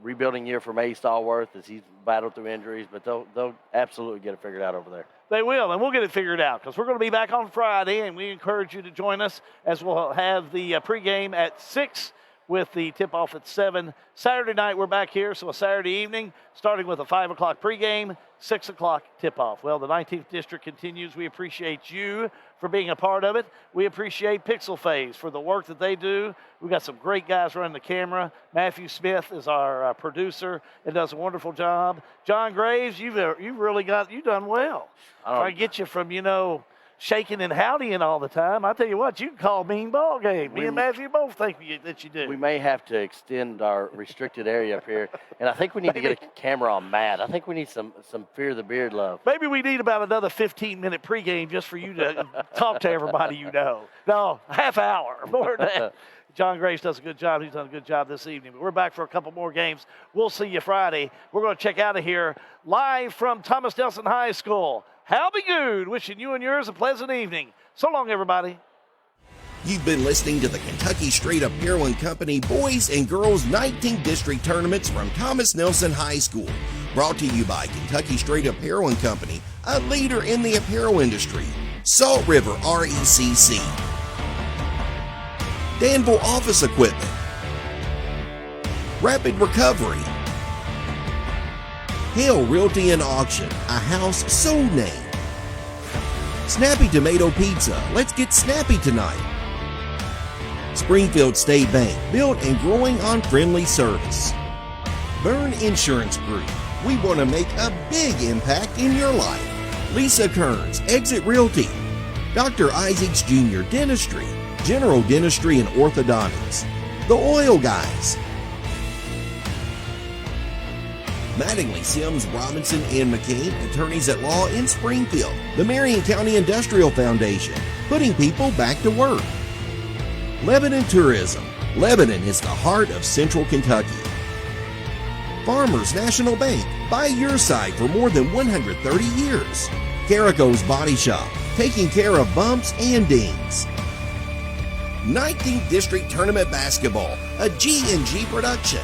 Rebuilding year for May Stallworth as he's battled through injuries, but they'll absolutely get it figured out over there. They will, and we'll get it figured out because we're going to be back on Friday, and we encourage you to join us as we'll have the pregame at 6 with the tip-off at 7. Saturday night, we're back here, so a Saturday evening, starting with a 5 o'clock pregame, 6 o'clock tip-off. Well, the 19th District continues. We appreciate you for being a part of it. We appreciate Pixel Phase for the work that they do. We've got some great guys running the camera. Matthew Smith is our producer and does a wonderful job. John Graves, you've done well. I get you from, shaking and howdying all the time. I tell you what, you can call mean ball game. Me and Matthew both think that you do. We may have to extend our restricted area up here, and I think we need to get a camera on Matt. I think we need some Fear the Beard love. Maybe we need about another 15-minute pregame just for you to talk to everybody you know. No, half hour, more than that. John Grace does a good job. He's done a good job this evening. But we're back for a couple more games. We'll see you Friday. We're going to check out of here live from Thomas Nelson High School. Hal Good, wishing you and yours a pleasant evening. So long, everybody. You've been listening to the Kentucky Straight Apparel and Company Boys and Girls 19th District Tournaments from Thomas Nelson High School. Brought to you by Kentucky Straight Apparel and Company, a leader in the apparel industry. Salt River RECC. Danville Office Equipment. Rapid Recovery. Hale Realty and Auction, a house so named. Snappy Tomato Pizza, let's get snappy tonight. Springfield State Bank, built and growing on friendly service. Byrne Insurance Group, we want to make a big impact in your life. Lisa Kearns, Exit Realty. Dr. Isaacs Jr. Dentistry, General Dentistry and Orthodontics. The Oil Guys. Mattingly, Sims, Robinson, and McCain, attorneys at law in Springfield. The Marion County Industrial Foundation, putting people back to work. Lebanon Tourism. Lebanon is the heart of Central Kentucky. Farmers National Bank, by your side for more than 130 years. Carico's Body Shop, taking care of bumps and dings. 19th District Tournament Basketball, a G&G production.